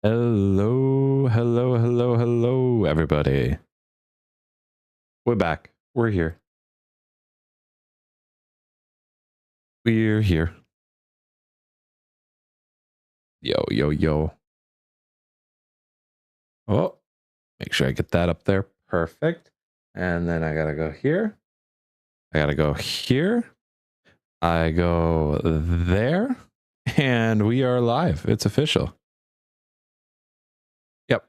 Hello, hello, hello, hello, everybody. We're back. We're here. We're here. Yo, yo, yo. Oh, make sure I get that up there. Perfect. And then I gotta go here. I gotta go here. I go there. And we are live. It's official. Yep.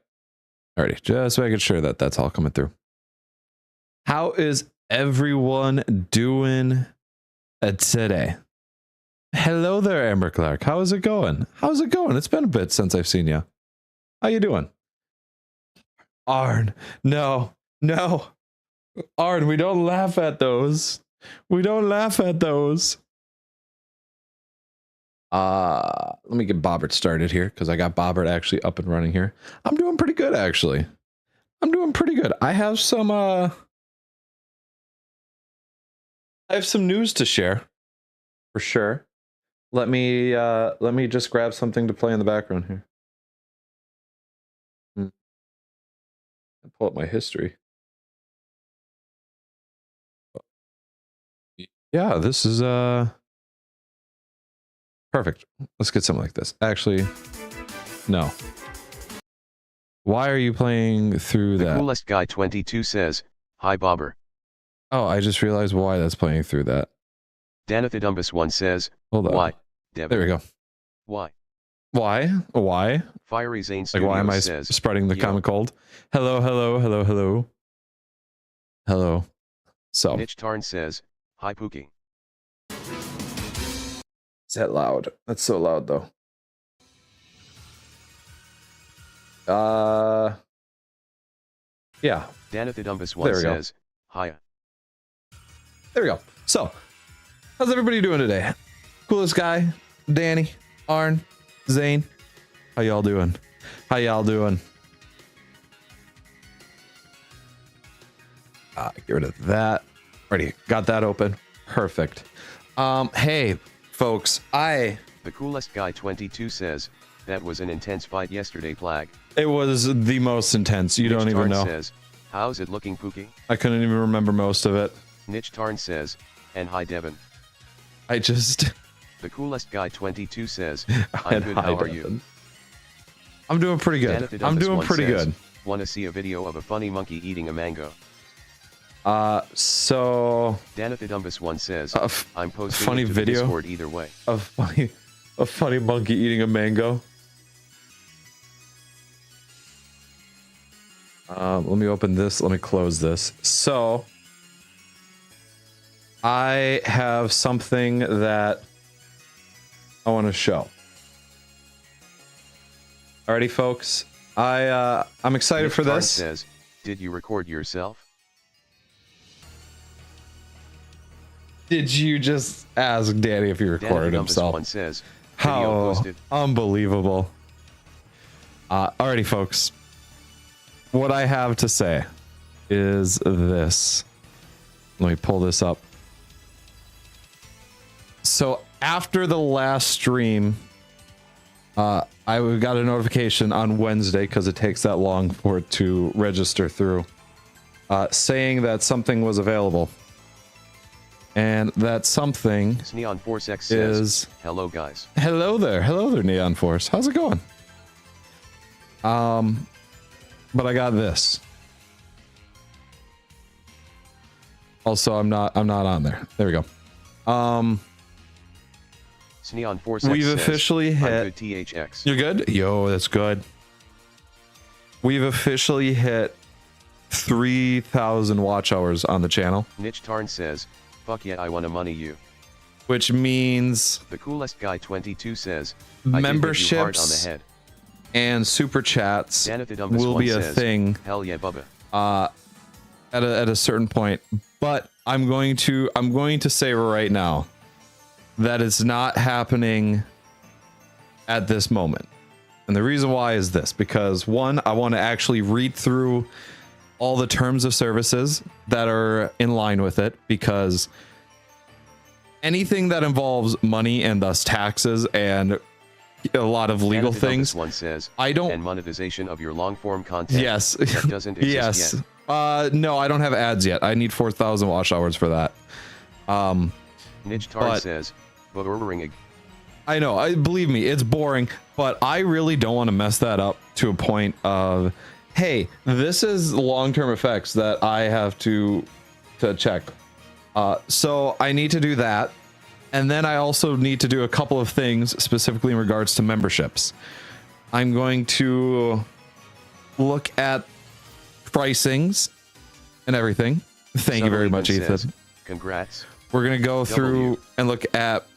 Alrighty. Just making sure that that's all coming through. How is everyone doing today? Hello there, Amber Clark. How is it going? How's it going? It's been a bit since I've seen you. How you doing? Arn, no. Arn, we don't laugh at those. We don't laugh at those. Let me get Bobert started here because I got Bobert actually up and running here. I'm doing pretty good, actually. I'm doing pretty good. I have some news to share for sure. Let me just grab something to play in the background here. Pull up my history. Yeah, this is perfect. Let's get something like this. Actually, no. Why are you playing through that? The coolest guy 22 says, "Hi Bobber." Oh, I just realized why that's playing through that. Danathidumbus 1 says, Hold on. "Why, Devin?" There we go. Why? Why? Fiery Zane Like, Studios why am I says, spreading the "Yo." common cold? Hello. So. Mitch Tarn says, "Hi Pookie." Is that loud? That's so loud though. Yeah. Danathidumbus 1 says, "Hiya." There we go. So, how's everybody doing today? Coolest guy, Danny, Arn, Zane. How y'all doing? Get rid of that. Already got that open. Perfect. Hey, folks, The coolest guy 22 says, "That was an intense fight yesterday, Plag." It was the most intense. You don't even know. Says, "How's it looking, Pookie?" I couldn't even remember most of it. Nitch Tarn says, "And hi Devin." The coolest guy 22 says, "I'm good, how are you?" I'm doing pretty good. "Wanna see a video of a funny monkey eating a mango?" So Danathidumbus 1 says, "I'm posting funny it to video the Discord either way." A funny monkey eating a mango. Let me open this. Let me close this. So I have something that I want to show. Alrighty, folks. I'm excited Nick for Tarn this. Says, "Did you record yourself?" Did you just ask Danny if he recorded himself? One says, "How unbelievable." Alrighty, folks. What I have to say is this. Let me pull this up. So after the last stream, I got a notification on Wednesday because it takes that long for it to register through, saying that something was available. And that something Neon Force X says, "Hello guys." Hello there, Neon Force. How's it going? But I got this. Also, I'm not on there. There we go. Neon Force We've X officially says, hit. "I'm good, THX." You're good? Yo, that's good. We've officially hit 3,000 watch hours on the channel. Nitch Tarn says, "Fuck yeah, I wanna money you." Which means the coolest guy 22 says, memberships hard on the head. And super chats will be a thing. Hell yeah, Bubba. At a certain point, but I'm going to say right now that it's not happening at this moment. And the reason why is this, because one, I want to actually read through all the terms of services that are in line with it, because anything that involves money and thus taxes and a lot of legal things. One says, I don't. And monetization of your long form content. Yes. That doesn't exist yet. No, I don't have ads yet. I need 4,000 watch hours for that. Niche Tar says, boring. I know. Believe me, it's boring, but I really don't want to mess that up to a point of, hey, this is long-term effects that I have to check. So I need to do that. And then I also need to do a couple of things specifically in regards to memberships. I'm going to look at pricings and everything. Thank you very much, Ethan. Congrats. We're going to go through and look at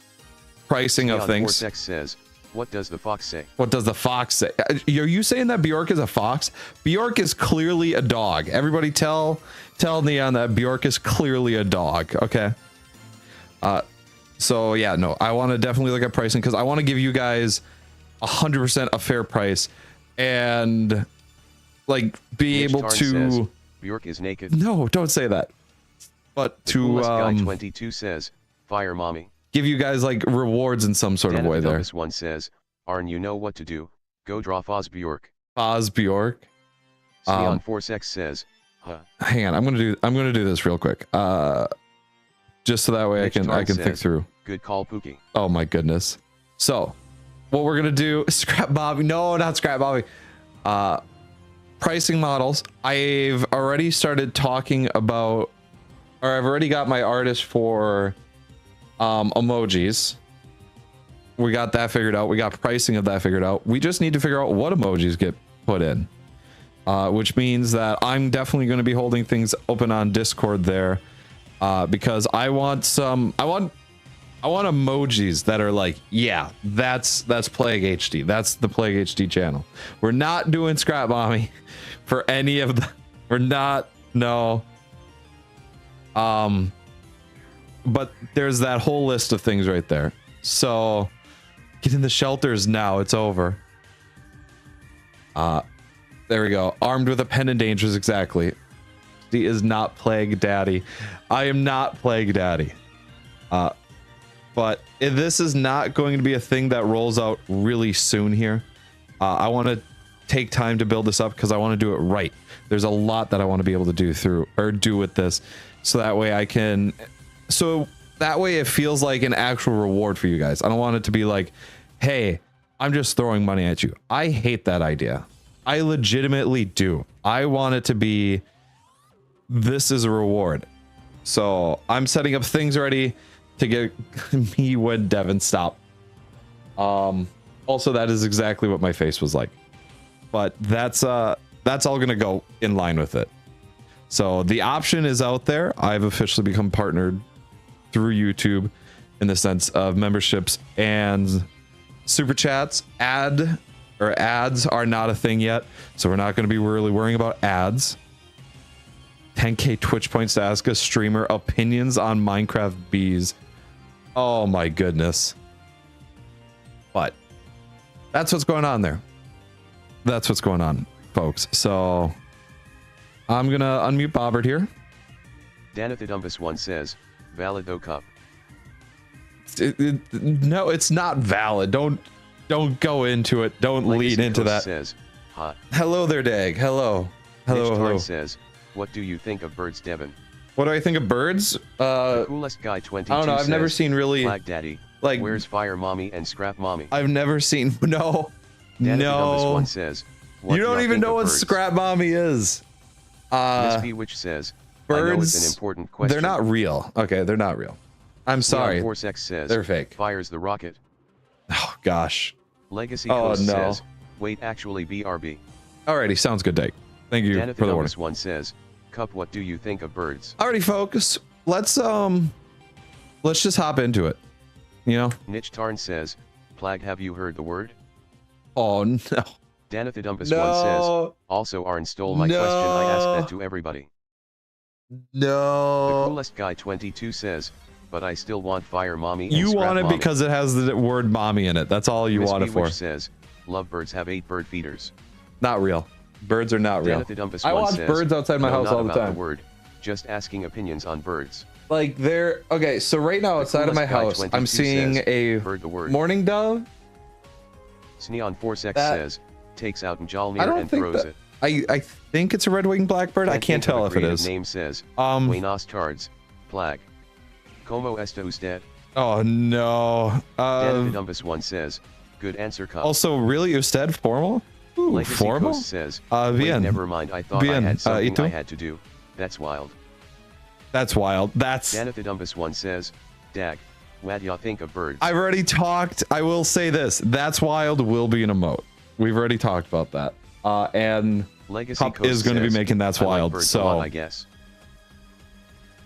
pricing of things. Vortex says, what does the fox say? What does the fox say? Are you saying that Bjork is a fox? Bjork is clearly a dog. Everybody tell Neon that Bjork is clearly a dog. Okay. So yeah, no, I want to definitely look at pricing because I want to give you guys 100% a fair price and like be able to. Says, Bjork is naked. No, don't say that. But to guy 22 says, fire mommy. Give you guys like rewards in some sort of way there. This one says, Arn, you know what to do. Go draw Foz Bjork. Foz Bjork. Sion Forcex says, huh. Hang on, I'm gonna do this real quick. Just so that way I can think through. Good call, Pookie. Oh my goodness. So, what we're gonna do? Scrap Bobby? No, not Scrap Bobby. Pricing models. I've already started talking about, or I've already got my artist for emojis. We got that figured out. We got pricing of that figured out. We just need to figure out what emojis get put in, which means that I'm definitely going to be holding things open on Discord there, because I want emojis that are like, yeah, that's PlagHD. That's the PlagHD channel. We're not doing Scrap Mommy for any of the. We're not. No. But there's that whole list of things right there. So get in the shelters now. It's over. There we go. Armed with a pen and dangers. Exactly. He is not Plague Daddy. I am not Plague Daddy. But this is not going to be a thing that rolls out really soon here. I want to take time to build this up because I want to do it right. There's a lot that I want to be able to do with this, so that way I can. So that way it feels like an actual reward for you guys. I don't want it to be like, hey, I'm just throwing money at you. I hate that idea. I legitimately do. I want it to be, this is a reward. So I'm setting up things already to get me when Devin stop. Also, that is exactly what my face was like. But that's all gonna go in line with it. So the option is out there. I've officially become partnered through YouTube in the sense of memberships and super chats. Ads are not a thing yet, so we're not going to be really worrying about ads. 10k Twitch points to ask a streamer opinions on Minecraft bees. Oh my goodness. But that's what's going on there. That's what's going on, folks. So I'm gonna unmute Bobert here. Danathidumbus one says, valid though cup. No, it's not valid. Don't go into it. Don't lead into that. Says, hot. Hello there, Dag. Hello. Hello. Says, what do you think of birds, Devin? What do I think of birds? The coolest guy 22 I don't know. I've never seen really. Flag Daddy. Like, where's Fire Mommy and Scrap Mommy? I've never seen. No. No. One says, you don't even know what birds? Scrap Mommy is. Miss B which says, birds. I know it's an important question. They're not real. Okay, they're not real. I'm sorry. Force X says, they're fake. Fires the rocket. Oh gosh. Legacy Host says, wait, actually BRB. Alrighty, sounds good, Dake. Thank you for the warning. One says, Cup, what do you think of birds? Alrighty, folks. Let's just hop into it. You know? Niche Tarn says, Plag, have you heard the word? Oh no. Danathidumpus one says, also Arn stole my question. I asked that to everybody. No. The coolest guy 22 says, but I still want Fire Mommy. You want it because it has the word mommy in it. That's all you want it for. Says, lovebirds have 8 bird feeders. Not real. Birds are not real. I watch birds outside my house all the time. Word, just asking opinions on birds. Like they're okay. So right now outside of my house, I'm seeing a mourning dove Sneon4sex That- says, takes out I Mjolnir don't and think throws that. it. I think it's a red-winged blackbird. I can't think of tell a if it creative is. Name says, Um. Cards, Plag. Como esto usted? Oh no. Danavidumbus1 says, good answer, cup. Also, really, usted formal? Ooh, Legacy formal? Coast says, Bien. wait, never mind, I thought I Bien. had something ¿Y tú? I had to do. That's wild. That's wild. That's. Danavidumbus1 says, dag, what y'all think of birds? I've already talked. I will say this. That's wild will be an emote. We've already talked about that. And Legacy Pup Coast is going to be says, making That's I like Wild. birds a So, lot, I guess.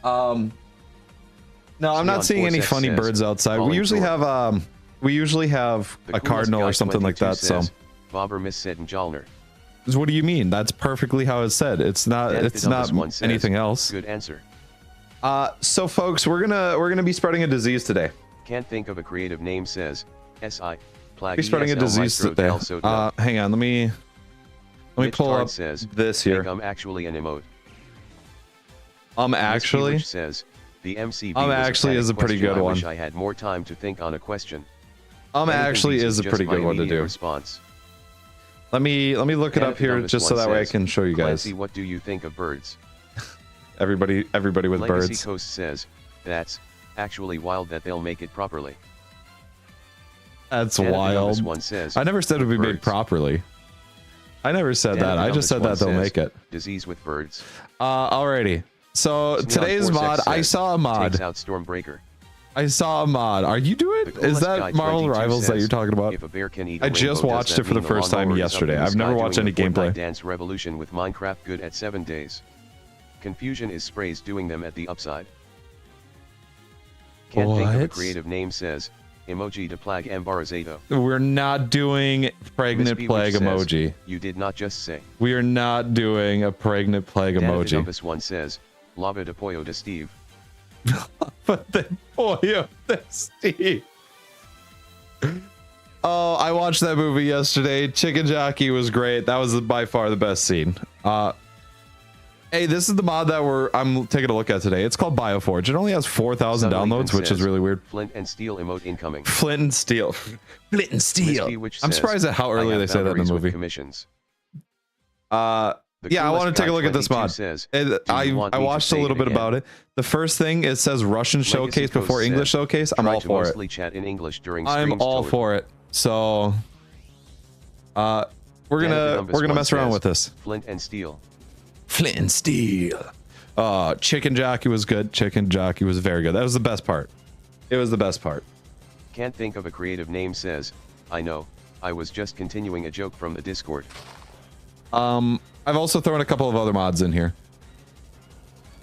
no, I'm not seeing any Sneon4sex funny says, birds outside. We calling usually Thor. have The a coolest cardinal guy or something like 22 that. So, says, Bobber miss said Mjolnir. what do you mean? That's perfectly how it's said. It's not. It's not Danavidumbus1 says, anything else. Good answer. So, folks, we're gonna be spreading a disease today. Can't think of a creative name says, SI. Plag Be spreading a ESL disease Maestro today. del Soto. Hang on. Let me Mitch pull Tard up says, this here. I'm actually an emote. Actually. Which says, the MCB Actually is a pretty good I one. wish I had more time to think on a question. Actually Anything is a just pretty my good one to immediate do. Response. Let me look it up here Danavidumbus just so one that way I says, can show you guys. Clancy, what do you think of birds? Everybody with Legacy birds. Coast says, that's actually wild that they'll make it properly. That's Danavidumbus wild. one says, I never said it would be made birds. properly. I never said that. I just said that they'll make it. Disease with birds. Alrighty. So Sneon4sex today's mod, I says, saw a mod. Takes out Stormbreaker. I saw a mod. Are you doing? The Is coolest that guy Marvel 22 Rivals that says, you're talking about? If a bear can eat a I just rainbow, watched does it for that the mean first time lawnmower is up yesterday. in the I've never sky watched doing any the Fortnite gameplay. Dance Revolution with Minecraft good at 7 days. Confusion is sprays doing them at the upside. Can't think of a What? creative name says, emoji to Plag Embarazato. We're not doing pregnant Miss B plague which says, emoji. You did not just say. We are not doing a pregnant plague emoji. Danavidumbus one says, lava de pollo de Steve. But then, boy, Steve. Oh, I watched that movie yesterday. Chicken Jockey was great. That was by far the best scene. Hey, this is the mod that I'm taking a look at today. It's called BioForge. It only has 4,000 Suddenly downloads, Vin which is says, really weird. Flint and steel emote incoming. Flint and Steel. Flint and Steel. Miss B which I'm says, surprised at how early I they have say that in boundaries the with movie. Commissions. Yeah, I coolest want to take a guy look at this 22 mod. says, I you want me to watched a say little it bit again? about it. The first thing, it says Russian Legacy showcase Coast before English said, showcase. I'm try all to for it. mostly chat in English during I'm streams all toward- for it. So we're gonna mess around with this. Flint and steel. Flint and Steel. Chicken Jockey was good. Chicken Jockey was very good. That was the best part. It was the best part. Can't think of a creative name says, I know, I was just continuing a joke from the Discord. I've also thrown a couple of other mods in here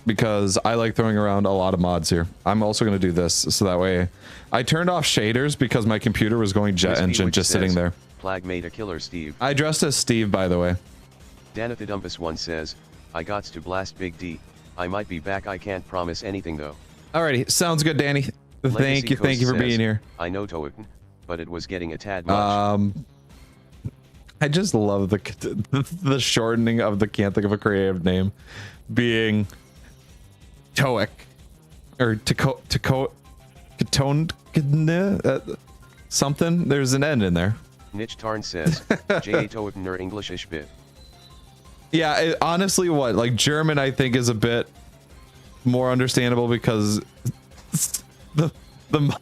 because I like throwing around a lot of mods here. I'm also going to do this so that way I turned off shaders because my computer was going jet Miss B engine which just says, sitting there. Plag made a killer Steve. I dressed as Steve, by the way. Danavidumbus one says, I gots to blast Big D. I might be back, I can't promise anything though. Alrighty, sounds good, Danny. Thank you for Coast being says, here. I know Toikin, but it was getting a tad much. I just love the shortening of the can't think of a creative name being Toic or something. There's an N in there. Nitch Tarn says, J.A. Toikin or Englishish bit. Yeah, honestly, like German, I think is a bit more understandable because the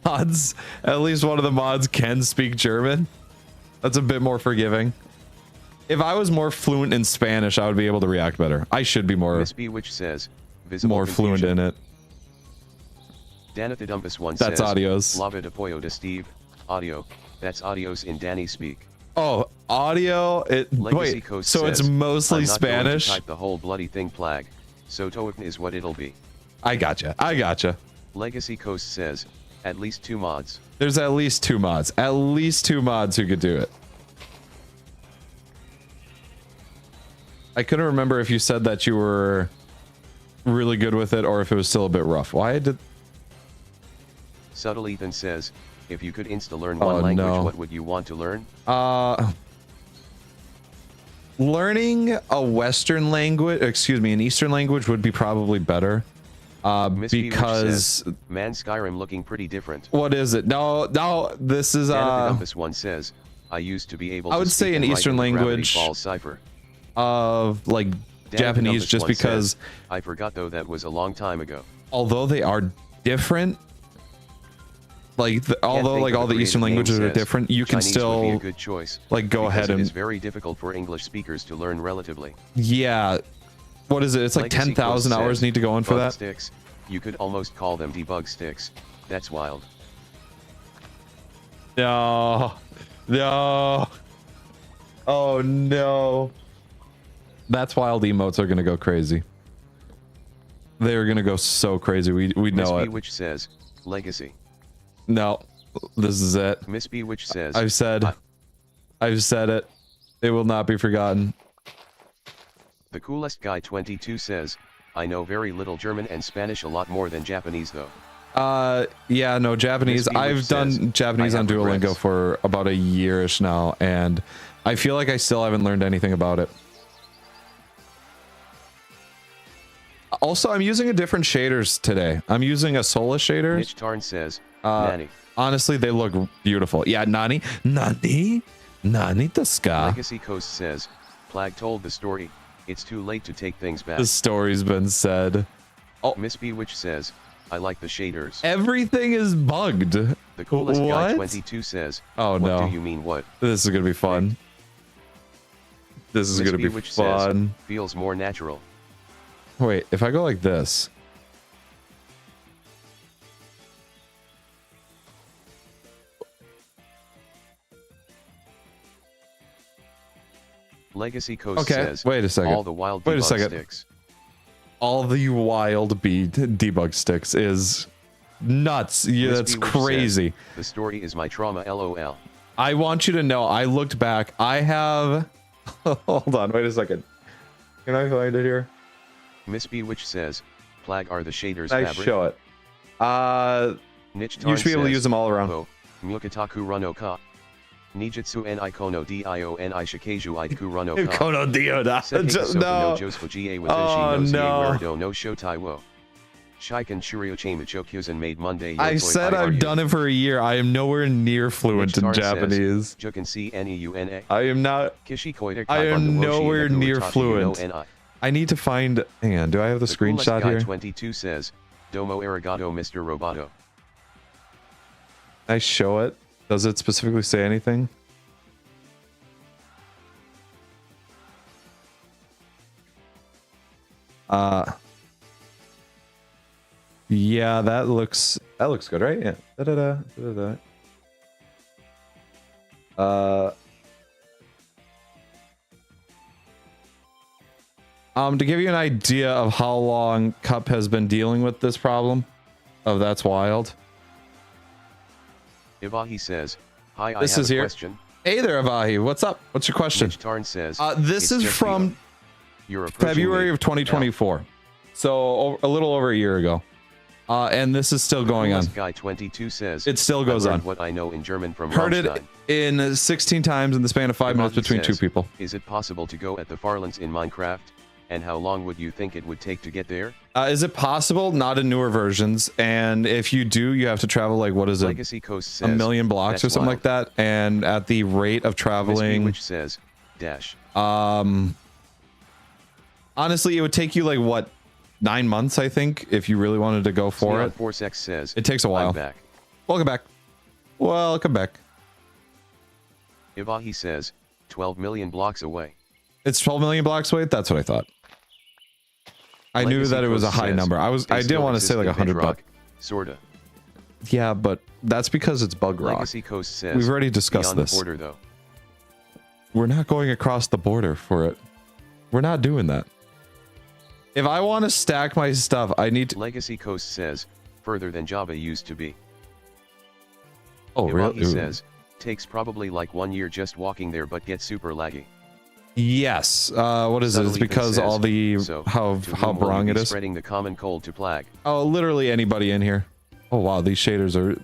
mods, at least one of the mods, can speak German. That's a bit more forgiving. If I was more fluent in Spanish, I would be able to react better. I should be more Miss B which says, visible more fluent confusion. in it. Danavidumbus one That's says, audios. Lava de pollo de Steve. Audio. That's audios in Danny speak. Oh, audio. Legacy Wait, Coast so says, it's mostly I'm not going to Spanish. type the whole bloody thing Plag. So Toikin is what it'll be. I gotcha. Legacy Coast says, at least 2 mods. There's at least 2 mods. At least 2 mods who could do it. I couldn't remember if you said that you were really good with it or if it was still a bit rough. Why did... Subtle Ethan says, if you could insta-learn one language, what would you want to learn? Learning a Western language, excuse me, an Eastern language would be probably better. Because... Says, man, Skyrim looking pretty different. What is it? No, this is... Danavidumbus one says, I used to be able I to would speak say an and write Eastern in the Gravity language Falls cipher. of like Dan Japanese, Columbus just once because says, I forgot though that was a long time ago. although they are different, like although like all the Eastern languages are different, you can Chinese still would be a good choice, like go ahead and it is very difficult for English speakers to learn relatively. yeah. What is it? It's like Legacy 10,000 Coast hours says, need to go in for bug that. Sticks. You could almost call them debug sticks. That's wild. No. No. Oh no. That's wild. Emotes are gonna go crazy. They're gonna go so crazy. We Miss know B it. which says legacy. No. This is it. Miss B which says I've said it. It will not be forgotten. The coolest guy 22 says, I know very little German and Spanish, a lot more than Japanese though. Yeah, no, Japanese. I've done Japanese on Duolingo for about a year-ish now, and I feel like I still haven't learned anything about it. Also, I'm using a different shaders today. I'm using a Sola shader. Mitch Tarn says, Nani. Honestly, they look beautiful. Yeah, Nani desu ka? Legacy Coast says, Plag told the story. It's too late to take things back. The story's been said. Oh, Miss B which says, I like the shaders. Everything is bugged. The coolest guy What? 22 says, Oh what no. do you mean what? This is gonna be fun. This is Miss gonna B be which fun. says, feels more natural. Wait, if I go like this. Legacy Coast Okay, says, wait a second. all the wild Wait a debug second. sticks. All the wild bead debug sticks is nuts. Yeah, Miss that's B which says, crazy. the story is my trauma, lol. I want you to know, I looked back. I have... Hold on, wait a second. Can I find it here? Miss B which says, Plag are the shaders I fabric. show it. Niche You should be able to use them all around. Mukataku Rano Ka. Nijitsu en Ikono Dio en Ishikeju Iku Rano Ka. Kono Dioda. No. Oh, no. No Shotai Wo. Shiken Shuryo Chamichokyusen made Monday. I said I've done it for a year. I am nowhere near fluent in Japanese. I am not. I am nowhere near fluent. I need to find. Hang on. Do I have the screenshot here? 22 says, Domo arigato, Mr. Roboto. I show it. Does it specifically say anything? Yeah, that looks good, right? Yeah. To give you an idea of how long Cup has been dealing with this problem of That's Wild. Ivahi says, hi, I This have is a here. question. Hey there, Avahi. What's up? What's your question? Mitch Tarn says, this is from February of 2024. So a little over a year ago. And this is still going on. Guy 22 says, it still goes on. What I know in German from Heard Rammstein. it in 16 times in the span of 5 minutes between two people. Is it possible to go at the Farlands in Minecraft? And how long would you think it would take to get there? Is it possible? Not in newer versions. And if you do, you have to travel like, what is it? Legacy Coast says, a million blocks or something like that. And at the rate of traveling, which says dash. Honestly, it would take you like what, 9 months, I think, if you really wanted to go for it. Forcex says, it takes a while. I'm back. Welcome back. Welcome back. Ivahi says, 12 million blocks away. It's 12 million blocks away. That's what I thought. I knew that it was a high number. I didn't want to say like 100, but sorta. Yeah, but that's because it's bug rock. Legacy Coast says, we've already discussed this. The border, though. We're not going across the border for it. We're not doing that. If I want to stack my stuff, I need to. Legacy Coast says, further than Java used to be. Oh, really? He says, takes probably like 1 year just walking there, but gets super laggy. Yes. What is it? It's because says, all the how wrong it is. Spreading the common cold to Plag. Oh, literally anybody in here. Oh wow, these shaders are.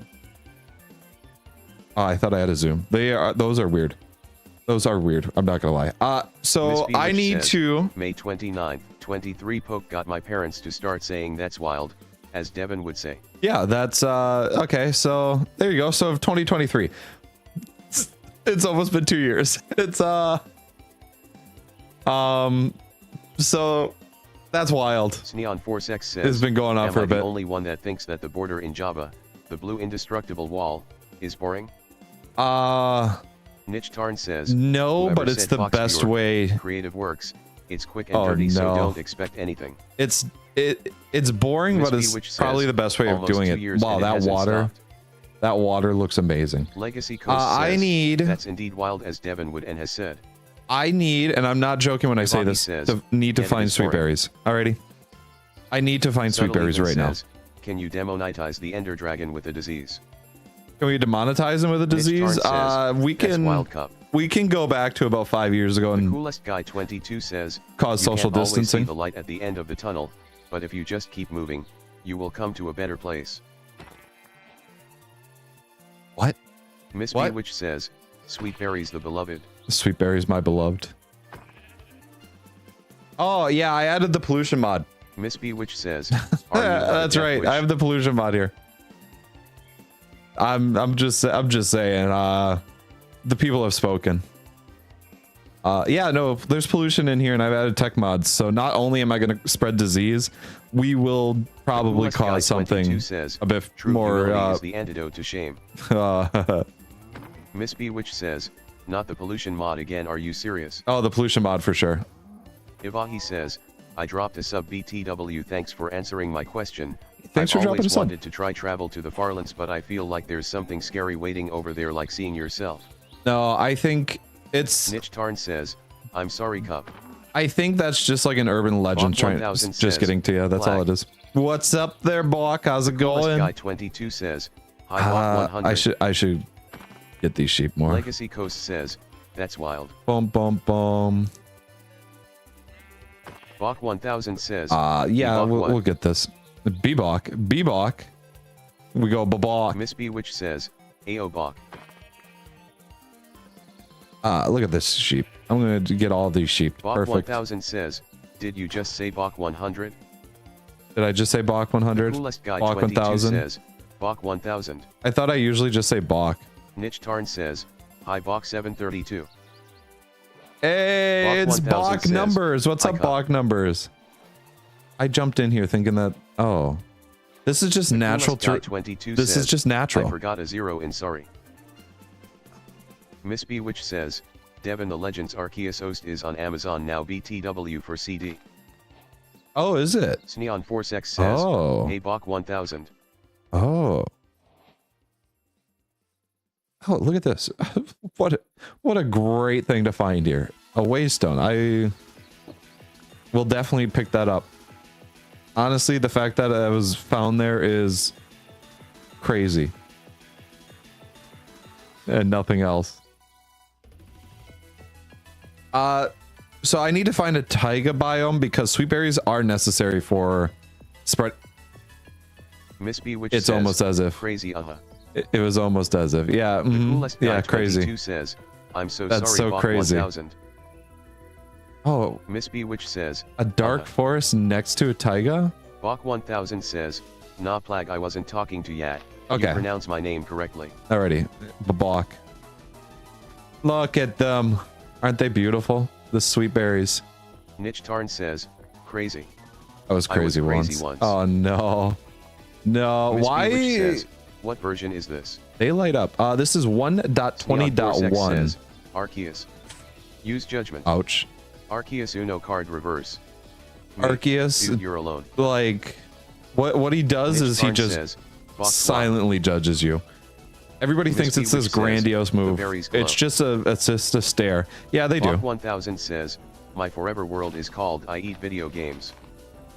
Oh, I thought I had a zoom. Those are weird. Those are weird. I'm not gonna lie. So I need to. May 29th, 23 poke got my parents to start saying that's wild, as Devin would say. Yeah, that's okay. So there you go. So 2023. It's almost been 2 years. It's so that's wild. Sneon4sex says, It's been going on for a bit. Am I the only one that thinks that the border in Java, the blue indestructible wall, is boring? Niche Tarn says, no, but it's the best way. Creative works. It's quick and dirty, so don't expect anything. It's boring, but it's probably the best way of doing it. Wow, that water looks amazing. Legacy Coast says, that's indeed wild, as Devin would and has said. I need, and I'm not joking when I say this, need to find sweet berries. Alrighty. I need to find sweet berries right now. Can you demonetize the Ender Dragon with a disease? Can we demonetize him with a disease? We can go back to about 5 years ago and coolest guy 22 says, cause social distancing. See the light at the end of the tunnel, but if you just keep moving, you will come to a better place. What? Miss Bewitch says, sweet berries the beloved. Sweet berries my beloved. Oh yeah, I added the pollution mod. Miss Bewitch says, that's right. Wish? I have the pollution mod here. I'm just saying, the people have spoken. Yeah, no, there's pollution in here, and I've added tech mods. So not only am I going to spread disease, we will probably cause something a bit more. Is the antidote to shame. Miss Bewitch says, not the pollution mod again. Are you serious? Oh, the pollution mod for sure. Ivahi says, I dropped a sub BTW. Thanks for answering my question. Thanks for dropping a sub. I've always wanted to try travel to the Farlands, but I feel like there's something scary waiting over there, like seeing yourself. No, I think it's... Niche Tarn says, I'm sorry, Cup. I think that's just like an urban legend just getting to you. That's all it is. What's up there, Bach? How's it going? Guy 22 says, hi, Bach 100. I should get these sheep more. Legacy Coast says, that's wild. Boom, boom, boom. Bach 1000 says, yeah, we'll get this. Bebok. We go Babak. Miss Bewitch says, Ayo Bach. Look at this sheep. I'm gonna get all these sheep. Bach Perfect. 1000 says, did you just say Bach 100? Did I just say Bach 100? Coolest guy Bach 1000 says, Bach 1000. I thought I usually just say Bach. Niche Tarn says, hi Bach 732. Hey, Bach it's Bach numbers. What's up, Bach numbers? I jumped in here thinking that, oh, this is just natural. This is just natural. I forgot a zero in sorry. Miss Bewitch says, Devin the Legends Arceus Host is on Amazon now, BTW for CD. Oh, is it? Sneon4sex says, hey Bach 1000. Oh. Oh, look at this. What a great thing to find here. A waystone. I will definitely pick that up. Honestly, the fact that it was found there is crazy. And nothing else. So I need to find a taiga biome because sweet berries are necessary for spread. Miss Bewitch it's says, almost as if crazy it was almost as if yeah crazy. Says, I'm so that's sorry, so crazy. 1000. Oh, Miss Bewitch says, a dark forest next to a taiga. Bach 1000 says, nah Plag, I wasn't talking to Yat. Okay. You pronounce my name correctly. Alrighty, Babak. Look at them. Aren't they beautiful? The sweet berries. Niche Tarn says, crazy. I was crazy once. Oh no. No, Miss why? Says, what version is this? They light up. This is 1.20.1. Arceus. Use judgment. Ouch. Arceus Uno card reverse. Arceus, dude, you're alone. Like, what he does is he just silently judges you. Everybody thinks it's this grandiose move. It's just a stare. Yeah, they do. 1000 says, my forever world is called I Eat Video Games.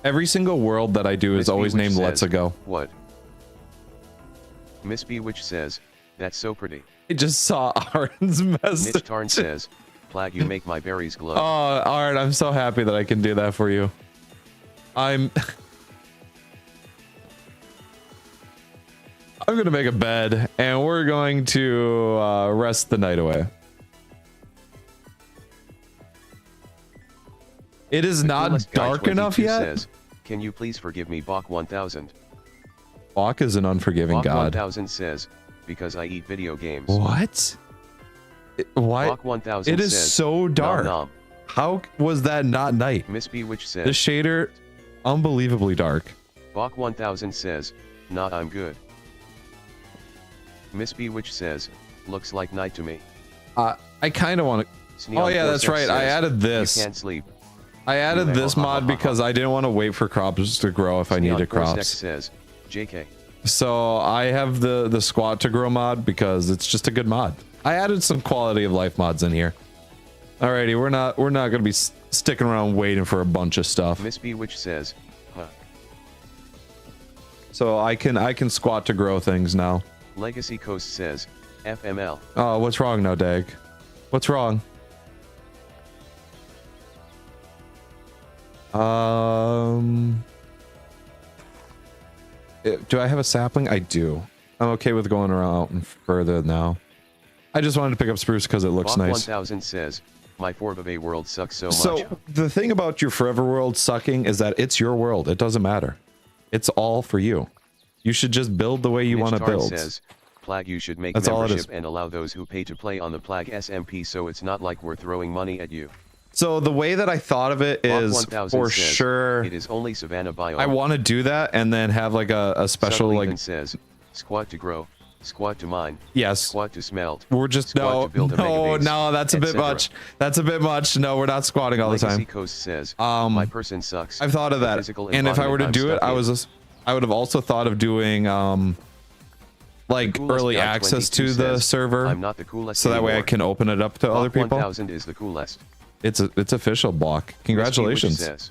Every single world that I do is always named Let's Go. What? Miss Bewitch says, that's so pretty. I just saw Aaron's message. Niche Tarn says, Plag, you make my berries glow. Oh, Aaron, I'm so happy that I can do that for you. I'm gonna make a bed and we're going to rest the night away. It is not dark enough yet. Says, can you please forgive me, Bach 1000? Bach is an unforgiving Bach god. 1000 says, because I eat video games. What? Why? Bach 1000 It is says, so dark. nom. How was that not night? Miss Bewitch says, The shader, unbelievably dark. Bach 1000 says, nah, I'm good. Miss Bewitch says, looks like night to me. I kind of want to. Oh yeah, that's right. I added this. You can't sleep. I added this mod because I didn't want to wait for crops to grow if I needed crops. Says, JK. So I have the squat to grow mod because it's just a good mod. I added some quality of life mods in here. Alrighty, we're not gonna be sticking around waiting for a bunch of stuff. Miss Bewitch says, huh. So I can squat to grow things now. Legacy Coast says, FML. Oh, what's wrong now, Dag? What's wrong? Do I have a sapling? I do. I'm okay with going around and further now. I just wanted to pick up spruce because it looks Bach nice. 1000 says, my Forever world sucks so much. So the thing about your forever world sucking is that it's your world. It doesn't matter. It's all for you. You should just build the way you want to build. Says, Plag, you should make That's membership and allow those who pay to play on the Plag SMP so it's not like we're throwing money at you. So the way that I thought of it is for says, sure. It is only Savannah biome. I want to do that and then have like a special like. Says, squat to grow, squat to mine. Yes. Squat to smelt. We're just no, that's a bit much. That's a bit much. No, we're not squatting all the time. Coast says, my person sucks. I've thought of that, and if I were to do it, I would have also thought of doing like early access to the server. I'm not the coolest so that way I can open it up to other people. 1000 is the coolest. It's official, Block. Congratulations.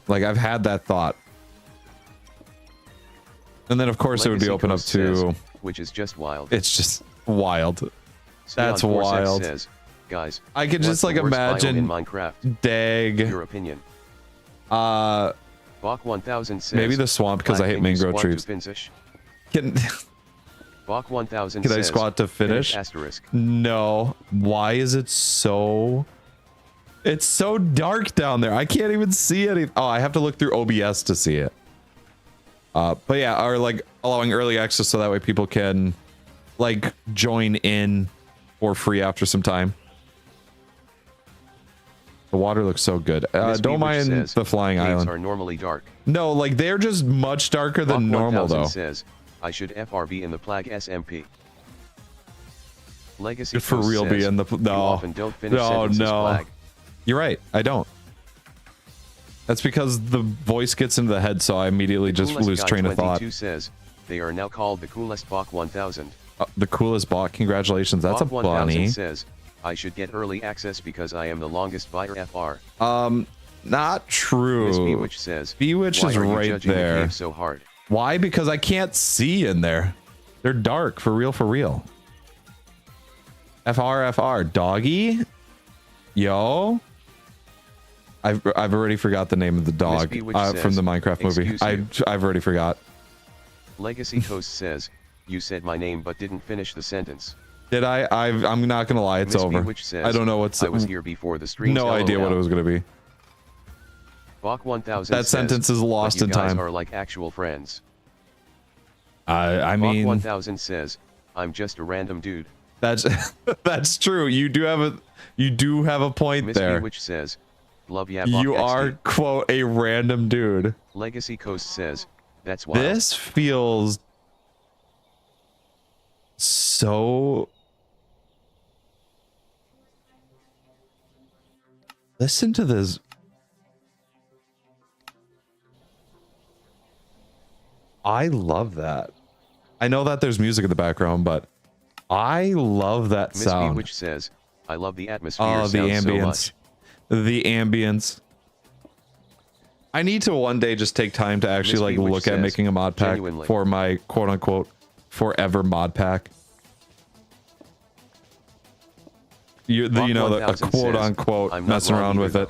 Like I've had that thought. And then of course it would be open up to, which is just wild. It's just wild. That's wild. Says, guys, I could just like imagine in Minecraft. Dag. Your opinion. Bach 1000 says, maybe the swamp because I hate mangrove trees. Can Bach 1000 can says, I squat to finish? Asterisk. No. Why is it so? It's so dark down there. I can't even see anything. Oh, I have to look through OBS to see it. But yeah, or like allowing early access so that way people can like join in for free after some time. The water looks so good. Don't mind the flying island. Are normally dark. No, like they're just much darker than normal though. Says, I should FRB in the Plag SMP. Legacy for real be in the no. No. You're right. I don't. That's because the voice gets into the head, so I immediately just lose train of thought. Says, they are now called the coolest Bach 1000. The coolest Bach. Congratulations. That's Bach a bunny. Says, I should get early access because I am the longest buyer FR. Not true. Miss Bewitch says, Bewitch is right there. The so hard? Why? Because I can't see in there. They're dark, for real, for real. FR, doggy? Yo? I've already forgot the name of the dog from the Minecraft movie. I've already forgot. Legacy Coast says, you said my name but didn't finish the sentence. Did I? I'm not gonna lie, it's over. Says, I don't know what's. I was here before the stream. No idea what it was gonna be. Bach 1000 that sentence is lost in time. You guys are like actual friends. I mean, Bach 1000 says, I'm just a random dude. That's that's true. You do have a point there. Which says, love ya. You are quote a random dude. Legacy Coast says, that's wild. This feels so. Listen to this. I love that. I know that there's music in the background, but I love that sound. Which says, I love the atmosphere. Oh, the ambience. So the ambience. I need to one day just take time to actually like look at making a mod pack for my quote unquote forever mod pack. You know, a quote unquote messing around with it.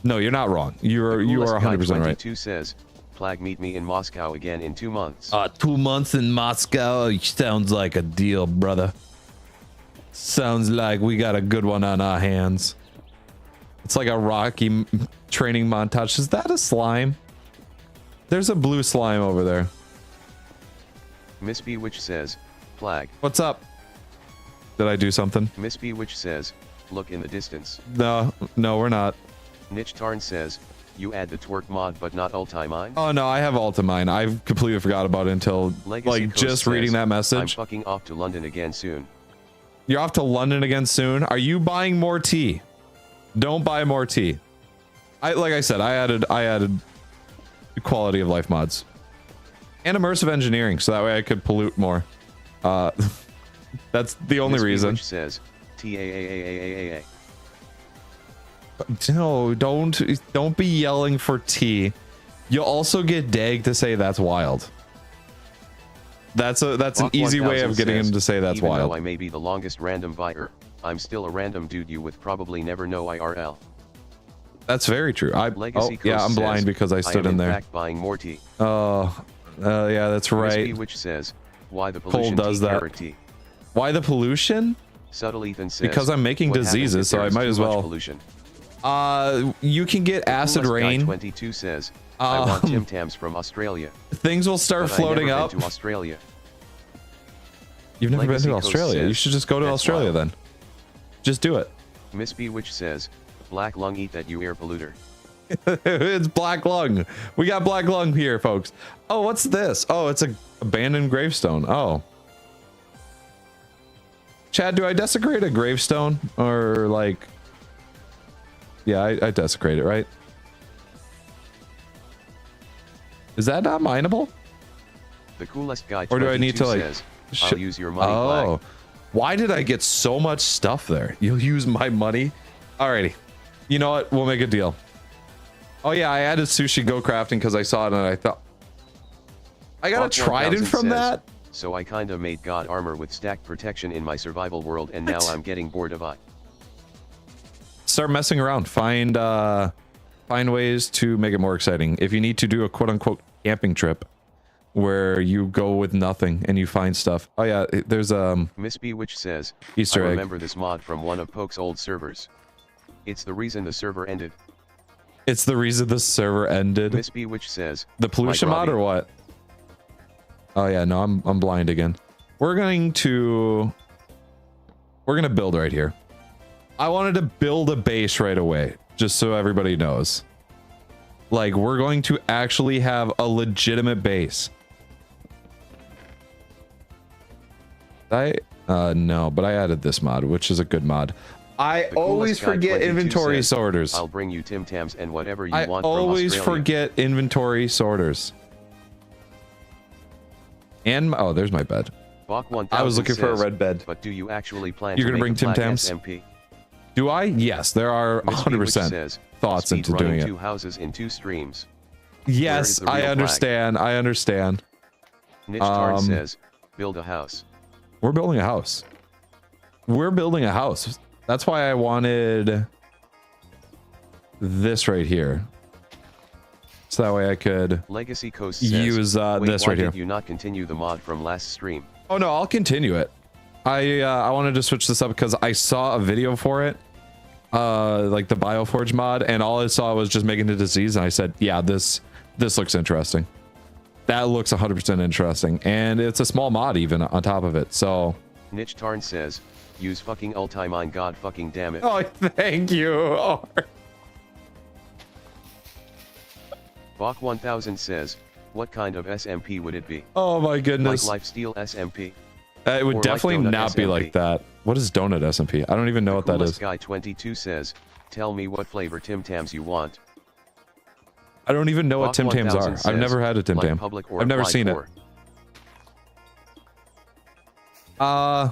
No, you're not wrong. You are 100% right. Says, Plag, meet me in Moscow again in 2 months. 2 months in Moscow sounds like a deal, brother. Sounds like we got a good one on our hands. It's like a Rocky training montage. Is that a slime? There's a blue slime over there. Miss Bewitch says, Plag. What's up? Did I do something? Miss B which says, look in the distance. No, we're not. Niche Tarn says, you add the twerk mod but not ulti-mine? Oh no, I have ulti-mine. I completely forgot about it until Legacy like Coast just says, reading that I'm message. fucking off to London again soon. You're off to London again soon? Are you buying more tea? Don't buy more tea. Like I said, I added quality of life mods. And immersive engineering, so that way I could pollute more. That's the only reason. Which says, T-A-A-A-A-A-A. No, don't be yelling for tea. You'll also get Dag to say that's wild. That's an easy way of getting him to say that's even wild. Though I may be the longest random buyer, I'm still a random dude you would probably never know IRL. That's very true. Yeah, I'm blind because I stood in there. In fact buying more tea. Oh, yeah, that's right. Which says, why the pollution? Cole does that. Why the pollution? Subtle Ethan says, because I'm making diseases, so I might as well. Pollution? You can get acid rain. 22 says, I want Tim Tams from Australia. Things will start floating up. To Australia. You've never been to Australia. You should just go to Australia then. Just do it. Miss B which says, black lung eat that you air polluter. It's black lung. We got black lung here, folks. Oh, what's this? Oh, it's a abandoned gravestone. Oh. Chad, do I desecrate a gravestone or like? Yeah, I desecrate it, right? Is that not mineable? The coolest guy. Or do I need to like? Says, I'll use your money. Oh, why did I get so much stuff there? You'll use my money. Alrighty. You know what? We'll make a deal. Oh yeah, I added sushi go crafting because I saw it and I thought I got a trident from that. So I kinda made god armor with stack protection in my survival world, and now I'm getting bored of it. Start messing around. Find ways to make it more exciting. If you need to do a quote unquote camping trip where you go with nothing and you find stuff. Oh yeah, there's Miss B which says, Easter egg. I remember this mod from one of Poke's old servers. It's the reason the server ended. It's the reason the server ended. Miss B which says, the pollution mod or what? Oh yeah, no, I'm blind again. We're gonna build right here. I wanted to build a base right away, just so everybody knows. Like, we're going to actually have a legitimate base. No, but I added this mod, which is a good mod. I always forget inventory sorters. I'll bring you Tim Tams and whatever you want from I always Australia. forget inventory sorters. And oh, there's my bed. I was looking for a red bed. But do you actually plan You're to gonna bring Tim Tams? SMP? Do I? Yes, there are 100% thoughts into doing it. 2 houses in 2 streams. Yes, I understand. I understand. Niche Tarn says, build a house. We're building a house. We're building a house. That's why I wanted this right here. So that way I could Legacy Coast says, use this right here. Why did you not continue the mod from last stream? Oh no, I'll continue it. I wanted to switch this up because I saw a video for it, like the BioForge mod, and all I saw was just making the disease, and I said, yeah, this looks interesting. That looks 100% interesting, and it's a small mod even on top of it. So Niche Tarn says, use fucking ulti-mine, god fucking damn it. Oh, thank you. Oh. Bach 1000 says, what kind of SMP would it be? Oh my goodness. Like Lifesteal SMP? It would definitely like not SMP. be like that. What is Donut SMP? I don't even know what that is. Guy 22 says, tell me what flavor Tim Tams you want. I don't even know what Tim Tams are. I've never had a Tim Tam. I've never seen it. I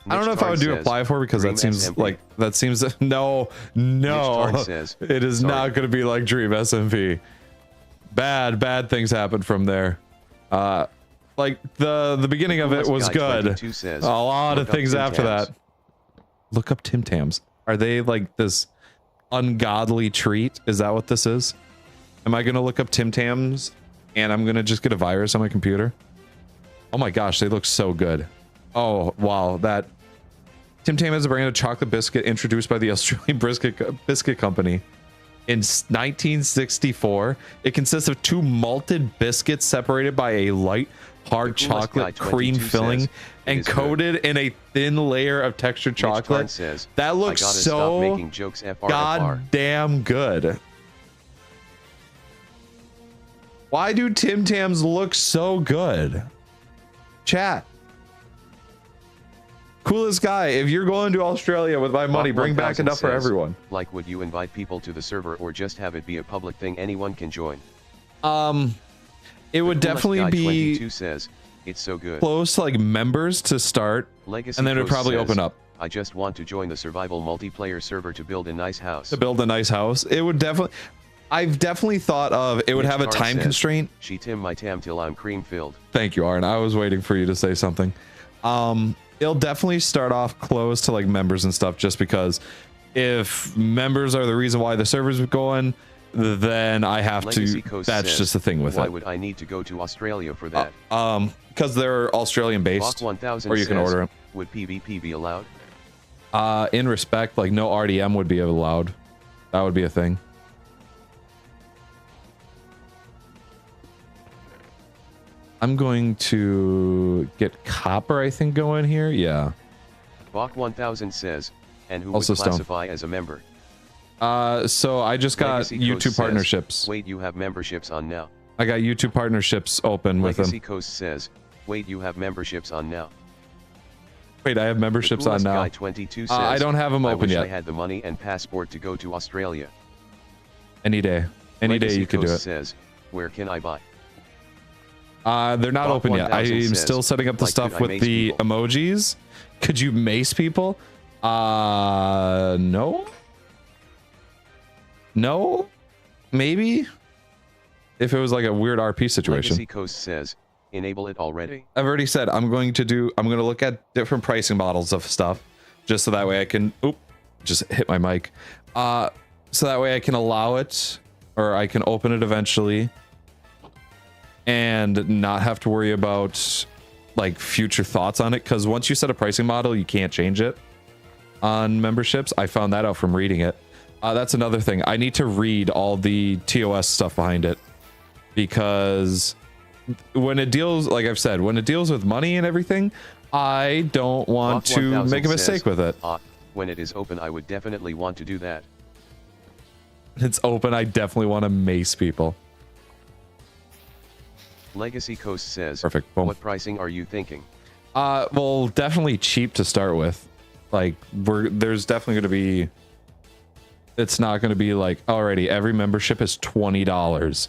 don't know if I would do apply for because that seems like no, it is not going to be like Dream SMP. Bad things happen from there. Like the beginning of it was good. A lot of things after that. Look up Tim Tams. Are they like this ungodly treat? Is that what this is? Am I gonna look up Tim Tams and I'm gonna just get a virus on my computer? Oh my gosh, they look so good. Oh wow, that Tim Tam is a brand of chocolate biscuit introduced by the Australian biscuit company in 1964. It consists of 2 malted biscuits separated by a light hard chocolate cream filling and coated in a thin layer of textured chocolate. That looks so goddamn good. Why do Tim Tams look so good? Chat. Coolest guy, if you're going to Australia with my money, bring back enough for everyone. Like, would you invite people to the server or just have it be a public thing anyone can join? It would definitely be says, it's so good. Close to like members to start, Legacy and then it would probably open up. I just want to join the survival multiplayer server to build a nice house. It would definitely... I've definitely thought of it would have a time constraint. She Tim my tam till I'm cream filled. Thank you, Arn. I was waiting for you to say something. It'll definitely start off close to like members and stuff, just because if members are the reason why the server's going, then I have Legacy to. Coast That's says, just the thing with why it. Would I need to go to Australia for that? Because they're Australian based, or you can order them. Would PvP be allowed? In respect, like no RDM would be allowed. That would be a thing. I'm going to get copper, I think, going here. Yeah. Bach 1000 says, and who also would classify as a member? So I just got Legacy YouTube Coast partnerships. Says, wait, you have memberships on now. I got YouTube partnerships open with them. Legacy Coast says, wait, you have memberships on now. Wait, I have memberships on now. Guy 22 says, I don't have them open yet. yet. I had the money and passport to go to Australia. Any day. Any day you could do it. Says, where can I buy? They're not open yet. I'm still setting up the stuff with the emojis. Could you mace people? No. No? Maybe? If it was like a weird RP situation. Legacy Coast says, enable it already. I've already said I'm going to look at different pricing models of stuff, just so that way I can, just hit my mic. So that way I can allow it, or I can open it eventually, and not have to worry about like future thoughts on it. Because once you set a pricing model, you can't change it on memberships. I found that out from reading it. That's another thing. I need to read all the TOS stuff behind it, because when it deals, like I've said, when it deals with money and everything, I don't want to make a mistake with it. When it is open, I would definitely want to do that. It's open, I definitely want to mace people. Legacy Coast says, perfect. Boom. What pricing are you thinking? Well, definitely cheap to start with. Like, there's definitely going to be, it's not going to be like, already every membership is $20.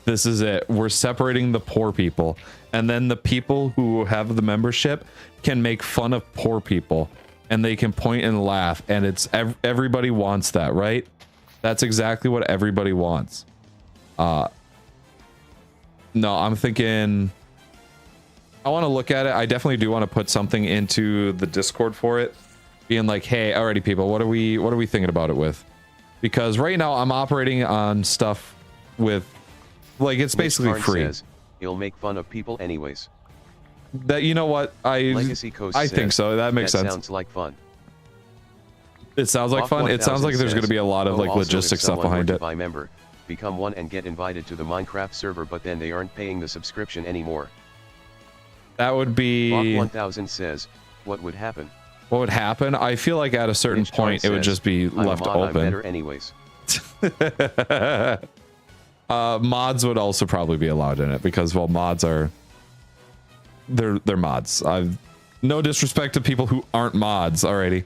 This is it. We're separating the poor people, and then the people who have the membership can make fun of poor people, and they can point and laugh, and it's everybody wants that, right? That's exactly what everybody wants. No, I'm thinking, I want to look at it. I definitely do want to put something into the Discord for it, being like, hey, alrighty people, what are we thinking about it with? Because right now I'm operating on stuff with, like, it's basically free. Says, you'll make fun of people anyways. That, you know what, I think so. That makes sense. Sounds like fun. It sounds like fun. It sounds like there's going to be a lot of like logistic stuff behind it. Buy member, become one and get invited to the Minecraft server, but then they aren't paying the subscription anymore. That would be... Bach 1000 says, what would happen? What would happen? I feel like at a certain point it would just be left open. I'm better anyways. Mods would also probably be allowed in it, because, well, mods are... They're mods. No disrespect to people who aren't mods already.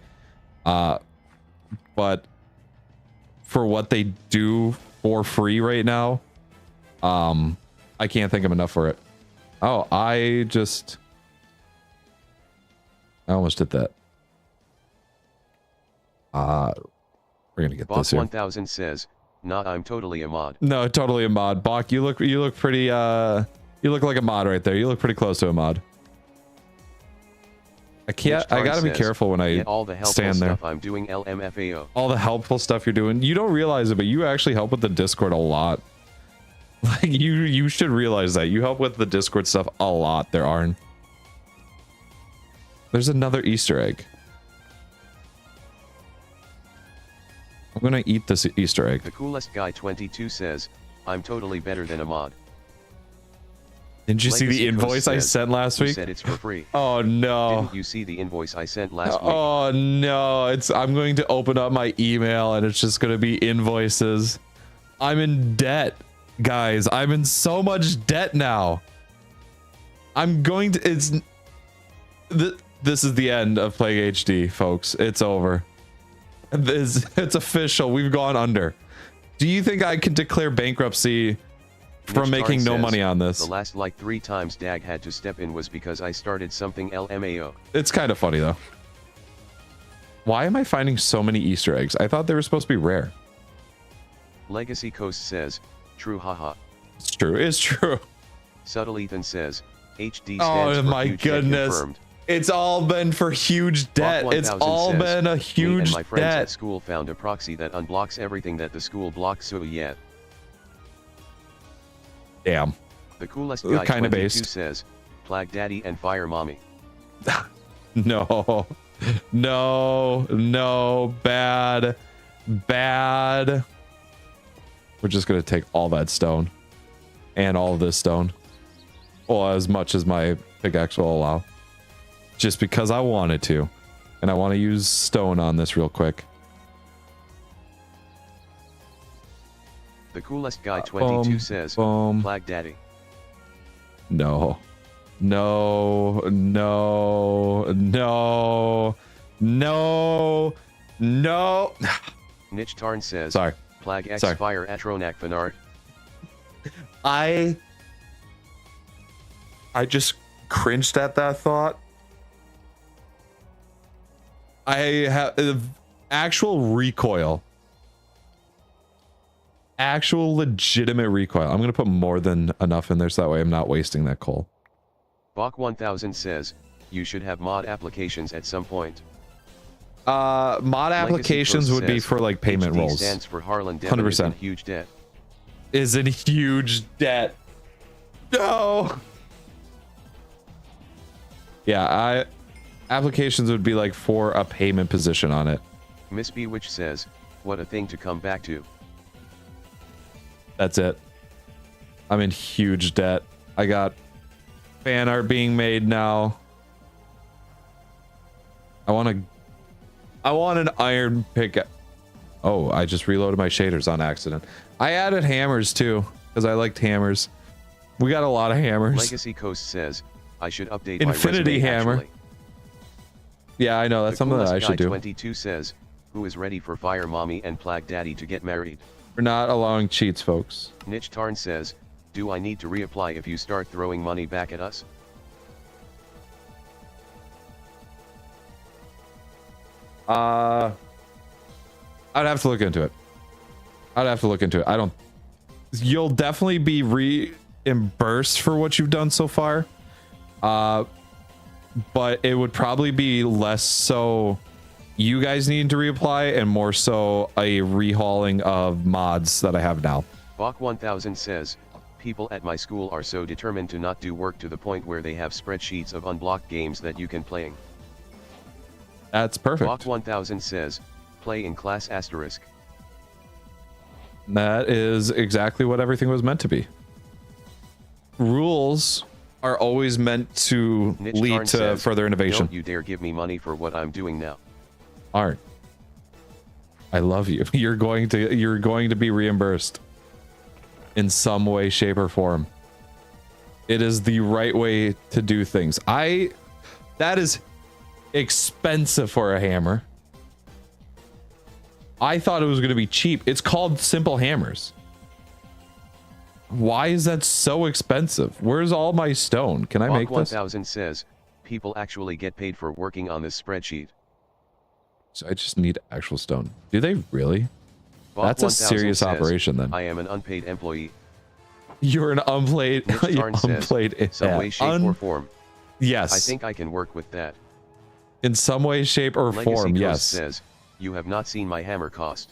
But for what they do for free right now, I can't think of enough for it. Oh, I almost did that. We're gonna get this here. 1000 says, "Nah, I'm totally a mod." No, totally a mod. Bach, you look pretty. You look like a mod right there. You look pretty close to a mod. I gotta be careful when I all the stand there. Stuff I'm doing LMFAO. All the helpful stuff you're doing. You don't realize it, but you actually help with the Discord a lot. Like, you should realize that. You help with the Discord stuff a lot there, Arn. There's another Easter egg. I'm gonna eat this Easter egg. The coolest guy 22 says, I'm totally better than a mod. Didn't you see Legacy the invoice I says, sent last week? Said it's for free. Oh no. Didn't you see the invoice I sent last week? Oh no, I'm going to open up my email and it's just going to be invoices. I'm in debt, guys. I'm in so much debt now. I'm going to, this is the end of PlagHD, folks. It's over. It's official. We've gone under. Do you think I can declare bankruptcy from making no money on this? The last like 3 times Dag had to step in was because I started something LMAO. It's kind of funny though. Why am I finding so many Easter eggs? I thought they were supposed to be rare. Legacy Coast says, true haha. It's true. It's true. Subtle Ethan says, HD stands Oh for my huge debt goodness. confirmed. It's all been for huge debt. It's all says, been a me huge and my friends debt. at school found a proxy that unblocks everything that the school blocks, so yeah. Damn. The coolest guy Kind of 22 based. says, PlagDaddy and Fire Mommy. No. No. No. Bad. Bad. We're just going to take all that stone. And all of this stone. Well, as much as my pickaxe will allow. Just because I wanted to. And I want to use stone on this real quick. The coolest guy 22 says, PlagDaddy. No. No. No. No. No. No. Niche Tarn says, Sorry. Plag X Sorry. Fire Atronak Fanart. I just cringed at that thought. I have actual recoil. Actual legitimate recoil. I'm going to put more than enough in there so that way I'm not wasting that coal. Bach 1000 says, you should have mod applications at some point. Mod applications would be for like payment HD rolls. Stands for Harlan Devon 100%. is in huge debt. Is in huge debt. No. Yeah, applications would be like for a payment position on it. Miss Bewitch says, what a thing to come back to. That's it. I'm in huge debt. I got fan art being made now. I want an iron pick. Oh, I just reloaded my shaders on accident. I added hammers too, because I liked hammers. We got a lot of hammers. Legacy Coast says, I should update Infinity my resume, hammer. actually. Yeah, I know. That's something that I should do. 22 says, who is ready for Fire Mommy and PlagDaddy to get married? We're not allowing cheats, folks. Niche Tarn says, do I need to reapply if you start throwing money back at us? I'd have to look into it. I don't. You'll definitely be reimbursed for what you've done so far. But it would probably be less so you guys needing to reapply and more so a rehauling of mods that I have now. Bach 1000 says, people at my school are so determined to not do work to the point where they have spreadsheets of unblocked games that you can playing. That's perfect. Bach 1000 says, play in class asterisk. That is exactly what everything was meant to be. Rules are always meant to Niche lead Tarn to says, further innovation. Don't you dare give me money for what I'm doing now. Art, I love you. You're going to be reimbursed in some way, shape, or form. It is the right way to do things. That is expensive for a hammer. I thought it was going to be cheap. It's called simple hammers. Why is that so expensive? Where's all my stone? Can I make this? 1000 says, people actually get paid for working on this spreadsheet. So I just need actual stone. Do they really? Bach That's a 1000 serious says, operation then. I am an unpaid employee. You're an unpaid, Niche Tarn says, some way, shape, or form. Yes. I think I can work with that. In some way, shape, or Legacy form, Ghost yes. says, you have not seen my hammer cost.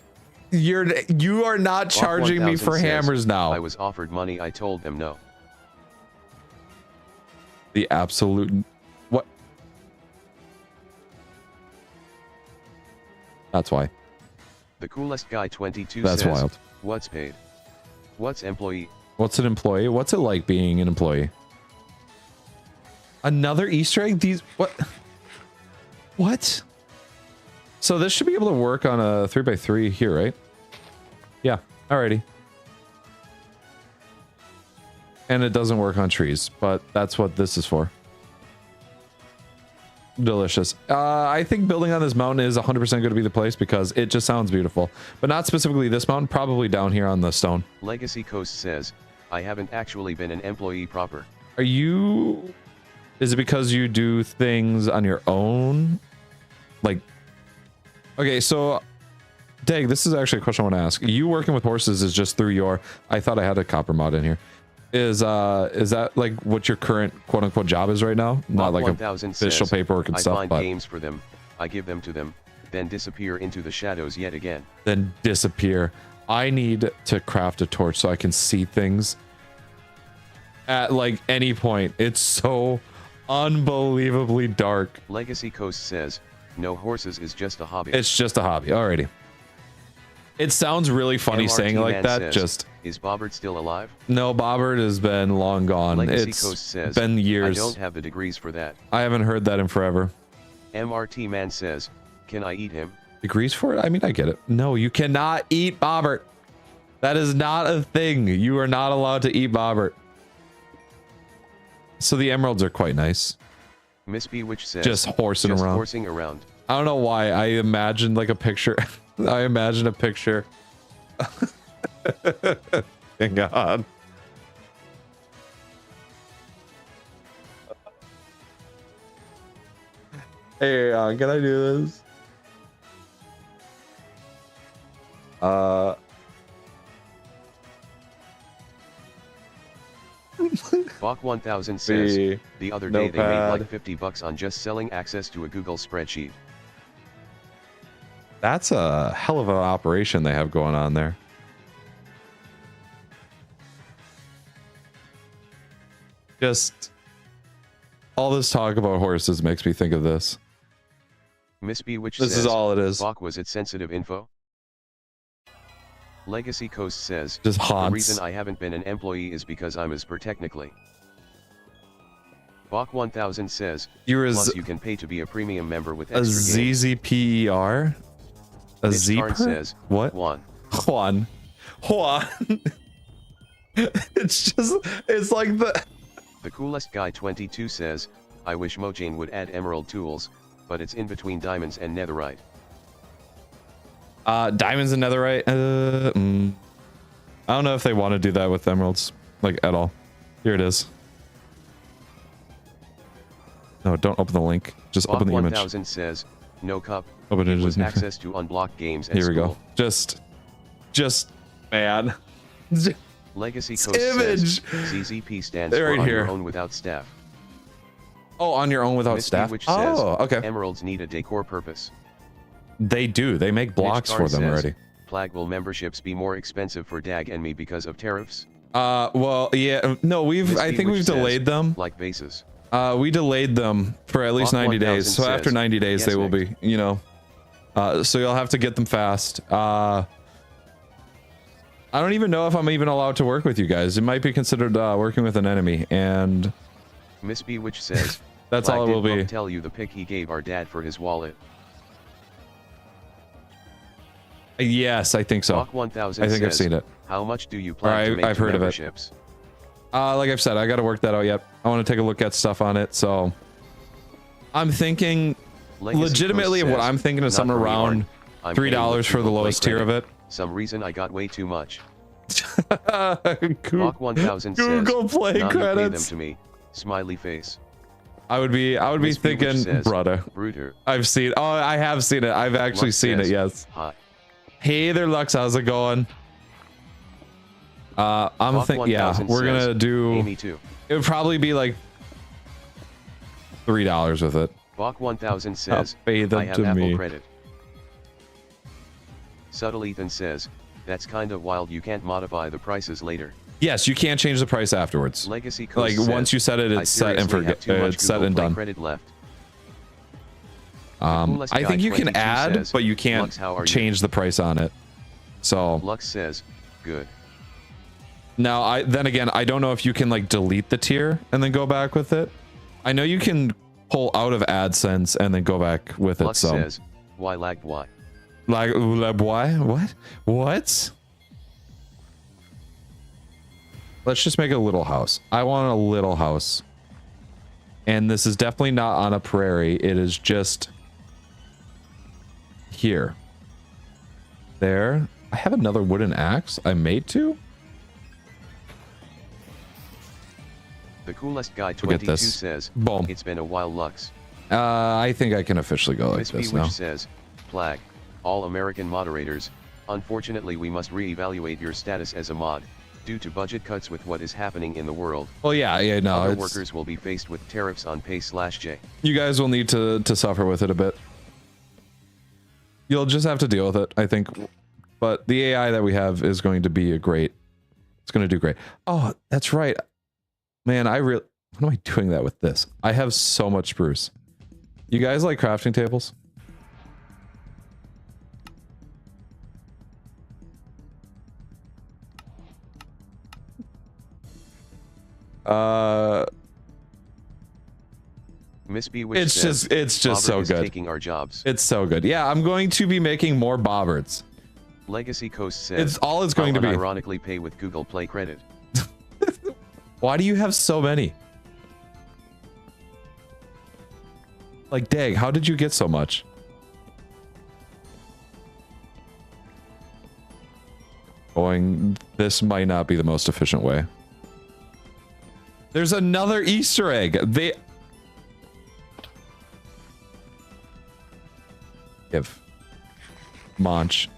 You are not charging me for says, hammers now. I was offered money, I told them no. The absolute what? That's why. The coolest guy 22 That's says, wild. what's paid? What's employee? What's an employee? What's it like being an employee? Another Easter egg? These what? What? So this should be able to work on a 3x3 here, right? Yeah. Alrighty. And it doesn't work on trees, but that's what this is for. Delicious. I think building on this mountain is 100% going to be the place because it just sounds beautiful, but not specifically this mountain, probably down here on the stone. Legacy Coast says, I haven't actually been an employee proper. Are you... Is it because you do things on your own? Like... Okay, so... Dag, this is actually a question I want to ask. You working with horses is just through your... I thought I had a copper mod in here. Is that like what your current quote-unquote job is right now? Not like official paperwork and stuff, I find but... games for them, I give them to them, then disappear into the shadows yet again. Then disappear. I need to craft a torch so I can see things at like any point. It's so unbelievably dark. Legacy Coast says, no horses is just a hobby. It's just a hobby. Alrighty. It sounds really funny MRT saying it like that. Says, just is Bobert still alive? No, Bobert has been long gone. Legacy It's Coast says, been years. I don't have the degrees for that. I haven't heard that in forever. MRT Man says, can I eat him? Degrees for it? I mean, I get it. No, you cannot eat Bobert. That is not a thing. You are not allowed to eat Bobert. So the emeralds are quite nice. Miss Bewitch says, just horsing around. I don't know why. I imagined like a picture. I imagine a picture. Thank God. Hey, can I do this? Bach 1000 says, the other day they made like $50 on just selling access to a Google spreadsheet. That's a hell of an operation they have going on there. Just all this talk about horses makes me think of this. Miss Bewitch says, this is all it is. Bach, was it sensitive info? Legacy Coast says, just haunts. The reason I haven't been an employee is because I'm Asper technically. Bach 1000 says, plus you can pay to be a premium member with extra ZZPER? A Zeeper? Says, what? Juan. It's just, it's like The coolest guy 22 says, I wish Mojang would add emerald tools, but it's in between diamonds and netherite. Diamonds and netherite? I don't know if they want to do that with emeralds, like at all. Here it is. No, don't open the link. Just open the image. 1000 says, no cup. Open it was access to unblocked games at Here we school. go. Just, man. Legacy Coast image. Says, ZZP stands for right on here. your own without staff. Oh, on your own without staff? Which says, okay. Emeralds need a decor purpose. They do. They make blocks for them already. Plag, will memberships be more expensive for Dag and me because of tariffs? Well, yeah. No, I think we've delayed them. Like bases. We delayed them for at least 90 days. So after 90 days, they will be, you know. So you'll have to get them fast. I don't even know if I'm even allowed to work with you guys. It might be considered working with an enemy, and Miss Bewitch says that's all it will be. Tell you the pic he gave our dad for his wallet. Yes, I think so. Bach 1000 I think says, I've seen it. How much do you plan to make I've heard memberships? Of it. Like I've said, I got to work that out yet. I want to take a look at stuff on it. So I'm thinking legitimately of what I'm thinking is something around $3 for the lowest tier of it. Some reason I got way too much. Bach 1000 Google says, Play now credits. You pay them to me. Smiley face. I would be thinking, says, brother. Bruder. I've seen. Oh, I have seen it. I've actually seen it. Yes. Hot. Hey there, Lux. How's it going? I'm thinking. Yeah, we're gonna do. Hey, me too. It would probably be like $3 with it. Bach 1000 says, pay them I have to Apple me. credit. Subtle Ethan says, that's kind of wild. You can't modify the prices later. Yes, you can't change the price afterwards. Legacy Coast like says, once you set it, it's set and forget. It's set and done. Credit left. I think you can add, says, but you can't Lux, how are change the price on it. So Lux says, good. now then again, I don't know if you can like delete the tier and then go back with it. I know you can pull out of AdSense and then go back with Lux it. So says, why lagged why? like why? What? Let's just make a little house. I want a little house. And this is definitely not on a prairie. It is just here. There. I have another wooden axe. I made two. The coolest guy 22 says, boom. It's been a while, Lux. I think I can officially go like Miss this B now. Which says, Plag, all American moderators, unfortunately we must re-evaluate your status as a mod, due to budget cuts with what is happening in the world. Well, yeah, no. Other workers will be faced with tariffs on pay/J. You guys will need to suffer with it a bit. You'll just have to deal with it, I think. But the AI that we have is going to be it's going to do great. Oh, that's right. Man, what am I doing that with this? I have so much spruce. You guys like crafting tables? Miss B Which it's says, just so good. Taking our jobs. It's so good. Yeah, I'm going to be making more Boberts. Legacy Coast says, it's going to be. Ironically pay with Google Play credit. Why do you have so many? Like, Dag, how did you get so much? This might not be the most efficient way. There's another Easter egg. Give Monch.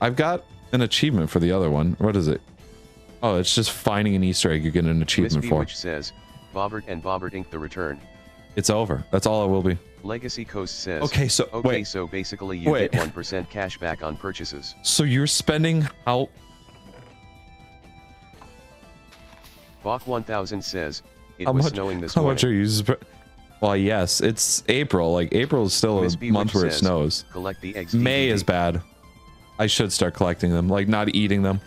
I've got an achievement for the other one. What is it? Oh, it's just finding an Easter egg you get an achievement for. Which says, Bobert and Bobert Inc. The return. It's over. That's all it will be. Legacy Coast says, okay, so wait. So basically you get 1% cash back on purchases. So you're spending how? Bach 1000 says, it was snowing this morning. How much are you? Well, yes, it's April. Like, April is still a month where it snows. Collect the eggs. May is bad. I should start collecting them, like not eating them.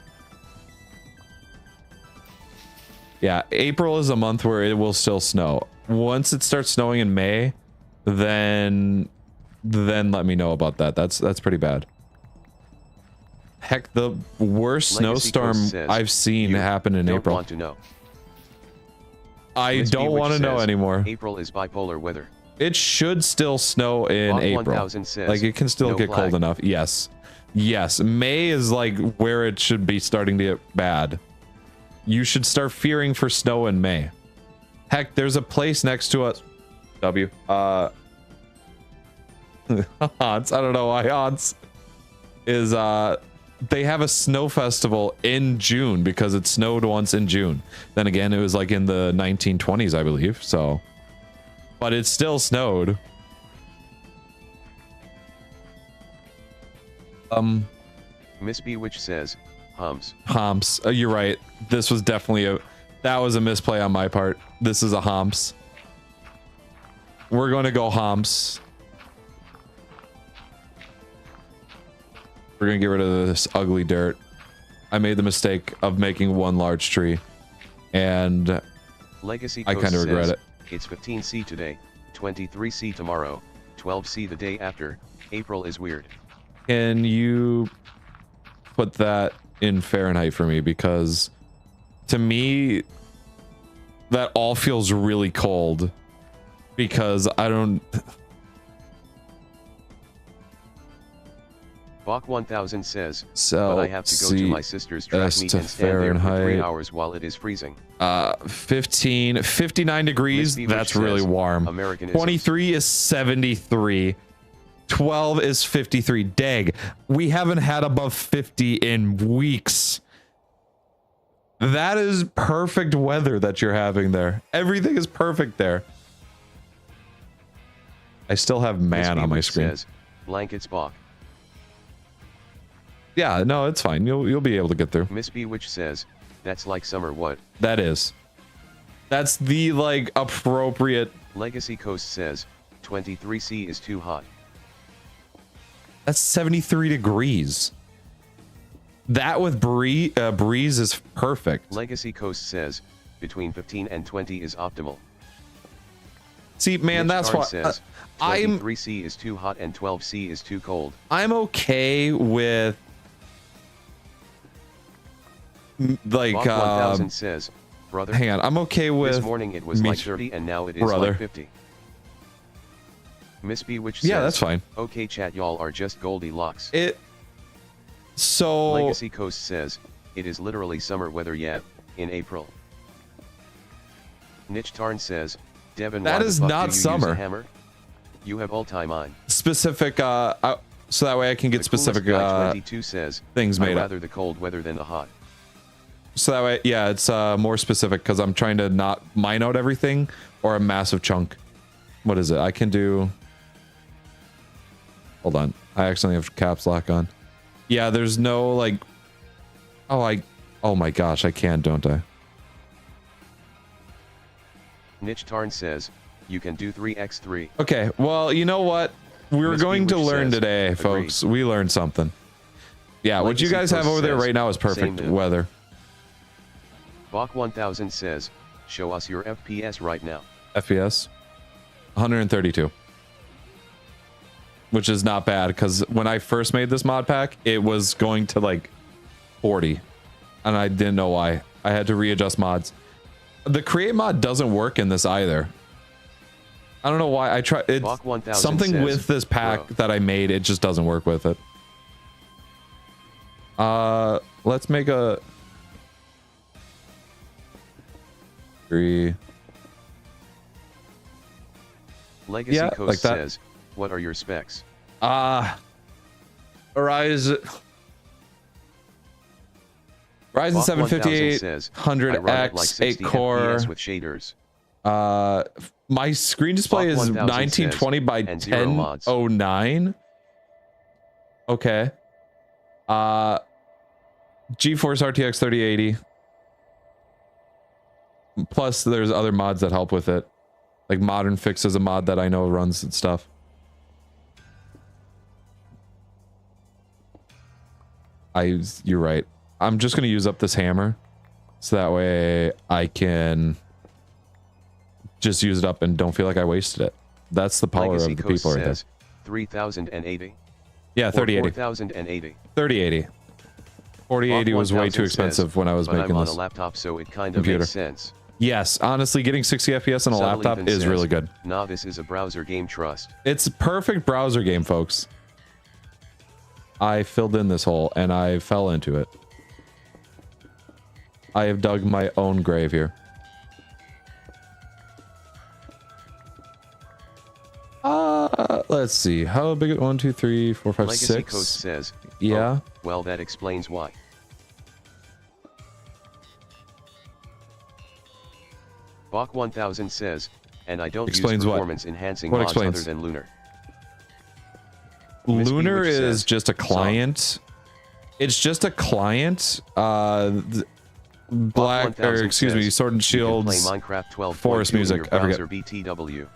Yeah, April is a month where it will still snow. Once it starts snowing in May, then let me know about that. That's pretty bad. Heck, the worst snowstorm I've seen happen in April. Want to know. I don't want to know anymore. April is bipolar weather. It should still snow in April. Says, like, it can still get cold enough. Yes. Yes. May is like where it should be starting to get bad. You should start fearing for snow in May. Heck, there's a place next to us. Hans, I don't know why Hans is they have a snow festival in June because it snowed once in June. Then again, it was like in the 1920s, I believe. So, but it still snowed. Miss B Which says, Humps. Humps. You're right. This was definitely that was a misplay on my part. This is a humps. We're going to go humps. We're going to get rid of this ugly dirt. I made the mistake of making one large tree. And Legacy I kind of regret it. It's 15C today, 23C tomorrow, 12C the day after. April is weird. Can you put that in Fahrenheit for me? Because to me, that all feels really cold. Because I don't... Bach 1000 says, so but I have to go to my sister's track meet and stand there for 3 hours while it is freezing. 59 degrees, that's really warm. 23 is 73. 12 is 53. Dag, we haven't had above 50 in weeks. That is perfect weather that you're having there. Everything is perfect there. I still have man on my screen. Says, blankets Bach. Yeah, no, it's fine. You'll be able to get through. Miss B Which says, that's like summer what? That is. That's the, like, appropriate... Legacy Coast says, 23C is too hot. That's 73 degrees. That with breeze is perfect. Legacy Coast says, between 15 and 20 is optimal. See, man, Mitch that's Tarn why says, I'm 23C is too hot and 12C is too cold. I'm okay with like Bob 1000 says, brother. hang on, I'm okay with this morning it was like 30 and now it is brother. like 50. Miss B which says, yeah, that's fine. Okay chat, y'all are just Goldilocks. So Legacy Coast says, it is literally summer weather yet, in April. Niche Tarn says, Devin, that why is the fuck not do you summer. use a hammer? You have all-time mine. Specific so that way I can get The specific 22 says, things made I'd up. rather the cold weather than the hot. So that way, yeah, it's more specific because I'm trying to not mine out everything or a massive chunk. What is it? I can do. Hold on. I accidentally have caps lock on. Yeah, there's no like. Oh my gosh, I can, don't I? Niche Tarn says, you can do 3x3. Okay, well, you know what? We were Miss going to Bewitch learn says, today, agreed. folks. We learned something. Yeah, what you Legacy guys have Coast over there says, right now is perfect same weather. Bach 1000 says, show us your FPS right now. FPS 132, which is not bad because when I first made this mod pack it was going to like 40 and I didn't know why. I had to readjust mods. The create mod doesn't work in this either. I don't know why. I tried it. Something says, with this pack bro. that I made, it just doesn't work with it. Let's make a 3. Legacy Yeah, Coast like that. says, what are your specs? Ryzen Bach 758 says, 100X like 8 core FPS with shaders. my screen display Bach is 1000 1920 by and 0 mods. 1009. Okay. GeForce RTX 3080. Plus there's other mods that help with it. Like Modern Fix is a mod that I know runs and stuff. You're right. I'm just gonna use up this hammer, so that way I can just use it up and don't feel like I wasted it. That's the power Legacy of the Coast people right there. says, 3080. Yeah, 3080. 4080. 3080. 4080 was way too expensive when I was but making I'm on this a laptop, so it kind of computer. makes sense. Yes, honestly, getting 60 FPS on a Subtle laptop even is says, really good. Nah, this is a browser game, trust. It's a perfect browser game, folks. I filled in this hole and I fell into it. I have dug my own grave here. Let's see. How big it? 1, 2, 3, 4, 5, Legacy 6. Coast says, Yeah. oh, well, that explains why. Bach 1000 says, and I don't Explains use what? performance enhancing What mods explains? other than Lunar. Lunar Miss B, which is says, just a client. It's just a client. Black, or excuse me, Sword and Shields. Play Minecraft 12. Forest music. I forget. BTW.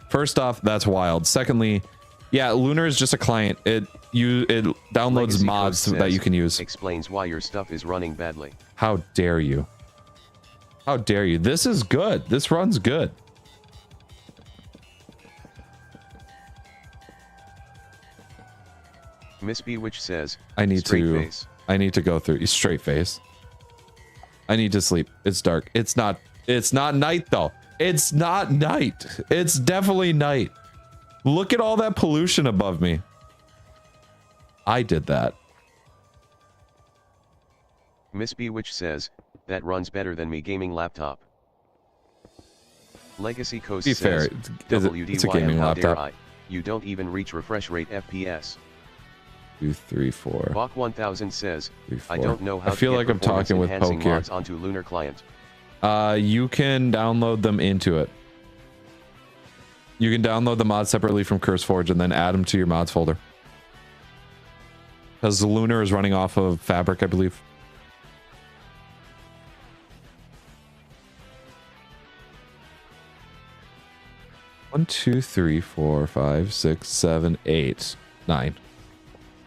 First off, that's wild. Secondly, yeah, Lunar is just a client. It downloads Legacy mods Coast that says, you can use. Explains why your stuff is running badly. How dare you? How dare you? This is good. This runs good. Miss B which says, I need face. to go through straight face. I need to sleep. It's dark. It's not night though. It's not night. It's definitely night. Look at all that pollution above me. I did that. Miss B which says, that runs better than me gaming laptop. Legacy Coast Be says, fair, it's a gaming how dare laptop. I? You don't even reach refresh rate FPS. 2, 3, 4. Bach 1000 says, 3, 4. I don't know how I feel to like get I'm talking with performance-enhancing Poke here. mods onto Lunar client. You can download them into it. You can download the mods separately from CurseForge and then add them to your mods folder. Because the Lunar is running off of Fabric, I believe. One, 2, 3, 4, 5, 6, 7, 8, 9.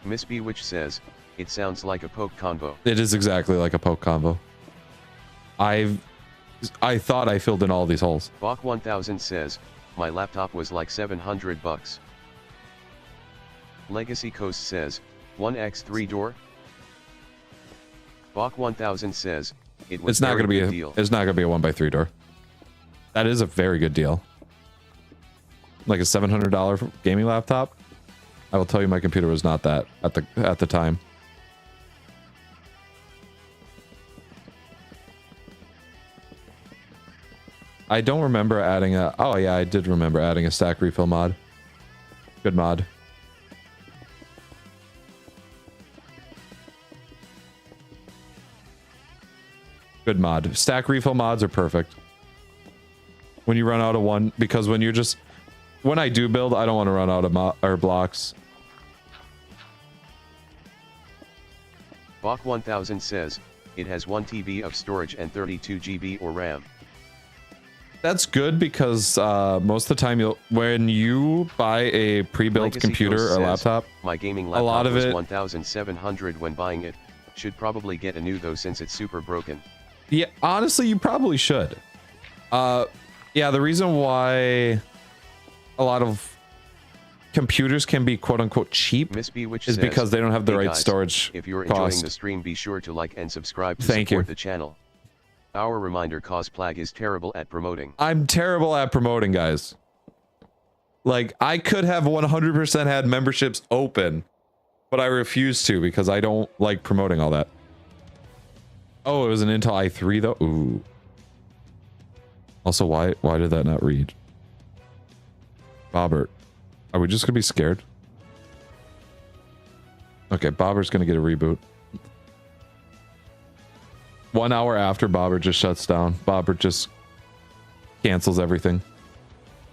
Miss Bewitch says, it sounds like a poke combo. It is exactly like a poke combo. I thought I filled in all these holes. Bach 1000 says, my laptop was like $700. Legacy Coast says, 1x3 door. Bach 1000 says, it was It's not going to be a deal. It's not going to be a 1x3 door. That is a very good deal. Like a $700 gaming laptop. I will tell you, my computer was not that at the time. I don't remember adding a... Oh yeah, I did remember adding a stack refill mod. Good mod. Good mod. Stack refill mods are perfect. When you run out of one, because when you're just... When I do build, I don't want to run out of blocks. Bach 1000 says, it has 1 TB of storage and 32 GB or RAM. That's good because most of the time, when you buy a pre-built computer or laptop, my gaming laptop a lot of was it, 1,700 when buying it. Should probably get a new though since it's super broken. Yeah, honestly, you probably should. Yeah, the reason why a lot of computers can be quote-unquote cheap is because they don't have the right storage. If you're cost. enjoying the stream, be sure to like and subscribe to Thank support you. the channel. Our reminder, cause Plag is terrible at promoting. I'm terrible at promoting, guys. Like, I could have 100% had memberships open, but I refuse to because I don't like promoting all that. Oh, it was an Intel i3 though. Ooh. Also, why did that not read? Bobert. Are we just gonna be scared? Okay, Bobert's gonna get a reboot. 1 hour after Bobert just shuts down, Bobert just cancels everything.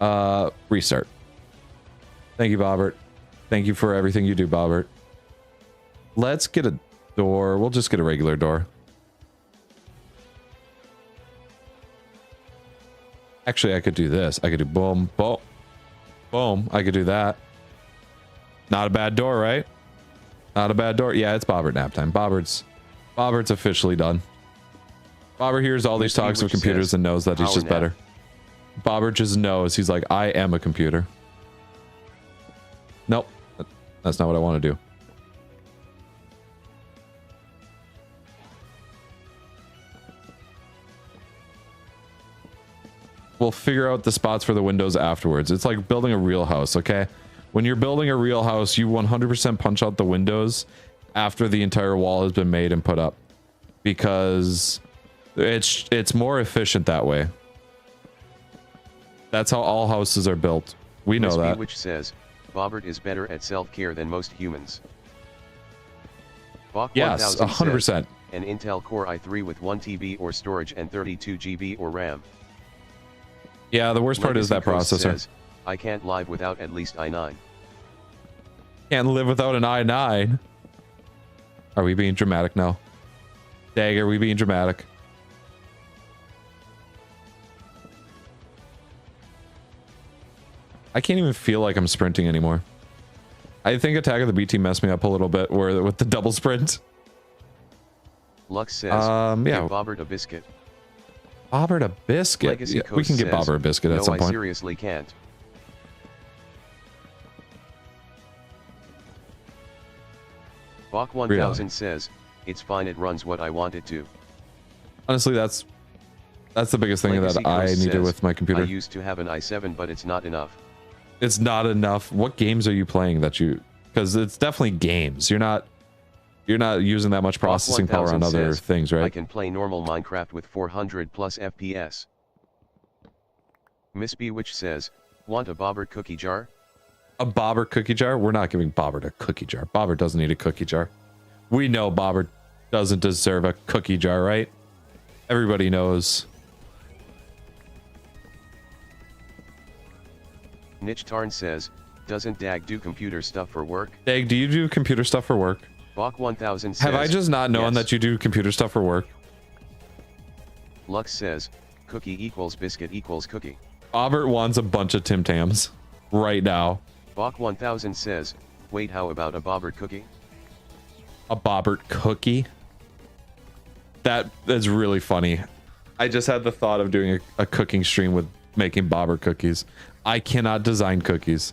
Restart. Thank you, Bobert. Thank you for everything you do, Bobert. Let's get a door. We'll just get a regular door. Actually, I could do this. I could do boom, boom, boom. I could do that. Not a bad door, right? Not a bad door. Yeah, it's Bobert nap time. Bobert's officially done. Bobert hears all these talks of computers and knows that he's just better. Bobert just knows. He's like, I am a computer. Nope. That's not what I want to do. We'll figure out the spots for the windows afterwards. It's like building a real house, okay? When you're building a real house, you 100% punch out the windows after the entire wall has been made and put up. Because it's more efficient that way. That's how all houses are built. We know that. Which says, Bobert is better at self-care than most humans. Bach Yes, 100%. Says, an Intel Core i3 with 1 TB or storage and 32 GB or RAM. Yeah, the worst part is that processor. Says, I can't live without at least i9. Can't live without an i9. Are we being dramatic now? Dag, are we being dramatic? I can't even feel like I'm sprinting anymore. I think Attack of the B Team messed me up a little bit with the double sprint. Lux says, yeah. give Bobert a biscuit. Bobert a biscuit? Yeah, we can give Bobert a biscuit at some point. I seriously can't. Bach 1000 says, it's fine, it runs what I want it to. Honestly, that's the biggest thing that I need to do with my computer. I used to have an i7, but it's not enough. It's not enough. What games are you playing that you... Because it's definitely games. You're not using that much processing power on other things, right? I can play normal Minecraft with 400 plus FPS. Miss Bewitch says, want a Bobert cookie jar? A Bobert cookie jar? We're not giving Bobert a cookie jar. Bobert doesn't need a cookie jar. We know Bobert doesn't deserve a cookie jar, right? Everybody knows. Nitch Tarn says, doesn't Dag do computer stuff for work? Dag, do you do computer stuff for work? Bach 1000 says, have I just not known yes. that you do computer stuff for work? Lux says, cookie equals biscuit equals cookie. Bobert wants a bunch of Tim Tams right now. Bach 1000 says, wait, how about a Bobert cookie? A Bobert cookie. That is really funny. I just had the thought of doing a cooking stream with making Bobert cookies. I cannot design cookies.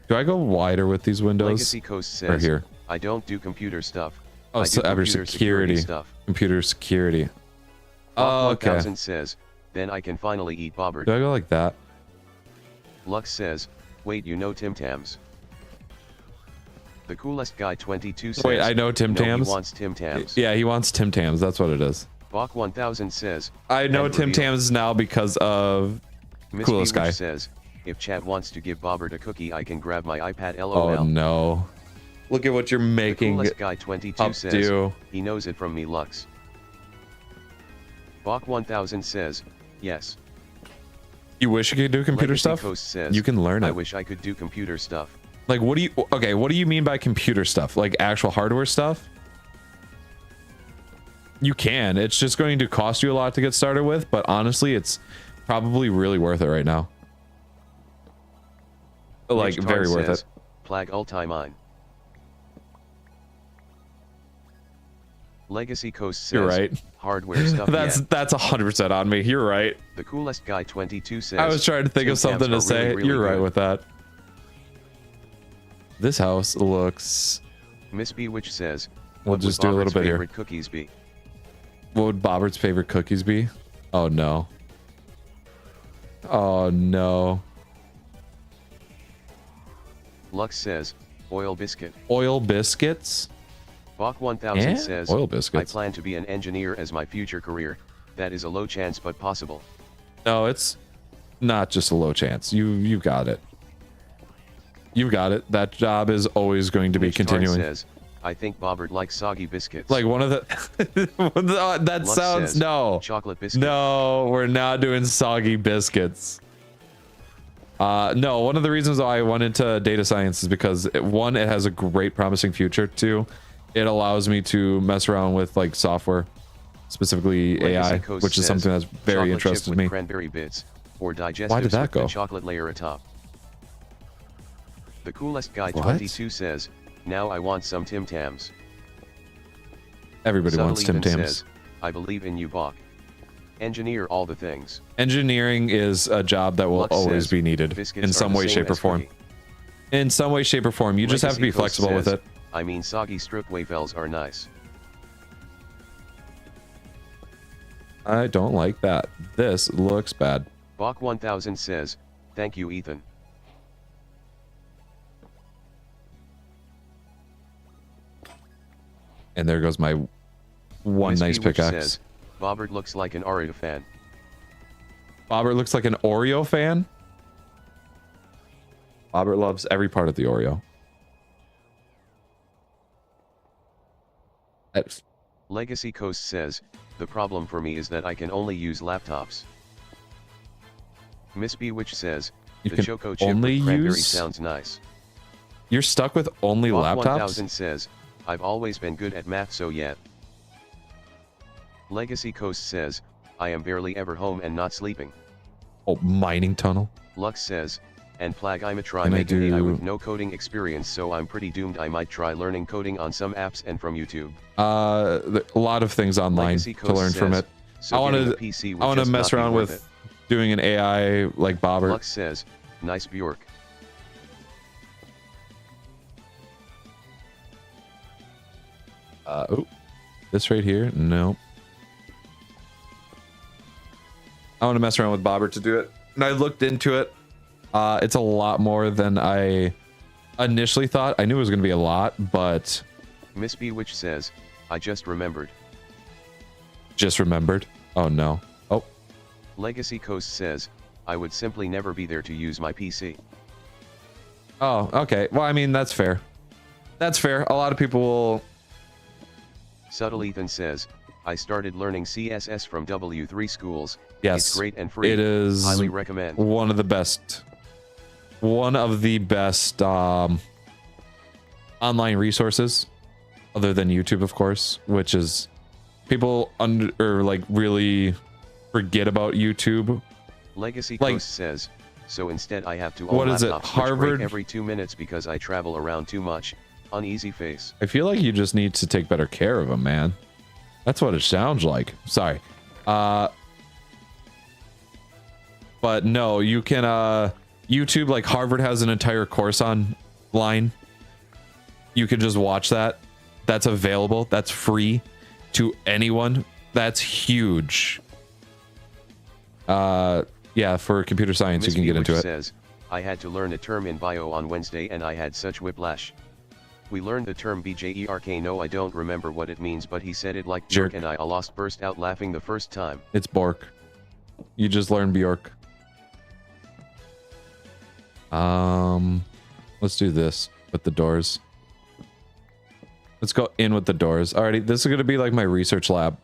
Do I go wider with these windows? Legacy Coast says, or here? I don't do computer stuff. Oh, so ever security stuff. Computer security. Oh, okay. 1000 says, then I can finally eat Bobert. Do I go like that? Lux says, wait, you know Tim Tams? The coolest guy 22 says, wait, I know Tim Tams. He wants Tim Tams. Yeah, he wants Tim Tams. That's what it is. Bach 1000 says, I know Tim Tams now because of Miss coolest guy. Says, if chat wants to give Bobert a cookie, I can grab my iPad. LOL. Oh no! Look at what you're making. The coolest guy 22 says, he knows it from me, Lux. Bach 1000 says, yes. You wish you could do computer Legacy stuff? Coast says, you can learn it. I wish I could do computer stuff. Like, what do you? Okay, what do you mean by computer stuff? Like actual hardware stuff? You can. It's just going to cost you a lot to get started with, but honestly, it's probably really worth it right now. Like, very worth it. Plag ulti mine. Legacy Coast says, you're right. Hardware stuff. That's 100% on me. You're right. The coolest guy 22 says, I was trying to think of something to say. Really you're right good. with that. This house looks. Miss Bewitch says, we'll just do a little bit here. Favorite cookies be? What would Bobert's favorite cookies be? Oh no. Oh no. Lux says, oil biscuit. Oil biscuits? Bach 1000 says, oil biscuits. I plan to be an engineer as my future career. That is a low chance but possible. No, it's not just a low chance. You've got it. You've got it. That job is always going to be continuing. Says, I think Bobert likes soggy biscuits. Like one of the that Lux sounds says, no chocolate biscuits. No, we're not doing soggy biscuits. No, one of the reasons why I went into data science is because one, it has a great promising future. Two, it allows me to mess around with like software, specifically AI, which is something that's very interested in me. Cranberry bits or digestives. Why did that go? The chocolate layer atop. The coolest guy What? 22 says, now I want some Tim Tams. Everybody wants Tim Tams. Says, I believe in you, Bach. Engineer all the things. Engineering is a job that will Lux always says, be needed in some way, shape, or form. cookie. In some way, shape, or form. You just have to be flexible with it. I mean, soggy strip wafels are nice. I don't like that. This looks bad. Bach 1000 says, thank you, Ethan. And there goes my one Miss nice Bewitch pickaxe. Says, Bobert looks like an Oreo fan. Bobert looks like an Oreo fan? Bobert loves every part of the Oreo. Legacy Coast says, the problem for me is that I can only use laptops. Miss Bewitch says, You the can Choco chip only with cranberry use- sounds nice. You're stuck with only Bach laptops? 1000 says, I've always been good at math, so yeah. Legacy Coast says, I am barely ever home and not sleeping. Oh, mining tunnel. Lux says, and Plag, I'm a try Can I making AI do- with no coding experience, so I'm pretty doomed. I might try learning coding on some apps and from YouTube. A lot of things online Legacy to Coast learn from says, it. so I want getting a to PC would I want to just mess not be around worth with doing an AI like it. Bobert. Lux says, nice Bjork. Oh, this right here? No. I want to mess around with Bobber to do it. And I looked into it. It's a lot more than I initially thought. I knew it was going to be a lot, but... Miss Bewitch says, I just remembered. Just remembered? Oh, no. Oh. Legacy Coast says, I would simply never be there to use my PC. Oh, okay. Well, I mean, that's fair. That's fair. A lot of people will... Subtle Ethan says, I started learning CSS from W3 schools. Yes. It's great and free. It is highly recommend. one of the best online resources, other than YouTube, of course, which is people really forget about YouTube. Legacy like- Coast says, so instead I have to What own is it, laptops which Harvard? break every 2 minutes because I travel around too much. Uneasy face. I feel like you just need to take better care of him, man. That's what it sounds like. Sorry. But no, you can YouTube, like Harvard has an entire course online. You can just watch that. That's available. That's free to anyone. That's huge. Yeah, for computer science, Miss you can get into it. Says, I had to learn a term in bio on Wednesday and I had such whiplash. We learned the term BJERK. No, I don't remember what it means, but he said it like jerk and I lost burst out laughing the first time. It's Bork. You just learned Bjork. Let's do this with the doors. Let's go in with the doors. Alrighty, this is gonna be like my research lab.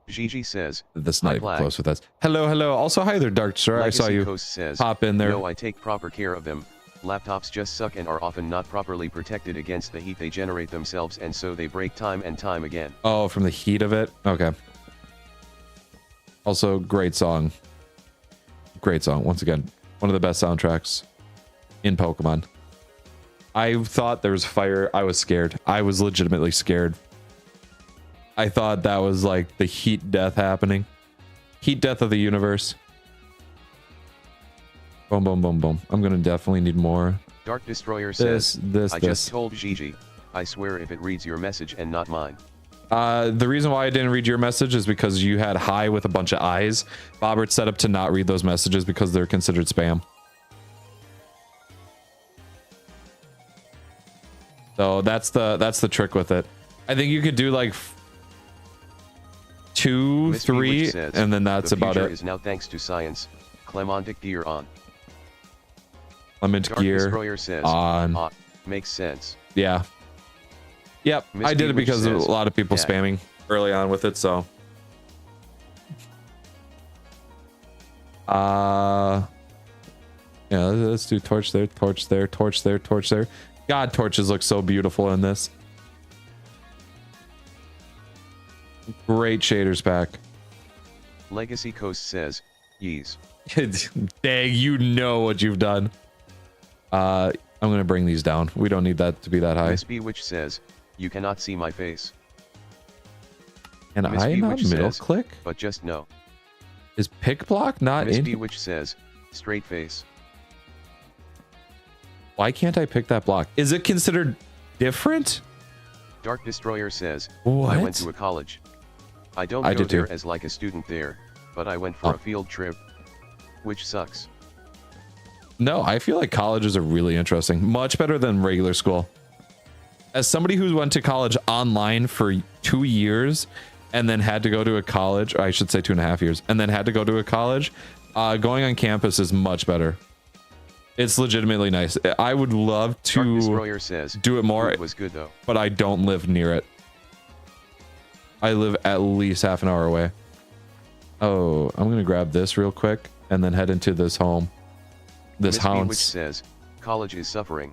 Gigi says, this not even close with us. Hello, hello. Also, hi there, Dark Sir. Legacy I saw you Coast says, pop in there. No, I take proper care of them. Laptops just suck and are often not properly protected against the heat they generate themselves, and so they break time and time again. Oh, from the heat of it? Okay. Also, great song. Great song. Once again, one of the best soundtracks in Pokemon. I thought there was fire. I was scared. I was legitimately scared. I thought that was like the heat death happening. Heat death of the universe. Boom, boom, boom, boom. I'm gonna definitely need more. Dark Destroyer says, I just told Gigi. I swear if it reads your message and not mine. The reason why I didn't read your message is because you had hi with a bunch of eyes. Bobert's set up to not read those messages because they're considered spam. So that's the trick with it. I think you could do like 2, Miss 3, says, and then that's about it. Is now thanks to science. Clemontic gear on. Clement Dark gear Destroyer says, on. Makes sense. Yeah. Yep. Miss I did it because of a lot of people yeah. spamming early on with it. So. Yeah. Let's do torch there, torch there, torch there, torch there. God, torches look so beautiful in this. Great shaders pack. Legacy Coast says, yees. Dang, you know what you've done. I'm gonna bring these down. We don't need that to be that high. Miss Bewitch says, you cannot see my face. And Miss I not Bewitch middle says, click? But just no. Is pick block not Miss in? Bewitch says, straight face. Why can't I pick that block? Is it considered different? Dark Destroyer says, What? I went to a college. I don't go there as like a student there, but I went for a field trip, which sucks. No, I feel like colleges are really interesting. Much better than regular school. As somebody who went to college online for 2 years and then had to go to a college, or I should say 2.5 years, and then had to go to a college, going on campus is much better. It's legitimately nice. I would love to do it more. It was good though, but I don't live near it. I live at least half an hour away. Oh, I'm gonna grab this real quick and then head into this home. This house. Which says, college is suffering.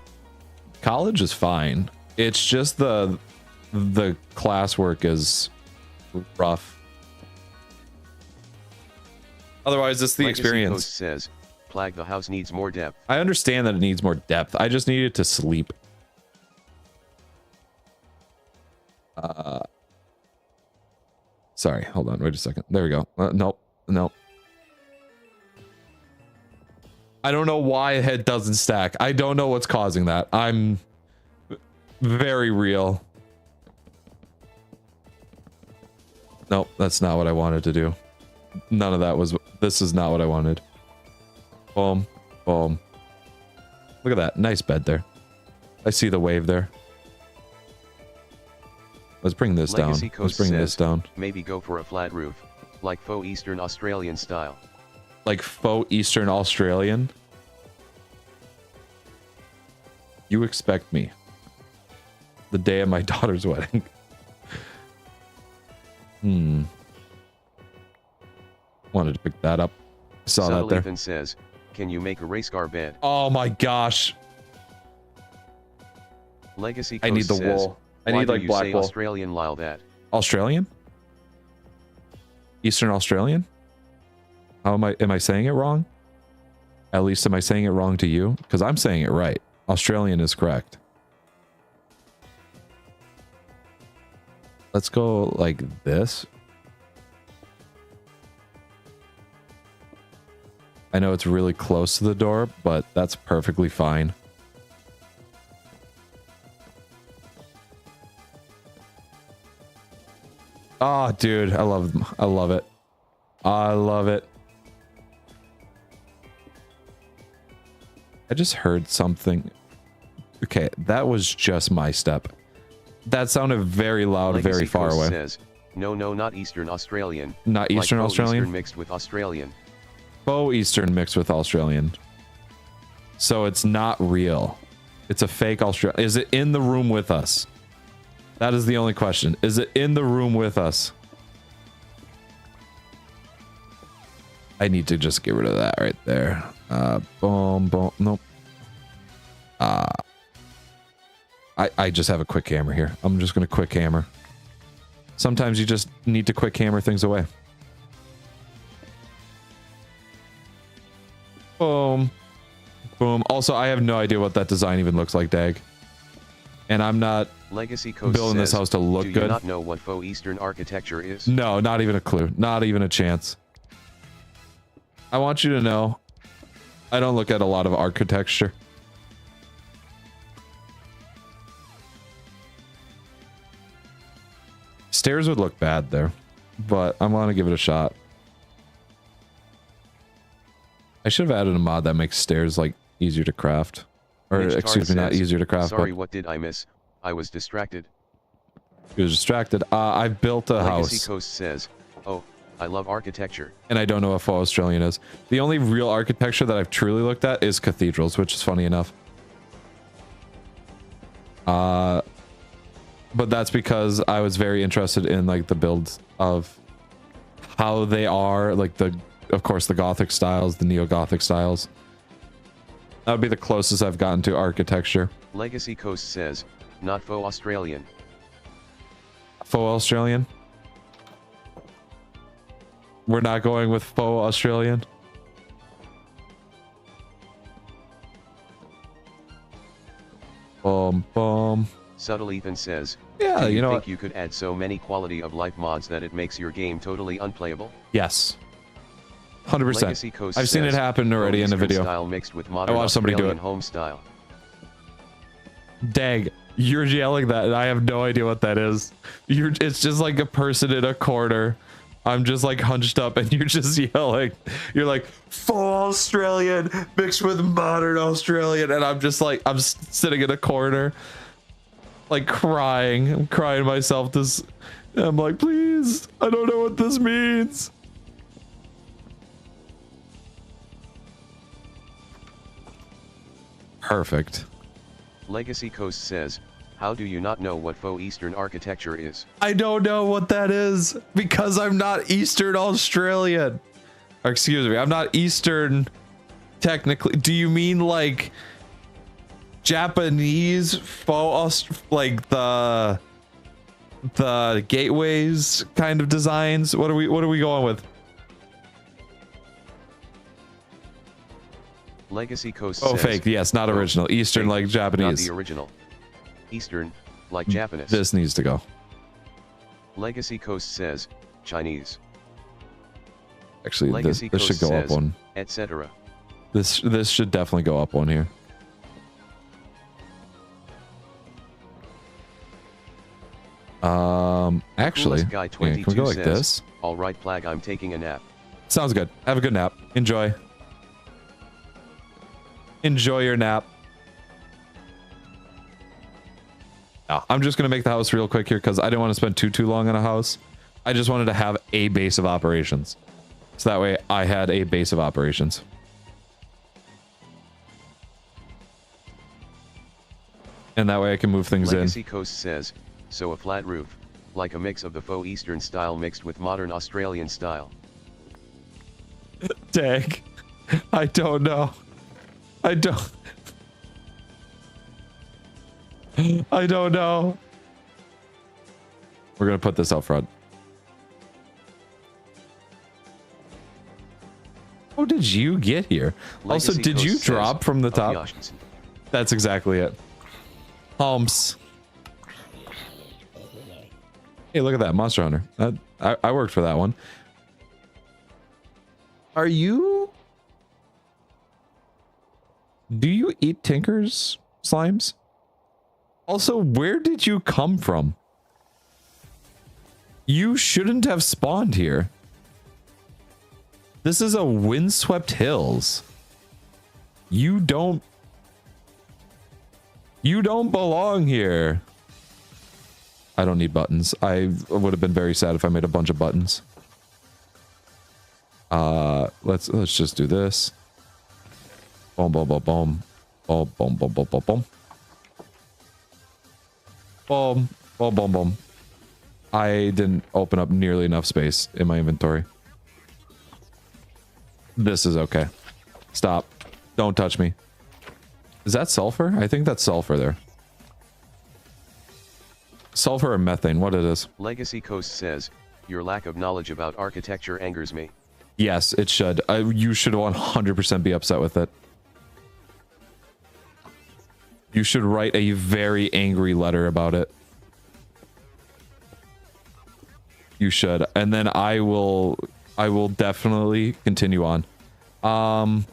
College is fine. It's just the classwork is rough. Otherwise, it's the Legacy experience. Coast says, Plag, the house needs more depth. I understand that it needs more depth. I just need it to sleep. Sorry, hold on. Wait a second. There we go. Nope. Nope. I don't know why it doesn't stack. I don't know what's causing that. I'm very real. Nope, that's not what I wanted to do. None of that was... This is not what I wanted. Boom. Boom. Look at that. Nice bed there. I see the wave there. Let's bring this down. Let's bring this down. Maybe go for a flat roof, like faux Eastern Australian style. Like faux Eastern Australian? You expect me. The day of my daughter's wedding. Wanted to pick that up. Saw that there. Even says, can you make a race car bed? Oh my gosh. Legacy I need the wool. I need like black wool. Australian lyle that. Australian? Eastern Australian? How am I saying it wrong? At least, am I saying it wrong to you? Because I'm saying it right. Australian is correct. Let's go like this. I know it's really close to the door, but that's perfectly fine. Oh, dude, I love it. I love it. I just heard something. Okay, that was just my step. That sounded very loud, Legacy very far Coast away. Says, no, not Eastern Australian. Not Eastern like Australian? Eastern mixed with Australian. Faux Eastern mixed with Australian. So it's not real. It's a fake Australian. Is it in the room with us? That is the only question. Is it in the room with us? I need to just get rid of that right there. Boom, boom. Nope. I just have a quick hammer here. I'm just going to quick hammer. Sometimes you just need to quick hammer things away. Boom. Boom. Also, I have no idea what that design even looks like, Dag. And I'm not Legacy Coast building this house to look do you good. not know what faux Eastern architecture is? No, not even a clue. Not even a chance. I want you to know, I don't look at a lot of architecture. Stairs would look bad there, but I want to give it a shot. I should have added a mod that makes stairs like easier to craft. Or excuse me, not easier to craft. Sorry, but what did I miss? I was distracted. he was distracted. I built a Legacy house. Coast says, oh, I love architecture. And I don't know what faux Australian is. The only real architecture that I've truly looked at is cathedrals, which is funny enough. But that's because I was very interested in like the builds of how they are, like of course the Gothic styles, the Neo-Gothic styles. That would be the closest I've gotten to architecture. Legacy Coast says, not faux Australian. Faux Australian? We're not going with faux Australian? Boom, boom. Subtle Ethan says, Yeah, do you know think what? you could add so many quality of life mods that it makes your game totally unplayable? Yes. 100%. Legacy Coast I've seen it says, happen already in the Eastern video. Style mixed with modern watched somebody do Australian it. home style. Dag, you're yelling that and I have no idea what that is. It's just like a person in a corner. I'm just like hunched up and you're just yelling. You're like, full Australian mixed with modern Australian. And I'm just like, I'm sitting in a corner, like crying. I'm crying myself this. I'm like, please, I don't know what this means. Perfect. Legacy Coast says, how do you not know what faux Eastern architecture is? I don't know what that is because I'm not Eastern Australian. Or excuse me, I'm not Eastern technically. Do you mean like Japanese faux, like the gateways kind of designs? What are we going with? Legacy Coast Oh, says, fake. Yes, not original. Eastern fake, like not Japanese. the original. Eastern, like Japanese. This needs to go. Legacy Coast says, Chinese. Actually, Legacy this should Coast go up says, one. etc. This should definitely go up one here. Actually, Guy yeah, 22 can we go like says, this? all right, Plag, I'm taking a nap. Sounds good. Have a good nap. Enjoy. Enjoy your nap. Now, I'm just gonna make the house real quick here because I didn't want to spend too long on a house. I just wanted to have a base of operations, so that way I had a base of operations. And that way I can move things Legacy in. Coast says, so a flat roof, like a mix of the faux Eastern style mixed with modern Australian style. Dang. I don't know. I don't know. We're gonna put this out front. How did you get here? Legacy also, did Coast you says, drop from the top? Yashins. That's exactly it. Holmes. Hey, look at that Monster Hunter. I worked for that one. Are you? Do you eat Tinker's slimes? Also, where did you come from? You shouldn't have spawned here. This is a windswept hills. You don't belong here. I don't need buttons. I would have been very sad if I made a bunch of buttons. Let's just do this. Boom, boom, boom, boom. Boom, boom, boom, boom, boom, boom. Boom, boom, boom, boom. I didn't open up nearly enough space in my inventory. This is okay. Stop. Don't touch me. Is that sulfur? I think that's sulfur there. Sulfur or methane, what it is. Legacy Coast says, your lack of knowledge about architecture angers me. Yes, it should. You should 100% be upset with it. You should write a very angry letter about it. You should. And then I will definitely continue on. Boom,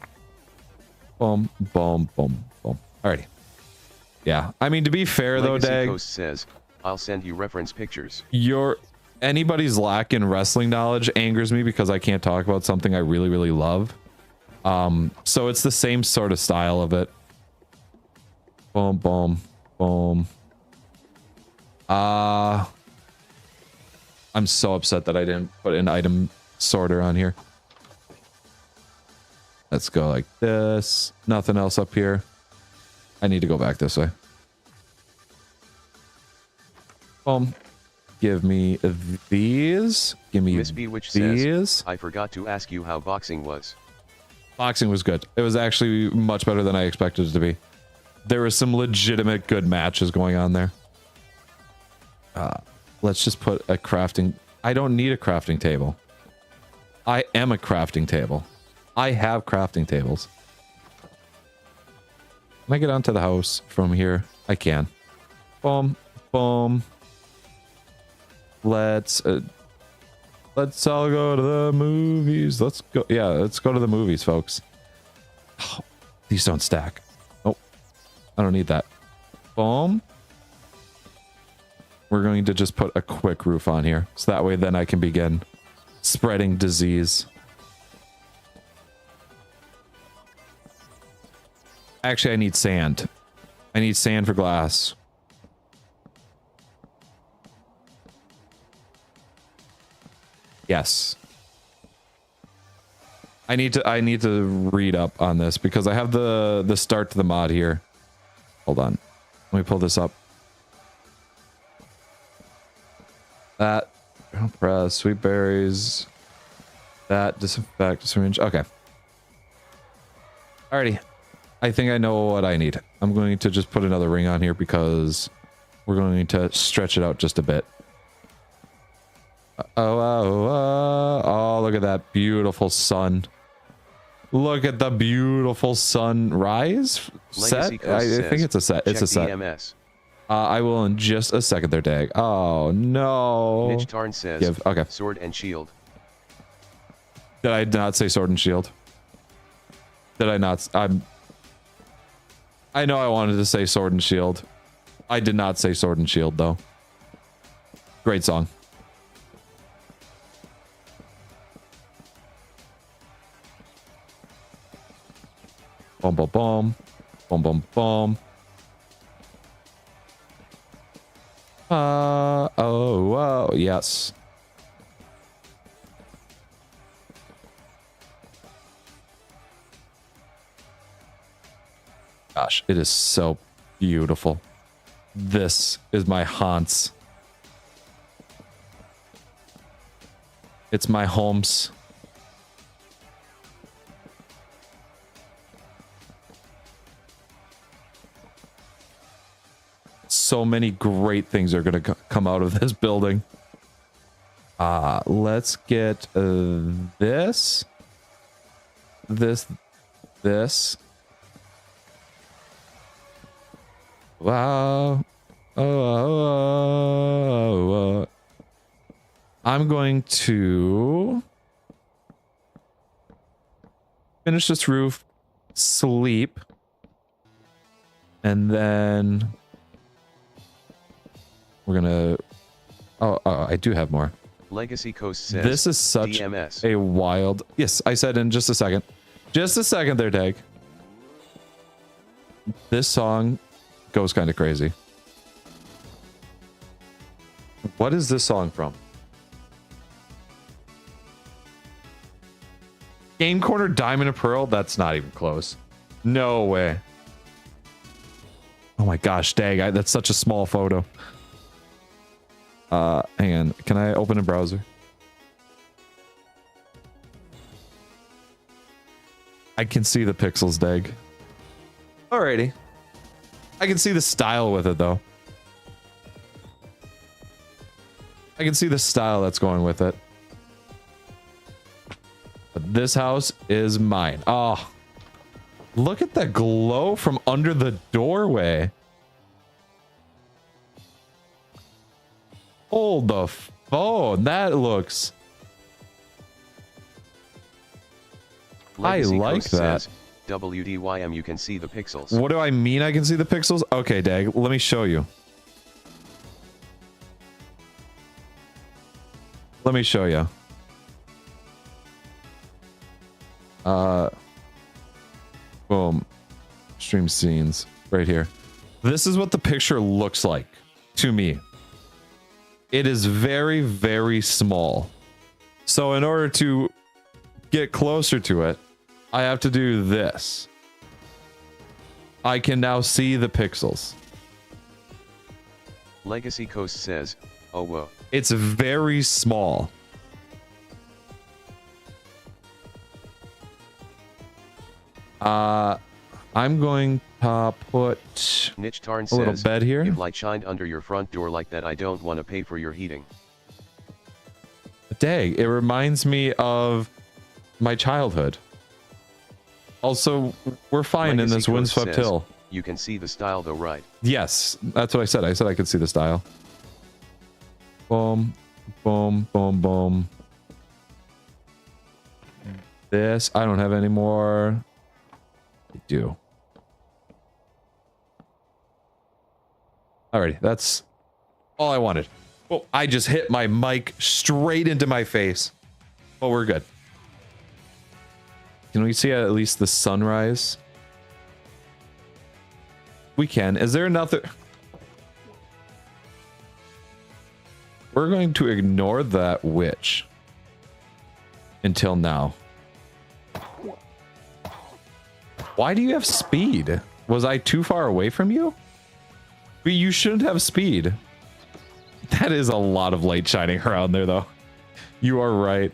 boom, boom, boom. Alrighty. Yeah. I mean, to be fair though, Dag. Coast says, I'll send you reference pictures. Anybody's lack in wrestling knowledge angers me because I can't talk about something I really, really love. So it's the same sort of style of it. Boom, boom, boom. I'm so upset that I didn't put an item sorter on here. Let's go like this. Nothing else up here. I need to go back this way. Boom. Give me these. Give me Miss B, which these. Says, I forgot to ask you how boxing was. Boxing was good. It was actually much better than I expected it to be. There were some legitimate good matches going on there. Let's just put a crafting... I don't need a crafting table. I am a crafting table. I have crafting tables. Can I get onto the house from here? I can. Boom. Boom. Let's all go to the movies. Let's go. Yeah, let's go to the movies, folks. Oh, these don't stack. Oh, I don't need that. Boom. We're going to just put a quick roof on here. So that way then I can begin spreading disease. Actually, I need sand. I need sand for glass. Yes. I need to read up on this because I have the start to the mod here. Hold on. Let me pull this up. That press, sweet berries. That disinfect syringe. Okay. Alrighty. I think I know what I need. I'm going to just put another ring on here because we're going to stretch it out just a bit. Oh, look at that beautiful sun. Look at the beautiful sunrise set. I think it's a set. It's a set. I will in just a second there, Dag. Oh, no. Mitch Tarn says, okay. Sword and shield. Did I not say sword and shield? Did I not? I know I wanted to say sword and shield. I did not say sword and shield, though. Great song. Boom, boom, boom. Boom, boom, boom. Oh, yes. Gosh, it is so beautiful. This is my haunts. It's my homes. So many great things are going to come out of this building. Let's get this. this. Wow. Oh. I'm going to finish this roof, sleep, and then we're gonna. Oh, I do have more. Legacy Coast says this is such DMS. a wild. Yes, I said in just a second. Just a second there, Dag. This song goes kind of crazy. What is this song from? Game Corner Diamond and Pearl? That's not even close. No way. Oh my gosh, Dag, that's such a small photo. Hang on. Can I open a browser? I can see the pixels, Dag. Alrighty. I can see the style with it, though. I can see the style that's going with it. But this house is mine. Oh, look at the glow from under the doorway. Hold the phone. That looks... Legacy I like Coast that. Says, WDYM, you can see the pixels. What do I mean I can see the pixels? Okay, Dag, let me show you. Let me show you. Boom. Stream scenes right here. This is what the picture looks like to me. It is very, very small. So in order to get closer to it, I have to do this. I can now see the pixels. Legacy Coast says, oh whoa. It's very small. I'm going to put Niche Tarn a little says, bed here. if light shined under your front door like that, I don't want to pay for your heating. Dang, it reminds me of my childhood. Also, we're fine in this windswept hill. You can see the style though, right? Yes, that's what I said. I said I could see the style. Boom, boom, boom, boom. This, I don't have any more. I do. Alrighty, that's all I wanted. Oh, I just hit my mic straight into my face. Oh, we're good. Can we see at least the sunrise? We can. Is there another? We're going to ignore that witch until now. Why do you have speed? Was I too far away from you? But you shouldn't have speed. That is a lot of light shining around there, though. You are right.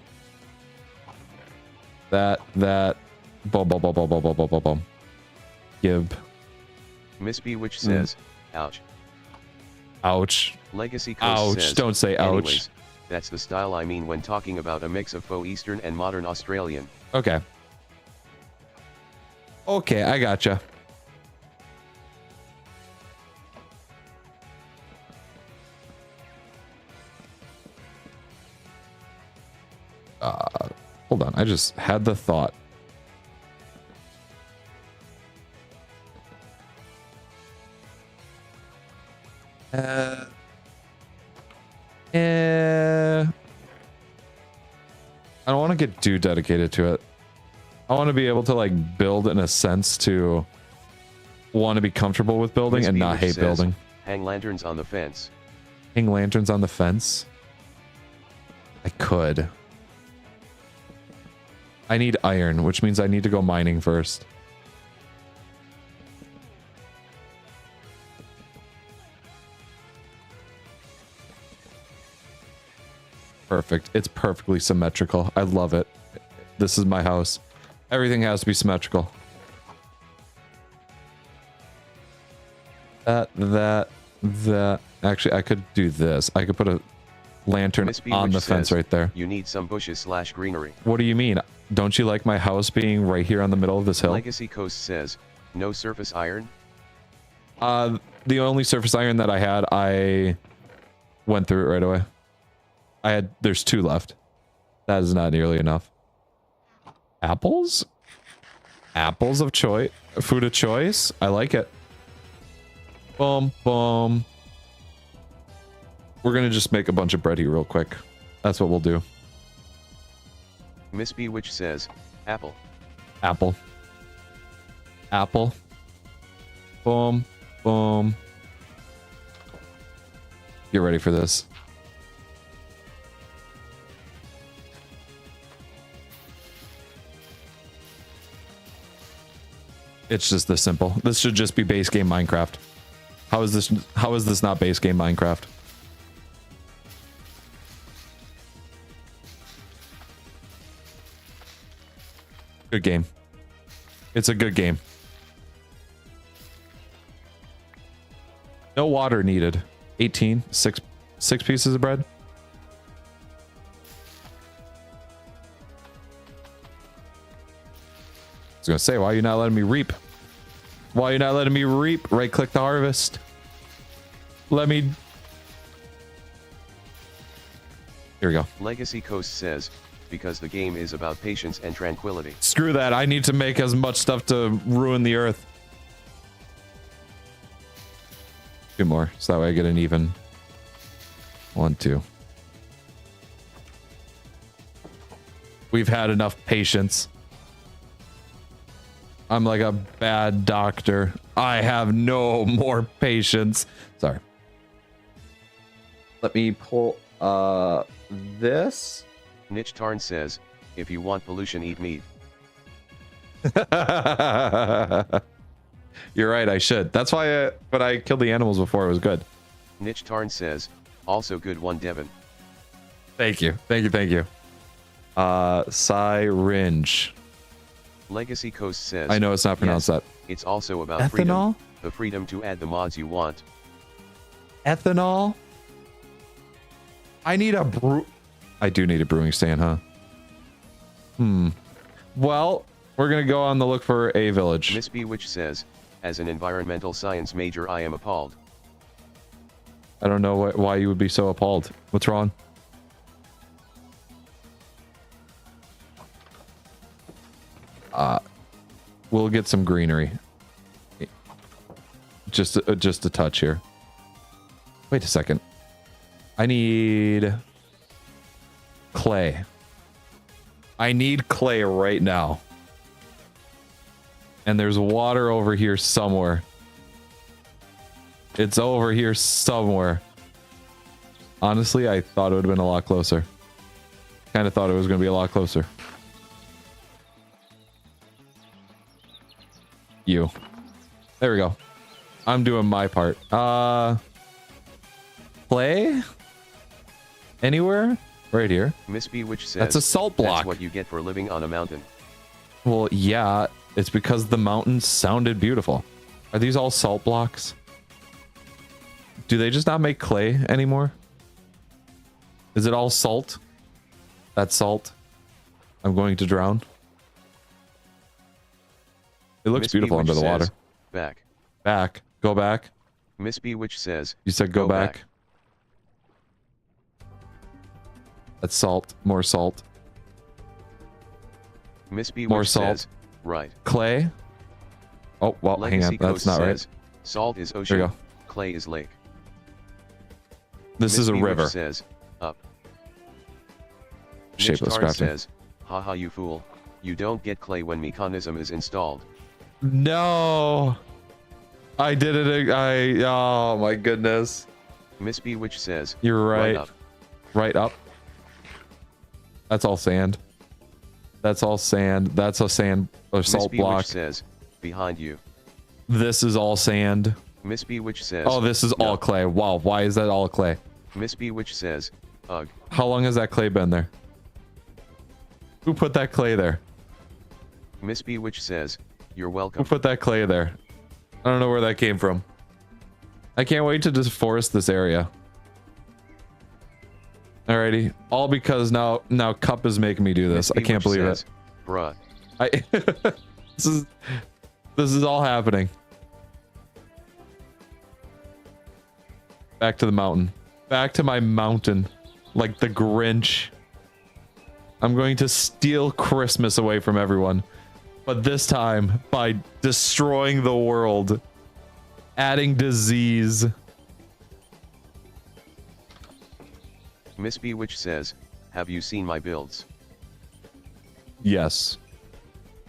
That. Boom, boom, boom, boom, boom, boom, boom, boom. Gib. Miss B which says, ouch. Ouch. Legacy Coast ouch. Says, Don't say ouch. Anyways, that's the style I mean when talking about a mix of faux Eastern and modern Australian. Okay. Okay, I gotcha. Hold on. I just had the thought. I don't want to get too dedicated to it. I want to be able to like build in a sense to want to be comfortable with building and not hate building. Hang lanterns on the fence. Hang lanterns on the fence? I could. I need iron, which means I need to go mining first. Perfect. It's perfectly symmetrical. I love it. This is my house. Everything has to be symmetrical. That. Actually, I could do this. I could put a lantern on the fence right there. You need some bushes / greenery. What do you mean? Don't you like my house being right here on the middle of this hill? Legacy Coast says, no surface iron? The only surface iron that I had, I went through it right away. There's 2 left. That is not nearly enough. Apples? Apples of choice. Food of choice. I like it. Boom, boom. We're gonna just make a bunch of bread here real quick. That's what we'll do. Miss Bewitch says, apple. Apple. Apple. Boom, boom. Get ready for this. It's just this simple. This should just be base game Minecraft. How is this not base game Minecraft? Good game. It's a good game. No water needed. 18, six pieces of bread. I was gonna say, why are you not letting me reap? Why are you not letting me reap? Right click to harvest. Let me. Here we go. Legacy Coast says, because the game is about patience and tranquility. Screw that. I need to make as much stuff to ruin the earth. 2 more, so that way I get an even. 1, 2. We've had enough patience. I'm like a bad doctor. I have no more patience. Sorry. Let me pull this. Niche Tarn says, if you want pollution, eat meat. You're right, I should. That's why when I killed the animals before, it was good. Niche Tarn says, also good one, Devin. Thank you. Thank you. Thank you. Syringe. Legacy Coast says, I know it's not pronounced yes, that. It's also about Ethanol? freedom. The freedom to add the mods you want. Ethanol? I need a brew. I do need a brewing stand, huh? Well, we're gonna go on the look for a village. Miss Bewitch says, as an environmental science major, I am appalled. I don't know why you would be so appalled. What's wrong? We'll get some greenery. Just a touch here. Wait a second. I need clay. I need clay right now. And there's water over here somewhere. It's over here somewhere. Honestly, I thought it would have been a lot closer. Kind of thought it was going to be a lot closer. You. There we go. I'm doing my part. Play? Anywhere? Right here. Miss Bewitch says, that's a salt block. That's what you get for living on a mountain. Well, yeah. It's because the mountains sounded beautiful. Are these all salt blocks? Do they just not make clay anymore? Is it all salt? That's salt. I'm going to drown. It looks Miss beautiful under the water. Back. Back. Go back. Miss Bewitch says, you said go back. That's salt. More salt. Miss Bewitch more salt. says, right. Clay. Oh, well, Legacy hang on. That's not says, right. Salt is ocean. There you go. Clay is lake. This is a river. Says, up. Shapeless crafting. Says, haha, you fool. You don't get clay when mechanism is installed. No. I did it. Oh my goodness. Miss Bewitch says, you're right. Right up. Right up. That's all sand. That's all sand. That's a sand or salt block. Miss Bewitch says, behind you. This is all sand. Miss Bewitch says, oh, this is all clay. Wow, why is that all clay? Miss Bewitch says, ugh. How long has that clay been there? Who put that clay there? Miss Bewitch says, you're welcome. Who put that clay there? I don't know where that came from. I can't wait to just forest this area. Alrighty. All because now Cup is making me do this. I can't believe it. Bruh. This is all happening. Back to the mountain. Back to my mountain. Like the Grinch. I'm going to steal Christmas away from everyone. But this time by destroying the world. Adding disease. Miss Bewitch says, have you seen my builds? Yes.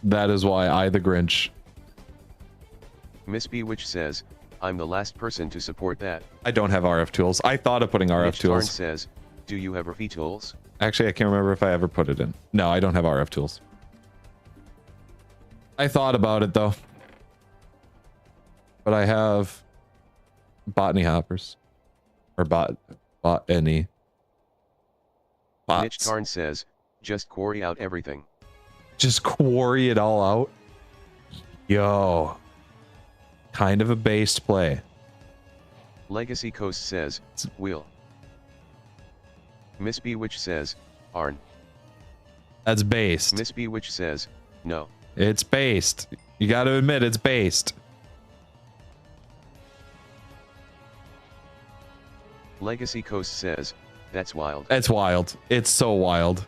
That is why I, the Grinch. Miss Bewitch says, I'm the last person to support that. I don't have RF tools. I thought of putting RF Mitch tools. Tarn says, do you have RF tools? Actually, I can't remember if I ever put it in. No, I don't have RF tools. I thought about it though. But I have botany hoppers. Or botany. Bots. Mitch Tarn says, just quarry out everything. Just quarry it all out? Yo. Kind of a based play. Legacy Coast says, will. Miss Bewitch says, Arn. That's based. Miss Bewitch says, no. It's based. You got to admit it's based. Legacy Coast says, that's wild. It's wild. It's so wild.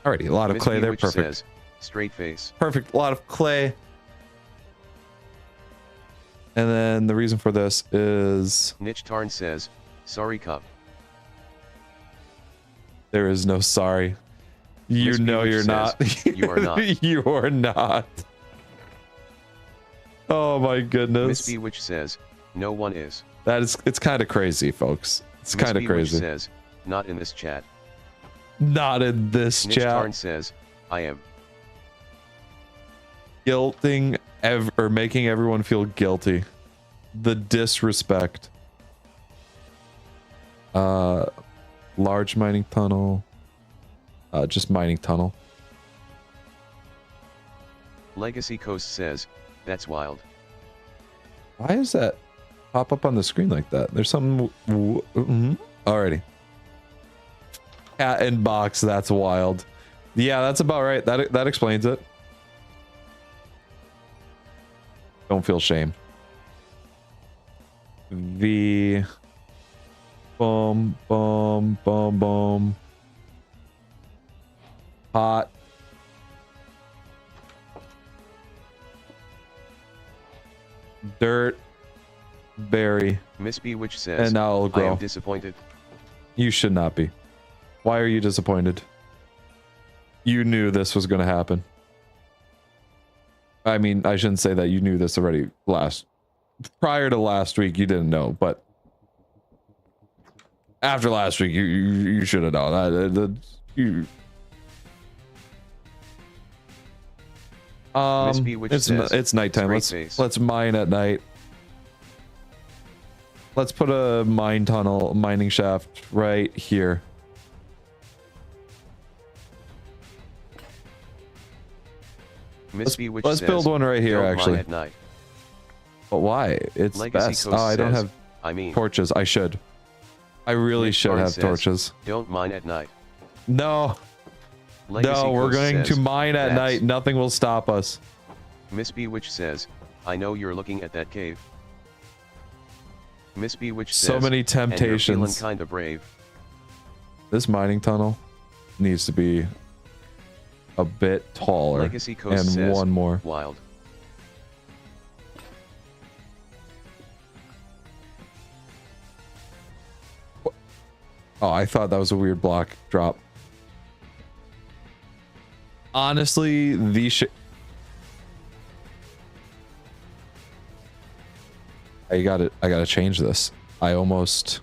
Alrighty, a lot of Miss clay there. Bewitch Perfect. says, straight face. Perfect. A lot of clay. And then the reason for this is Nitch Tarn says, sorry cup. there is no sorry. You Miss know Bewitch you're says, not. you are not. You are not. Oh my Miss goodness. Bewitch says, no one is. It's kind of crazy, folks. It's Miss kind of Bewitch crazy. says, not in this chat. Not in this Nitch chat. Tarn says, I am. Guilting or making everyone feel guilty. The disrespect. Large mining tunnel. Just mining tunnel. Legacy Coast says, that's wild. Why does that pop up on the screen like that? There's something. Alrighty. Cat in box. That's wild. Yeah, that's about right. That explains it. Don't feel shame. V. Boom, boom, boom, boom. Hot. Dirt. Berry. Miss Bewitch says, And now it'll I grow. am disappointed. You should not be. Why are you disappointed? You knew this was going to happen. I mean, I shouldn't say that you knew this already prior to last week, you didn't know, but after last week, you should have known. Miss Bewitch says, it's nighttime. Let's mine at night. Let's put a mining shaft right here. Miss Bewitch Let's says, build one right here, don't actually. mine at night. But why? It's Legacy best. Coast Oh, I don't says, have torches. I should. I really Nick should Tarn have says, torches. Don't mine at night. No. Legacy No, we're Coast going says, to mine at "That's-" night. Nothing will stop us. Miss Bewitch says, I know you're looking at that cave. Miss Bewitch says, So many and you're temptations. feeling kinda brave. This mining tunnel needs to be a bit taller. Legacy Coast and says, one more. wild. Oh, I thought that was a weird block drop. Honestly, these I gotta change this. I almost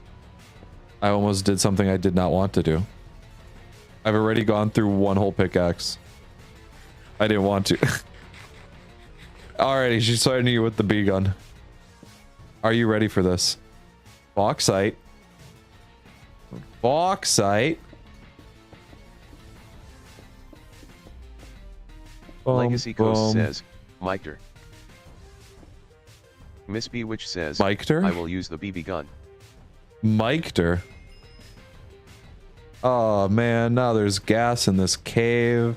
did something I did not want to do. I've already gone through one whole pickaxe. I didn't want to. Alrighty, she's starting you with the bee gun. Are you ready for this? Bauxite. Bauxite. Legacy Coast says, Mictor. Miss Bewitch says, Mictor? I will use the BB gun. Mic'd her. Oh man, now there's gas in this cave.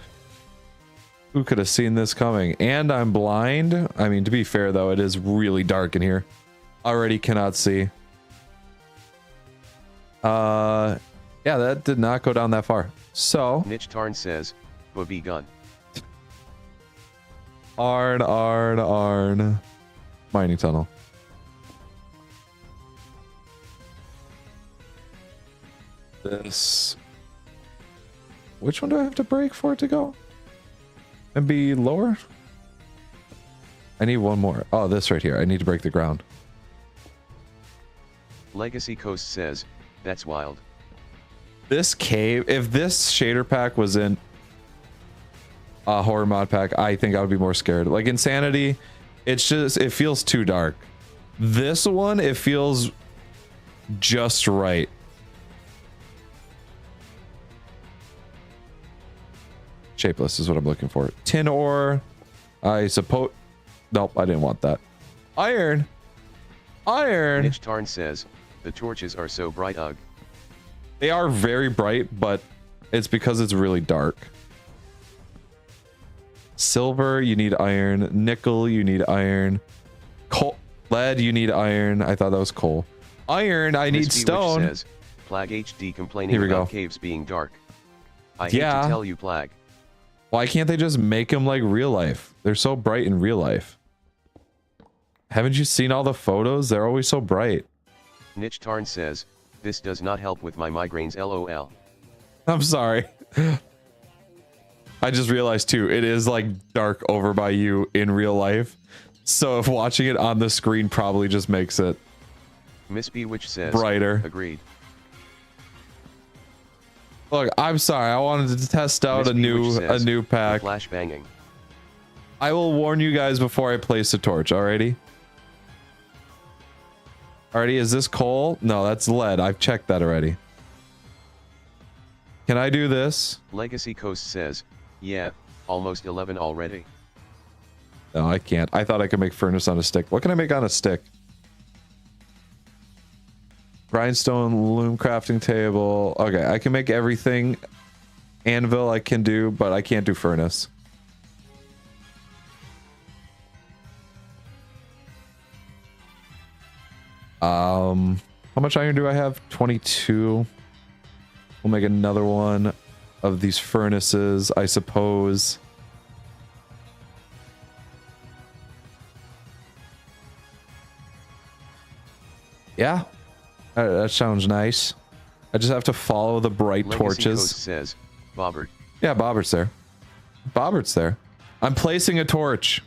Who could have seen this coming? And I'm blind. I mean, to be fair though, it is really dark in here. Already cannot see. Yeah, that did not go down that far. So Niche Tarn says, Bobby gun. Arn. Mining tunnel. This. Which one do I have to break for it to go? And be lower? I need one more. Oh, this right here. I need to break the ground. Legacy Coast says, that's wild. This cave, if this shader pack was in a horror mod pack, I think I would be more scared. Like Insanity, it's just, it feels too dark. This one, it feels just right. Shapeless is what I'm looking for. Tin ore, I suppose. Nope, I didn't want that. Iron. Niche Tarn says, the torches are so bright, ugh. They are very bright, but it's because it's really dark. Silver, you need iron. Nickel, you need iron. Coal, lead, you need iron. I thought that was coal. Iron, I need stone. Says, PlagHD complaining about caves being dark. I hate to tell you, Plag. Why can't they just make them like real life? They're so bright in real life. Haven't you seen all the photos? They're always so bright. Niche Tarn says, this does not help with my migraines, lol. I'm sorry. I just realized too, it is like dark over by you in real life. So if watching it on the screen probably just makes it Miss Bewitch says, brighter. Agreed. Look, I'm sorry. I wanted to test out a new pack. Flash banging. I will warn you guys before I place a torch. Alrighty. Alrighty, is this coal? No, that's lead. I've checked that already. Can I do this? Legacy Coast says, yeah, almost 11 already. No, I can't. I thought I could make furnace on a stick. What can I make on a stick? Grindstone, loom crafting table. Okay, I can make everything. Anvil I can do, but I can't do furnace. How much iron do I have? 22. We'll make another one of these furnaces, I suppose. Yeah, that sounds nice. I just have to follow the bright torches. Coast says, Bobert. Yeah, Bobert's there. Bobert's there. I'm placing a torch.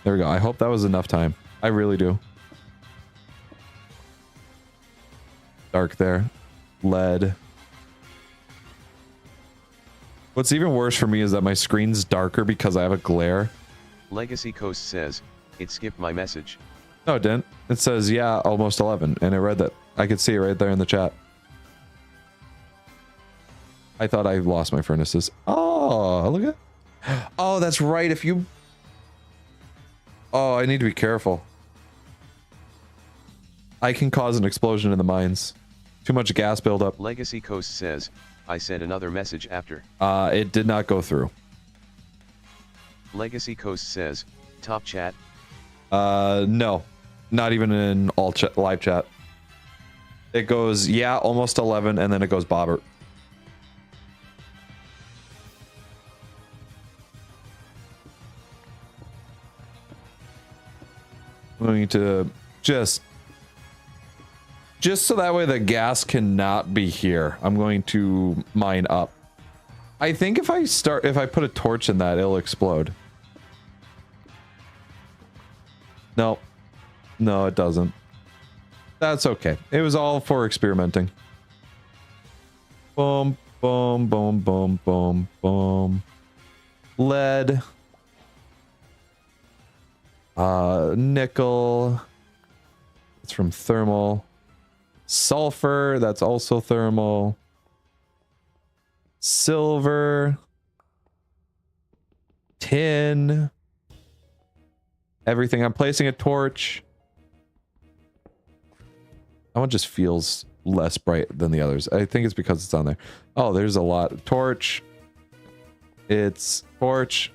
There we go. I hope that was enough time. I really do. Dark there. Lead. What's even worse for me is that my screen's darker because I have a glare. Legacy Coast says, it skipped my message. No, it didn't. It says, yeah, almost 11. And I read that. I could see it right there in the chat. I thought I lost my furnaces. Oh, look at. Oh, that's right. If you. Oh, I need to be careful. I can cause an explosion in the mines. Too much gas buildup. Legacy Coast says, I sent another message after. It did not go through. Legacy Coast says, top chat. No. Not even in all live chat. It goes, yeah, almost 11, and then it goes Bobert. I'm going to just so that way the gas cannot be here. I'm going to mine up. I think if I put a torch in that, it'll explode. No. No, it doesn't. That's okay. It was all for experimenting. Boom, boom, boom, boom, boom, boom. Lead. Nickel. It's from thermal. Sulfur, that's also thermal. Silver. Tin. Everything. I'm placing a torch. That one just feels less bright than the others. I think it's because it's on there. Oh, there's a lot. Torch. It's torch.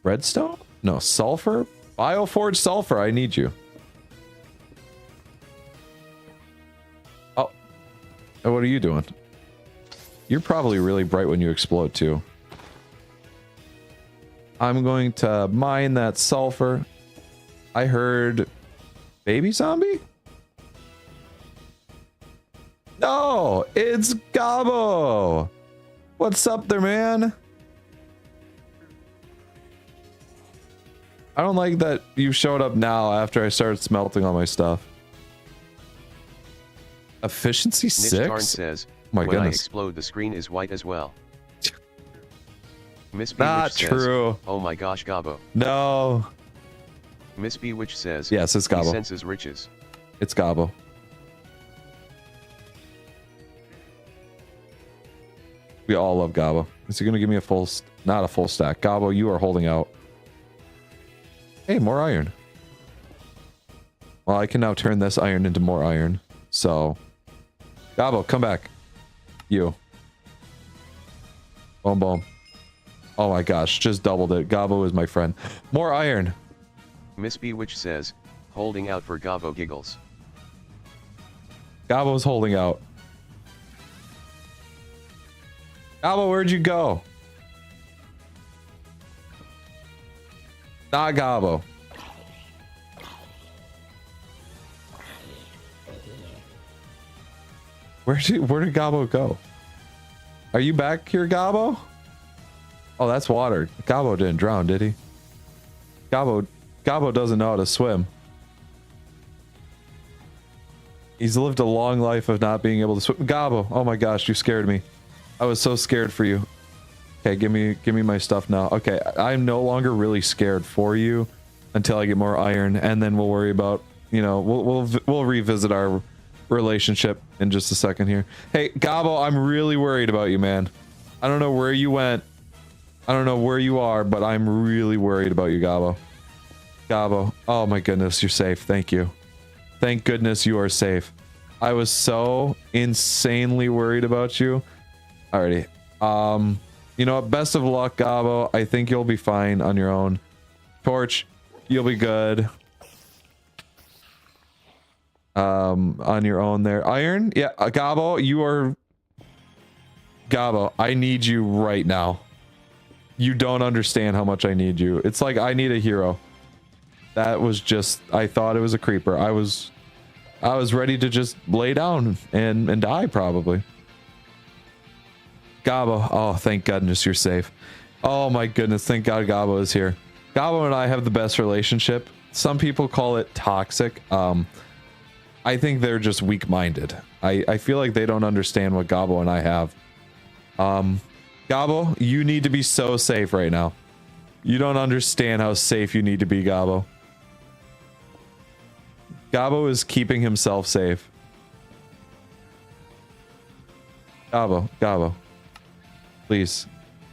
Redstone? No, sulfur? BioForge sulfur. I need you. Oh. What are you doing? You're probably really bright when you explode too. I'm going to mine that sulfur. I heard baby zombie? No, it's Gobbo. What's up there, man? I don't like that you showed up now after I started smelting all my stuff. Efficiency 6? Darn says, my when goodness. I explode, the screen is white as well. Miss B Not says, true. oh my gosh, Gobbo. No. Miss B which says, yes, it's Gobbo. He senses riches. It's Gobbo. We all love Gobbo. Is he going to give me a full... Not a full stack. Gobbo, you are holding out. Hey, more iron. Well, I can now turn this iron into more iron. So... Gobbo, come back. You. Boom, boom. Oh my gosh, just doubled it. Gobbo is my friend. More iron. Miss B which says, holding out for Gobbo giggles. Gobbo's holding out. Gobbo, where'd you go? Not Gobbo. Where did Gobbo go? Are you back here, Gobbo? Oh, that's water. Gobbo didn't drown, did he? Gobbo doesn't know how to swim. He's lived a long life of not being able to swim. Gobbo, oh my gosh, you scared me. I was so scared for you. Okay, give me my stuff now. Okay, I'm no longer really scared for you until I get more iron, and then we'll worry about, you know, we'll revisit our relationship in just a second here. Hey, Gobbo, I'm really worried about you, man. I don't know where you went. I don't know where you are, but I'm really worried about you, Gobbo. Gobbo, oh my goodness, you're safe. Thank you. Thank goodness you are safe. I was so insanely worried about you. Alrighty. You know what? Best of luck, Gobbo. I think you'll be fine on your own. Torch, you'll be good. On your own there. Iron? Yeah, Gobbo, you are... Gobbo, I need you right now. You don't understand how much I need you. It's like I need a hero. That was just... I thought it was a creeper. I was ready to just lay down and die, probably. Gobbo, oh, thank goodness you're safe. Oh my goodness, thank God Gobbo is here. Gobbo and I have the best relationship. Some people call it toxic. I think they're just weak-minded. I feel like they don't understand what Gobbo and I have. Gobbo, you need to be so safe right now. You don't understand how safe you need to be, Gobbo. Gobbo is keeping himself safe. Gobbo. Please.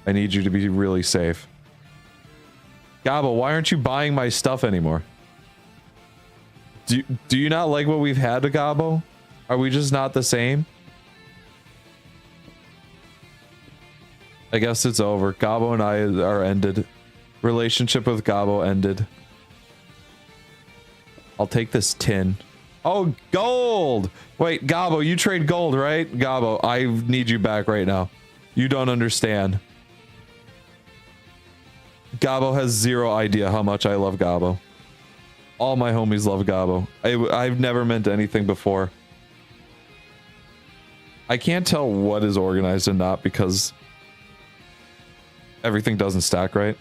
I need you to be really safe. Gobbo, why aren't you buying my stuff anymore? Do you not like what we've had to Gobbo? Are we just not the same? I guess it's over. Gobbo and I are ended. Relationship with Gobbo ended. I'll take this tin. Oh, gold! Wait, Gobbo, you trade gold, right? Gobbo, I need you back right now. You don't understand. Gobbo has zero idea how much I love Gobbo. All my homies love Gobbo. I've never meant anything before. I can't tell what is organized and not because everything doesn't stack right.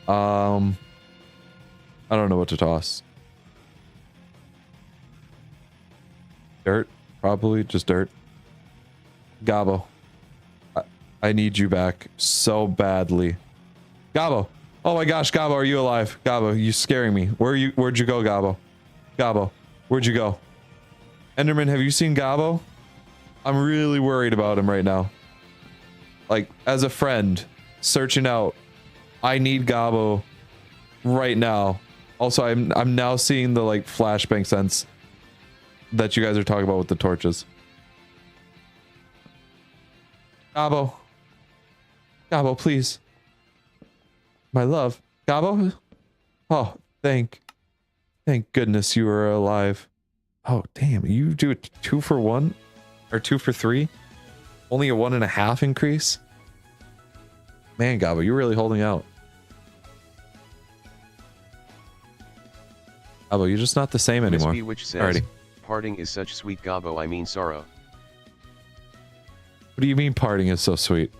I don't know what to toss. Dirt? Probably just dirt. Gobbo. I need you back so badly. Gobbo. Oh my gosh, Gobbo, are you alive? Gobbo, you're scaring me. Where'd you go, Gobbo? Gobbo, where'd you go? Enderman, have you seen Gobbo? I'm really worried about him right now. Like, as a friend, searching out. I need Gobbo right now. Also, I'm now seeing the like flashbang sense that you guys are talking about with the torches. Gabo. Gabo, please. My love. Gabo? Oh, thank goodness you were alive. Oh, damn. You do it 2 for 1? Or 2 for 3? Only a 1.5 increase? Man, Gabo, you're really holding out. Gabo, you're just not the same anymore. Miss B, which says, parting is such sweet, Gabo, I mean sorrow. What do you mean parting is so sweet?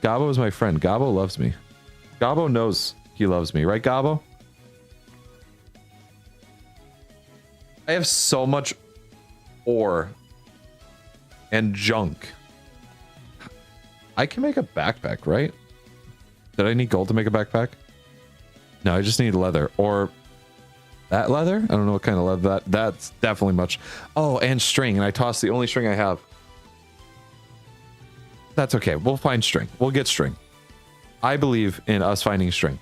Gabo is my friend. Gabo loves me. Gabo knows he loves me, right, Gabo? I have so much ore and junk. I can make a backpack, right? Did I need gold to make a backpack? No, I just need leather. Or that leather? I don't know what kind of leather that's definitely much. Oh, and string. And I tossed the only string I have. That's okay. We'll find string. We'll get string. I believe in us finding string.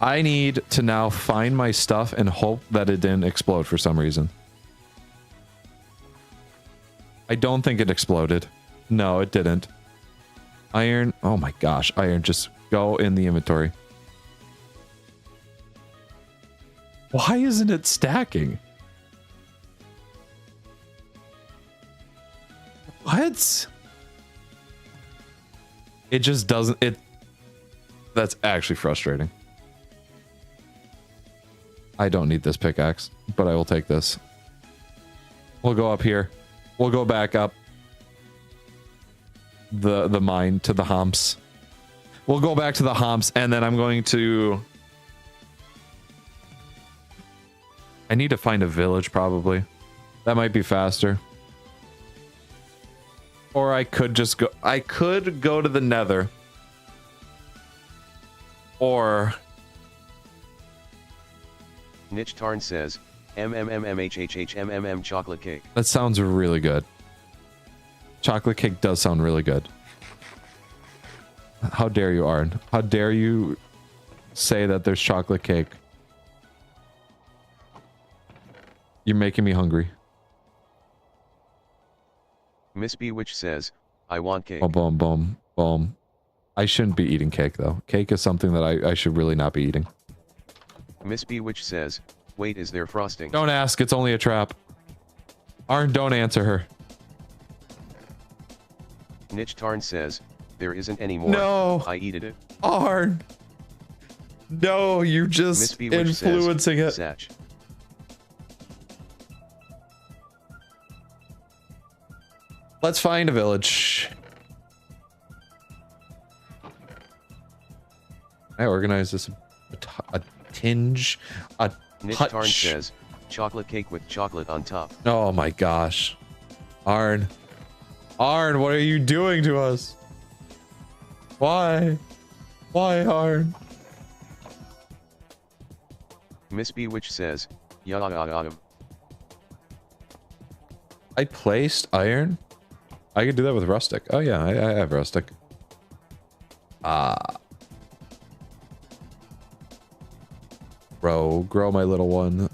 I need to now find my stuff and hope that it didn't explode for some reason. I don't think it exploded. No, it didn't. Iron. Oh my gosh. Iron. Just go in the inventory. Why isn't it stacking? What? It just doesn't. That's actually frustrating. I don't need this pickaxe, but I will take this. We'll go up here. We'll go back up the mine to the humps. We'll go back to the humps, and then I'm going to... I need to find a village, probably. That might be faster. Or I could just go... I could go to the nether. Or... Nitch Tarn says, MMMMHHHMMM chocolate cake. That sounds really good. Chocolate cake does sound really good. How dare you, Arn? How dare you say that there's chocolate cake? You're making me hungry. Miss B, which says, I want cake. Boom, boom, boom, boom. I shouldn't be eating cake, though. Cake is something that I should really not be eating. Miss B, which says, wait, is there frosting? Don't ask, it's only a trap. Arn, don't answer her. Nitch Tarn says, there isn't any more. No! I eated it. Arn! No, you're just influencing it. Satch. Let's find a village. I organize this a tinge, a Nitch touch. Tarn says, chocolate cake with chocolate on top. Oh my gosh. Arn. Arn, what are you doing to us? Why? Why, Arn? Miss B, which says, yada. I placed iron? I could do that with rustic. Oh yeah, I have rustic. Grow my little one.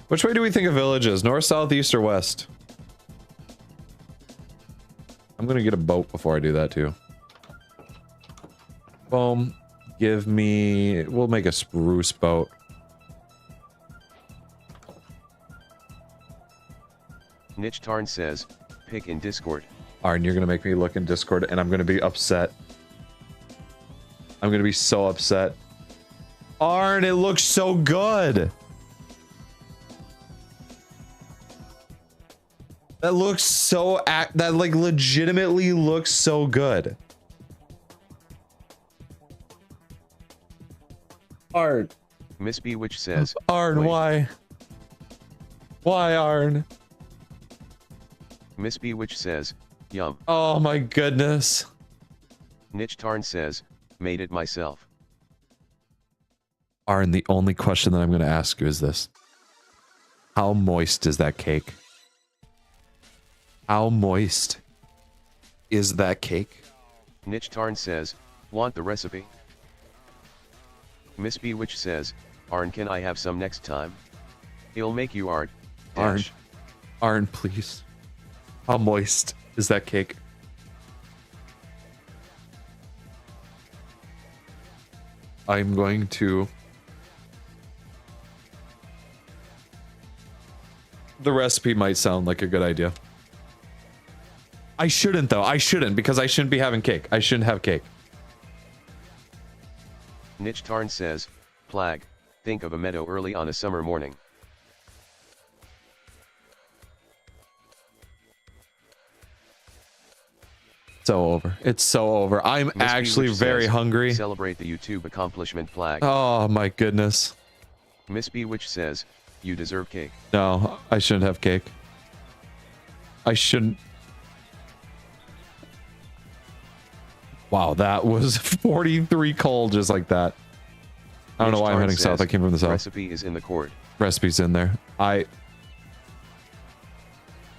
Which way do we think a village is? North, south, east, or west? I'm gonna get a boat before I do that too. Boom. Give me... We'll make a spruce boat. Nitch Tarn says, pick in Discord. Arn, you're gonna make me look in Discord and I'm gonna be upset. I'm gonna be so upset. Arn, it looks so good. That looks so... That like legitimately looks so good. Arn. Miss B, which says, Arn, wait. why? Why, Arn? Miss B, which says, yum. Oh my goodness. Nitch Tarn says, made it myself. Arn, the only question that I'm going to ask you is this. How moist is that cake? How moist is that cake? Niche Tarn says, want the recipe? Miss Bewitch says, Arn, can I have some next time? It'll make you art. Arn. Arn, please. How moist is that cake? I'm going to... The recipe might sound like a good idea. I shouldn't, though. I shouldn't, because I shouldn't be having cake. I shouldn't have cake. Niche Tarn says, Plag, think of a meadow early on a summer morning. So over. It's so over. I'm Miss actually Bewitch very says, hungry. Celebrate the YouTube accomplishment, Plag. Oh my goodness. Miss Bewitch says, you deserve cake. No, I shouldn't have cake. I shouldn't. Wow, that was 43 coal just like that. I don't know why I'm heading south. I came from the south. Recipe is in the cord. Recipe's in there.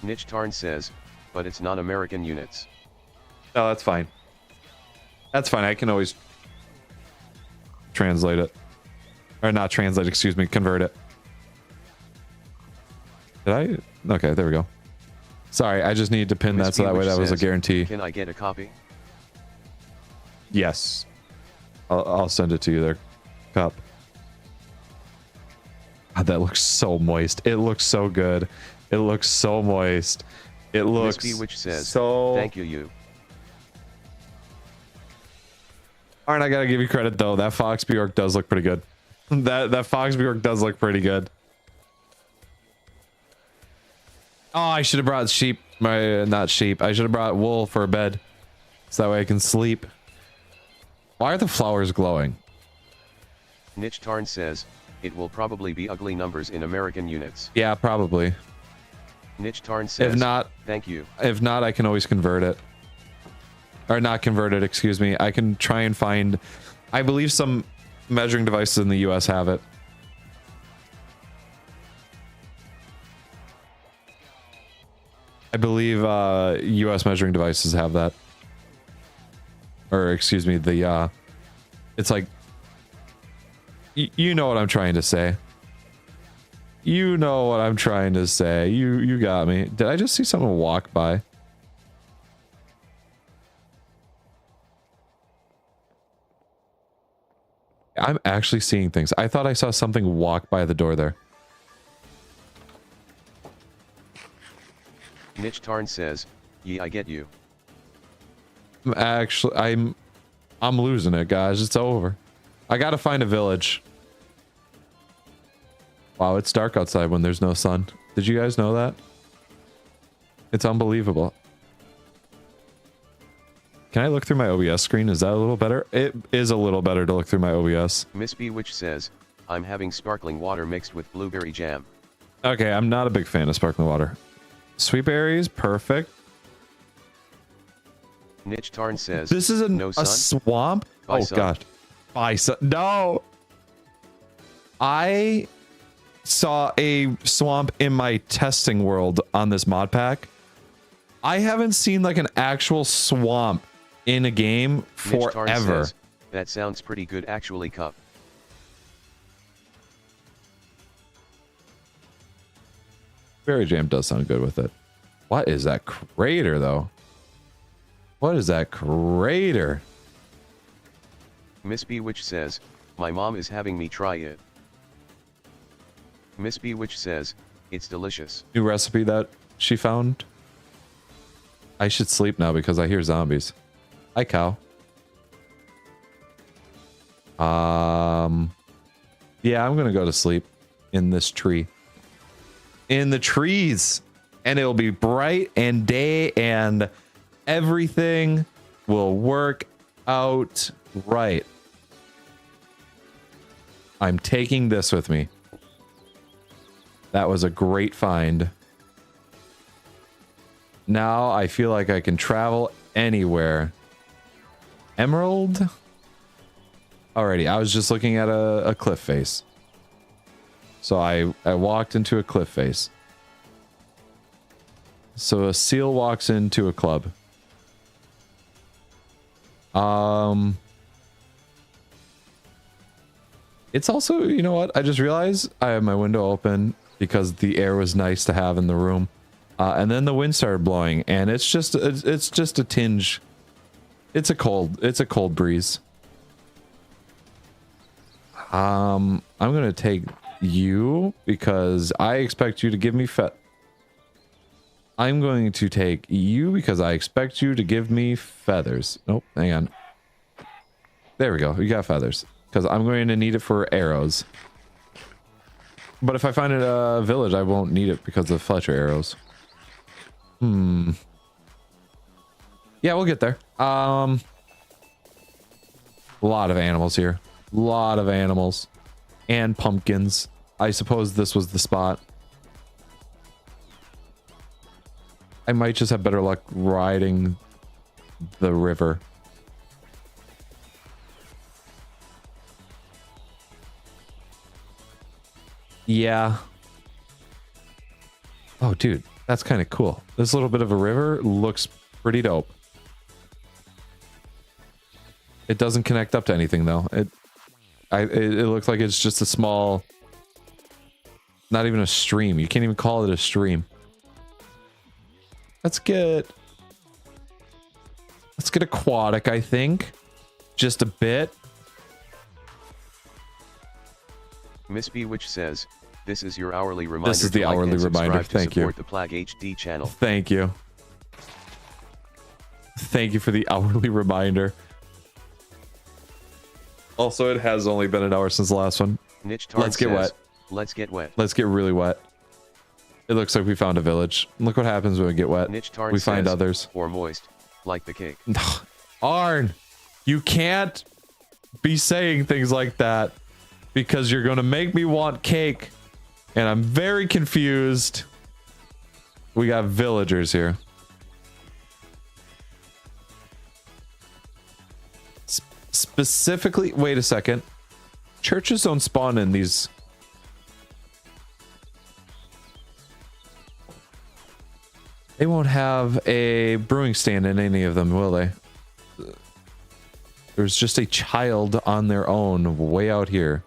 Niche Tarn says, but it's non-American units. No, that's fine. That's fine. I can always translate it. Or not translate, excuse me, convert it. Did I? Okay, there we go. Sorry, I just needed to pin that so that way that was a guarantee. Can I get a copy? Yes. I'll send it to you there, Cup. God, that looks so moist. It looks so good. It looks so moist. It looks which says, so... Thank you. Aren't I gotta give you credit though? That Fox Bjork does look pretty good. That Fox Bjork does look pretty good. Oh, I should have brought sheep. Not sheep. I should have brought wool for a bed, so that way I can sleep. Why are the flowers glowing? Niche Tarn says, it will probably be ugly numbers in American units. Yeah, probably. Niche Tarn says, if not, thank you. If not, I can always convert it. Or not convert it, excuse me. I can try and find... I believe some measuring devices in the US have it. I believe US measuring devices have that. Or, excuse me, the... it's like... you know what I'm trying to say. You know what I'm trying to say. You got me. Did I just see someone walk by? I'm actually seeing things. I thought I saw something walk by the door there. Niche Tarn says, yeah, I get you. I'm losing it, guys. It's over. I gotta find a village. Wow, it's dark outside when there's no sun. Did you guys know that? It's unbelievable. Can I look through my OBS screen? Is that a little better? It is a little better to look through my OBS. Miss Bewitch says, I'm having sparkling water mixed with blueberry jam. Okay, I'm not a big fan of sparkling water. Sweet berries, perfect. Niche Tarn says, this is no a swamp? Bye, oh, son. God. Bye, son. No! I saw a swamp in my testing world on this mod pack. I haven't seen like an actual swamp in a game forever. Says, that sounds pretty good actually, Cup. Berry jam does sound good with it. What is that crater though? What is that crater? Miss Bewitch says, my mom is having me try it. Miss Bewitch says, it's delicious. New recipe that she found. I should sleep now because I hear zombies. Hi, cow. Yeah, I'm gonna go to sleep in this tree. In the trees. And it'll be bright and day and everything will work out right. I'm taking this with me. That was a great find. Now I feel like I can travel anywhere. Emerald? Alrighty, I was just looking at a cliff face. So I walked into a cliff face. So a seal walks into a club. It's also, you know what? I just realized I have my window open because the air was nice to have in the room. And then the wind started blowing, and it's just a tinge. It's a cold breeze. I'm gonna take you because I expect you to give me I'm going to take you because I expect you to give me feathers. Nope, hang on. There we go. You got feathers. Because I'm going to need it for arrows. But if I find it a village, I won't need it because of Fletcher arrows. Yeah, we'll get there. A lot of animals here. A lot of animals. And pumpkins. I suppose this was the spot. I might just have better luck riding the river. Yeah. Oh, dude, that's kind of cool. This little bit of a river looks pretty dope. It doesn't connect up to anything though. It looks like it's just a small, not even a stream. You can't even call it a stream. Let's get aquatic, I think. Just a bit. Miss B which says, this is your hourly reminder. This is the hourly reminder. Thank you. The PlagHD channel. Thank you. Thank you for the hourly reminder. Also, it has only been an hour since the last one. Let's get wet. Let's get wet. Let's get really wet. It looks like we found a village. Look what happens when we get wet. We find others. Or moist, like the cake. Arn, you can't be saying things like that because you're going to make me want cake. And I'm very confused. We got villagers here. Specifically, wait a second. Churches don't spawn in these. They won't have a brewing stand in any of them, will they? There's just a child on their own way out here.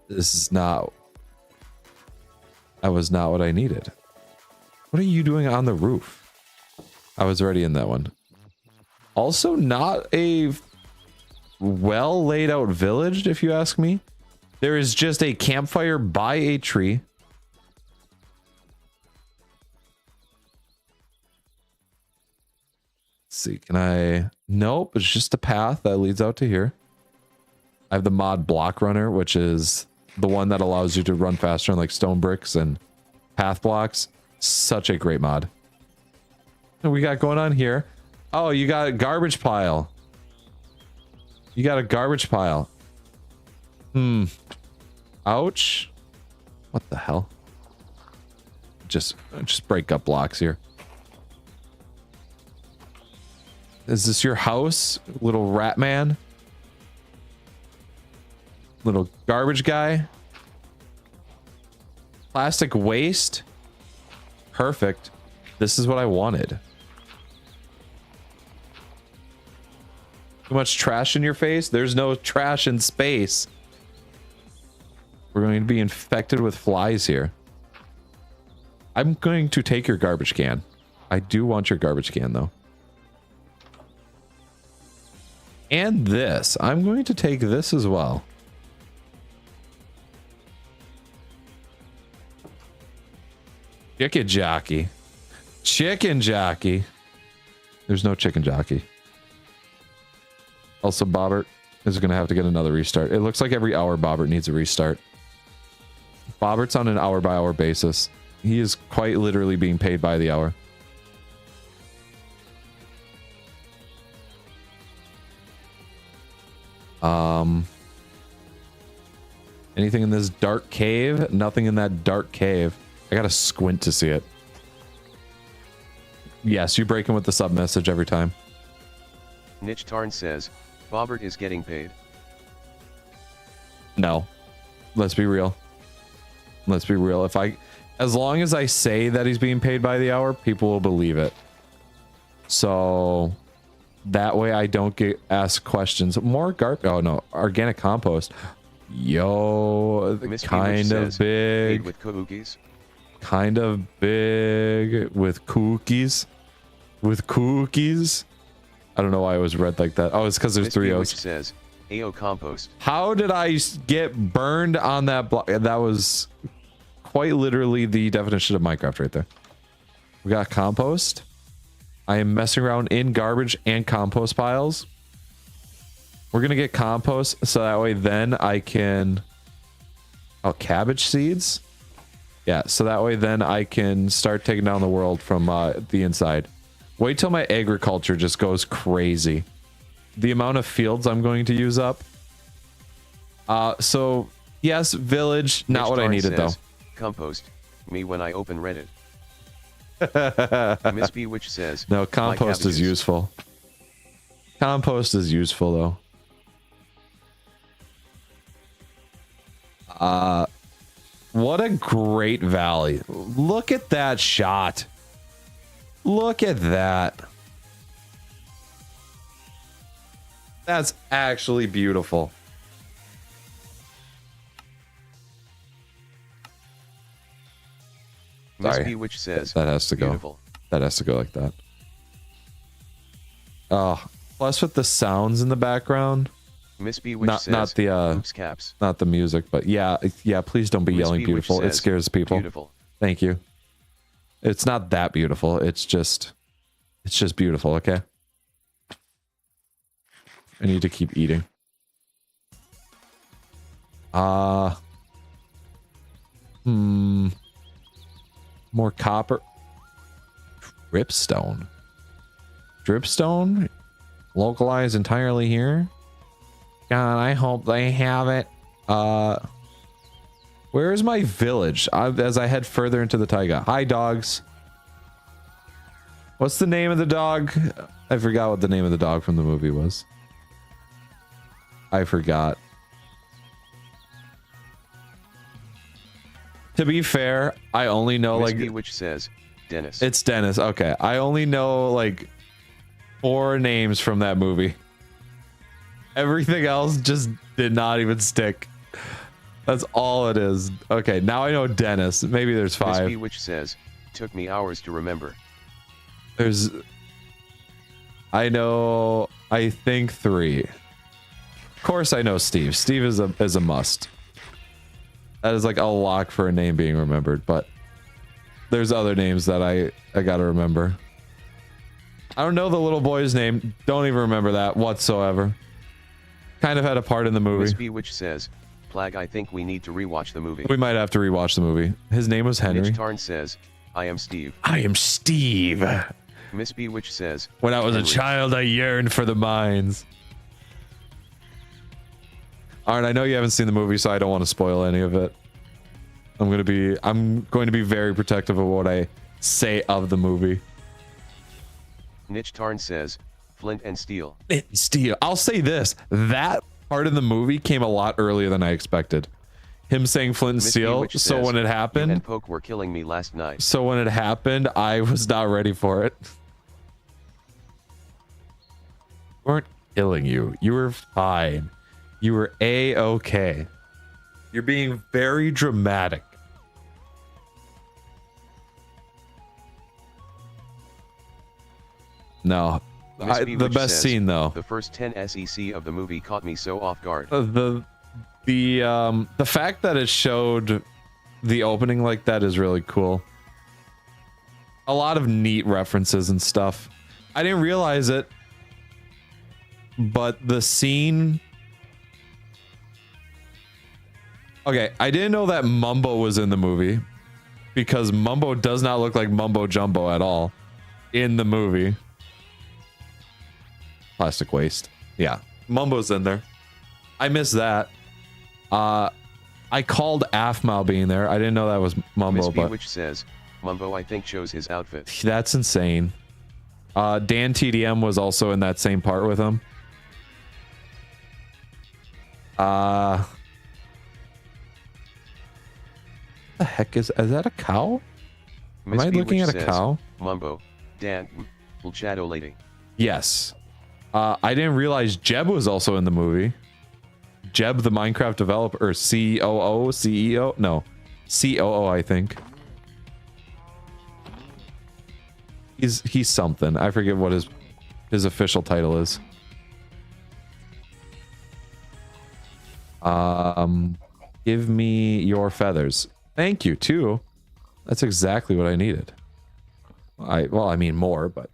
This is not... That was not what I needed. What are you doing on the roof? I was already in that one. Also, not a well laid out village, if you ask me. There is just a campfire by a tree. Let's see, can I... Nope, it's just a path that leads out to here. I have the mod block runner, which is the one that allows you to run faster on like stone bricks and path blocks. Such a great mod. What we got going on here? Oh, you got a garbage pile. You got a garbage pile. Ouch. What the hell? Just break up blocks here. Is this your house, little rat man? Little garbage guy? Plastic waste? Perfect. This is what I wanted. Too much trash in your face? There's no trash in space. We're going to be infected with flies here. I'm going to take your garbage can. I do want your garbage can, though. And this. I'm going to take this as well. Chicken jockey. Chicken jockey. There's no chicken jockey. Also, Bobert is going to have to get another restart. It looks like every hour Bobert needs a restart. Bobert's on an hour-by-hour basis. He is quite literally being paid by the hour. Anything in this dark cave? Nothing in that dark cave. I gotta squint to see it. Yes, you break in with the sub message every time. Niche Tarn says, Bobert is getting paid. No. Let's be real. Let's be real. As long as I say that he's being paid by the hour, people will believe it. So that way I don't get asked questions. More garbage. Oh no, organic compost. Yo, kind of big. With cookies. Kind of big with cookies. With cookies. I don't know why it was read like that. Oh, it's because there's 3 O's. Which says AO compost. How did I get burned on that block? That was quite literally the definition of Minecraft right there. We got compost. I am messing around in garbage and compost piles. We're gonna get compost so that way then I can... Oh, cabbage seeds? Yeah, so that way then I can start taking down the world from the inside. Wait till my agriculture just goes crazy. The amount of fields I'm going to use up. So, yes, village, not what I needed though. Compost, me when I open Reddit. Miss B which says... No, compost is useful. Compost is useful though. What a great valley. Look at that shot. Look at that. That's actually beautiful. Miss B which says that has to go. Beautiful. That has to go like that. Oh, plus with the sounds in the background. Miss B which says not the oops caps. Not the music, but yeah, please don't be Miss yelling B beautiful. It scares people. Beautiful. Thank you. It's not that beautiful. It's just beautiful, okay? I need to keep eating. More copper. Dripstone. Dripstone? Localized entirely here? God, I hope they have it. Where is my village? As I head further into the taiga. Hi, dogs. What's the name of the dog? I forgot what the name of the dog from the movie was. I forgot. To be fair, I only know Miss like... B which says Dennis. It's Dennis. Okay. I only know like 4 names from that movie. Everything else just did not even stick. That's all it is. Okay, now I know Dennis. Maybe there's 5. Miss B which says, took me hours to remember. There's... I know... I think 3. Of course I know Steve. Steve is a must. That is like a lock for a name being remembered, but... There's other names that I gotta remember. I don't know the little boy's name. Don't even remember that whatsoever. Kind of had a part in the movie. Miss B which says, Plag, I think we need to rewatch the movie. We might have to rewatch the movie. His name was Henry. Mitch Tarn says, I am Steve. I am Steve. Miss B which says, when I was Henry. a child, I yearned for the mines. Alright, I know you haven't seen the movie, so I don't want to spoil any of it. I'm going to be very protective of what I say of the movie. Nitch Tarn says, Flint and Steel. Steel. I'll say this. That part of the movie came a lot earlier than I expected. Him saying Flint and Steel. So when it happened... You and Poke were killing me last night. So when it happened, I was not ready for it. We weren't killing you. You were fine. You were A-okay. You're being very dramatic. No. The best scene though. The first 10 SEC of the movie caught me so off guard. The fact that it showed the opening like that is really cool. A lot of neat references and stuff. I didn't realize it, but the scene... Okay, I didn't know that Mumbo was in the movie because Mumbo does not look like Mumbo Jumbo at all in the movie. Plastic waste. Yeah, Mumbo's in there. I missed that. I called Afmal being there. I didn't know that was Mumbo, but which says Mumbo I think shows his outfit. That's insane. Dan TDM was also in that same part with him. What the heck is that a cow? Am I looking at a cow? Mumbo, Dan, beautiful shadow lady. Yes. I didn't realize Jeb was also in the movie. Jeb, the Minecraft developer, or COO, CEO? No, COO, I think. He's something. I forget what his official title is. Give me your feathers. Thank you, too. That's exactly what I needed. Well, I mean more, but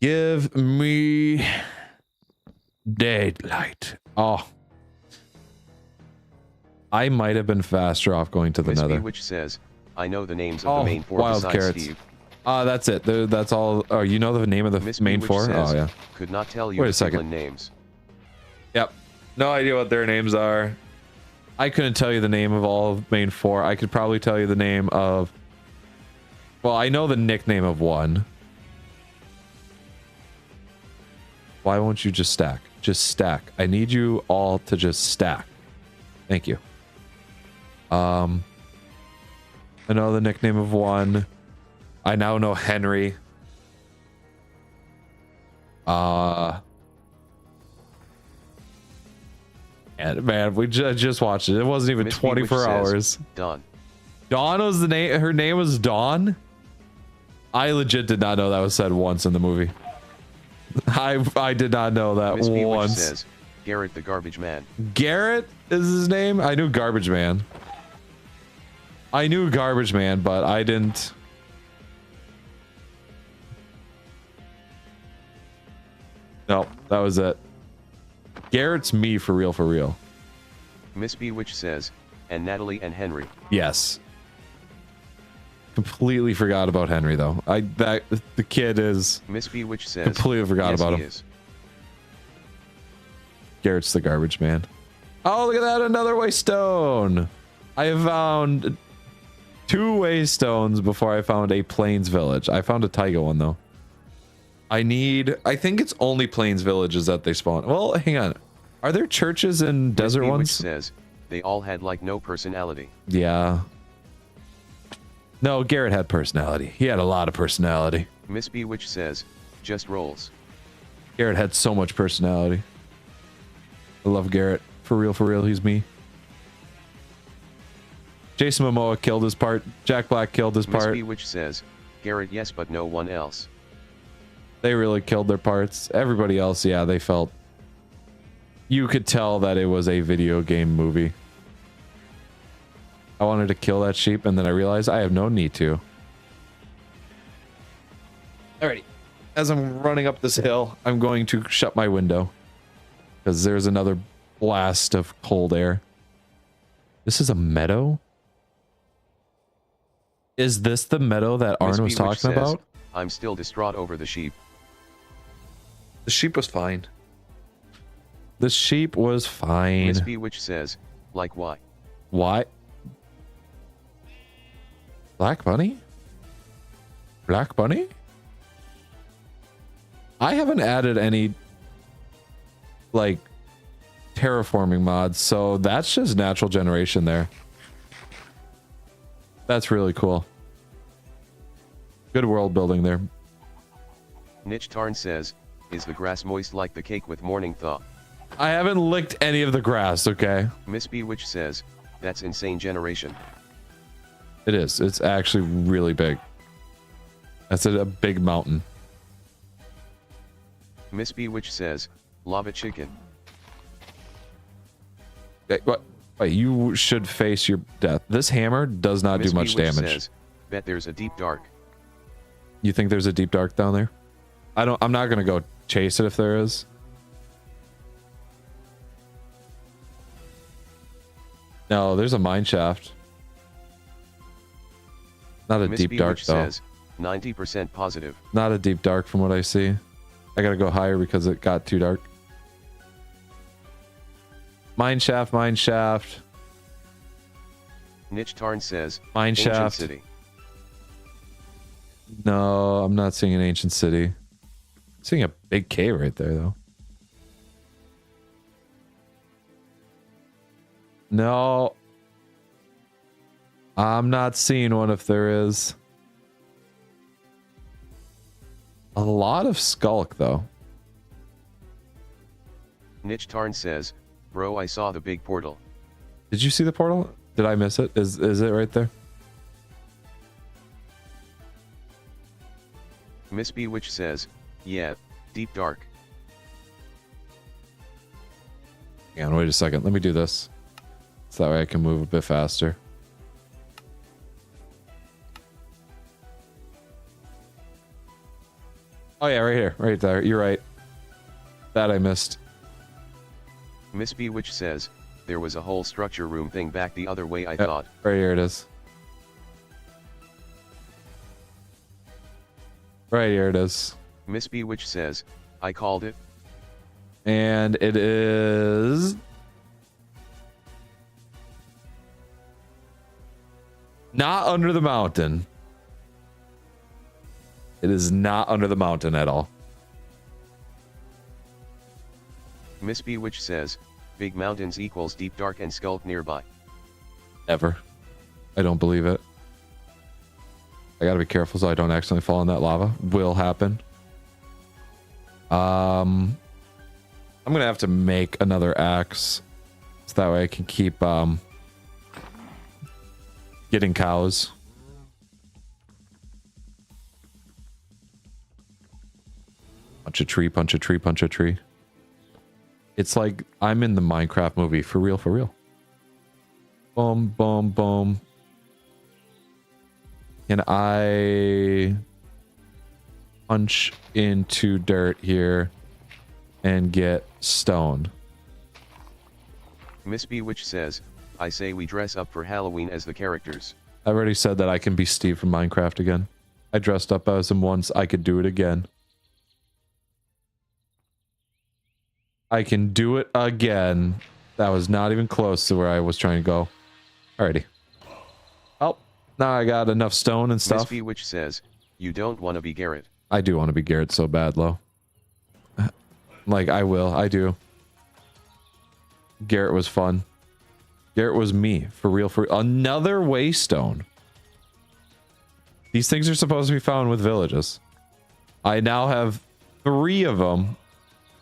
give me daylight. Oh, I might have been faster off going to the Miss Nether. B, which says, I know the names of the main four wild besides carrots. Steve. That's it. That's all. Oh, you know the name of the Miss main B, which four? says, Oh, yeah. Could not tell you Wait a the second. piglin names. Yep. No idea what their names are. I couldn't tell you the name of all of main four. I could probably tell you the name of... Well, I know the nickname of one. Why won't you just stack? Just stack. I need you all to just stack. Thank you. I know the nickname of one. I now know Henry. And man, we just watched it. It wasn't even Miss B, 24 hours. Says, Dawn. Dawn was the name. Her name was Dawn. I legit did not know that was said once in the movie. I did not know that Miss B, once. which says, Garrett the garbage man. Garrett is his name. I knew Garbage Man. I knew Garbage Man, but I didn't. No, that was it. Garrett's me for real, for real. Miss B, which says, and Natalie and Henry. Yes. Completely forgot about Henry though. The kid is. Miss B, which says, completely forgot yes, about him. Is. Garrett's the garbage man. Oh, look at that! Another waystone. I have found 2 waystones before I found a plains village. I found a taiga one though. I think it's only plains villages that they spawn. Well, hang on. Are there churches in desert Miss B, ones? which says, they all had like no personality. Yeah. No, Garrett had personality. He had a lot of personality. Miss B, which says, just rolls. Garrett had so much personality. I love Garrett. For real, he's me. Jason Momoa killed his part. Jack Black killed his part. Miss B, which says, Garrett yes, but no one else. They really killed their parts. Everybody else, yeah, they felt... You could tell that it was a video game movie. I wanted to kill that sheep, and then I realized I have no need to. Alrighty. As I'm running up this hill, I'm going to shut my window. Because there's another blast of cold air. This is a meadow? Is this the meadow that Arn was talking about? I'm still distraught over the sheep. The sheep was fine. The sheep was fine. Miss B, which says, like why? Why? Black Bunny? Black Bunny? I haven't added any like terraforming mods, so that's just natural generation there. That's really cool. Good world building there. Nitch Tarn says, is the grass moist like the cake with morning thaw? I haven't licked any of the grass, okay? Miss B, which says, that's insane generation. It is. It's actually really big. That's a big mountain. Miss B, which says, lava chicken. What? Wait, you should face your death. This hammer does not do much damage. Says, bet there's a deep dark. You think there's a deep dark down there? I'm not gonna go chase it if there is. No, there's a mine shaft. Not a Miss deep B, dark which though. Says, 90% positive. Not a deep dark from what I see. I gotta go higher because it got too dark. Mine shaft, mine shaft. Nitch Tarn says, Mine ancient shaft. city. No, I'm not seeing an ancient city. I'm seeing a big cave right there though. No. I'm not seeing one if there is. lot of skulk, though. Niche Tarn says, bro, I saw the big portal. Did you see the portal? Did I miss it? Is it right there? Miss Bewitch says, yeah, deep dark. Hang on, wait a second. Let me do this. So that way I can move a bit faster. Oh yeah, right here. Right there. You're right. That I missed. Miss Bewitch says, there was a whole structure room thing back the other way I thought. Right here it is. Right here it is. Miss Bewitch says, I called it. And it is... not under the mountain. It is not under the mountain at all. Miss Bewitch says, big mountains equals deep dark and skulk nearby. Never. I don't believe it. I gotta be careful so I don't accidentally fall in that lava. Will happen. I'm gonna have to make another axe so that way I can keep getting cows. Punch a tree, punch a tree, punch a tree. It's like I'm in the Minecraft movie, for real, for real. Boom, boom, boom. Can I punch into dirt here and get stone? Miss Bewitch says, I say we dress up for Halloween as the characters. I already said that I can be Steve from Minecraft again. I dressed up as him once, I could do it again. I can do it again. That was not even close to where I was trying to go. Alrighty. Oh, now I got enough stone and stuff. Miss Bewitch says, you don't want to be Garrett. I do want to be Garrett so bad, Lo. Like, I will. I do. Garrett was fun. Garrett was me. For real. For another waystone. These things are supposed to be found with villages. I now have 3 of them.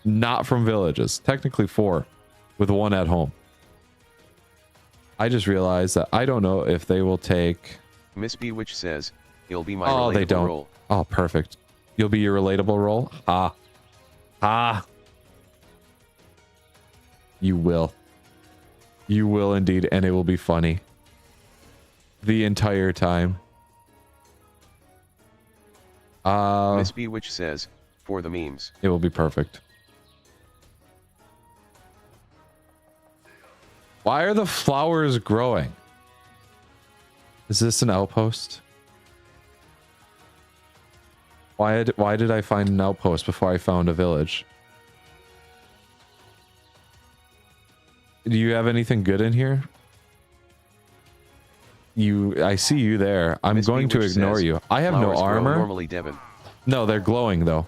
Not from villages. Technically 4. With 1 at home. I just realized that I don't know if they will take... Miss Bewitch says, it'll be my oh, relatable they don't. role. Oh, perfect. You'll be your relatable role? Ah. Ah. You will. You will indeed, and it will be funny. The entire time. Miss Bewitch says, for the memes. It will be perfect. Why are the flowers growing? Is this an outpost? Why did I find an outpost before I found a village? Do you have anything good in here? I see you there. I'm Miss going to Bewitch ignore says, you. I have no flowers grow armor. Normally, Devin. No, they're glowing though.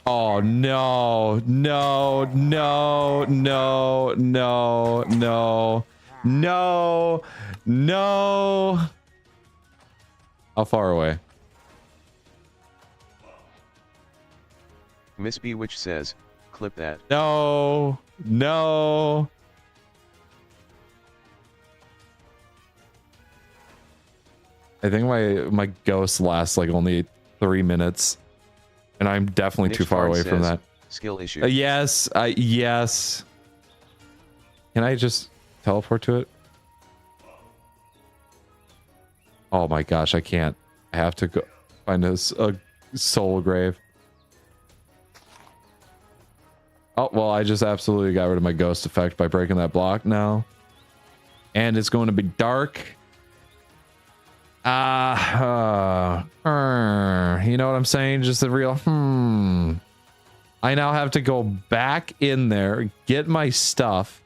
Oh no, no, no, no, no, no, no, no. How far away? Miss Bewitch says, clip that. No, no. I think my ghost lasts like only 3 minutes. And I'm definitely too far away from that. Skill issue. Yes, yes. Can I just teleport to it? Oh my gosh, I can't. I have to go find a soul grave. Oh, well, I just absolutely got rid of my ghost effect by breaking that block now. And it's going to be dark. You know what I'm saying? Just a real I now have to go back in there, get my stuff.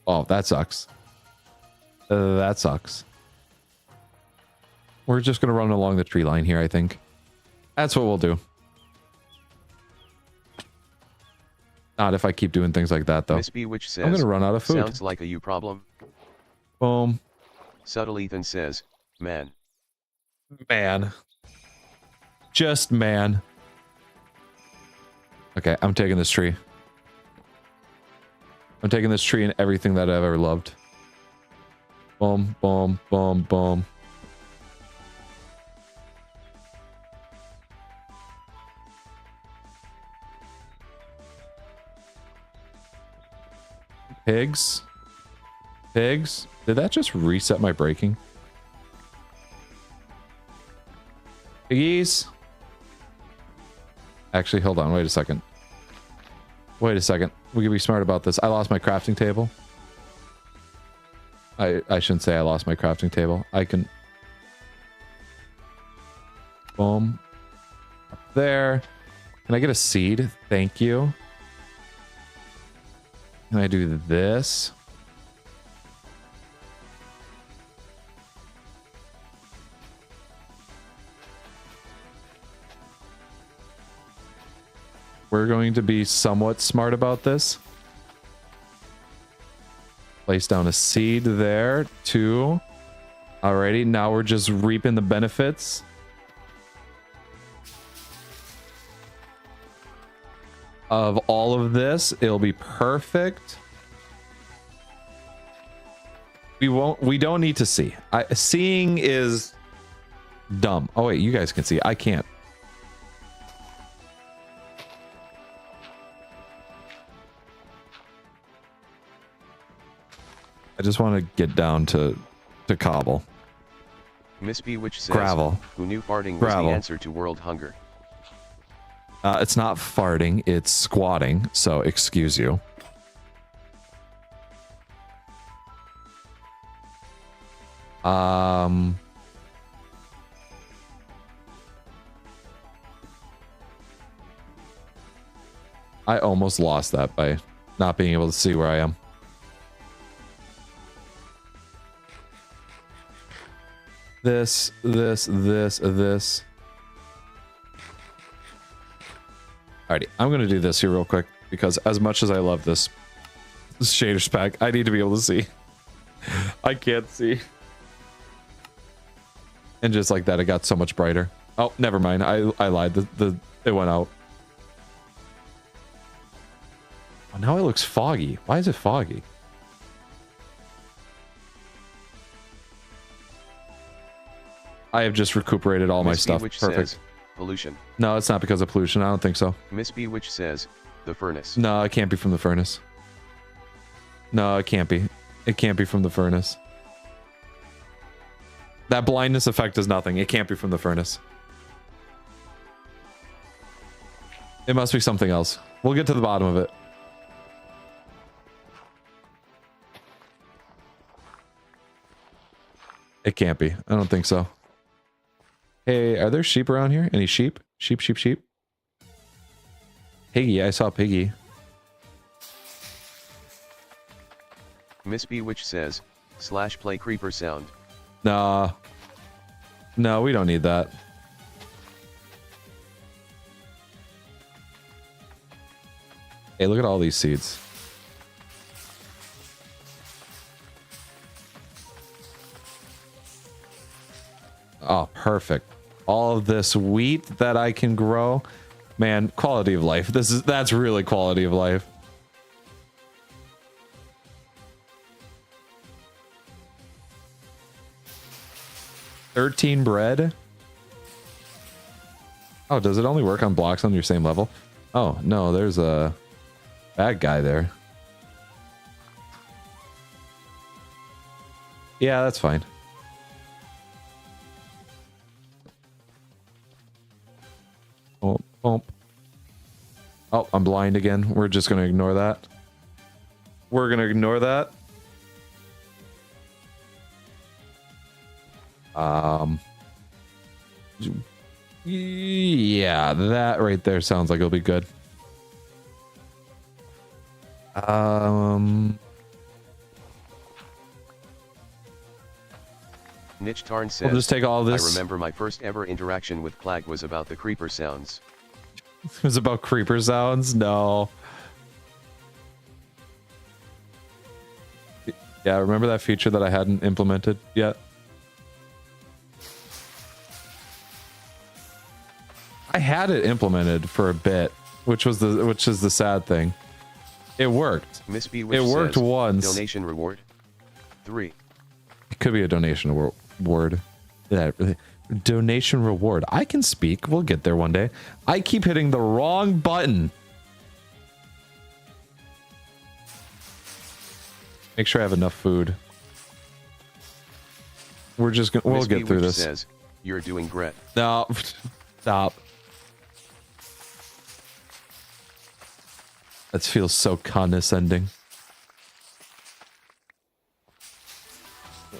Oh, that sucks. That sucks. We're just gonna run along the tree line here, I think. That's what we'll do. Not if I keep doing things like that, though. Miss Bewitch says, I'm gonna run out of food. Sounds like a you problem. Boom. Subtle Ethan says, man. Man. Just man. Okay, I'm taking this tree. I'm taking this tree and everything that I've ever loved. Boom, boom, boom, boom. Pigs? Pigs? Did that just reset my braking? Piggies? Actually, hold on. Wait a second. Wait a second. We can be smart about this. I lost my crafting table. I shouldn't say I lost my crafting table. I can... Boom. Up there. Can I get a seed? Thank you. Can I do this? We're going to be somewhat smart about this. Place down a seed there, 2. Alrighty, now we're just reaping the benefits. Of all of this, it'll be perfect. We don't need to see. Seeing is dumb. Oh wait, you guys can see. I can't. I just want to get down to cobble. Miss B which says, gravel. Who knew farting Gravel. was the answer to world hunger? It's not farting, it's squatting, so excuse you. I almost lost that by not being able to see where I am. This. Alrighty, I'm gonna do this here real quick because as much as I love this shaders pack, I need to be able to see. I can't see. And just like that, it got so much brighter. Oh, never mind. I lied. It went out. Oh, now it looks foggy. Why is it foggy? I have just recuperated all my stuff. Which Perfect. Says, pollution. No, it's not because of pollution. I don't think so. Miss B which says, the furnace. No, it can't be from the furnace. No, it can't be. It can't be from the furnace. That blindness effect is nothing. It can't be from the furnace. It must be something else. We'll get to the bottom of it. It can't be. I don't think so. Hey, are there sheep around here? Any sheep? Sheep. Piggy, I saw Piggy. Miss B which says, /play creeper sound. Nah. No, we don't need that. Hey, look at all these seeds. Oh, perfect. All of this wheat that I can grow. Man, quality of life. That's really quality of life. $13 bread. Oh, does it only work on blocks on your same level? Oh, no, there's a bad guy there. Yeah, that's fine. Oh, I'm blind again. We're just going to ignore that. We're going to ignore that. Yeah, that right there sounds like it'll be good. Niche Tarn says, we'll just take all this. I remember my first ever interaction with Plag was about the creeper sounds. It was about creeper sounds? No. Yeah, remember that feature that I hadn't implemented yet? I had it implemented for a bit, which is the sad thing. It worked. Miss B, it worked says, once. Donation reward 3. It could be a donation reward. Yeah, donation reward. I can speak. We'll get there one day. I keep hitting the wrong button. Make sure I have enough food. We're just gonna. We'll get through this. Says, you're doing great. No, stop. That feels so condescending.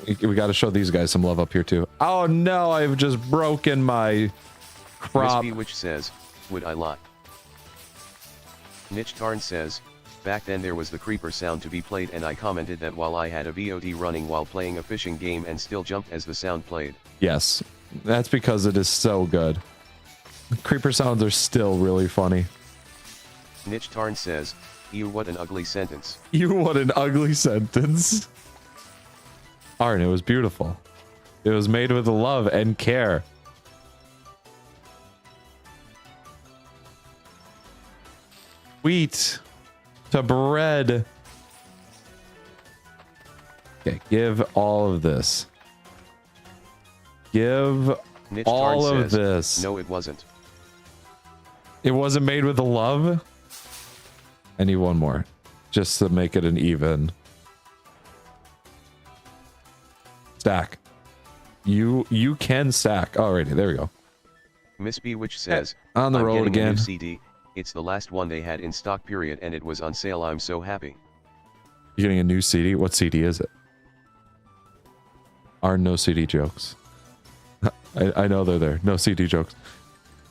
We got to show these guys some love up here too. Oh no, I've just broken my crop. Miss B, which says, would I lie? Niche Tarn says, back then there was the creeper sound to be played and I commented that while I had a VOD running while playing a fishing game and still jumped as the sound played. Yes, that's because it is so good. Creeper sounds are still really funny. Niche Tarn says, ew, what an ugly sentence. You, what an ugly sentence. Arn, it was beautiful. It was made with love and care. Wheat to bread. Okay, give all of this. Give Niche all Tarn of says, this. no, it wasn't. It wasn't made with love? I need one more, just to make it an even. Stack. You can stack. Alrighty, there we go. Miss B, which says, on the road again. A new CD. It's the last one they had in stock period and it was on sale. I'm so happy. You're getting a new CD? What CD is it? Are no CD jokes. I know they're there. No CD jokes.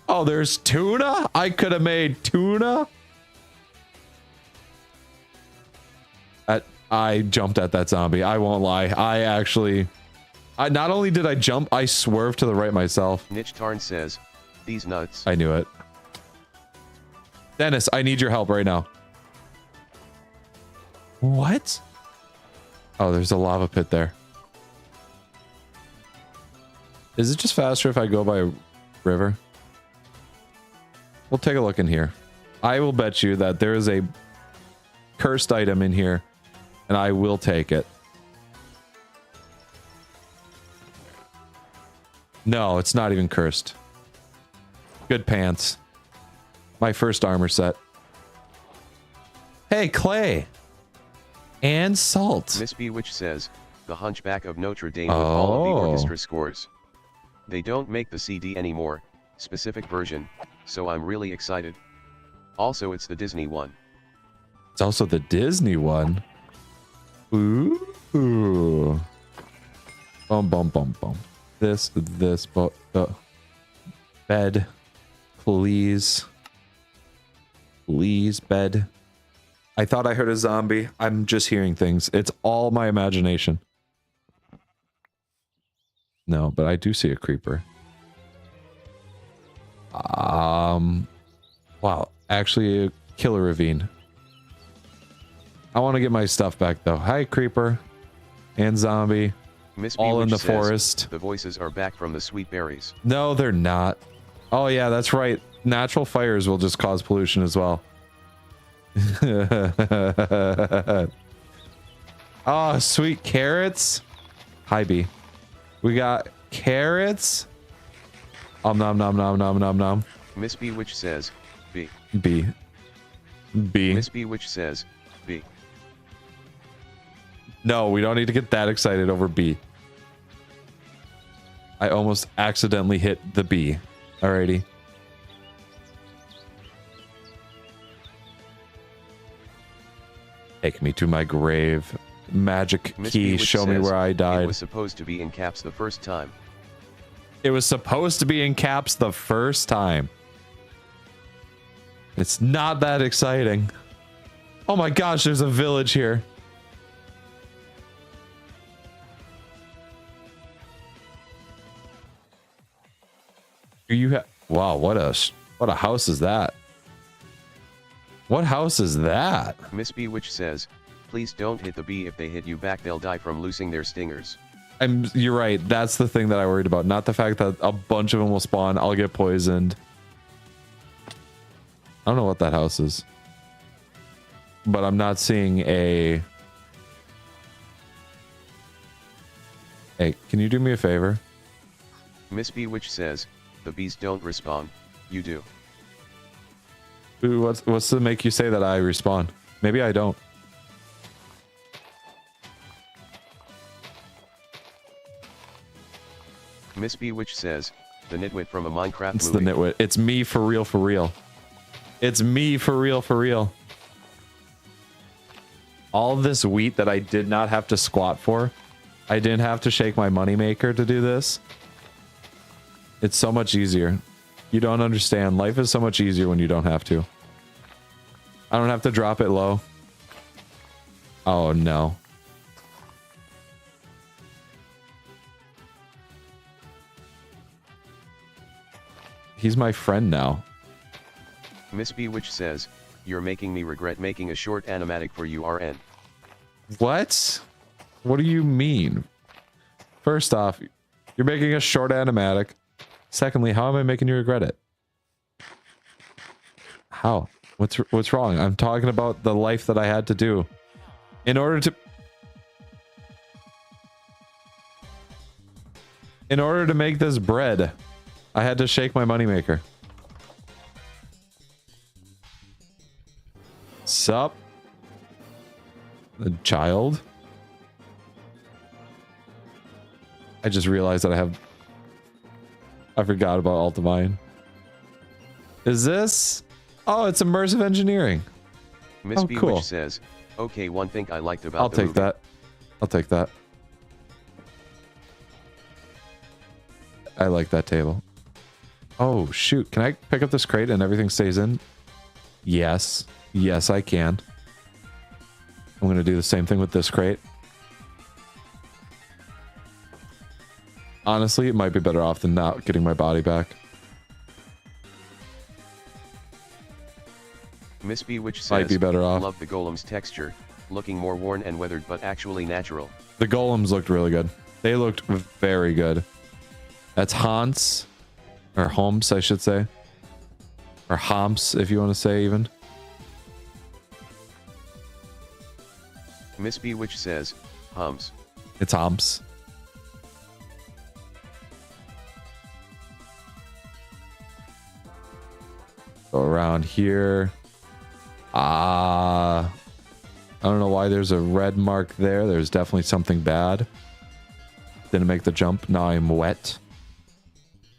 Oh, there's tuna? I could have made tuna? I jumped at that zombie. I won't lie. I not only did I jump, I swerved to the right myself. Niche Tarn says, these nuts. I knew it. Dennis, I need your help right now. What? Oh, there's a lava pit there. Is it just faster if I go by a river? We'll take a look in here. I will bet you that there is a cursed item in here, and I will take it. No, it's not even cursed. Good pants. My first armor set. Hey, clay. And salt. Miss B, which says, the Hunchback of Notre Dame with all of the orchestra scores. They don't make the CD anymore, specific version, so I'm really excited. Also, it's the Disney one. It's also the Disney one. Ooh. Bum, bum, bum, bum. This, bed. Please. Please, bed. I thought I heard a zombie. I'm just hearing things. It's all my imagination. No, but I do see a creeper. Wow. Actually, a killer ravine. I want to get my stuff back, though. Hi, creeper. And zombie. Miss B, all in the says, forest. The voices are back from the sweet berries. No, they're not. Oh, yeah, that's right. Natural fires will just cause pollution as well. Oh, sweet carrots. Hi, B. We got carrots. Nom nom nom nom nom nom. Miss B, which says, B. B. B. Miss B, which says, B. No, we don't need to get that excited over B. I almost accidentally hit the B. Alrighty. Take me to my grave. Magic Miss key, B, show says, me where I died. It was supposed to be in caps the first time. It was supposed to be in caps the first time. It's not that exciting. Oh my gosh, there's a village here. Wow, what a house is that? What house is that? Miss B, which says, Please don't hit the bee. If they hit you back, they'll die from losing their stingers. You're right. That's the thing that I worried about. Not the fact that a bunch of them will spawn. I'll get poisoned. I don't know what that house is. But I'm not seeing a... Hey, can you do me a favor? Miss Bewitch says, the bees don't respawn. You do. Ooh, what's to make you say that I respawn? Maybe I don't. Miss Bewitch says, the nitwit from a Minecraft It's movie. the nitwit. It's me for real, for real. It's me for real, for real. All this wheat that I did not have to squat for. I didn't have to shake my moneymaker to do this. It's so much easier. You don't understand. Life is so much easier when you don't have to. I don't have to drop it low. Oh, no. He's my friend now. Miss Bewitch says, you're making me regret making a short animatic for URN. What? What do you mean? First off, you're making a short animatic. Secondly, how am I making you regret it? How? What's wrong? I'm talking about the life that I had to do. In order to make this bread, I had to shake my moneymaker. Sup? The child? I just realized that I forgot about Ultimine. Is this? Oh, it's immersive engineering. Miss Oh, Bewitch cool. says, okay, one thing I liked about I'll the take movie. that. I'll take that. I like that table. Oh, shoot. Can I pick up this crate and everything stays in? Yes. Yes, I can. I'm going to do the same thing with this crate. Honestly, it might be better off than not getting my body back. Miss Bewitch says, Might be better off. love the golem's texture, looking more worn and weathered but actually natural. The golems looked really good. They looked very good. That's Hans. Or Holmes, I should say. Or Homps, if you want to say even. Miss Bewitch says, hums. It's Homps. Go around here. I don't know why there's a red mark there. There's definitely something bad. Didn't make the jump. Now I'm wet.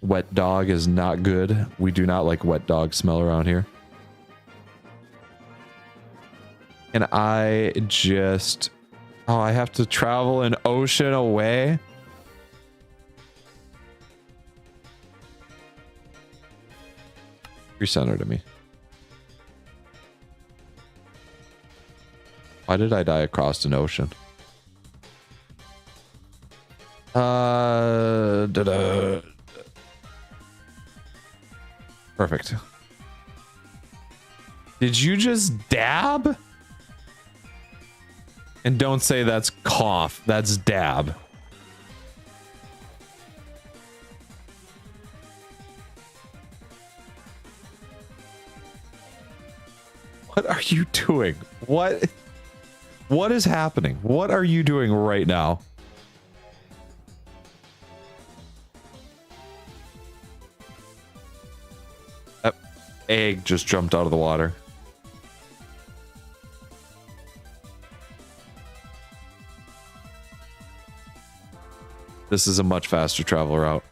Wet dog is not good. We do not like wet dog smell around here. And I just... Oh, I have to travel an ocean away? Recenter to me. Why did I die across an ocean? Perfect. Did you just dab? And don't say that's cough. That's dab. What are you doing? What is happening? What are you doing right now? That egg just jumped out of the water. This is a much faster travel route.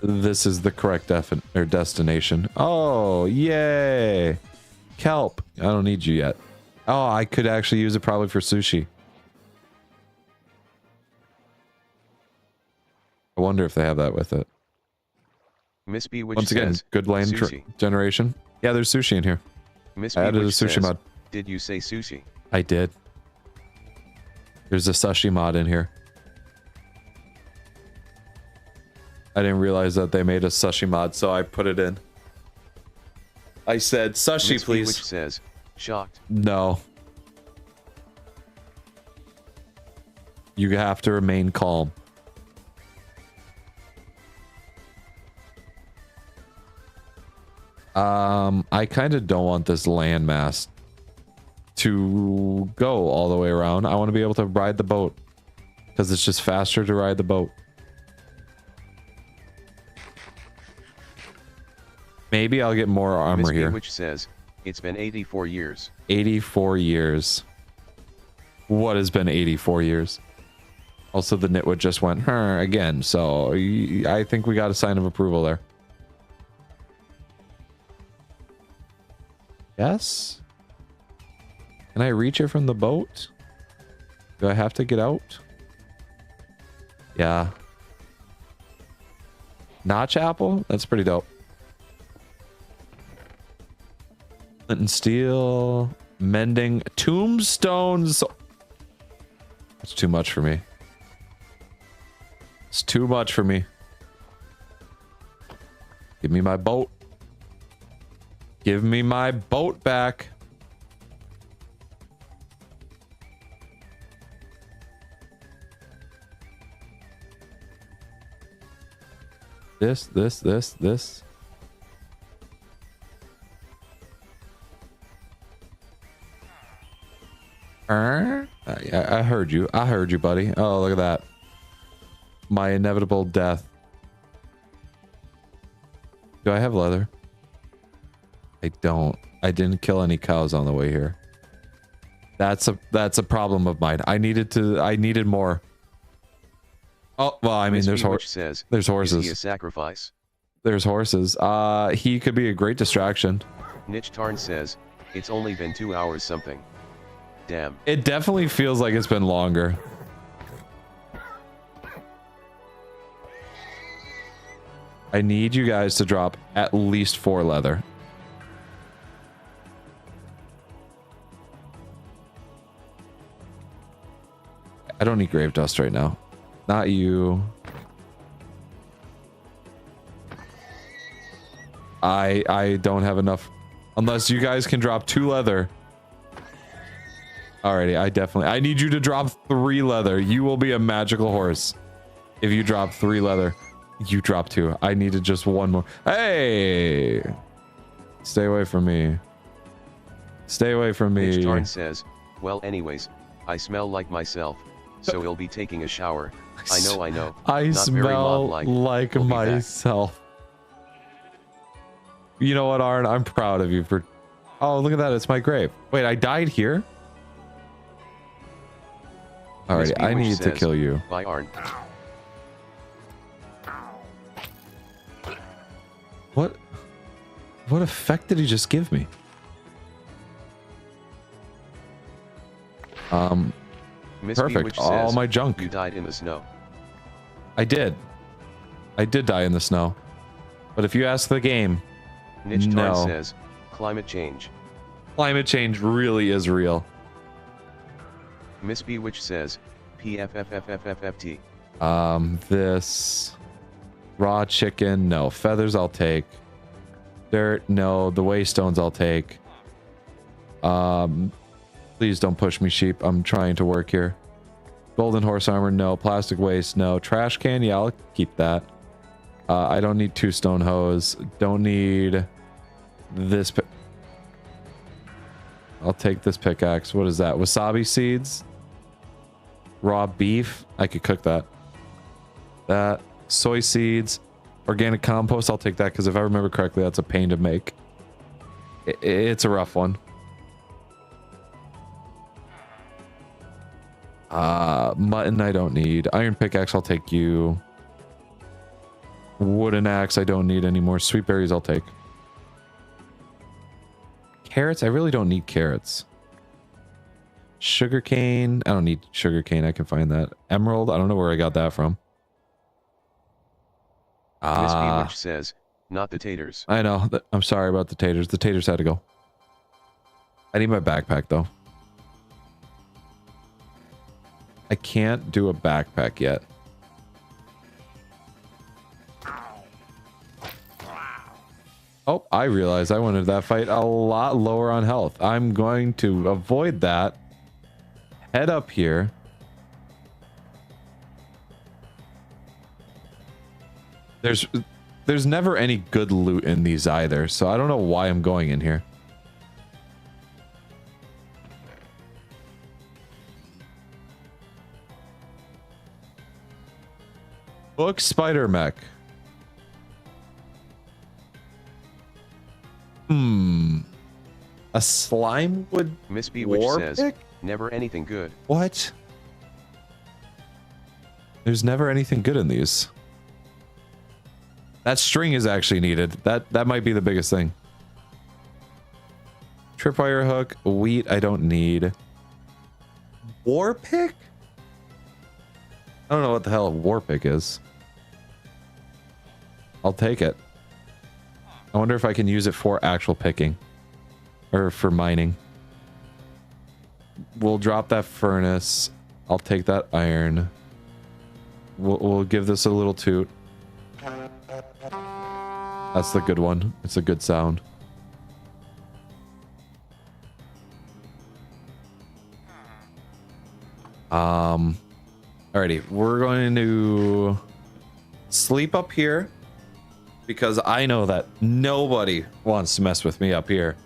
This is the correct destination. Oh, yay. Kelp. I don't need you yet. Oh, I could actually use it probably for sushi. I wonder if they have that with it. Miss Bewitch Once again, says, good land sushi. generation. Yeah, there's sushi in here. Miss I added a Bewitch sushi says, mod. did you say sushi? I did. There's a sushi mod in here. I didn't realize that they made a sushi mod, so I put it in. I said sushi, Miss please. Which says, shocked. No. You have to remain calm. I kind of don't want this landmass to go all the way around. I want to be able to ride the boat because it's just faster to ride the boat. Maybe I'll get more armor Miss here. Which says, it's been 84 years. 84 years. What has been 84 years? Also, the nitwit just went, again. So I think we got a sign of approval there. Yes? Can I reach it from the boat? Do I have to get out? Yeah. Notch apple? That's pretty dope. Flint and steel. Mending. Tombstones. That's too much for me. It's too much for me. Give me my boat. Give me my boat back. This. I heard you. I heard you, buddy. Oh, look at that. My inevitable death. Do I have leather? I don't. I didn't kill any cows on the way here. That's a problem of mine. I needed more. Oh, well, I mean, there's horses. There's horses. Is he a sacrifice? There's horses. He could be a great distraction. Niche Tarn says, it's only been 2 hours something. Damn. It definitely feels like it's been longer. I need you guys to drop at least 4 leather. I don't need grave dust right now. Not you. I don't have enough. Unless you guys can drop 2 leather. Alrighty, I need you to drop 3 leather. You will be a magical horse. If you drop 3 leather. You drop 2. I needed just 1 more. Hey! Stay away from me. Stay away from me. Mitch Tarn says, well anyways, I smell like myself. So he'll be taking a shower. I know. I Not smell like myself. You know what, Arn? I'm proud of you for... Oh, look at that. It's my grave. Wait, I died here? Alright, I need to kill you. Bye, Arn. What effect did he just give me? Perfect. All my junk. You died in the snow. I did. I did die in the snow. But if you ask the game, Niche no. Tarn says, climate change. Climate change really is real. Miss B which says, PFFFFFFT. This raw chicken, no. Feathers I'll take. Dirt, no. The waystones I'll take. Please don't push me, sheep. I'm trying to work here. Golden horse armor, no. Plastic waste, no. Trash can, yeah, I'll keep that. I don't need 2 stone hoes. Don't need this. I'll take this pickaxe. What is that? Wasabi seeds? Raw beef? I could cook that. That. Soy seeds. Organic compost. I'll take that because if I remember correctly, that's a pain to make. It's a rough one. Mutton I don't need. Iron pickaxe I'll take you. Wooden axe I don't need anymore. Sweet berries I'll take. Carrots? I really don't need carrots. Sugarcane? I don't need sugarcane. I can find that. Emerald? I don't know where I got that from. Miss B which says, not the taters. I know. I'm sorry about the taters. The taters had to go. I need my backpack though. I can't do a backpack yet. Oh, I realized I wanted that fight a lot lower on health. I'm going to avoid that. Head up here. There's never any good loot in these either, so I don't know why I'm going in here. Book Spider Mech. A slime would Miss B which says, never anything good. What? There's never anything good in these. That string is actually needed. That might be the biggest thing. Tripwire hook, wheat I don't need. War pick? I don't know what the hell a war pick is. I'll take it. I wonder if I can use it for actual picking. Or for mining. We'll drop that furnace. I'll take that iron. We'll give this a little toot. That's the good one. It's a good sound. Alrighty, we're going to sleep up here because I know that nobody wants to mess with me up here.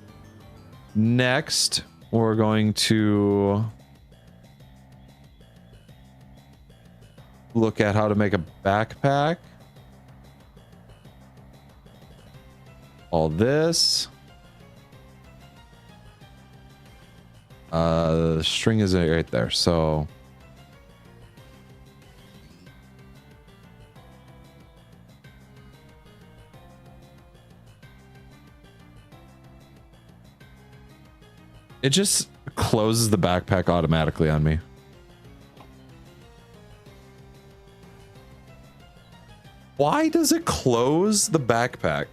Next, we're going to look at how to make a backpack. All this. The string is right there, so it just closes the backpack automatically on me. Why does it close the backpack?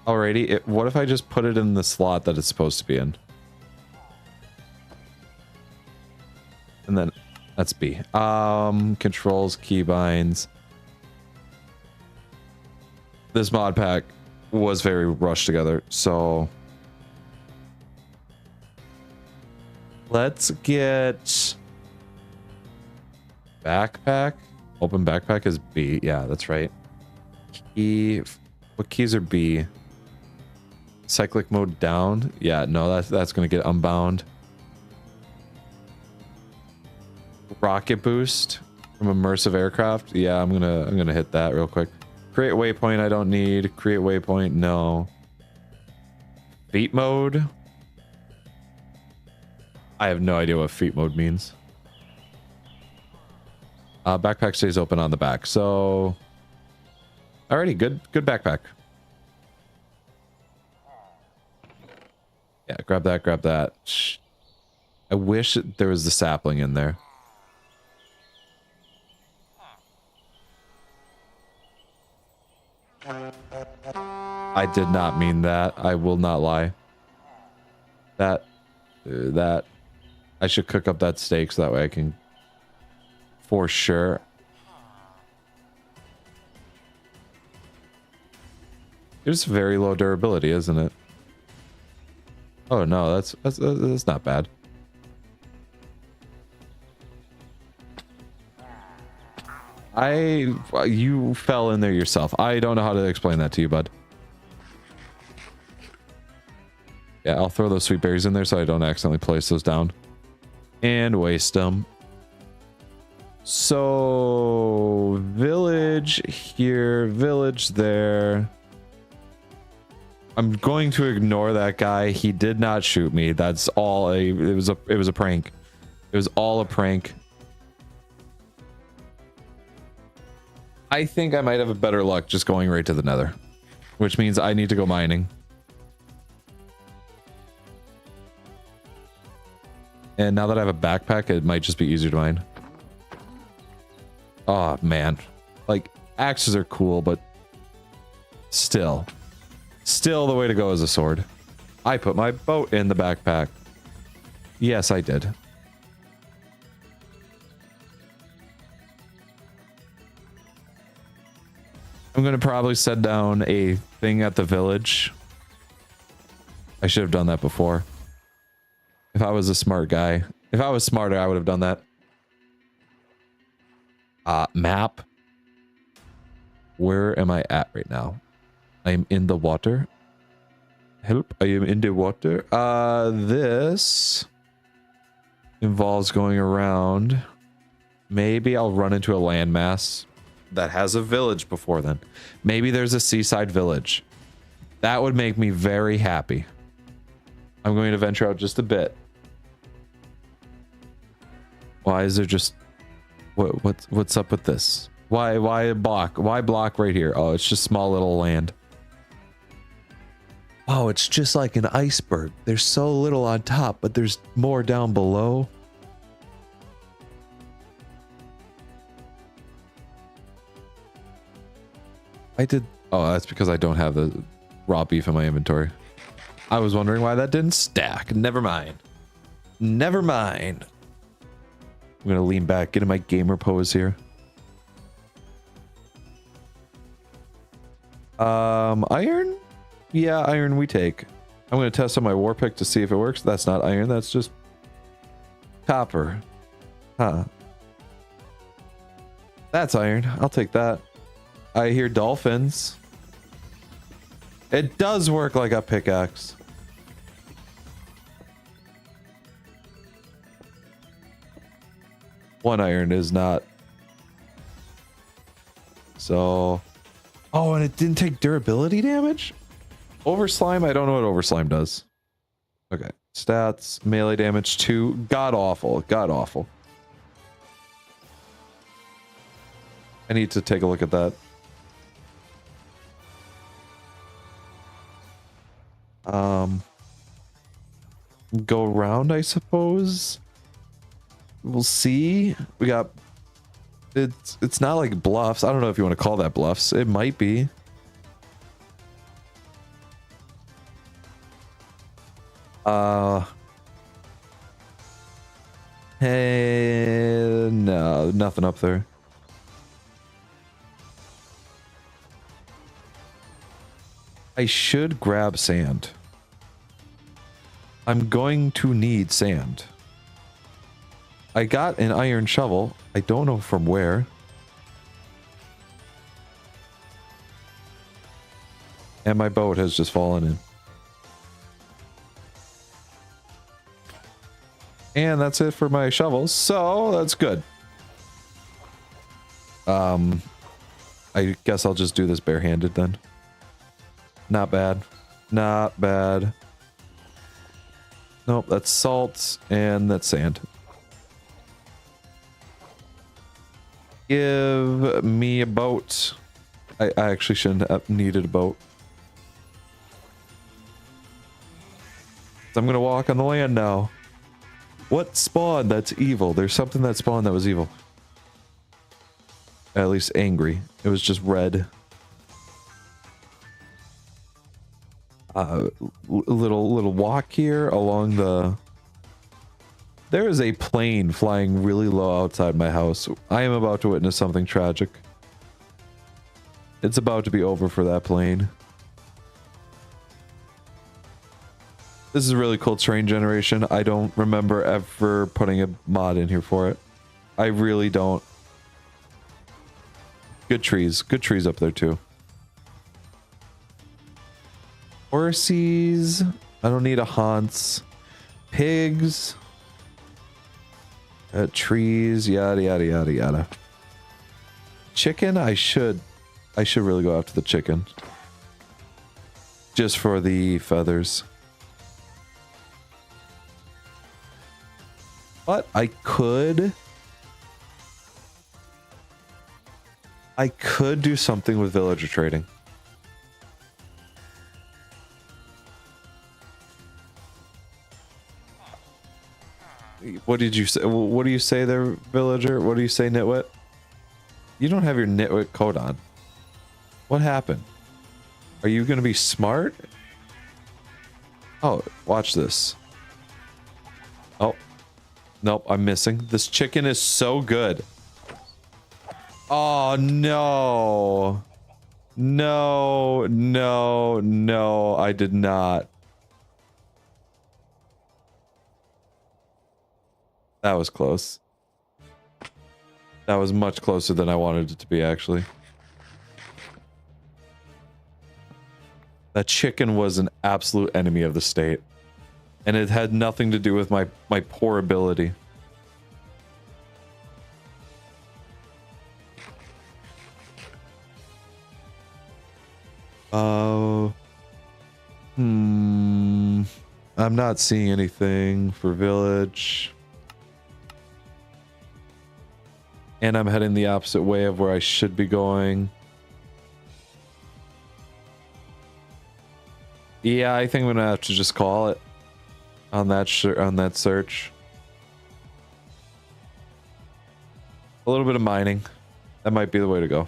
Alrighty, what if I just put it in the slot that it's supposed to be in? And then that's B. Controls, keybinds. This mod pack was very rushed together, so let's get backpack. Open backpack is B. Yeah, that's right. Key. What keys are B? Cyclic mode down. Yeah, no, that's gonna get unbound. Rocket boost from immersive aircraft. Yeah, I'm gonna hit that real quick. Create waypoint I don't need. Create waypoint, no. Feet mode. I have no idea what feet mode means. Backpack stays open on the back, so alrighty, good backpack. Yeah, grab that. Shh. I wish there was the sapling in there. I did not mean that. I will not lie. That I should cook up that steak so that way I can for sure. It's very low durability, isn't it? Oh no, that's not bad. You fell in there yourself. I don't know how to explain that to you, bud. Yeah, I'll throw those sweet berries in there so I don't accidentally place those down and waste them. So village here, village there. I'm going to ignore that guy. He did not shoot me. That's all it was a prank. It was all a prank. I think I might have a better luck just going right to the nether, which means I need to go mining. And now that I have a backpack, it might just be easier to mine. Oh man, like axes are cool, but still the way to go is a sword. I put my boat in the backpack. Yes, I did. I'm going to probably set down a thing at the village. I should have done that before. If I was a smart guy. If I was smarter, I would have done that. Map. Where am I at right now? I am in the water. Help, I am in the water. This involves going around. Maybe I'll run into a landmass that has a village before then. Maybe there's a seaside village. That would make me very happy. I'm going to venture out just a bit. Why is there just... What's up with this? Why a block? Why block right here? Oh, it's just small little land. Oh, it's just like an iceberg. There's so little on top, but there's more down below. I did... Oh, that's because I don't have the raw beef in my inventory. I was wondering why that didn't stack. Never mind. Never mind. I'm going to lean back, get in my gamer pose here. Iron? Yeah, iron we take. I'm going to test on my war pick to see if it works. That's not iron. That's just copper. Huh. That's iron. I'll take that. I hear dolphins. It does work like a pickaxe. One iron is not. So... Oh, and it didn't take durability damage? Over slime? I don't know what over slime does. Okay. Stats, melee damage 2. God awful. God awful. I need to take a look at that. Go around, I suppose. We'll see. We got... It's not like bluffs. I don't know if you want to call that bluffs. It might be. Hey, no, nothing up there. I should grab sand. I'm going to need sand. I got an iron shovel. I don't know from where. And my boat has just fallen in. And that's it for my shovels. So that's good. I guess I'll just do this barehanded then. Not bad. Not bad. Nope, that's salt and that's sand. Give me a boat. I actually shouldn't have needed a boat. So I'm gonna walk on the land now. What spawned that's evil? There's something that spawned that was evil. At least angry. It was just red. Little walk here along the... There is a plane flying really low outside my house. I am about to witness something tragic. It's about to be over for that plane. This is a really cool terrain generation. I don't remember ever putting a mod in here for it. I really don't. Good trees. Good trees up there too. Horses. I don't need a haunts. Pigs. Trees. Yada yada yada yada. Chicken. I should really go after the chicken. Just for the feathers. But I could do something with villager trading. What did you say? What do you say there, villager? What do you say, nitwit? You don't have your nitwit coat on. What happened? Are you going to be smart? Oh, watch this. Oh. Nope, I'm missing. This chicken is so good. Oh, no. No, no, no, I did not. That was close. That was much closer than I wanted it to be, actually. That chicken was an absolute enemy of the state. And it had nothing to do with my poor ability. I'm not seeing anything for village. And I'm heading the opposite way of where I should be going. Yeah, I think I'm gonna have to just call it on that search. A little bit of mining. That might be the way to go.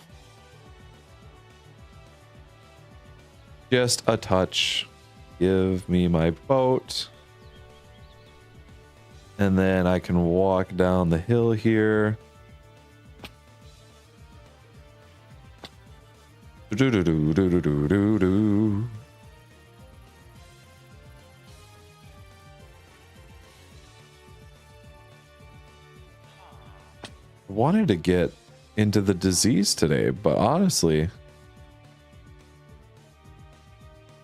Just a touch. Give me my boat. And then I can walk down the hill here. Do-do-do-do-do-do-do-do. Wanted to get into the disease today, but honestly,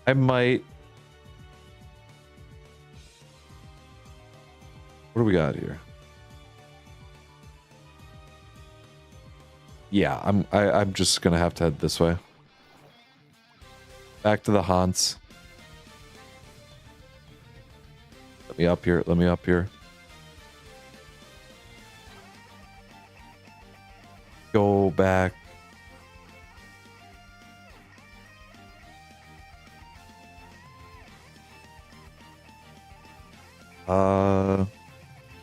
I might. What do we got here? Yeah, I'm just gonna have to head this way. Back to the haunts. Let me up here. Let me up here. Go back.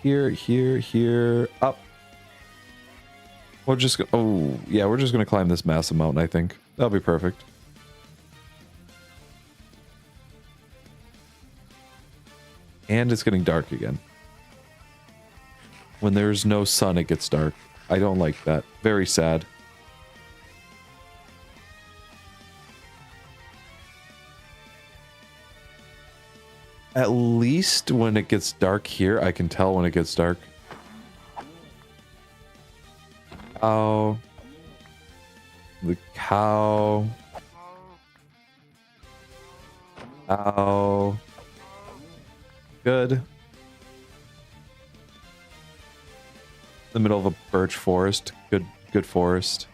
Here, up. We're just gonna, oh, yeah, we're just gonna climb this massive mountain, I think. That'll be perfect. And it's getting dark again. When there's no sun, it gets dark. I don't like that. Very sad. At least when it gets dark here, I can tell when it gets dark. Oh. The cow. Ow. Good. The middle of a birch forest. Good forest.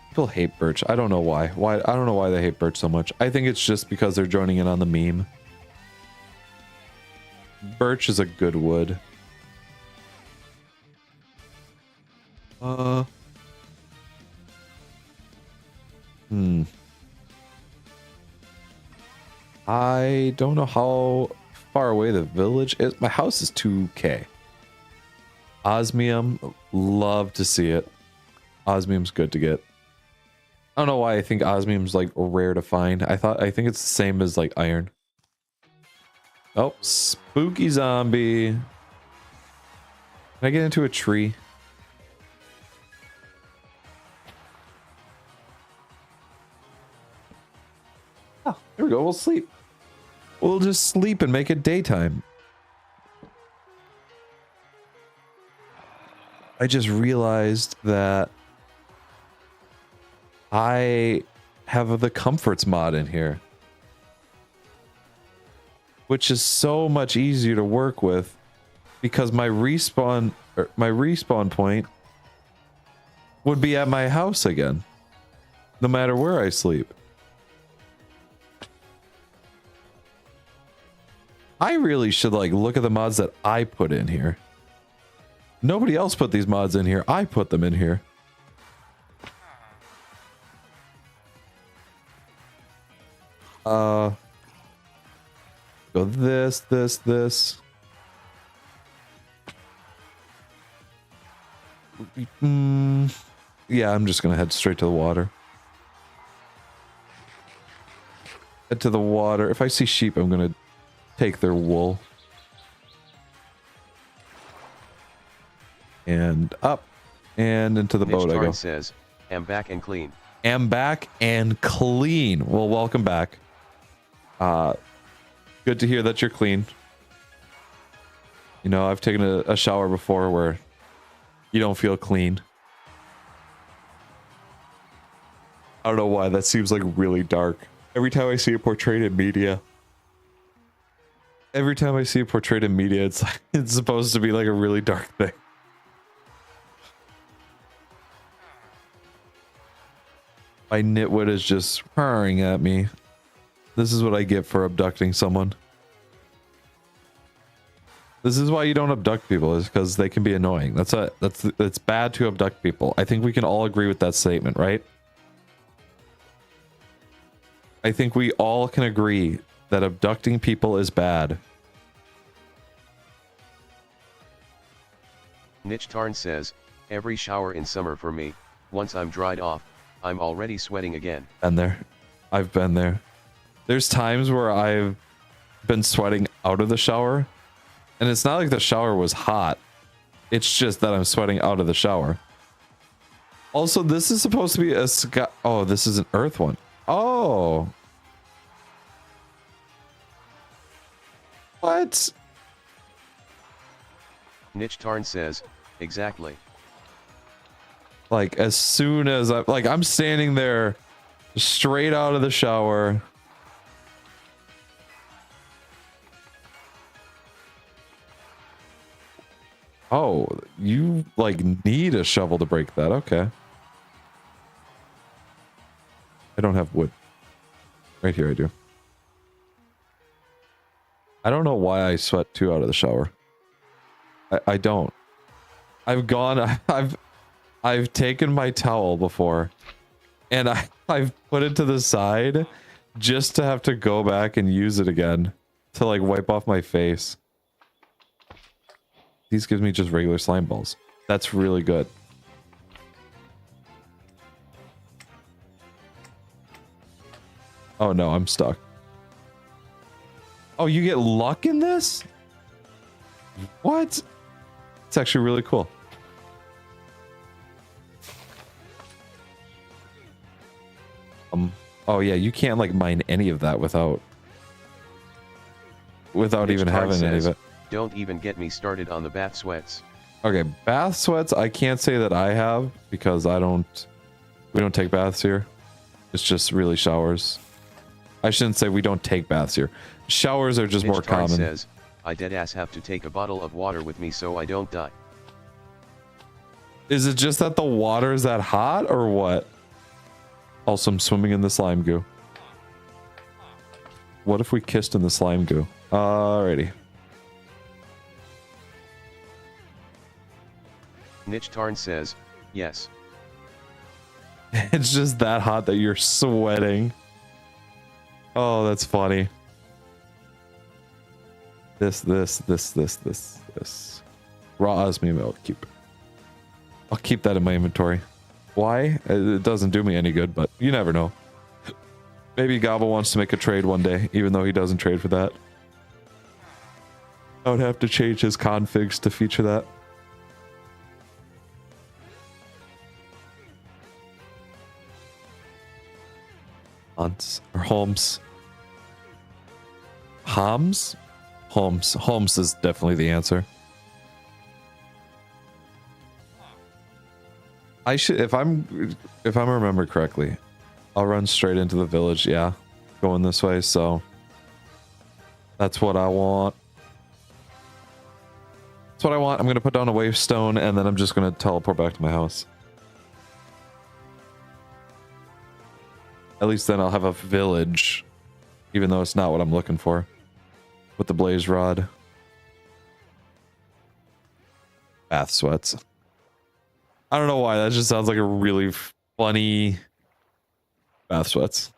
People hate birch. I don't know why. I don't know why they hate birch so much. I think it's just because they're joining in on the meme. Birch is a good wood. I don't know how far away the village is. My house is 2K. Osmium, love to see it. Osmium's good to get. I don't know why I think osmium's like rare to find. I think it's the same as like iron. Oh, spooky zombie. Can I get into a tree? Oh, there we go. We'll sleep. We'll just sleep and make it daytime. I just realized that I have the comforts mod in here, which is so much easier to work with because my respawn point would be at my house again, no matter where I sleep. I really should like look at the mods that I put in here. Nobody else put these mods in here. I put them in here. Go this. Yeah, I'm just gonna head straight to the water. Head to the water. If I see sheep, I'm gonna take their wool. And up. And into the boat I go. Says, am back and clean. Am back and clean. Well, welcome back. Good to hear that you're clean. You know, I've taken a shower before where you don't feel clean. I don't know why that seems like really dark. Every time I see it portrayed in media. Every time I see it portrayed in media, it's like it's supposed to be like a really dark thing. My nitwit is just purring at me. This is what I get for abducting someone. This is why you don't abduct people, is because they can be annoying. That's bad to abduct people. I think we can all agree with that statement, right? I think we all can agree that abducting people is bad. Niche Tarn says, every shower in summer for me, once I'm dried off, I'm already sweating again. Been there. I've been there. There's times where I've been sweating out of the shower, and it's not like the shower was hot. It's just that I'm sweating out of the shower. Also, this is supposed to be a sky. Oh, this is an earth one. Oh. What? Niche Tarn says, exactly. Like, as soon as I'm standing there straight out of the shower. Oh, you like need a shovel to break that. Okay. I don't have wood. Right here I do. I don't know why I sweat too out of the shower. I don't. I've taken my towel before and I've put it to the side just to have to go back and use it again to like wipe off my face. These gives me just regular slime balls. That's really good. Oh no, I'm stuck. Oh, you get luck in this? What? It's actually really cool. Oh yeah, you can't like mine any of that without even having any of it. Don't even get me started on the bath sweats. Okay, bath sweats I can't say that I have because we don't take baths here. It's just really showers. I shouldn't say we don't take baths here. Showers are just more common. Says, I deadass have to take a bottle of water with me so I don't die. Is it just that the water is that hot or what? Also, I'm swimming in the slime goo. What if we kissed in the slime goo? Alrighty. Niche Tarn says, yes. It's just that hot that you're sweating. Oh, that's funny. This. Raw osmium, I'll keep that in my inventory. Why? It doesn't do me any good, but you never know. Maybe Gobble wants to make a trade one day, even though he doesn't trade for that. I would have to change his configs to feature that. Hans or Holmes. Holmes? Holmes is definitely the answer. I should, if I'm remember correctly, I'll run straight into the village. Yeah, going this way. So that's what I want. That's what I want. I'm gonna put down a wavestone and then I'm just gonna teleport back to my house. At least then I'll have a village, even though it's not what I'm looking for. With the blaze rod. Bath sweats. I don't know why, that just sounds like a really funny bath sweats.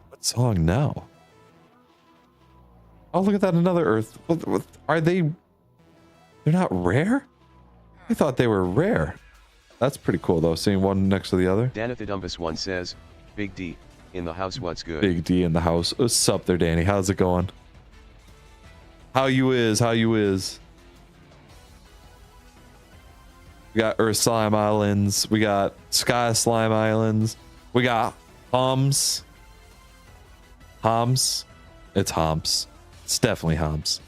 What song now? Oh, look at that, another earth. Are they... They're not rare? I thought they were rare. That's pretty cool though, seeing one next to the other. Danithidumbus one says, Big D, in the house, what's good? Big D in the house. What's up there, Danny? How's it going? How you is? How you is? We got Earth Slime Islands. We got Sky Slime Islands. We got Homs. Homs? It's Homs. It's definitely Homs.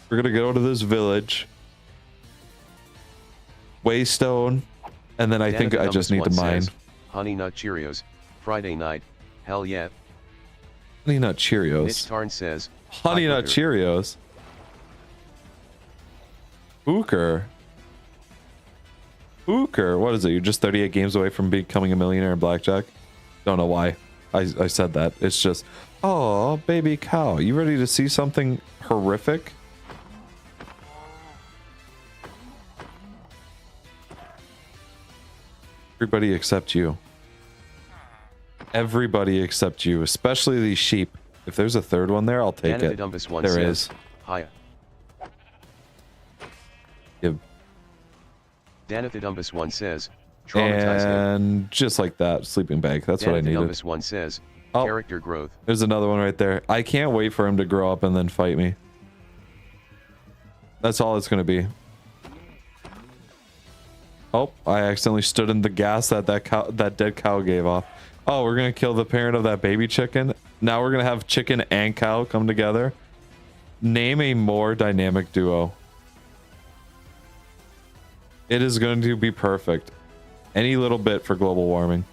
We're gonna go to this village. Waystone. And then I think I just need to mine. Honey Nut Cheerios. Friday night. Hell yeah. Honey Nut Cheerios. Mitch Tarn says. Honey Nut Cheerios. Booker. Booker. What is it? You're just 38 games away from becoming a millionaire in blackjack? Don't know why I said that. It's just, oh, baby cow. You ready to see something horrific? Everybody except you. Everybody except you, especially these sheep. If there's a third one there, I'll take it. There is. Hiya. Give. Danathidumbus one says, and just like that, sleeping bag. That's what I needed. Danathidumbus one says, character growth. There's another one right there. I can't wait for him to grow up and then fight me. That's all it's going to be. Oh, I accidentally stood in the gas that that dead cow gave off. Oh, we're going to kill the parent of that baby chicken. Now we're going to have chicken and cow come together. Name a more dynamic duo. It is going to be perfect. Any little bit for global warming.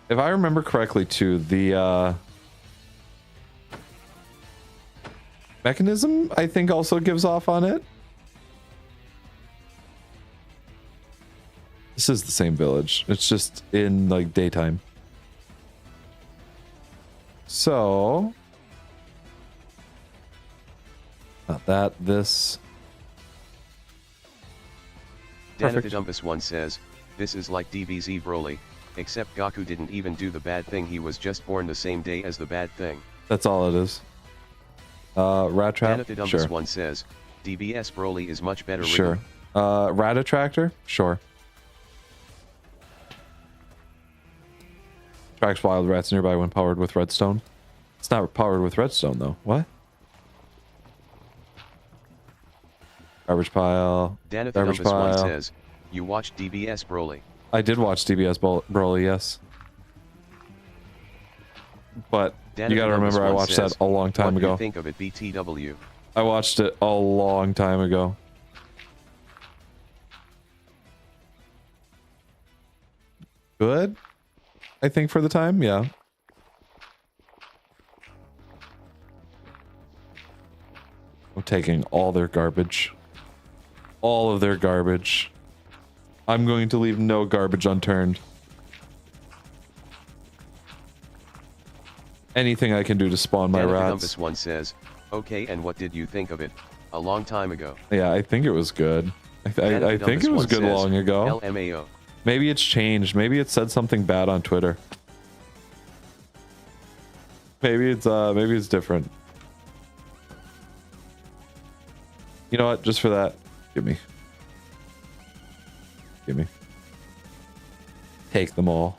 If I remember correctly too, the mechanism I think also gives off on it. This is the same village. It's just in like daytime. So not that, this. Danathidumbus one says, this is like DBZ Broly, except Goku didn't even do the bad thing, he was just born the same day as the bad thing. That's all it is. Rat Trap? Danathidumbus Sure. one says, DBS Broly is much better. Sure. Rat Attractor? Sure. Tracks wild rats nearby when powered with redstone. It's not powered with redstone though. What? Garbage pile. Garbage Danathidumbus pile. one says, you watched DBS Broly. I did watch DBS Broly, yes. But you gotta remember I watched that a long time ago. What do you think of it, BTW? I watched it a long time ago. Good? I think for the time, yeah. I'm taking all their garbage. All of their garbage. I'm going to leave no garbage unturned. Anything I can do to spawn my rats. Danathidumbus one says, okay, and what did you think of it? A long time ago. Yeah, I think it was good. I think it was good long ago. LMAO. Maybe it's changed. Maybe it said something bad on Twitter. Maybe it's different. You know what? Just for that, give me. Give me. Take them all.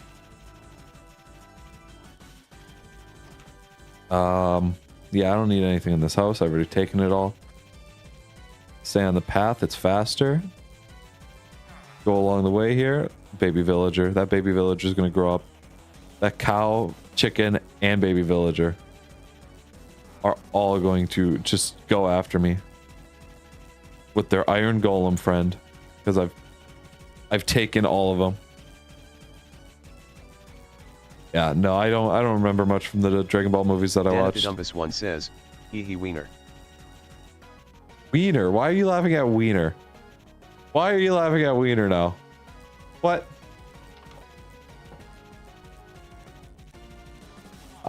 Yeah, I don't need anything in this house. I've already taken it all. Stay on the path. It's faster. Go along the way here. Baby villager. That baby villager is going to grow up. That cow, chicken, and baby villager are all going to just go after me with their iron golem friend, because I've taken all of them. Yeah, no, I don't remember much from the Dragon Ball movies that I watched. Danathidumbus one says, hee wiener. Wiener? Why are you laughing at Wiener? Why are you laughing at Wiener now? What?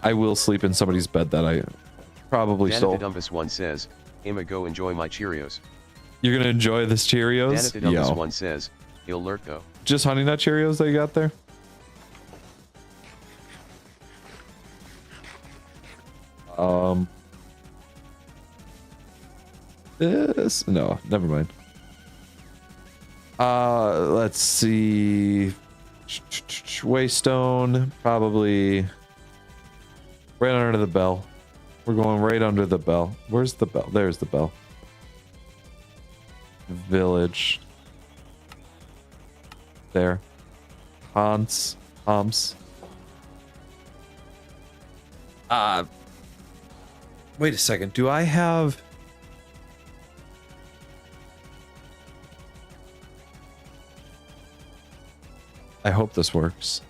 I will sleep in somebody's bed that I probably stole. Danathidumbus one says, I'ma go enjoy my Cheerios. You're gonna enjoy this Cheerios? Danathidumbus one says, he'll lurk though. Just Honey Nut Cheerios that you got there? This, no, never mind. Let's see. Waystone, probably right under the bell. We're going right under the bell. Where's the bell? There's the bell. Village. There. Hans. Wait a second. Do I have... I hope this works.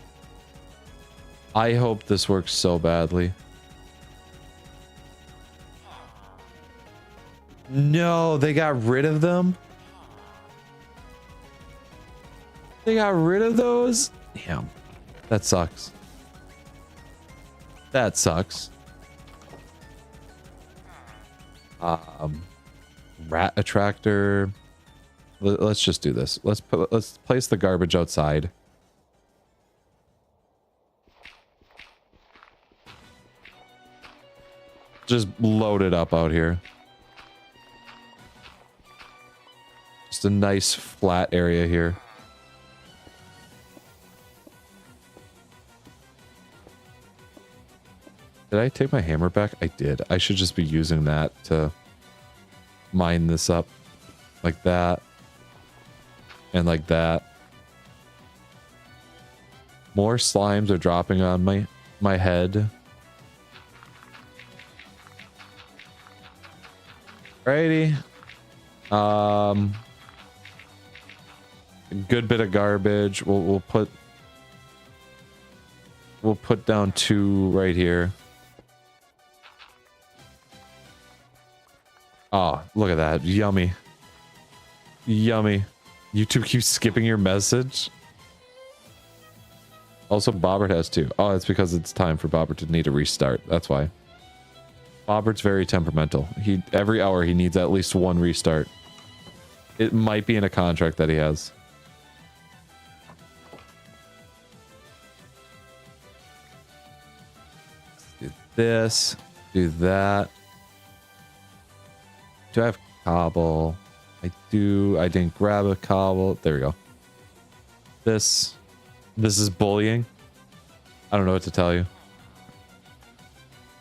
I hope this works so badly. No, they got rid of them? They got rid of those? Damn. That sucks. That sucks. Rat attractor. Let's just do this. Let's place the garbage outside. Just load it up out here. Just a nice flat area here. Did I take my hammer back? I did. I should just be using that to mine this up. Like that. And like that. More slimes are dropping on my head. Alrighty. A good bit of garbage. We'll put down 2 right here. Oh, look at that. Yummy. Yummy. YouTube keeps skipping your message. Also, Bobert has 2. Oh, it's because it's time for Bobert to need a restart. That's why. Bobert's very temperamental. Every hour he needs at least 1 restart. It might be in a contract that he has. Do this. Do that. Do I have cobble? I do. I didn't grab a cobble. There we go. This is bullying. I don't know what to tell you.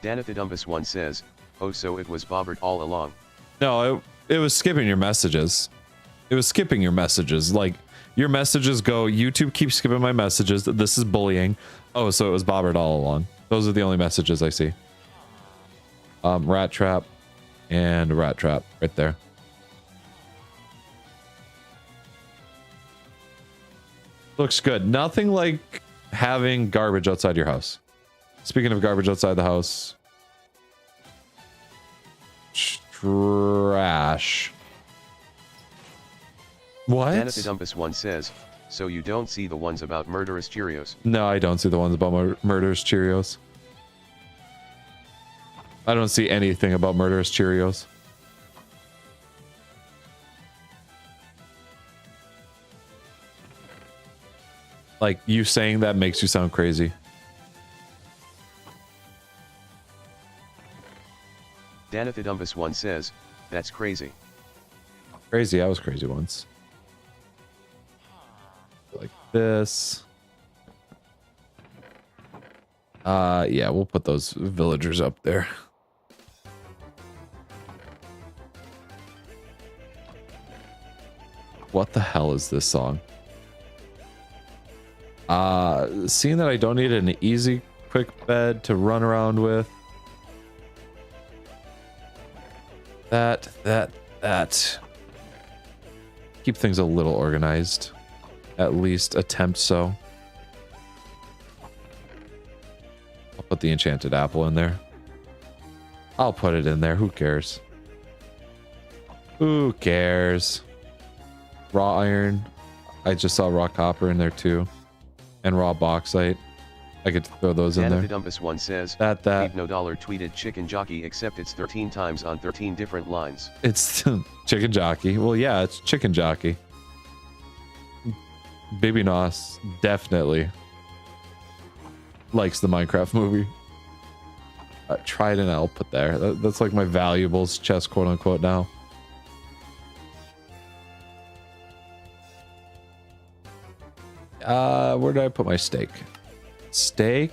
Danithidumbus1 says, oh, so it was Bobert all along. No, it was skipping your messages. It was skipping your messages. Like, your messages go, YouTube keeps skipping my messages. This is bullying. Oh, so it was Bobert all along. Those are the only messages I see. Rat trap and rat trap right there. Looks good. Nothing like having garbage outside your house. Speaking of garbage outside the house. Trash. What? Danithidumbus1 says, so you don't see the ones about murderous Cheerios? No, I don't see the ones about murderous Cheerios. I don't see anything about murderous Cheerios. Like, you saying that makes you sound crazy. Danithidumbus1 says, that's crazy. Crazy, I was crazy once. Like this. Yeah, we'll put those villagers up there. What the hell is this song? Seeing that I don't need an easy, quick bed to run around with. That. Keep things a little organized. At least attempt so. I'll put the enchanted apple in there. I'll put it in there. Who cares? Who cares? Raw iron. I just saw raw copper in there too. And raw bauxite. I could throw those in there. Danithidumbus1 says, that. No dollar tweeted chicken jockey except it's 13 times on 13 different lines. It's chicken jockey. Well, yeah, it's chicken jockey. Baby Nos definitely likes the Minecraft movie. Trident I'll put there. That's like my valuables chest, quote unquote, now. Where did I put my steak? Steak?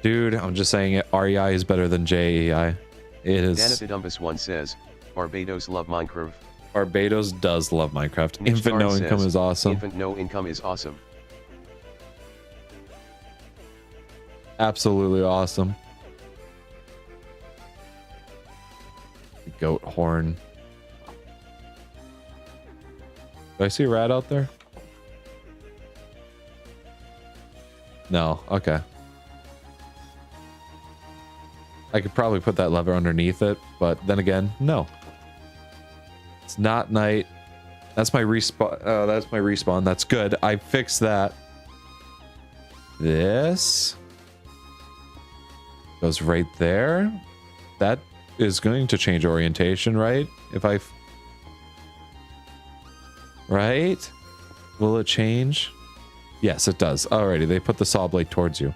Dude, I'm just saying it. REI is better than JEI. It is. Danafidumbus1 says, Barbados love Minecraft. Barbados does love Minecraft. Niche Infant no Tard income says, is awesome. Infant no income is awesome. Absolutely awesome. Goat horn. Do I see a rat out there? No. Okay. I could probably put that lever underneath it, but then again, no. It's not night. That's my respawn. That's my respawn. That's good. I fixed that. This goes right there. That is going to change orientation, right? If I... Right? Will it change? Yes, it does. Alrighty, they put the saw blade towards you.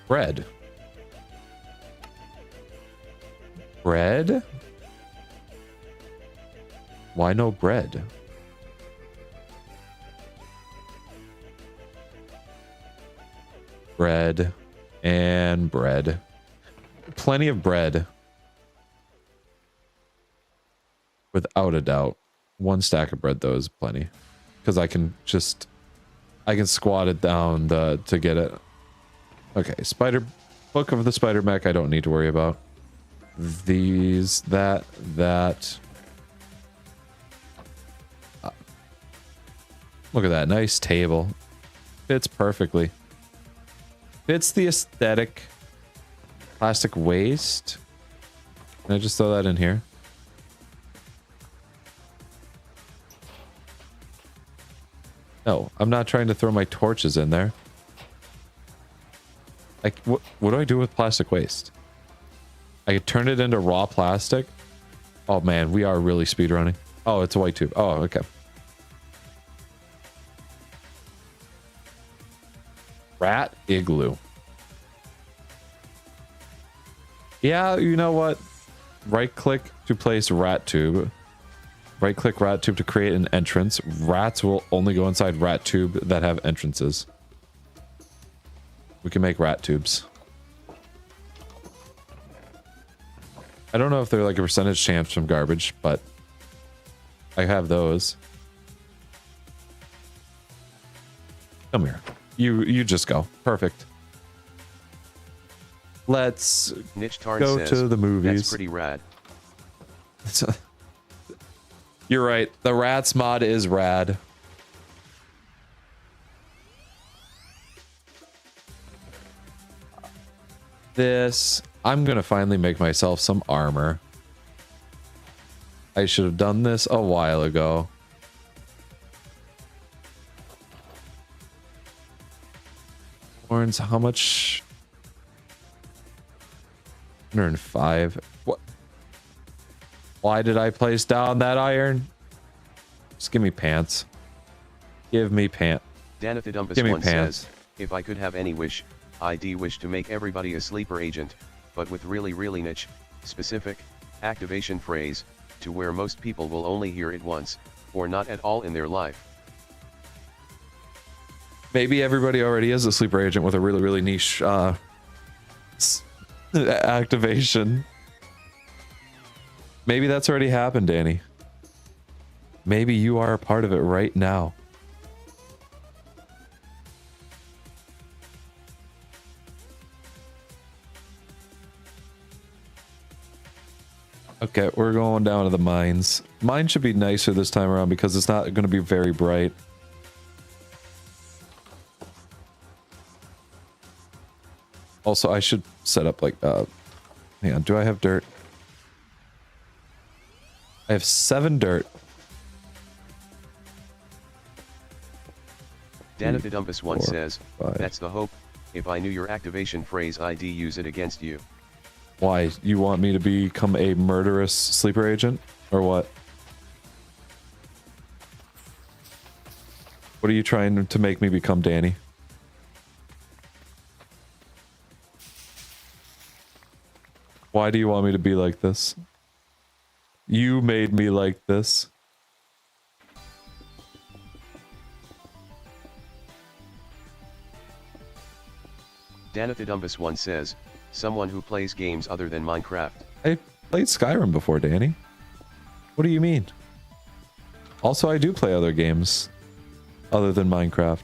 Bread. Bread? Why no bread? Bread and bread. Plenty of bread. Without a doubt. One stack of bread though is plenty. Because I can squat it down to get it. Okay, book of the spider mech I don't need to worry about. These, that. Look at that, nice table. Fits perfectly. Fits the aesthetic. Plastic waste. Can I just throw that in here? No, I'm not trying to throw my torches in there. Like, what do I do with plastic waste? I could turn it into raw plastic. Oh man, we are really speedrunning. Oh, it's a white tube. Oh, okay. Rat igloo. Yeah, you know what? Right click to place rat tube. Right click rat tube to create an entrance. Rats will only go inside rat tube that have entrances. We can make rat tubes. I don't know if they're like a percentage chance from garbage, but I have those. Come here. You just go. Perfect. Let's go to the movies. That's pretty rad. You're right. The rats mod is rad. This, I'm gonna finally make myself some armor. I should have done this a while ago. Horns, how much? 105. What? Why did I place down that iron? Just give me pants. Give me pants. Danafidumbus1 says, if I could have any wish, I'd wish to make everybody a sleeper agent, but with really niche, specific, activation phrase, to where most people will only hear it once, or not at all in their life. Maybe everybody already is a sleeper agent with a really niche activation. Maybe that's already happened, Danny. Maybe you are a part of it right now. Okay, we're going down to the mines. Mine should be nicer this time around because it's not going to be very bright. Also, I should set up like, hang on, do I have dirt? I have 7 dirt. Danafidumbus1 says, that's the hope. If I knew your activation phrase, I'd use it against you. Why? You want me to become a murderous sleeper agent? Or what? What are you trying to make me become, Danny? Why do you want me to be like this? You made me like this. Danathidumbus1 says, someone who plays games other than Minecraft. I played Skyrim before, Danny. What do you mean? Also, I do play other games other than Minecraft.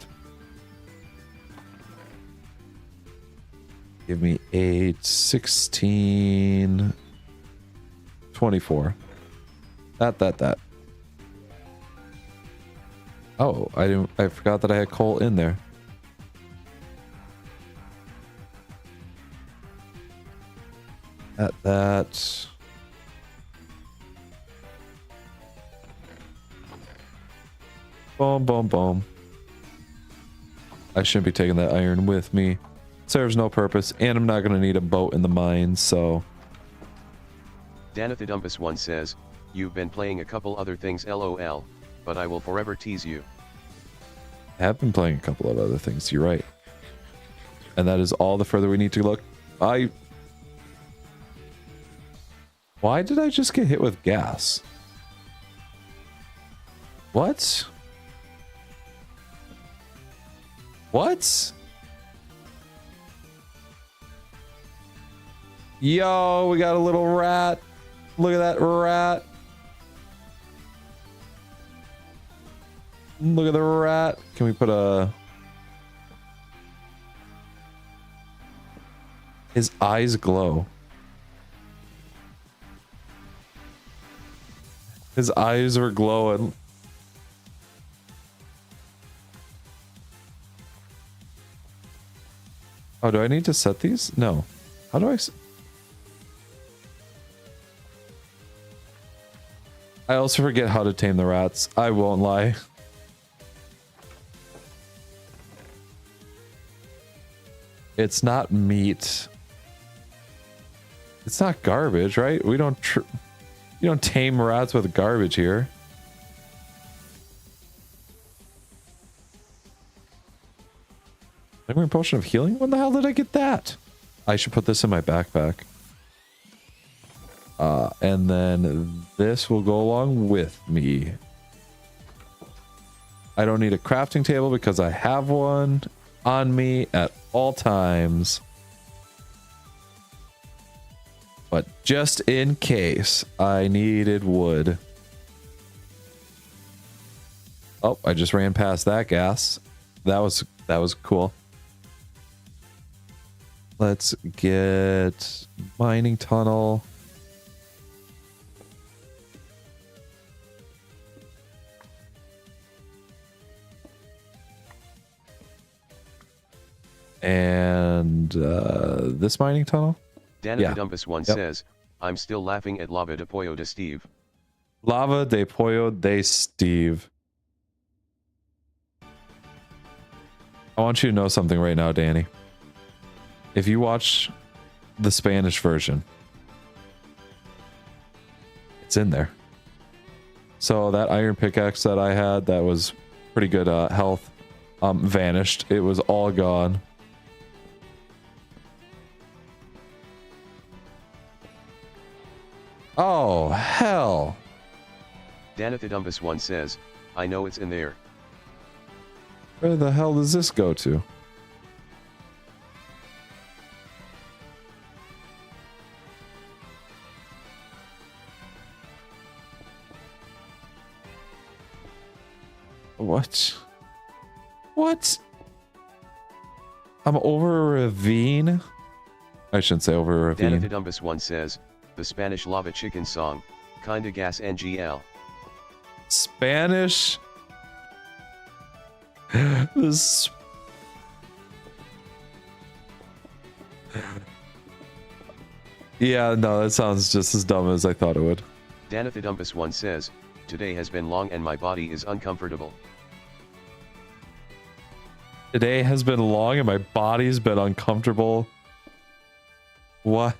Give me 8, 16, 24. That. Oh, I forgot that I had coal in there. That. Boom, boom, boom. I shouldn't be taking that iron with me. Serves no purpose, and I'm not going to need a boat in the mines, so... Danathidumbus1 says, you've been playing a couple other things lol, but I will forever tease you. I have been playing a couple of other things, you're right. And that is all the further we need to look. Why did I just get hit with gas? What? What? Yo, we got a little rat. Look at that rat. Look at the rat. Can we put a... His eyes glow. His eyes are glowing. Oh, do I need to set these? No. How do I... I also forget how to tame the rats. I won't lie. It's not meat. It's not garbage, right? We don't... You don't tame rats with garbage here. Lingering potion of healing? When the hell did I get that? I should put this in my backpack. And then this will go along with me. I don't need a crafting table because I have one on me at all times. But just in case I needed wood. Oh, I just ran past that gas. That was cool. Let's get mining tunnel. And this mining tunnel? Danathidumbus1 says, I'm still laughing at Lava de Pollo de Steve. Lava de Pollo de Steve. I want you to know something right now, Danny. If you watch the Spanish version, it's in there. So that iron pickaxe that I had that was pretty good health vanished. It was all gone. Oh, hell. Danathidumbus1 says, I know it's in there. Where the hell does this go to? What? What? I'm over a ravine? I shouldn't say over a ravine. Danathidumbus1 says, the Spanish lava chicken song, kinda gas NGL. Spanish? This... Yeah, no, that sounds just as dumb as I thought it would. Danathidumbus1 says, today has been long and my body is uncomfortable. Today has been long and my body's been uncomfortable. What?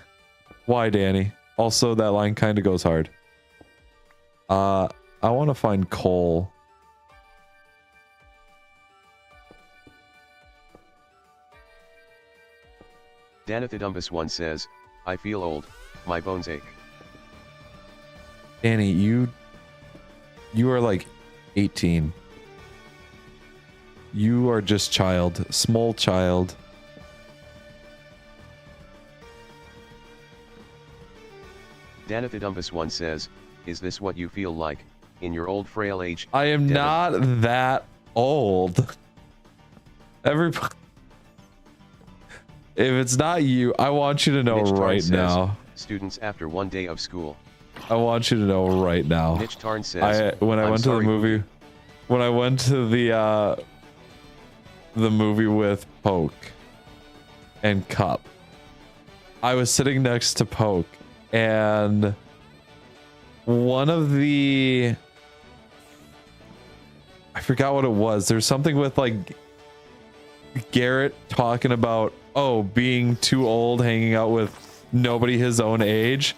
Why, Danny? Also, that line kind of goes hard. I want to find coal. Danathidumbus1 says, I feel old, my bones ache. Danny, you are like 18. You are just child, small child. Danathidumbus1 says, is this what you feel like, in your old frail age? I am Devin? not that old. Everybody. If it's not you, I want you to know Niche Tarn right says, now. students after one day of school. I want you to know right now. Niche Tarn says, When I went to the movie, when I went to the movie with Poke and Cup, I was sitting next to Poke, and one of the, I forgot what it was. There's something with like Garrett talking about, oh, being too old, hanging out with nobody his own age.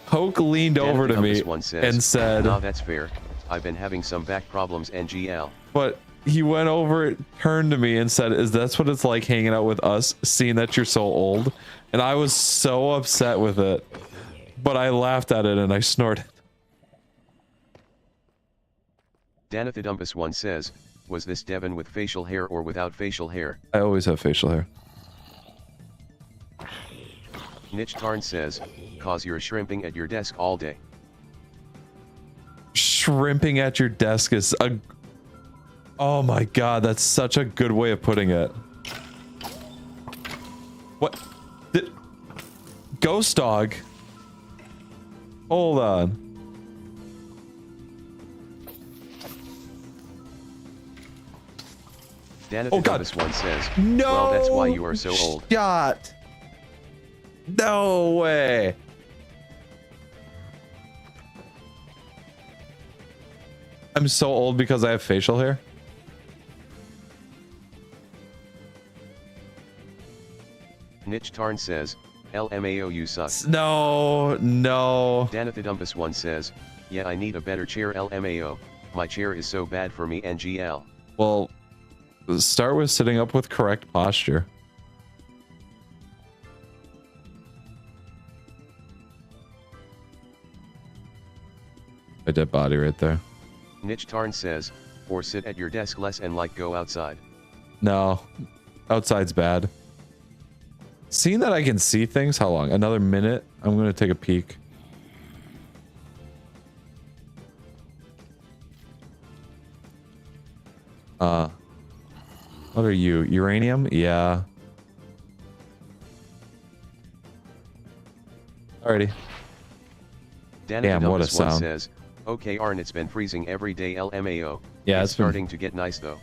Poke leaned over to me and said, "No, that's fair. I've been having some back problems, NGL." But he went over, turned to me and said, "Is that what it's like hanging out with us, seeing that you're so old?" And I was so upset with it, but I laughed at it and I snorted. Danathidumbus1 says, was this Devin with facial hair or without facial hair? I always have facial hair. Niche Tarn says, cause you're shrimping at your desk all day. Shrimping at your desk is a... Oh my god, that's such a good way of putting it. What? Ghost dog? Hold on. Danathidumbus1 says, no, well, that's why you are so old. Shot. No way. I'm so old because I have facial hair. Niche Tarn says, LMAO, you suck. No, no. Danathidumbus1 says, yeah, I need a better chair, LMAO. My chair is so bad for me, NGL. Well, start with sitting up with correct posture. A dead body right there. Niche Tarn says, or sit at your desk less and like go outside. No, outside's bad. Seeing that I can see things, how long? Another minute? I'm gonna take a peek. What are you? Uranium? Yeah. Alrighty. Damn, what a sound. Says, okay, Arn, it's been freezing every day, LMAO. Yeah, it's starting to get nice though.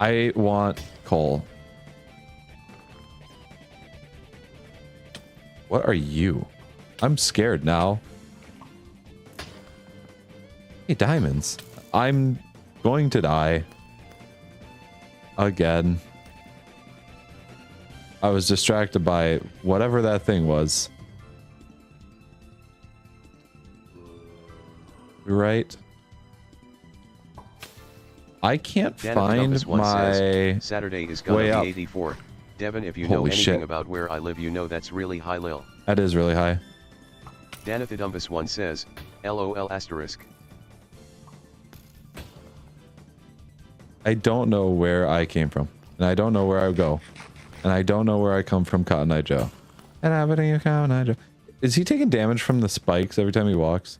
I want coal. What are you? I'm scared now. Hey, diamonds. I'm going to die. Again. I was distracted by whatever that thing was. Right? I can't find my says, Saturday is gonna way be up. 84. Devin, if you know Holy anything shit. about where I live, you know that's really high, lil. That is really high. Danathidumbus1 says, LOL asterisk. I don't know where I came from. And I don't know where I go. And I don't know where I come from, Cotton Eye Joe. And happening, Cotton Eye Joe. Is he taking damage from the spikes every time he walks?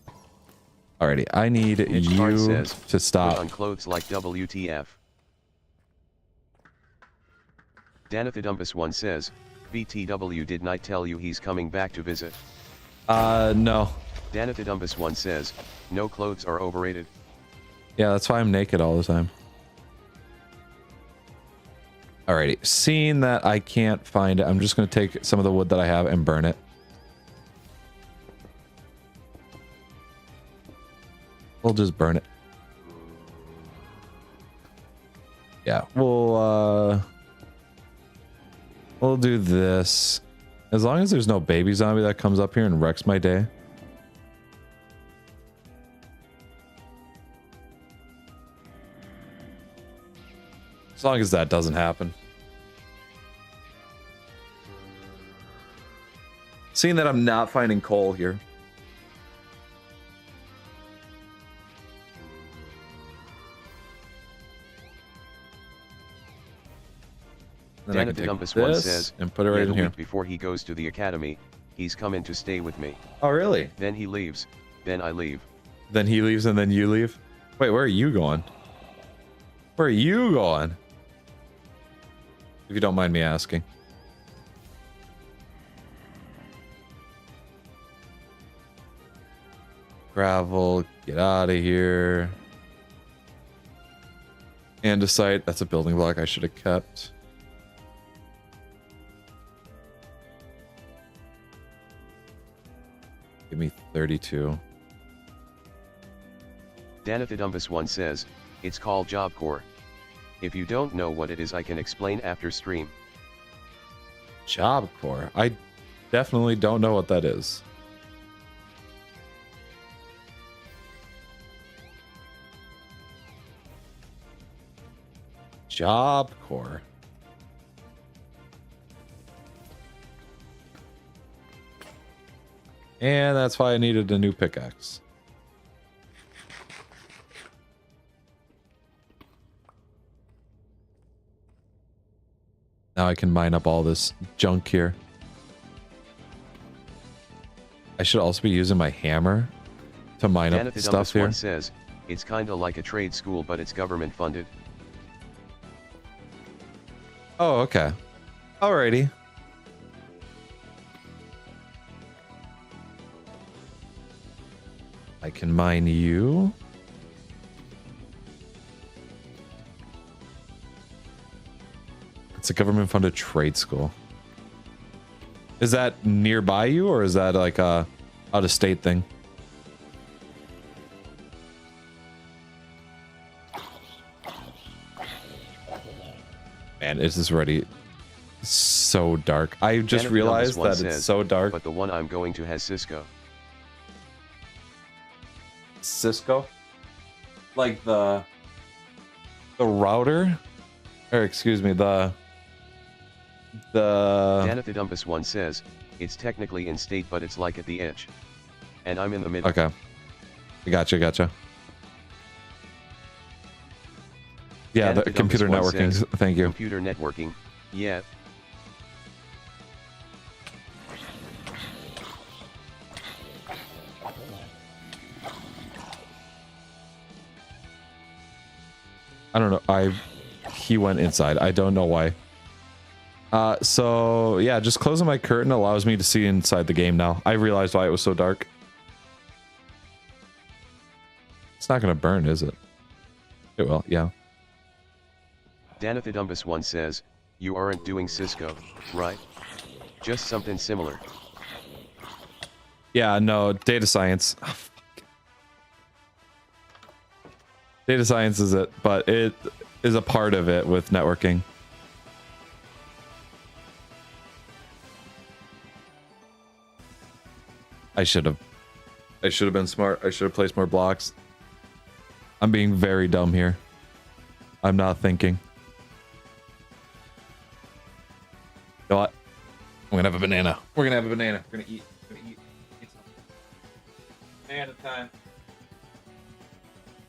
Alrighty, I need you says, to stop. on clothes like WTF. Danathidumbus1 says, BTW, didn't I tell you he's coming back to visit? No. Danathidumbus1 says, no, clothes are overrated. Yeah, that's why I'm naked all the time. Alrighty, seeing that I can't find it, I'm just going to take some of the wood that I have and burn it. We'll just burn it. Yeah, we'll do this. As long as there's no baby zombie that comes up here and wrecks my day. As long as that doesn't happen. Seeing that I'm not finding coal here. Then I can take this and put it right in here. Before he goes to the academy, he's coming to stay with me. Oh, really? Then he leaves. Then I leave. Then he leaves and then you leave? Wait, where are you going? Where are you going? If you don't mind me asking. Gravel, get out of here. Andesite, that's a building block I should have kept. Give me 32. Danathidumbus1 says, it's called Job Core. If you don't know what it is, I can explain after stream. Job Core? I definitely don't know what that is. Job Core. And that's why I needed a new pickaxe. Now I can mine up all this junk here. I should also be using my hammer to mine up stuff here. Says, it's kinda like a trade school, but it's government funded. Oh, okay. Alrighty. I can mine you. It's a government-funded trade school. Is that nearby you, or is that like a out-of-state thing? Man, is this already so dark? I just realized that it's so dark. But the one I'm going to has Cisco. Cisco? Like the router? Or excuse me, the Danathidumbus1 says, it's technically in state, but it's like at the edge. And I'm in the middle. Okay. Gotcha. Yeah, the computer networking. Says, thank you. Computer networking. Yeah. I don't know. He went inside. I don't know why. So yeah, just closing my curtain allows me to see inside the game now. I realized why it was so dark. It's not gonna burn, is it? It will, yeah. Danathidumbus1 says, you aren't doing Cisco, right? Just something similar. Yeah, no, data science. Oh, fuck. Data science is it, but it is a part of it with networking. I should have been smart. I should have placed more blocks. I'm being very dumb here. I'm not thinking. You know what? I'm gonna have a banana. We're gonna have a banana. We're gonna eat. We're gonna eat something. Banana time.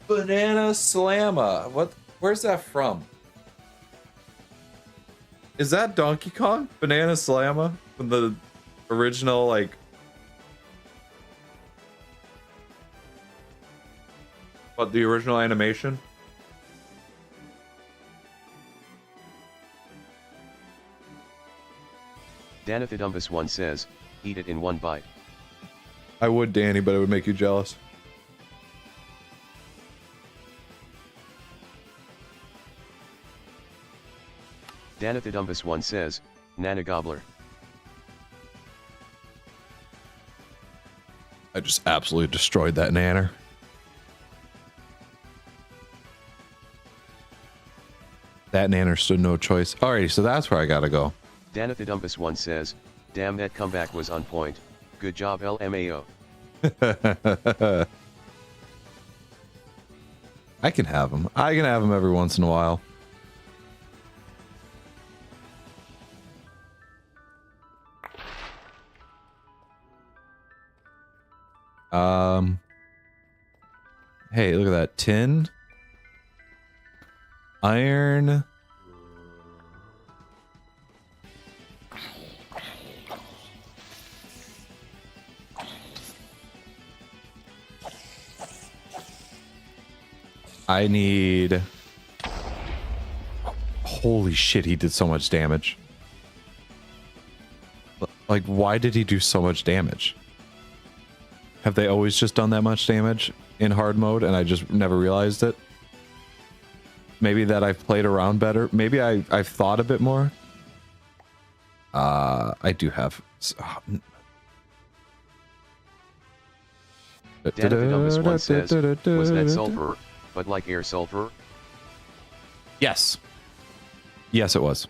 Banana Slamma. What? Where's that from? Is that Donkey Kong? Banana Slamma from the original, like. What, the original animation? Danathidumbus1 says, eat it in one bite. I would, Danny, but it would make you jealous. Danathidumbus1 says, Nana Gobbler. I just absolutely destroyed that nanner. That nanner stood no choice. Alrighty, so that's where I gotta go. Danathidumbus1 says, damn, that comeback was on point. Good job, LMAO. I can have him. I can have him every once in a while. Hey, look at that. Tin. Iron. I need... Holy shit, he did so much damage. Like, why did he do so much damage? Have they always just done that much damage in hard mode and I just never realized it? Maybe that I've played around better. Maybe I've thought a bit more. I do have... Danavidumbus one says, was that sulfur, but like air sulfur? Yes. Yes, it was.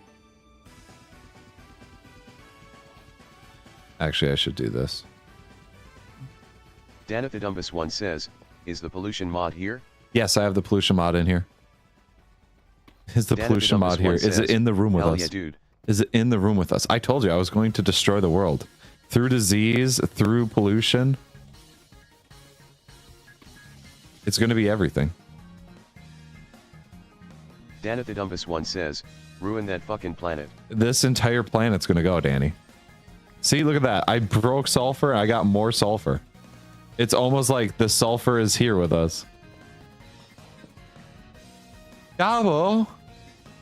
Actually, I should do this. Danavidumbus one says, is the pollution mod here? Yes, I have the pollution mod in here. Is the pollution mod here? Is it in the room with us? Yeah, dude. Is it in the room with us? I told you I was going to destroy the world. Through disease, through pollution. It's going to be everything. Danavidumbus one says, ruin that fucking planet. This entire planet's going to go, Danny. See, look at that. I broke sulfur and I got more sulfur. It's almost like the sulfur is here with us. Gabo.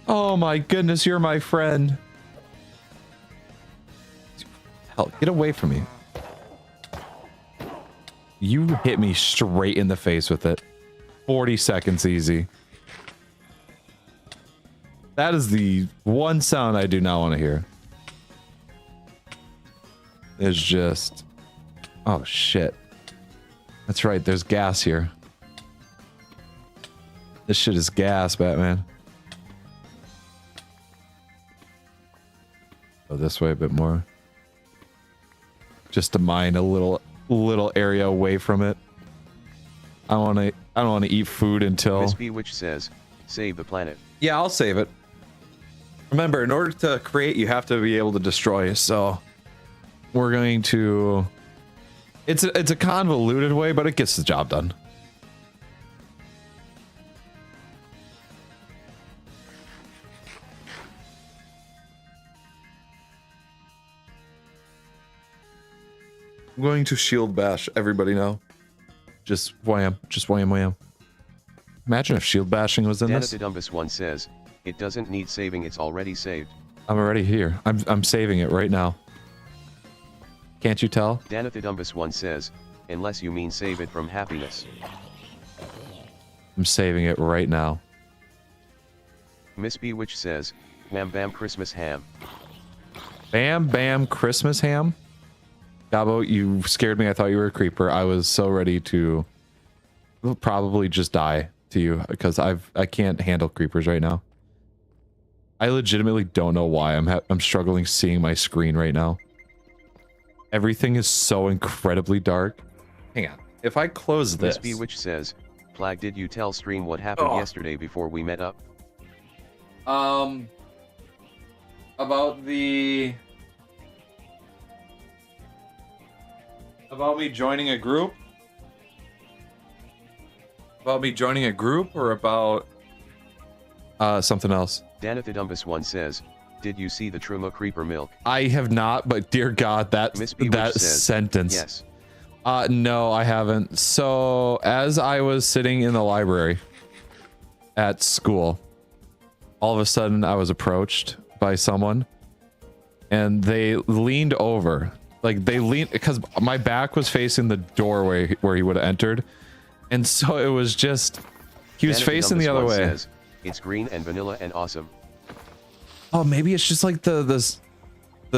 Oh my goodness, you're my friend. Hell, get away from me. You hit me straight in the face with it. 40 seconds easy. That is the one sound I do not want to hear. There's just... Oh, shit. That's right, there's gas here. This shit is gas, Batman. Go this way a bit more. Just to mine a little area away from it. I don't want to eat food until... Miss B which says, save the planet. Yeah, I'll save it. Remember, in order to create, you have to be able to destroy, so... We're going to... It's a convoluted way, but it gets the job done. I'm going to shield bash everybody now. Just wham. Just wham wham. Imagine if shield bashing was in this. Danavidumbus one says, it doesn't need saving, it's already saved. I'm already here. I'm saving it right now. Can't you tell? Danavidumbus one says, unless you mean save it from happiness. I'm saving it right now. Miss B which says, bam bam Christmas ham. Bam bam Christmas ham? Gabo, you scared me. I thought you were a creeper. I was so ready to probably just die to you because I can't handle creepers right now. I legitimately don't know why I'm struggling seeing my screen right now. Everything is so incredibly dark. Hang on. If I close this... Miss B which says, Plag, did you tell stream what happened yesterday before we met up? About the... About me joining a group? About me joining a group or about... something else? Danavidumbus one says, did you see the Truma creeper milk? I have not, but dear God, that says, sentence. Yes. No, I haven't. So, as I was sitting in the library at school, all of a sudden I was approached by someone and they leaned over. Like they leaned because my back was facing the doorway where he would have entered. And so it was just, he was facing the other way. Says, it's green and vanilla and awesome. Oh, maybe it's just like the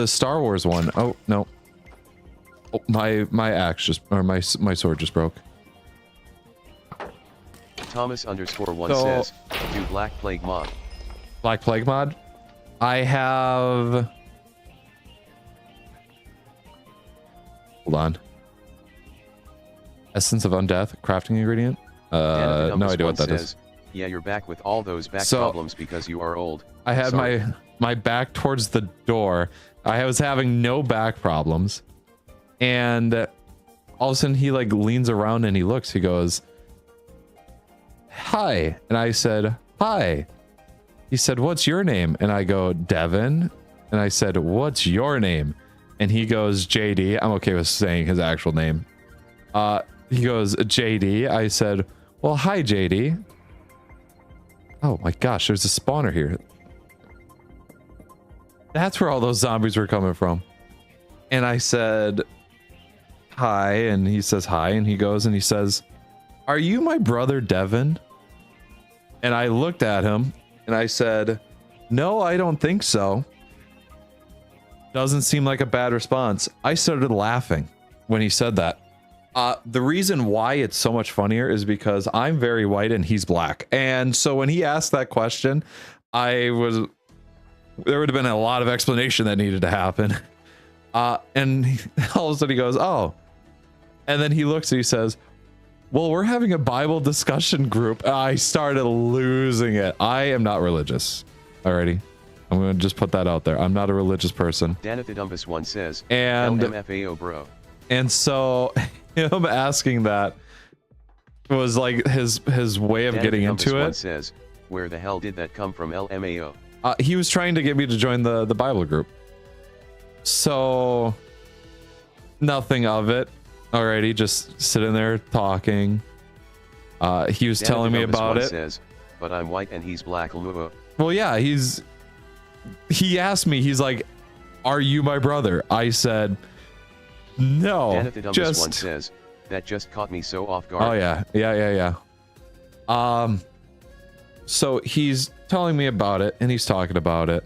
Star Wars one. Oh, no. Oh, my axe just, or my sword just broke. Thomas_1 says, do Black Plague mod. Black Plague mod? I have... Hold on. Essence of Undeath, crafting ingredient? No idea what that is. Yeah, you're back with all those back problems because you are old. I had my back towards the door. I was having no back problems. And all of a sudden he like leans around and he looks, he goes, hi. And I said, hi. He said, what's your name? And I go, Devin. And I said, what's your name? And he goes, JD. I'm okay with saying his actual name. He goes, JD. I said, well, hi, JD. Oh my gosh, there's a spawner here. That's where all those zombies were coming from. And I said, hi. And he says, hi. And he goes and he says, are you my brother, Devin? And I looked at him and I said, no, I don't think so. Doesn't seem like a bad response. I started laughing when he said that. The reason why it's so much funnier is because I'm very white and he's black. And so when he asked that question, there would have been a lot of explanation that needed to happen. And all of a sudden he goes, oh. And then he looks and he says, well, we're having a Bible discussion group. I started losing it. I am not religious. Alrighty. I'm going to just put that out there. I'm not a religious person. Danithidumbus one says, and LMFAO bro. And so him asking that was like his way of getting into it. Says, where the hell did that come from, LMAO? He was trying to get me to join the Bible group. So nothing of it. Alrighty, just sitting there talking. He was telling me about it. Says, but I'm white and he's black. Well, yeah, he asked me, he's like, are you my brother? I said, no. Just one says, that just caught me so off guard. Oh yeah. So he's telling me about it and he's talking about it.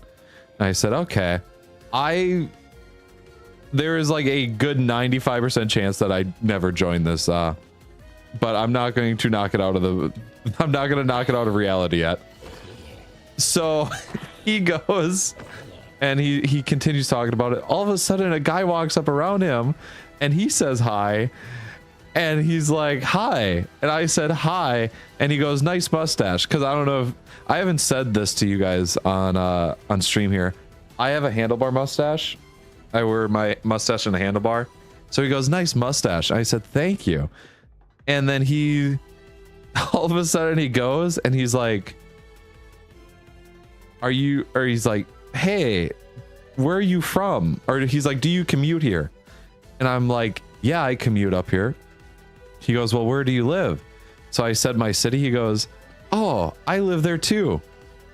And I said, okay. There is like a good 95% chance that I never join this, but I'm not going to knock it out of I'm not going to knock it out of reality yet. So he goes and he continues talking about it. All of a sudden a guy walks up around him and he says hi and he's like, hi. And I said, hi. And he goes, nice mustache. Cause I don't know if I haven't said this to you guys on stream here. I have a handlebar mustache. I wear my mustache in a handlebar. So he goes, nice mustache. I said, thank you. And then all of a sudden he goes and he's like, he's like, hey, where are you from? Or he's like, do you commute here? And I'm like, yeah, I commute up here. He goes, well, where do you live? So I said my city. He goes, oh, I live there too.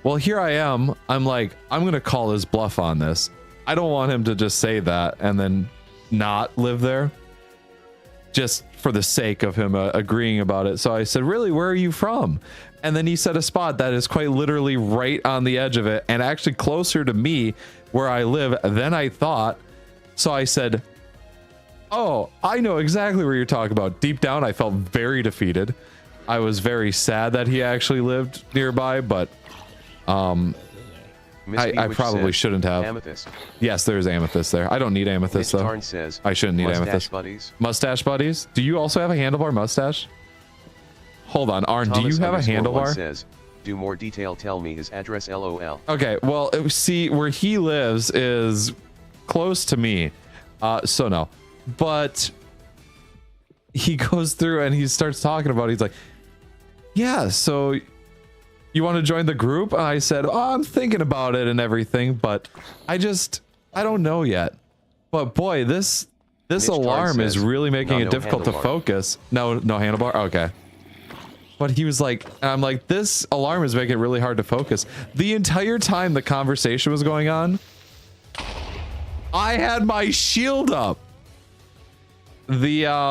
Well, here I am. I'm like, I'm going to call his bluff on this. I don't want him to just say that and then not live there just for the sake of him agreeing about it. So I said, really, where are you from? And then he said a spot that is quite literally right on the edge of it and actually closer to me where I live than I thought. So I said, oh, I know exactly where you're talking about. Deep down, I felt very defeated. I was very sad that he actually lived nearby, but I probably shouldn't have. Amethyst. Yes, there's amethyst there. I don't need amethyst though. Says, I shouldn't need amethyst. Buddies. Mustache buddies. Do you also have a handlebar mustache? Hold on, Arn. Do you have a handlebar? Says, do more detail. Tell me his address. LOL. Okay. Well, see, where he lives is close to me, so no. But he goes through and he starts talking about it. He's like, yeah, so you want to join the group? And I said, oh, I'm thinking about it and everything, but I don't know yet. But boy, this alarm is really making it difficult to focus. No handlebar. Okay. But he was like, and I'm like, this alarm is making it really hard to focus. The entire time the conversation was going on, I had my shield up. There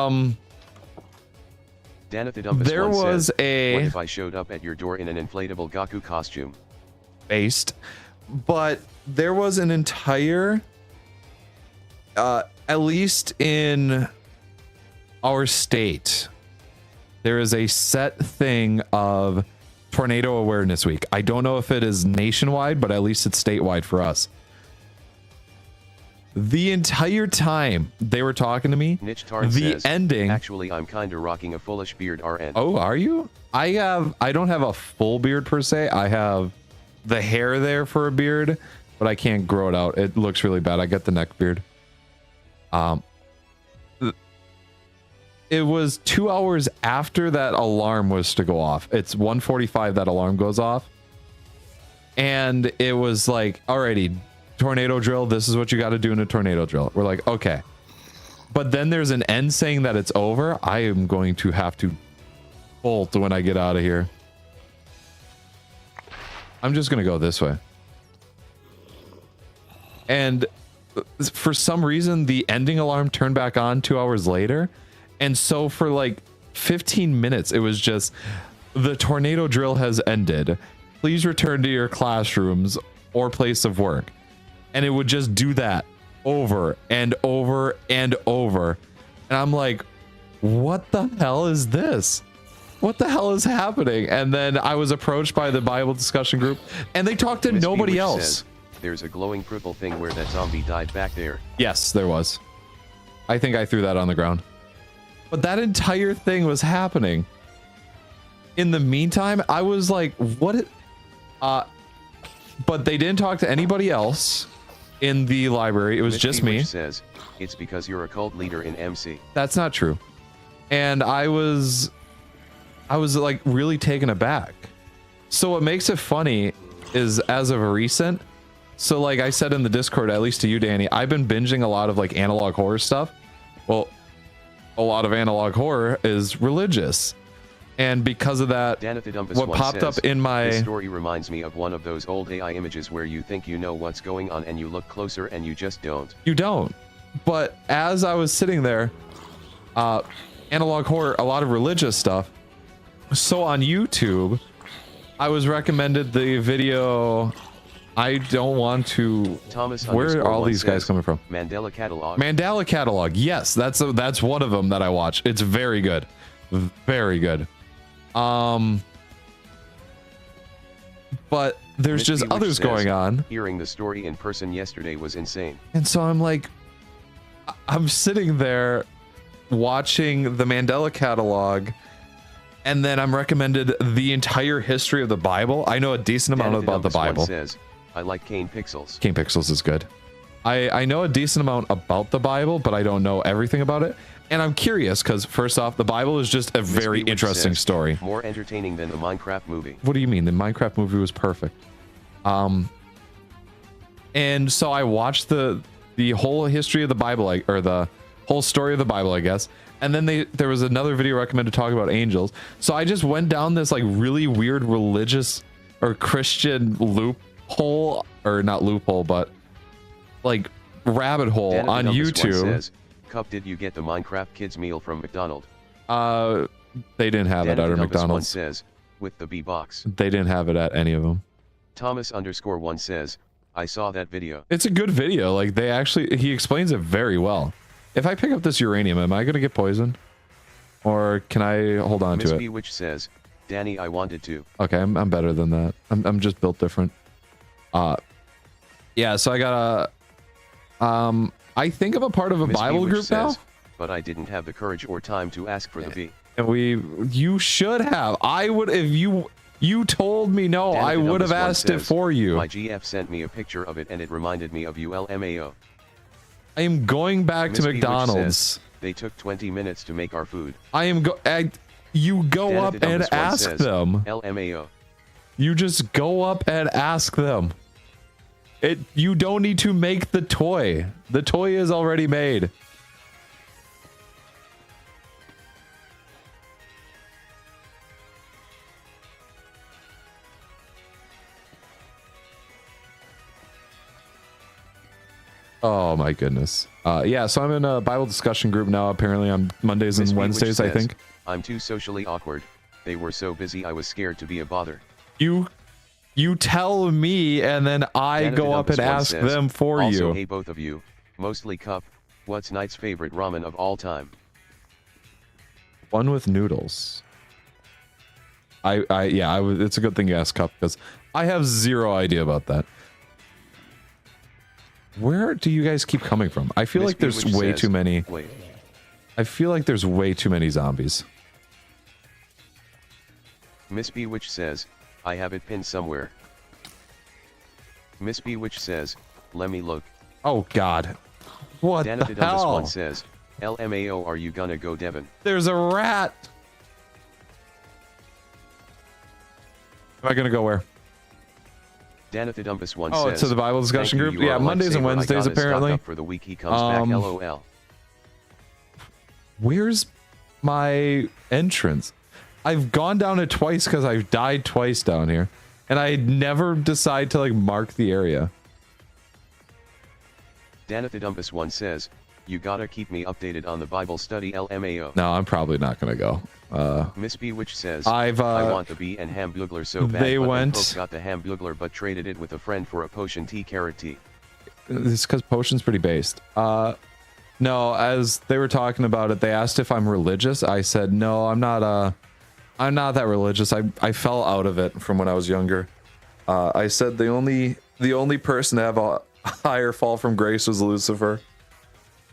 was a... What if I showed up at your door in an inflatable Gaku costume? Based. But there was an entire... at least in our state, there is a set thing of Tornado Awareness Week. I don't know if it is nationwide, but at least it's statewide for us. The entire time they were talking to me, ending. Actually, I'm kinda rocking a fullish beard. RN. Oh, are you? I don't have a full beard per se. I have the hair there for a beard, but I can't grow it out. It looks really bad. I get the neck beard. it was 2 hours after that alarm was to go off. It's 1:45 that alarm goes off. And it was like, alrighty, tornado drill. This is what you got to do in a tornado drill. We're like, okay. But then there's an end saying that it's over. I am going to have to bolt when I get out of here. I'm just going to go this way. And for some reason, the ending alarm turned back on 2 hours later. And so for like 15 minutes, it was just, the tornado drill has ended. Please return to your classrooms or place of work. And it would just do that over and over and over. And I'm like, what the hell is this? What the hell is happening? And then I was approached by the Bible discussion group, and they talked to nobody else. Says, there's a glowing purple thing where that zombie died back there. Yes, there was. I think I threw that on the ground. But that entire thing was happening. In the meantime, I was like, what? But they didn't talk to anybody else in the library. It was just me. Says, it's because you're a cult leader in MC. That's not true. And I was like really taken aback. So what makes it funny is, as of recent, so like I said in the Discord, at least to you, Danny, I've been binging a lot of like analog horror stuff. Well, a lot of analog horror is religious. And because of that, what popped up in my... This story reminds me of one of those old AI images where you think you know what's going on and you look closer and you just don't. You don't. But as I was sitting there, analog horror, a lot of religious stuff. So on YouTube, I was recommended the video... I don't want to... Thomas Where are all these guys coming from? Mandela Catalog. Mandela Catalog. Yes, that's one of them that I watch. It's very good. Very good. But there's just others going on. Hearing the story in person yesterday was insane. And so I'm like, I'm sitting there watching the Mandela Catalog, and then I'm recommended the entire history of the Bible. I know a decent amount about the Bible. Says, I like Cane Pixels. Cane Pixels is good. I know a decent amount about the Bible, but I don't know everything about it. And I'm curious because, first off, the Bible is just a very interesting story. More entertaining than the Minecraft movie. What do you mean? The Minecraft movie was perfect. And so I watched the whole history of the Bible, or the whole story of the Bible, I guess. And then there was another video recommended to talk about angels. So I just went down this like really weird religious or Christian loophole, or not loophole, but like rabbit hole on YouTube. Cup, did you get the Minecraft kids meal from McDonald's? They didn't have it at McDonald's. Says, with the B box. They didn't have it at any of them. Thomas_1 says, I saw that video. It's a good video. Like he explains it very well. If I pick up this uranium, am I going to get poisoned? Or can I hold on to it? Which says, Danny, I wanted to. Okay, I'm better than that. I'm just built different. Yeah, so I got a... I think I'm a part of a Bible group now. But I didn't have the courage or time to ask for the B. And you should have. I would, if you told me no, I would have asked it for you. My GF sent me a picture of it and it reminded me of ULMAO. I am going back to McDonald's. Says, they took 20 minutes to make our food. You go up and ask them. LMAO. You just go up and ask them. You don't need to make the toy. The toy is already made. Oh my goodness. Yeah, so I'm in a Bible discussion group now, apparently on Mondays and Wednesdays, I think. I'm too socially awkward. They were so busy I was scared to be a bother. You tell me, and then I go up and ask them for you. Also, hey, both of you, mostly Cup, what's Knight's favorite ramen of all time? One with noodles. It's a good thing you asked Cup, because I have zero idea about that. Where do you guys keep coming from? I feel like there's way too many. Wait. I feel like there's way too many zombies. Miss B which says, I have it pinned somewhere. Miss B which says, let me look. Oh God. What the hell? One says, LMAO, are you gonna go, Devin? There's a rat. Am I gonna go where? Danithidumpus1 Oh, says, to the Bible discussion group. Yeah, Mondays and Wednesdays apparently. For the week he comes back, LOL. Where's my entrance? I've gone down it twice because I've died twice down here, and I never decide to like mark the area. Danithidumpus1 says, you gotta keep me updated on the Bible study, LMAO. No, I'm probably not gonna go. Miss Bewitch says, I want the bee and hamburglar so bad. They went. Poke got the hamburglar but traded it with a friend for a potion tea carrot tea. It's because potion's pretty based. No, as they were talking about it, they asked if I'm religious. I said no, I'm not that religious. I fell out of it from when I was younger. I said the only person to have a higher fall from grace was Lucifer.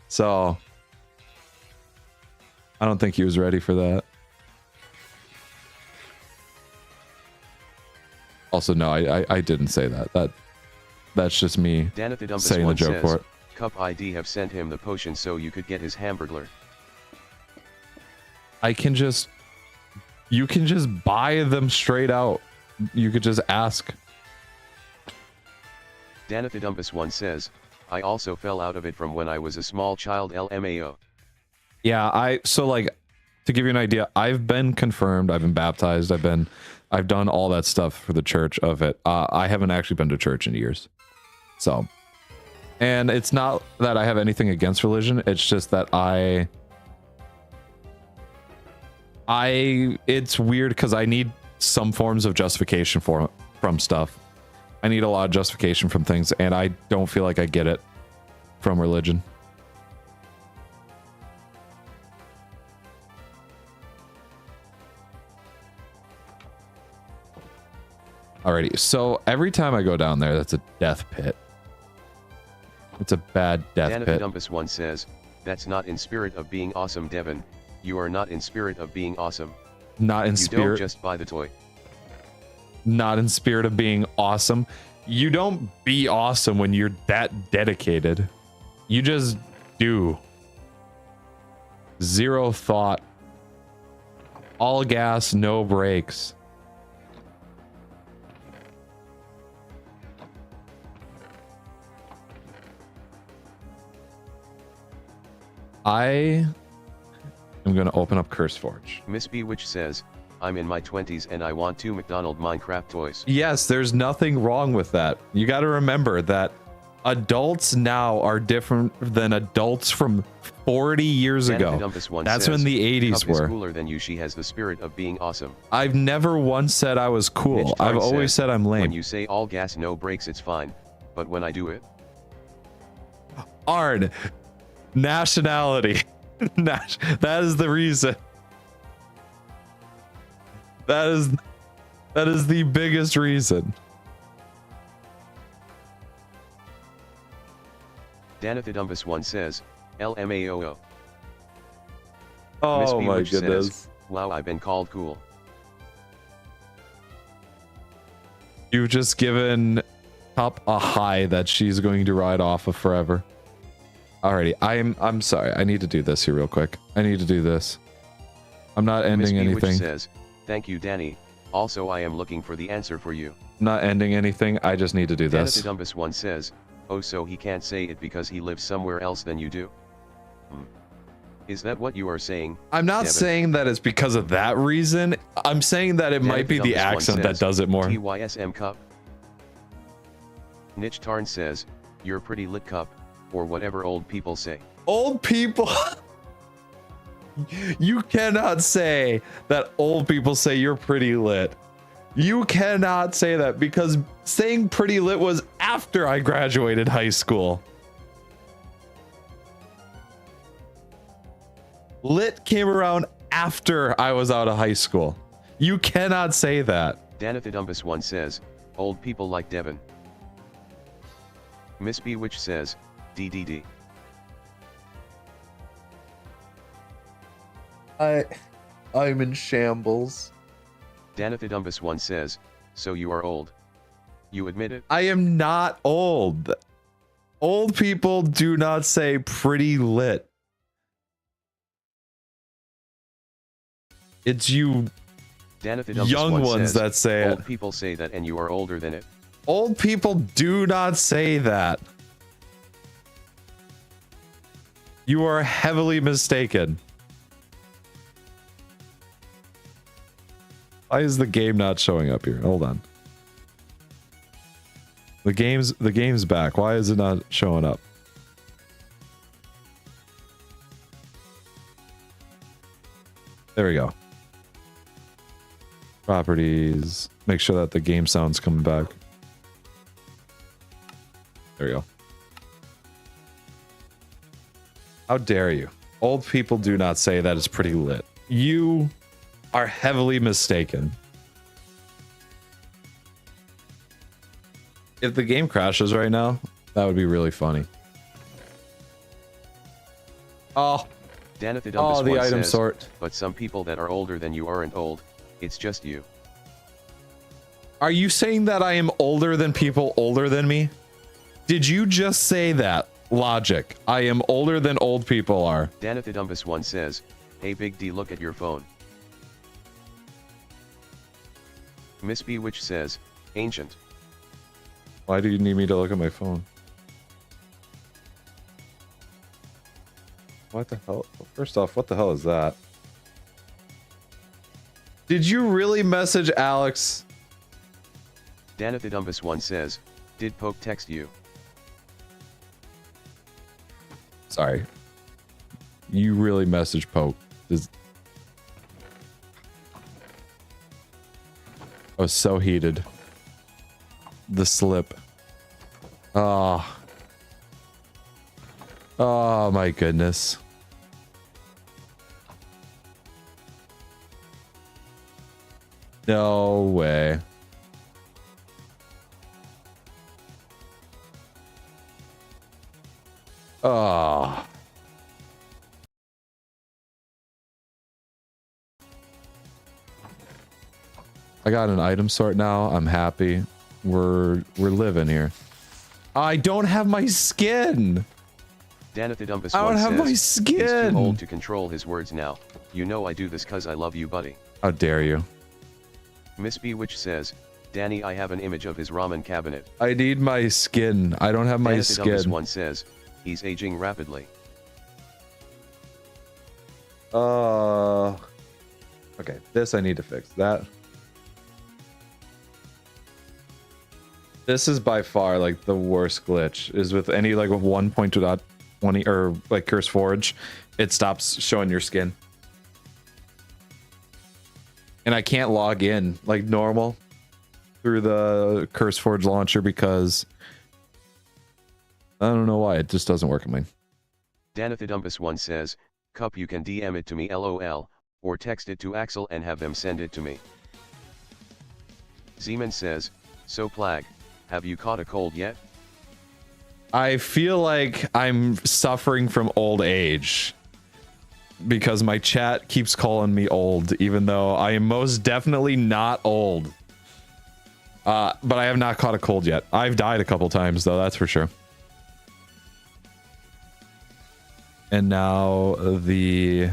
So I don't think he was ready for that. Also, no, I didn't say that. That's just me saying the joke for it. Cup ID have sent him the potion so you could get his hamburglar. You can just buy them straight out. You could just ask. Danithidumpus1 says, I also fell out of it from when I was a small child, LMAO. Yeah, so like, to give you an idea, I've been confirmed, I've been baptized, I've done all that stuff for the church of it. I haven't actually been to church in years. So, and it's not that I have anything against religion, it's just that it's weird because I need some forms of justification from stuff. I need a lot of justification from things, and I don't feel like I get it from religion. Alrighty, so every time I go down there, that's a death pit. It's a bad death pit. Danithidumpus1 says, that's not in spirit of being awesome, Devin. You are not in spirit of being awesome. Not in spirit. You don't just buy the toy. Not in spirit of being awesome. You don't be awesome when you're that dedicated. You just do. Zero thought. All gas, no brakes. I am going to open up CurseForge. Miss Bewitch says, I'm in my 20s and I want 2 McDonald Minecraft toys. Yes, there's nothing wrong with that. You got to remember that adults now are different than adults from 40 years ago. That's when the 80s were. Cooler than you. She has the spirit of being awesome. I've never once said I was cool. I've always said I'm lame. When you say all gas, no brakes, it's fine. But when I do it... Arn. Nationality. That is the reason. That is the biggest reason. Danithidumpus1 says, LMAO. Oh my goodness. Says, wow, I've been called cool. You've just given Cup a high that she's going to ride off of forever. Alrighty, I'm sorry. I need to do this here real quick. I need to do this. I'm not ending anything. Says, thank you, Danny. Also, I am looking for the answer for you. Not ending anything. I just need to do this. Danithidumpus1 says, oh, so he can't say it because he lives somewhere else than you do? Is that what you are saying? I'm not saying that it's because of that reason. I'm saying that it might be the accent that does it more. TYSM Cup. Nitch Tarn says, you're pretty lit, Cup, or whatever old people say. Old people? You cannot say that old people say you're pretty lit. You cannot say that because saying pretty lit was after I graduated high school. Lit came around after I was out of high school. You cannot say that. Danithidumpus1 says, old people like Devin. Miss Bewitch says, DDD. I'm in shambles. Danithidumpus1 says, so you are old. You admit it? I am not old. Old people do not say pretty lit. It's you young ones that say it. Old people say that and you are older than it. Old people do not say that. You are heavily mistaken. Why is the game not showing up here? Hold on. The game's back. Why is it not showing up? There we go. Properties. Make sure that the game sound's coming back. There we go. How dare you? Old people do not say that it's pretty lit. You are heavily mistaken. If the game crashes right now, that would be really funny. Oh. Oh, the item says, sort. But some people that are older than you aren't old. It's just you. Are you saying that I am older than people older than me? Did you just say that? Logic. I am older than old people are. Danathidumbus1 says, hey Big D, look at your phone. Miss Bewitch says, ancient. Why do you need me to look at my phone? What the hell? First off, what the hell is that? Did you really message Alex? Danathidumbus1 says, did Poke text you? Sorry. You really message Poke. I was so heated. The slip. Oh. Oh my goodness. No way. Oh. I got an item sort now. I'm happy. We're living here. I don't have my skin. Danathidumbus1 I don't have my he's skin. too old to control his words now. You know I do this cause I love you, buddy. How dare you? Miss Bewitch says, Danny, I have an image of his ramen cabinet. I need my skin. I don't have my skin. Danathidumbus1 says, he's aging rapidly. Okay, this I need to fix. That. This is by far like the worst glitch. Is with any like 1.2.20 or like Curse Forge, it stops showing your skin. And I can't log in like normal through the Curse Forge launcher because I don't know why it just doesn't work in mine. Danathidumbus1 says, Cup, you can DM it to me LOL, or text it to Axel and have them send it to me. Zeman says, so Plag, have you caught a cold yet? I feel like I'm suffering from old age because my chat keeps calling me old, even though I am most definitely not old. But I have not caught a cold yet. I've died a couple times though, that's for sure. And now the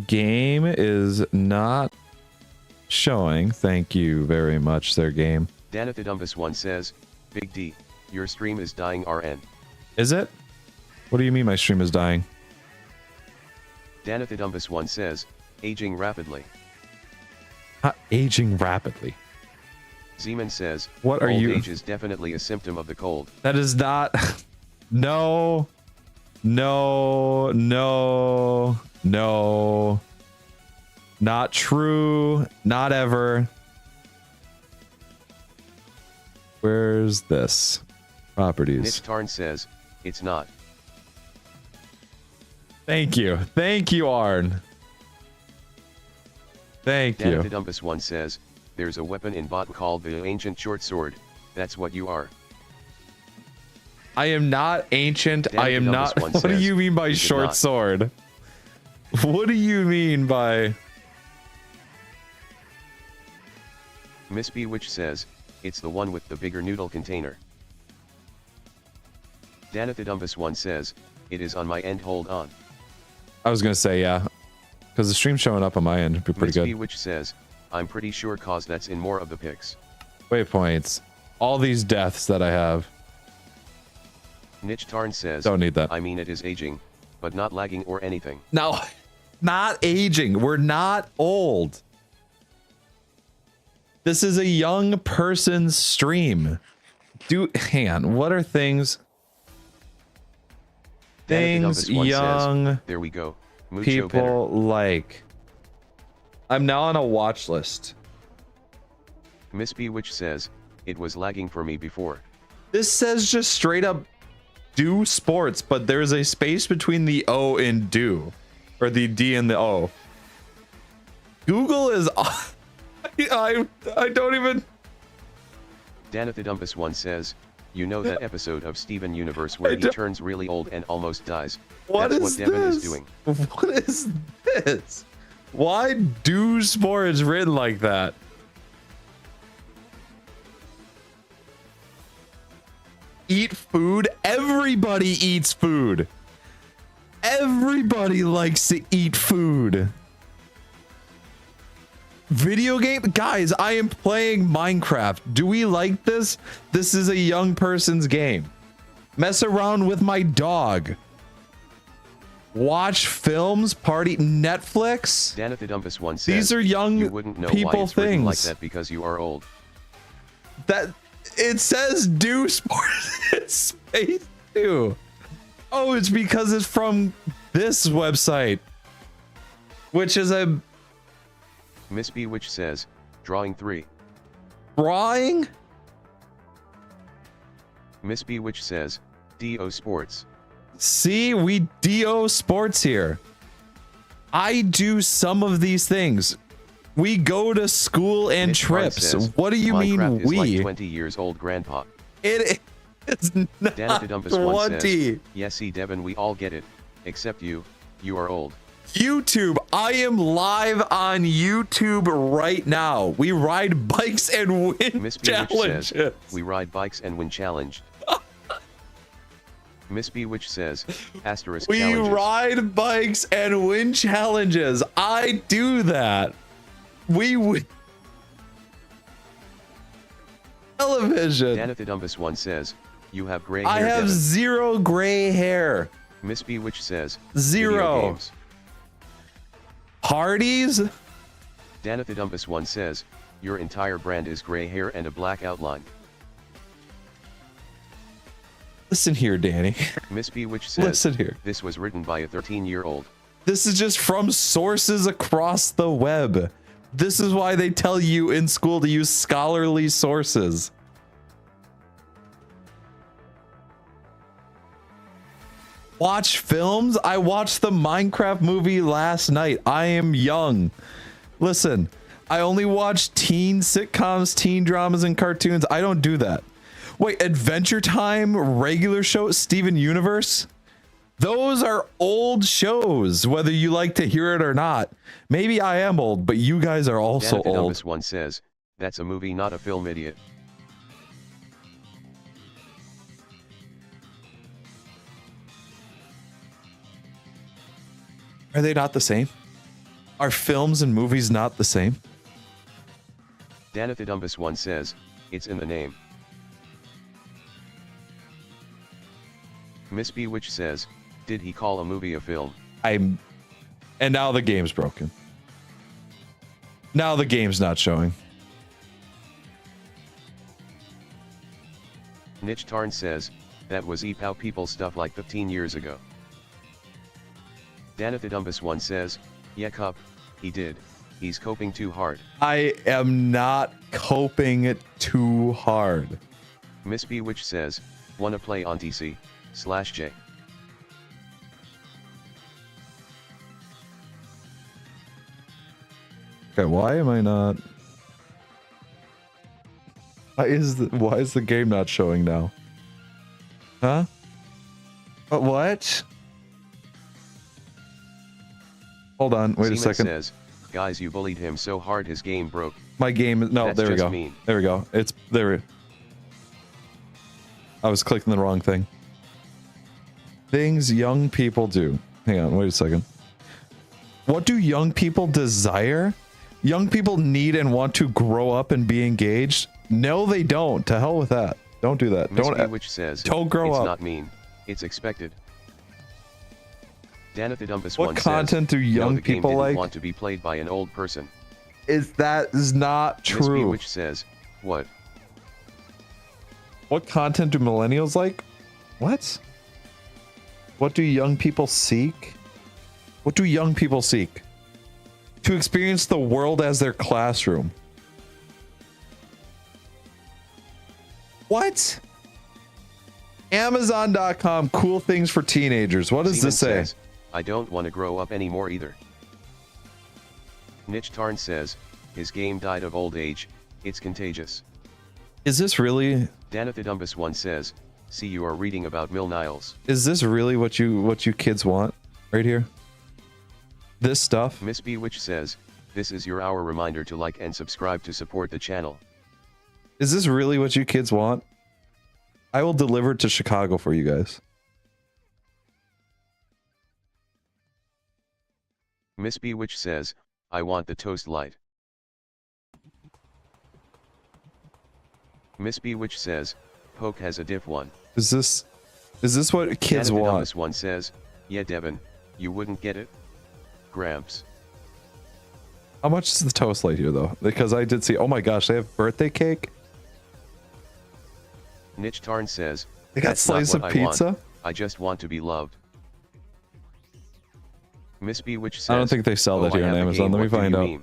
game is not showing. Thank you very much, their game. Danathidumbus1 says, Big D, your stream is dying RN. Is it? What do you mean my stream is dying? Danathidumbus1 says, aging rapidly. Aging rapidly. Zeman says, what are old you? age is definitely a symptom of the cold. That is not. No. No. No. No. Not true. Not ever. Where's this? Properties. Nick Tarn says, it's not. Thank you. Thank you, Arn. Thank you. Danathidumbus1 says, there's a weapon in bot called the Ancient Short Sword. That's what you are. I am not ancient. I am not. What do you mean by short sword? What do you mean by? Miss Bewitch says, it's the one with the bigger noodle container. Danathidumbus1 says, it is on my end, hold on. I was gonna say, yeah. because the stream's showing up on my end. It'd be pretty good. Which says, I'm pretty sure cause that's in more of the pics. Waypoints. All these deaths that I have. Niche Tarn says, don't need that. I mean, it is aging, but not lagging or anything. No, not aging. We're not old. This is a young person's stream. Hang on. What are things? Things young says, there we go. Mucho people better. like. I'm now on a watch list. Miss B which says, it was lagging for me before. This says just straight up do sports, but there's a space between the O and do, or the D and the O. Google is I don't even. Danathidumpus one says, you know that episode of Steven Universe where he turns really old and almost dies? That's what Devin is doing. What is this? Why do sports written like that? Eat food. Everybody eats food. Everybody likes to eat food. Video game guys, I am playing Minecraft. Do we like this? This is a young person's game. Mess around with my dog. Watch films, party, Netflix. Danathidumpus one says, these are young you wouldn't know people why it's things like that because you are old. That it says do sports. It's space do. Oh, it's because it's from this website, which is a Miss B which says, drawing 3. drawing. Miss B which says, DO Sports. See, we DO sports here. I do some of these things. We go to school and Nick trips. Says, what do you Minecraft mean is we? like 20 years old grandpa. It is not Danathidumpus one 20. says, yes, see Devin, we all get it. Except you are old. YouTube, I am live on YouTube right now. We ride bikes and win Miss B which challenges. says, we ride bikes and win challenged. Miss B which says, asterisk we challenges. ride bikes and win challenges. I do that. We win. Television. Danathidumpus one says, you have gray hair. I have Devin. 0 gray hair. Miss B which says, 0 video games. parties. Danathidumpus one says, your entire brand is gray hair and a black outline. Listen here, Danny. Miss B which says, Listen here. this was written by a 13-year-old. This is just from sources across the web. This is why they tell you in school to use scholarly sources. Watch films? I watched the Minecraft movie last night. I am young. Listen, I only watch teen sitcoms, teen dramas, and cartoons. I don't do that. Wait, Adventure Time, regular show, Steven Universe? Those are old shows, whether you like to hear it or not. Maybe I am old, but you guys are also old. Danathidumpus one says, that's a movie, not a film, idiot. Are they not the same? Are films and movies not the same? Danathidumpus one says, it's in the name. Miss B which says, did he call a movie a film? And now the game's broken. Now the game's not showing. Niche Tarn says, that was EPOW people stuff like 15 years ago. Danathidumpus one says, yeah cup, he did. He's coping too hard. I am not coping too hard. Miss B which says, wanna play on TC/J. Okay, why am I not? Why is the game not showing now? Huh? What? Hold on, wait a second. Says, guys, you bullied him so hard his game broke. My game is no. That's there we just go. mean. There we go. It's there. I was clicking the wrong thing. Things young people do. Hang on, wait a second. What do young people desire? Young people need and want to grow up and be engaged. No, they don't. To hell with that. Don't do that. Don't. Which says, don't grow it's up. It's not mean. It's expected. Danathodumbus what content do young no, people like? Want to be played by an old person. Is not true. Which says, what? What content do millennials like? What? What do young people seek? What do young people seek? To experience the world as their classroom. What? Amazon.com, cool things for teenagers. What does this say? Says, I don't want to grow up anymore either. Niche Tarn says, his game died of old age, it's contagious. Is this really? Danathodumbus 1 says, see you are reading about Mill Niles. Is this really what you kids want? Right here? This stuff? Miss B Witch says, this is your hour reminder to like and subscribe to support the channel. Is this really what you kids want? I will deliver it to Chicago for you guys. Miss B Witch says, I want the toast light. Miss B Witch says, Poke has a diff one. Is this what kids want? This one says, yeah Devin, you wouldn't get it? Gramps. How much is the toast light here though? Because I did see, oh my gosh, they have birthday cake? Niche Tarn says, they got slice of pizza? I just want to be loved. Miss B Witch says, I don't think they sell that here on Amazon. Let me find out.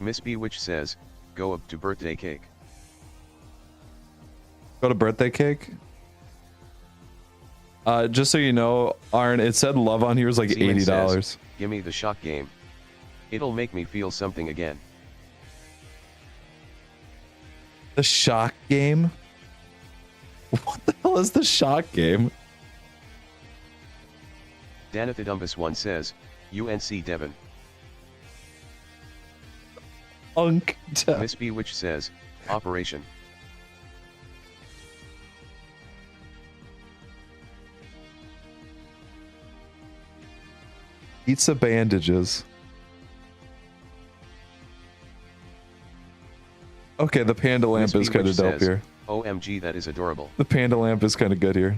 Miss B Witch says, go up to birthday cake. Go to birthday cake? Just so you know, Arn, it said love on here is like $80. Says, give me the shock game. It'll make me feel something again. The shock game? What the hell is the shock game? Danathodumbus 1 says, UNC Devon. Miss B Witch says, Operation. Pizza bandages. Okay, the panda lamp is kind of dope here. OMG, that is adorable. The panda lamp is kind of good here.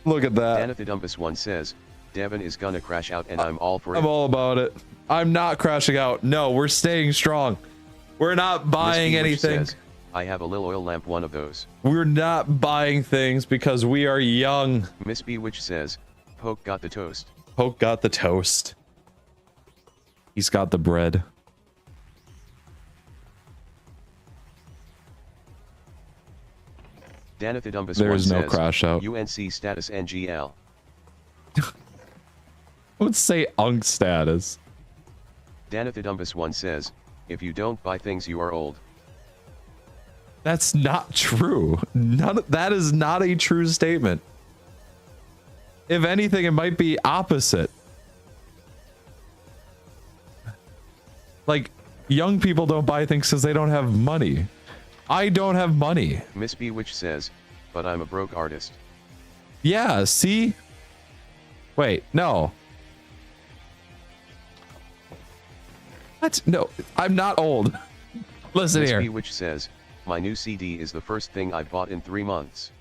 Look at that. Danathodumbus 1 says, Devin is gonna crash out and I'm all for it. I'm all about it. I'm not crashing out. No, we're staying strong. We're not buying anything. Says, I have a little oil lamp, one of those. We're not buying things because we are young. Miss B Witch says, Poke got the toast. Poke got the toast. He's got the bread. Danathodumbus There's no says, crash out. UNC status NGL. Let's say UNC status. Danathodumbus 1 says, if you don't buy things you are old. That's not true. That is not a true statement. If anything, it might be opposite. Like, young people don't buy things because they don't have money. I don't have money. Miss B Witch says, but I'm a broke artist. Yeah, see? Wait, no. What? No, I'm not old. Listen here. Miss B Witch says, my new CD is the first thing I've bought in 3 months.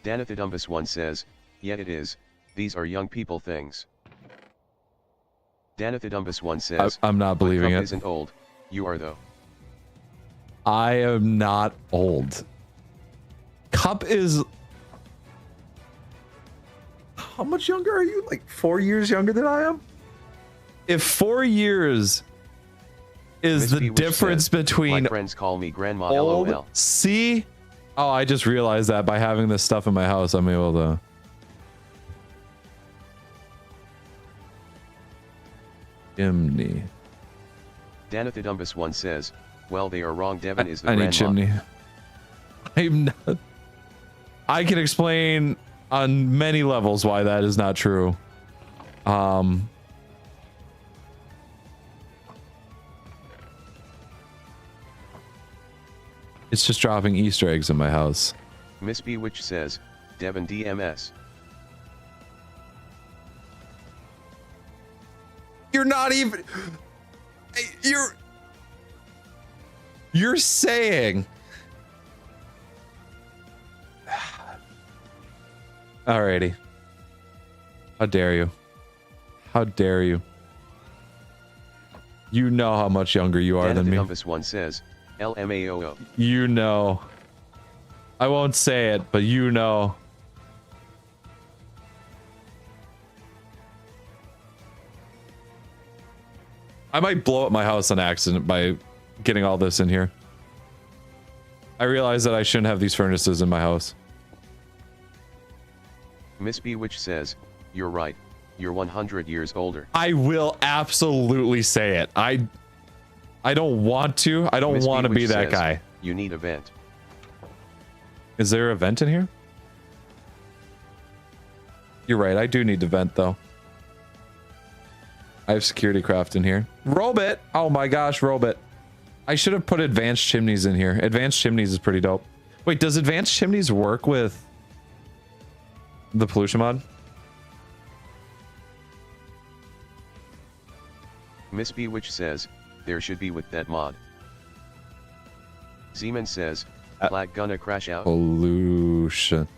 Danathodumbus 1 says, yeah it is, these are young people things. Danathodumbus 1 says, I'm not believing it. Isn't old, you are though. I am not old. Cup is... How much younger are you? Like 4 years younger than I am? If 4 years is the difference between... My friends call me Grandma old, LOL. See? Oh, I just realized that by having this stuff in my house, I'm able to... Chimney. Danathodumbus 1 says, well they are wrong, Devin is the I grandma. need chimney. I'm not... I can explain on many levels why that is not true. It's just dropping Easter eggs in my house. Miss Bewitch says, Devon DMS. You're not even... You're saying... Alrighty. How dare you? How dare you? You know how much younger you are than me. Dumbus one says, LMAOO. You know. I won't say it, but you know. I might blow up my house on accident by getting all this in here. I realize that I shouldn't have these furnaces in my house. Miss Bewitch says, you're right. You're 100 years older. I will absolutely say it. I don't want to. I don't want to be that guy. You need a vent. Is there a vent in here? You're right. I do need to vent though. I have security craft in here. Robot. Oh my gosh, Robot. I should have put advanced chimneys in here. Advanced chimneys is pretty dope. Wait, does advanced chimneys work with the pollution mod? Miss Bewitch says, there should be with that mod. Zeman says, Plag gonna crash out. Pollution.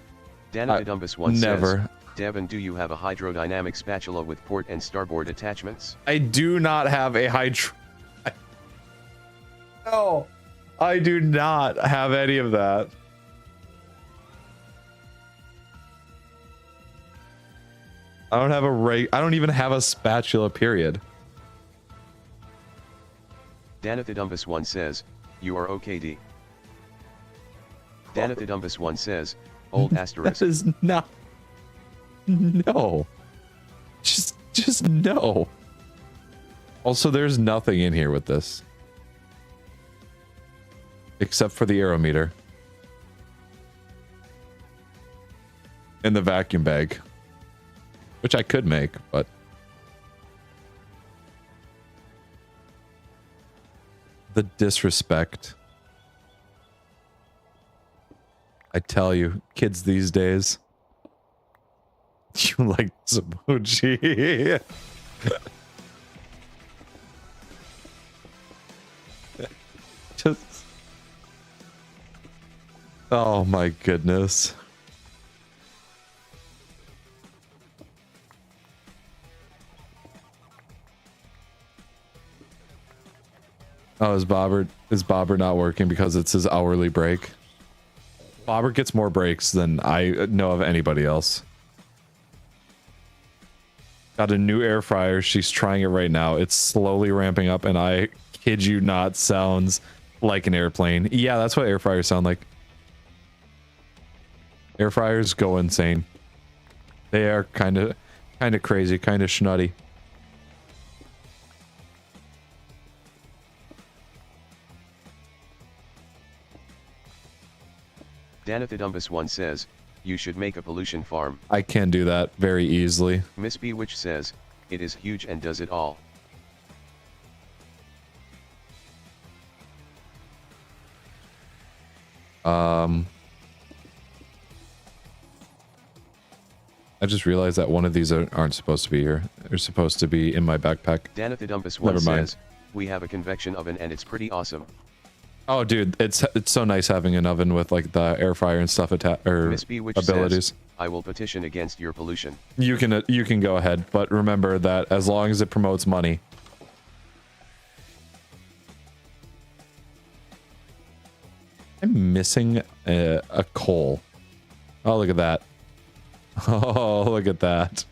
Danadumbus one never. says, Devon, do you have a hydrodynamic spatula with port and starboard attachments? I do not have a No, I do not have any of that. I don't have I don't even have a spatula, period. Danathidumbus one says, you are OKD. Danathidumbus one says, old asterisk. That is not. No. Just no. Also, there's nothing in here with this. Except for the aerometer. And the vacuum bag. Which I could make, but... The disrespect. I tell you, kids these days. You like Sabuchi. Just... Oh my goodness. Oh, is Bobber not working because it's his hourly break? Bobber gets more breaks than I know of anybody else. Got a new air fryer. She's trying it right now. It's slowly ramping up, and I kid you not, sounds like an airplane. Yeah, that's what air fryers sound like. Air fryers go insane. They are kind of crazy, kind of schnutty. Danathidumbus one says, you should make a pollution farm. I can do that very easily. Miss Bewitch says, it is huge and does it all. I just realized that one of these aren't supposed to be here. They're supposed to be in my backpack. Danathidumbus one says, we have a convection oven and it's pretty awesome. Oh, dude, it's so nice having an oven with like the air fryer and stuff abilities. Says, I will petition against your pollution. You can go ahead, but remember that as long as it promotes money. I'm missing a coal. Oh, look at that. Oh, look at that.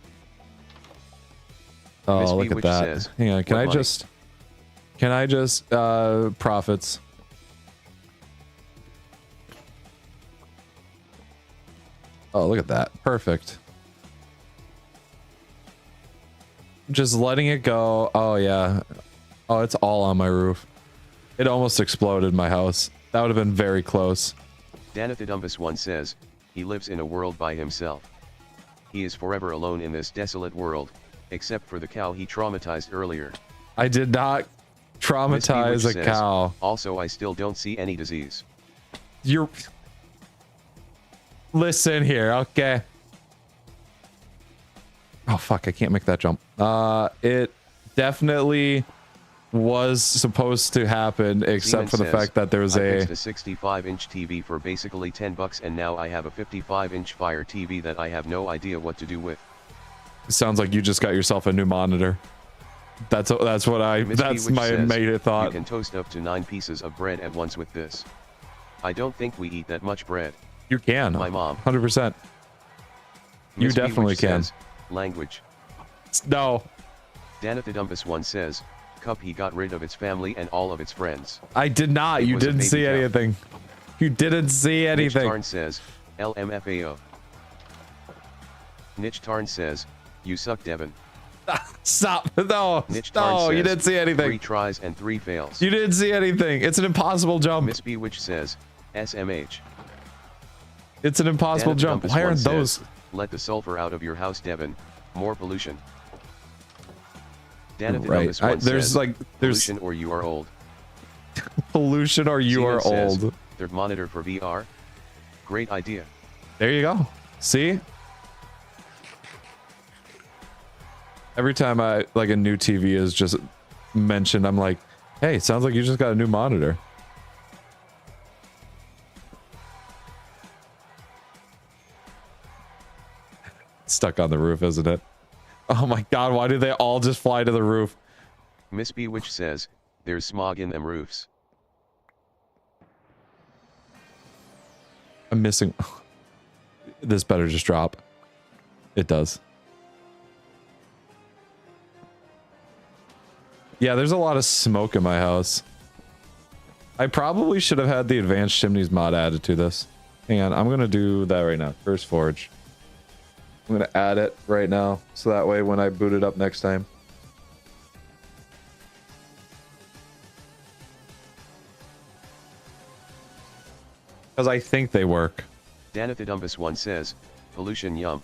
Oh, look at that. Says, hang on, can I just profits? Oh, look at that. Perfect. Just letting it go. Oh, yeah. Oh, it's all on my roof. It almost exploded my house. That would have been very close. Danathidumbus one says, he lives in a world by himself. He is forever alone in this desolate world, except for the cow he traumatized earlier. I did not traumatize a cow. Also, I still don't see any disease. You're... Listen here, okay? Oh, fuck, I can't make that jump. It definitely was supposed to happen, except for the fact that there was I fixed a 65-inch TV for basically $10, and now I have a 55-inch Fire TV that I have no idea what to do with. Sounds like you just got yourself a new monitor. That's what I... That's my immediate thought. You can toast up to 9 pieces of bread at once with this. I don't think we eat that much bread. You can. My mom. 100%. You definitely can. Language. No. Danathodumbus1 says, Cup he got rid of its family and all of its friends. I did not. You didn't see anything. You didn't see anything. Niche Tarn says, LMFAO. Niche Tarn says, you suck, Devin. Stop. No. Niche Tarn says, you didn't see anything. 3 tries and 3 fails. You didn't see anything. It's an impossible jump. Miss Bewitch says, SMH. It's an impossible jump. Why aren't those? Let the sulfur out of your house, Devin. More pollution. Right. There's pollution or you are old. Pollution or you are old. Third monitor for VR. Great idea. There you go. See? Every time a new TV is just mentioned, I'm like, hey, sounds like you just got a new monitor. Stuck on the roof, isn't it? Oh my god, why do they all just fly to the roof? Miss Bewitch says, there's smog in them roofs. I'm missing... This better just drop. It does. Yeah, there's a lot of smoke in my house. I probably should have had the advanced chimneys mod added to this. Hang on, I'm gonna do that right now. First forge. I'm gonna add it right now, so that way when I boot it up next time. Because I think they work. Danathodumbus1 says, pollution yum.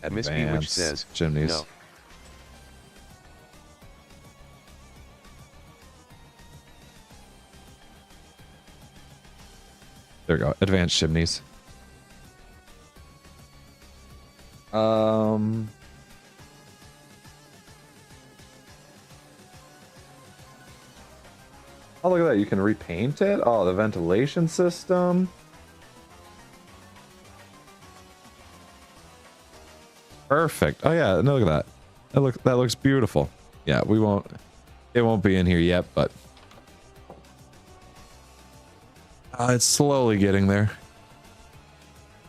At Miss Bewitch says, chimneys. No. There we go. Advanced chimneys. Oh, look at that. You can repaint it. Oh, the ventilation system. Perfect. Oh yeah, no, look at that. That looks beautiful. Yeah, it won't be in here yet, but it's slowly getting there.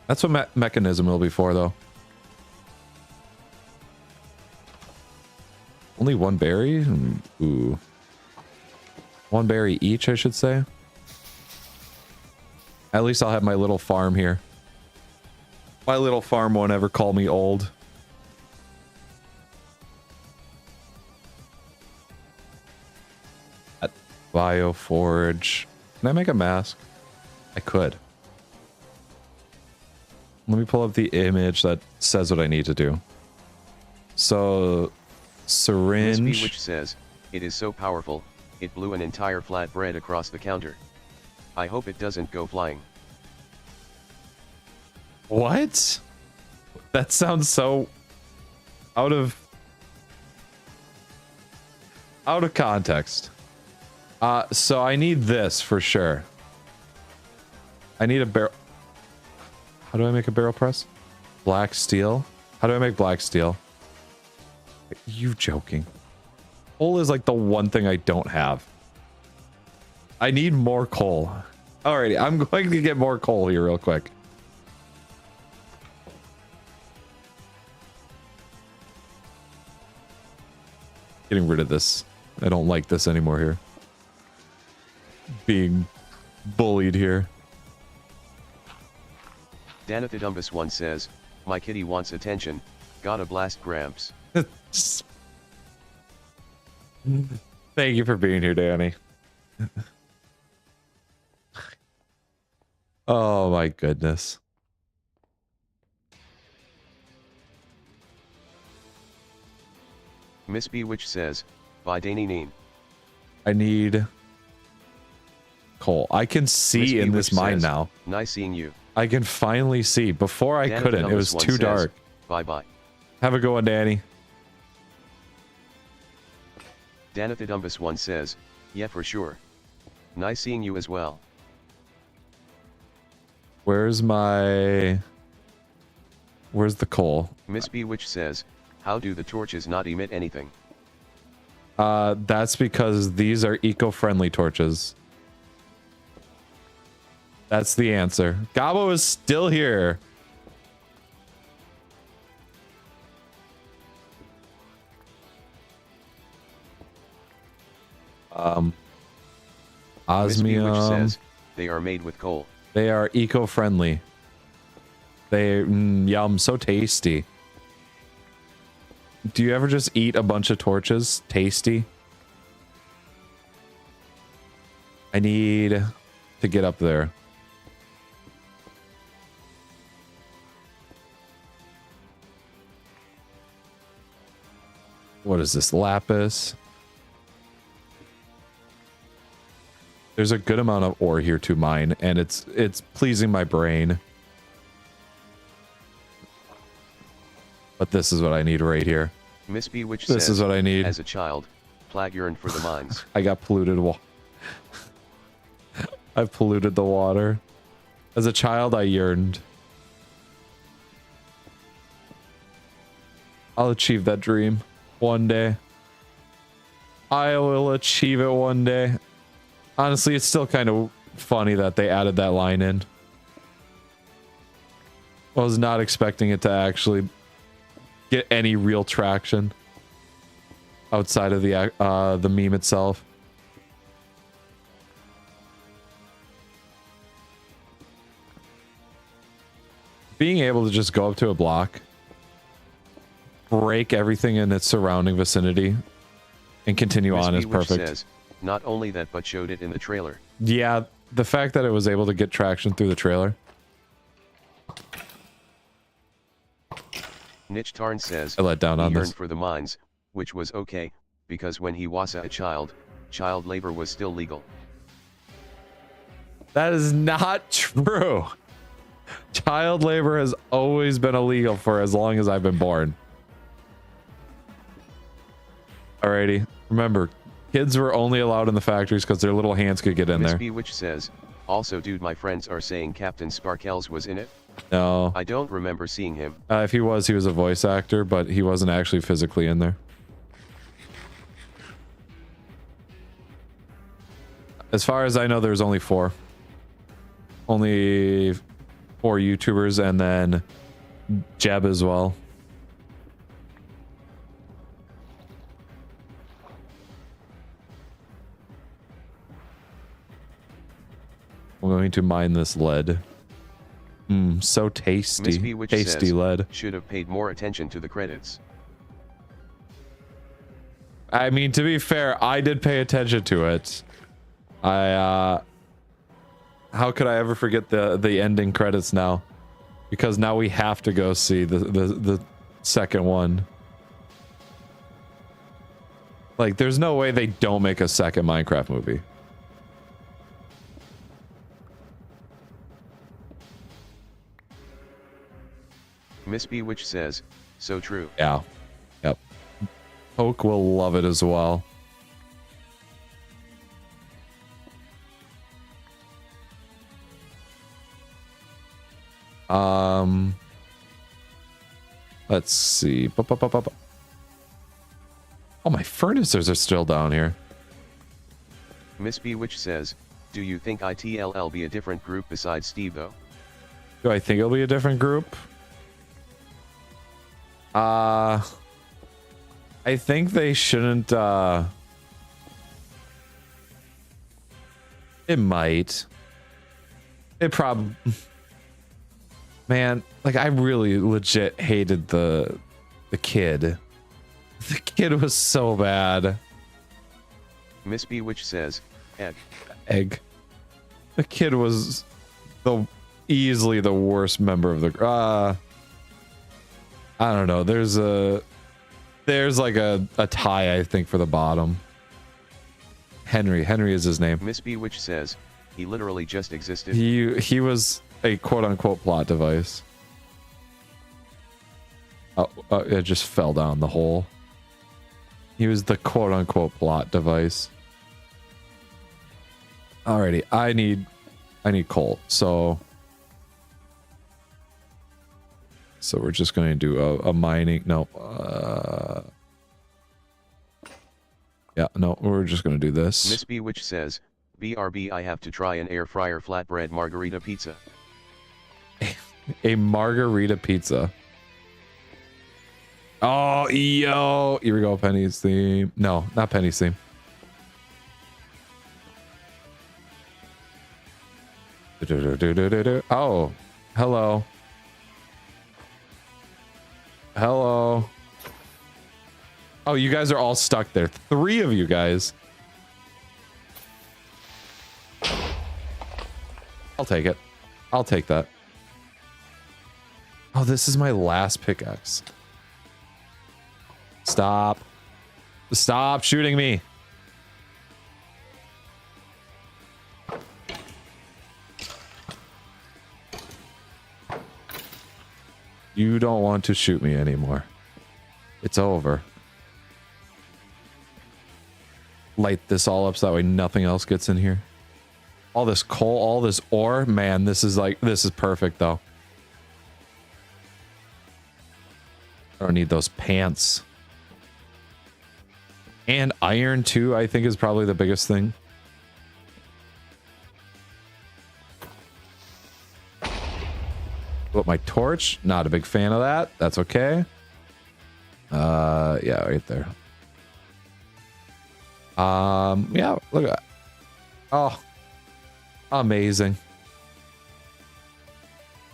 That's what mechanism will be for, though. Only one berry? Ooh. One berry each, I should say. At least I'll have my little farm here. My little farm won't ever call me old. At BioForge. Can I make a mask? I could. Let me pull up the image that says what I need to do. So, syringe. Miss Bewitch says, it is so powerful, it blew an entire flatbread across the counter. I hope it doesn't go flying. What? That sounds so out of context. So I need this for sure. I need a barrel. How do I make a barrel press? Black steel. How do I make black steel? Are you joking? Coal is like the one thing I don't have. I need more coal. Alrighty, I'm going to get more coal here real quick. Getting rid of this. I don't like this anymore here. Being bullied here. Danathodumbus1 says, my kitty wants attention, gotta blast Gramps. Thank you for being here, Danny. Oh my goodness. Miss Bewitch says, by Danny Neen. I need coal. I can see in this mine now. Nice seeing you. I can finally see. Before I couldn't. It was too dark. Bye-bye. Have a good one, Danny. Danathidumbus1 says, yeah, for sure. Nice seeing you as well. Where's the coal? Miss Bewitch says, how do the torches not emit anything? That's because these are eco-friendly torches. That's the answer. Gabo is still here. Osmium says they are made with coal. They are eco-friendly. They yum, so tasty. Do you ever just eat a bunch of torches? Tasty. I need to get up there. What is this? Lapis. There's a good amount of ore here to mine, and it's pleasing my brain. But this is what I need right here. Miss Bewitch this says, is what I need. As a child, Plag yearned for the mines. I got polluted water. I've polluted the water. As a child, I yearned. I'll achieve that dream one day. I will achieve it one day. Honestly, it's still kind of funny that they added that line in. I was not expecting it to actually get any real traction outside of the meme itself. Being able to just go up to a block, break everything in its surrounding vicinity, and continue on is perfect. Says, not only that, but showed it in the trailer. Yeah, the fact that it was able to get traction through the trailer. Niche Tarn says, I let down on he this. yearned for the mines, which was okay, because when he was a child, child labor was still legal. That is not true. Child labor has always been illegal for as long as I've been born. Alrighty, remember, kids were only allowed in the factories because their little hands could get in there. Miss Bewitch says, also dude, my friends are saying Captain Sparkles was in it? No. I don't remember seeing him. If he was a voice actor, but he wasn't actually physically in there. As far as I know, there's only 4. Only 4 YouTubers and then Jeb as well. I'm going to mine this lead. So tasty. Tasty lead. Should have paid more attention to the credits. I mean, to be fair, I did pay attention to it. How could I ever forget the ending credits now? Because now we have to go see the second one. Like, there's no way they don't make a second Minecraft movie. Miss Bewitch says, so true. Yeah. Yep. Poke will love it as well. Let's see. Oh, my furnaces are still down here. Miss Bewitch says, do you think ITLL be a different group besides Steve though? Do I think it'll be a different group? I think they shouldn't, it might. It probably... Man, like, I really legit hated the kid. The kid was so bad. Miss Bewitch says, Egg. The kid was easily the worst member of the... I don't know. There's like a tie, I think, for the bottom. Henry is his name. Miss Bewitch says, He literally just existed. He was a quote-unquote plot device. Oh, it just fell down the hole. He was the quote-unquote plot device. Alrighty, I need coal. So we're just going to do a mining. No. Yeah, no, we're just going to do this. Miss B which says, BRB, I have to try an air fryer flatbread margarita pizza. A margarita pizza. Oh, yo. Here we go, Penny's theme. No, not Penny's theme. Oh, hello. Hello. Oh, you guys are all stuck there. 3 of you guys. I'll take it. I'll take that. Oh, this is my last pickaxe. Stop. Stop shooting me. You don't want to shoot me anymore. It's over. Light this all up so that way nothing else gets in here. All this coal, all this ore. Man, this is perfect though. I don't need those pants. And iron too, I think is probably the biggest thing. Put my torch. Not a big fan of that. That's okay. Yeah, right there. Yeah, look at that. Oh, amazing.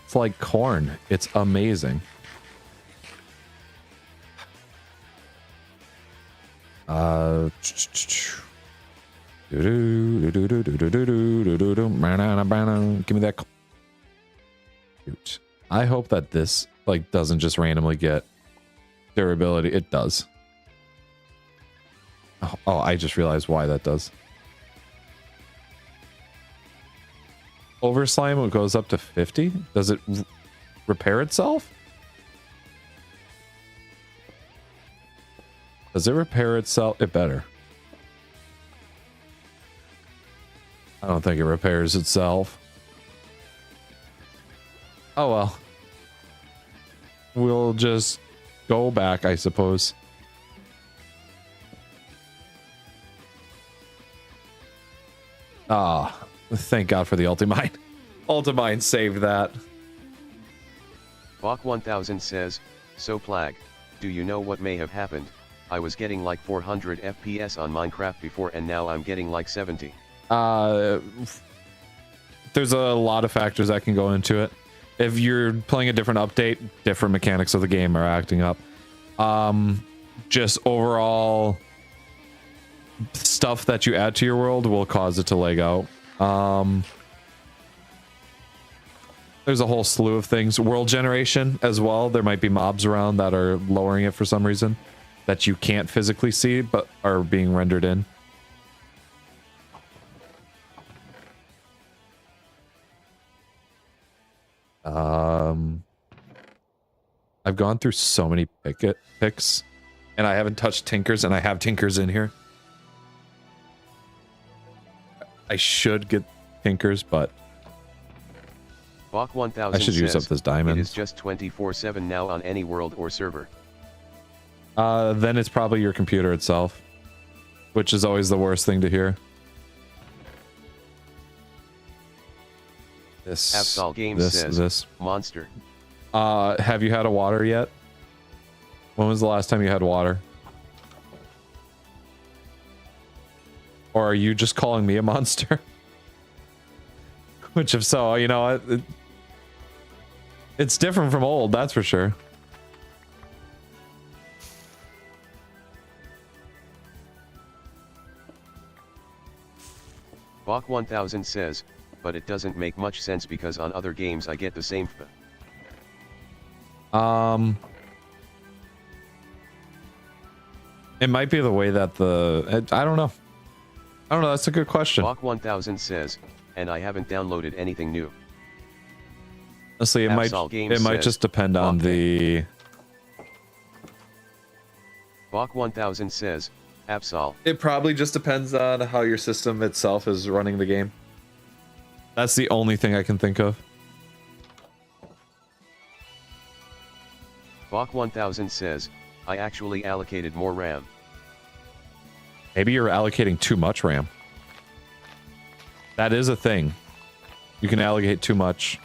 It's like corn. It's amazing. Give me that. Shoot. I hope that this like doesn't just randomly get durability. It does. Oh, I just realized why that does. Over slime, it goes up to 50. Does it repair itself? Does it repair itself? It better. I don't think it repairs itself. Oh well. We'll just go back, I suppose. Ah, thank God for the Ultimine. Ultimine saved that. Bach 1000 says, so Plag, do you know what may have happened? I was getting like 400 FPS on Minecraft before and now I'm getting like 70. There's a lot of factors that can go into it. If you're playing a different update, different mechanics of the game are acting up. Just overall stuff that you add to your world will cause it to lag out. There's a whole slew of things. World generation as well. There might be mobs around that are lowering it for some reason that you can't physically see but are being rendered in. I've gone through so many picks and I haven't touched tinkers, and I have tinkers in here. I should get tinkers, but Bach 1000 I should use up this diamond. It is just 24/7 now on any world or server. Then it's probably your computer itself, which is always the worst thing to hear. Absol Games says, monster. Have you had a water yet? When was the last time you had water? Or are you just calling me a monster? Which, if so, you know, it's different from old, that's for sure. Bach 1000 says, but it doesn't make much sense because on other games I get the same It might be the way that I don't know. I don't know, that's a good question. Bach 1000 says, and I haven't downloaded anything new. Honestly, it might just depend on the... Bach 1000 says, Absol. It probably just depends on how your system itself is running the game. That's the only thing I can think of. Bach 1000 says, I actually allocated more RAM. Maybe you're allocating too much RAM. That is a thing. You can allocate too much.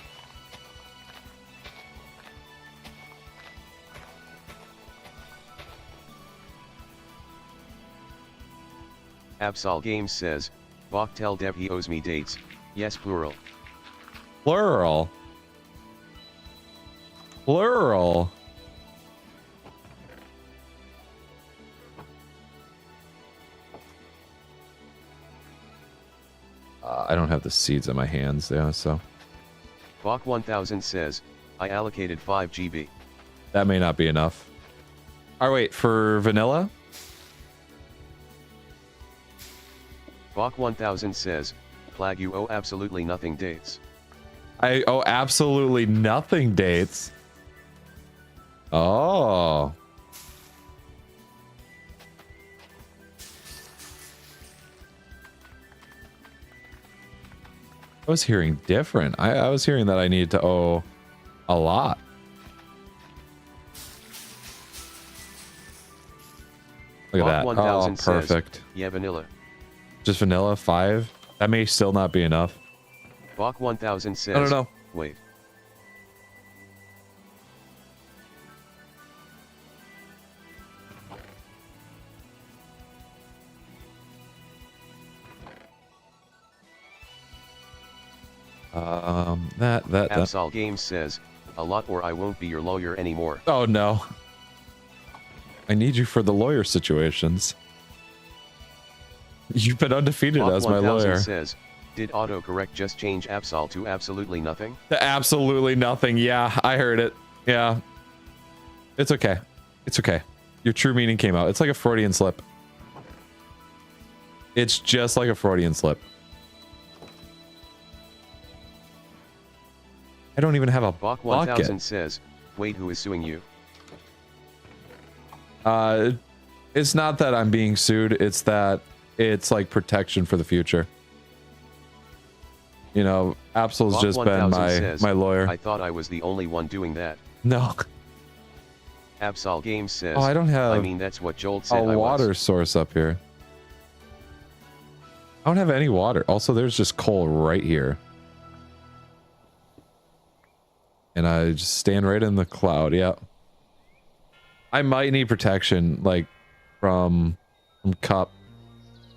Absol Games says, Bach tell Dev he owes me dates. Yes, plural. Plural. Plural. I don't have the seeds in my hands, yeah, so. Bach 1000 says, I allocated 5 GB. That may not be enough. All right, wait, for vanilla? Bach 1000 says, Plag you owe absolutely nothing dates. I owe absolutely nothing dates. Oh. I was hearing different. I was hearing that I needed to owe a lot. Look at that. Oh, perfect. Says, yeah, vanilla. Just vanilla, 5? That may still not be enough. Bach 1000 says, I don't know. Wait. That. Absol Games says, a lot or I won't be your lawyer anymore. Oh no. I need you for the lawyer situations. You've been undefeated Bach as my 1000 lawyer. Says, did autocorrect just change Absol to absolutely nothing? To absolutely nothing. Yeah, I heard it. Yeah. It's okay. It's okay. Your true meaning came out. It's like a Freudian slip. It's just like a Freudian slip. I don't even have a Bach 1000 says, wait, who is suing you? It's not that I'm being sued, it's that it's like protection for the future. You know, Absol's Bach just been my lawyer. I thought I was the only one doing that. No. Absol Games says, oh, I don't have I mean, that's what Joel said a water source up here. I don't have any water. Also, there's just coal right here. And I just stand right in the cloud. Yeah. I might need protection, like, from Cup.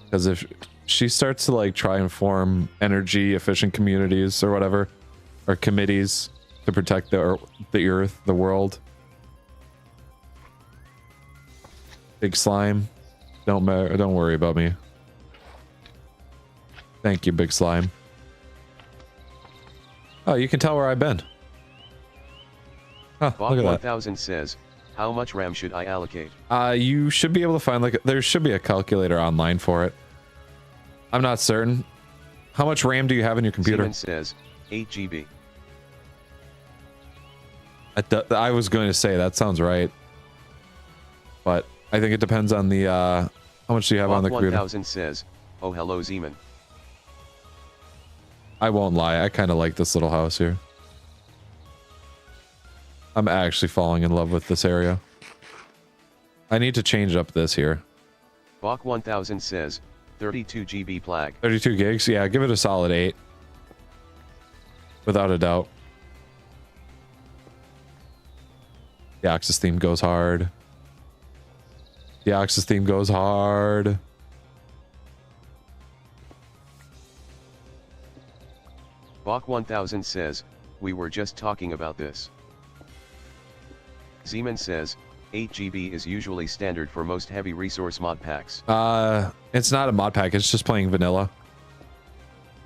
Because if she starts to, like, try and form energy efficient communities or whatever, or committees to protect the earth, the world. Big slime. Don't worry about me. Thank you, Big Slime. Oh, you can tell where I've been. Huh, Bach look at 1000 says, how much RAM should I allocate? You should be able to find, like, there should be a calculator online for it. I'm not certain. How much RAM do you have in your computer? Simon says, 8 GB. I was going to say, that sounds right. But I think it depends on the, how much do you have Bach on the computer? 1000 says, oh hello Zeman. I won't lie, I kind of like this little house here. I'm actually falling in love with this area. I need to change up this here. Bach 1000 says, 32 GB Plag. 32 gigs? Yeah, give it a solid 8. Without a doubt. The Oxys theme goes hard. The Oxys theme goes hard. Bach 1000 says, we were just talking about this. Zeman says, 8 GB is usually standard for most heavy resource mod packs. It's not a mod pack, it's just playing vanilla.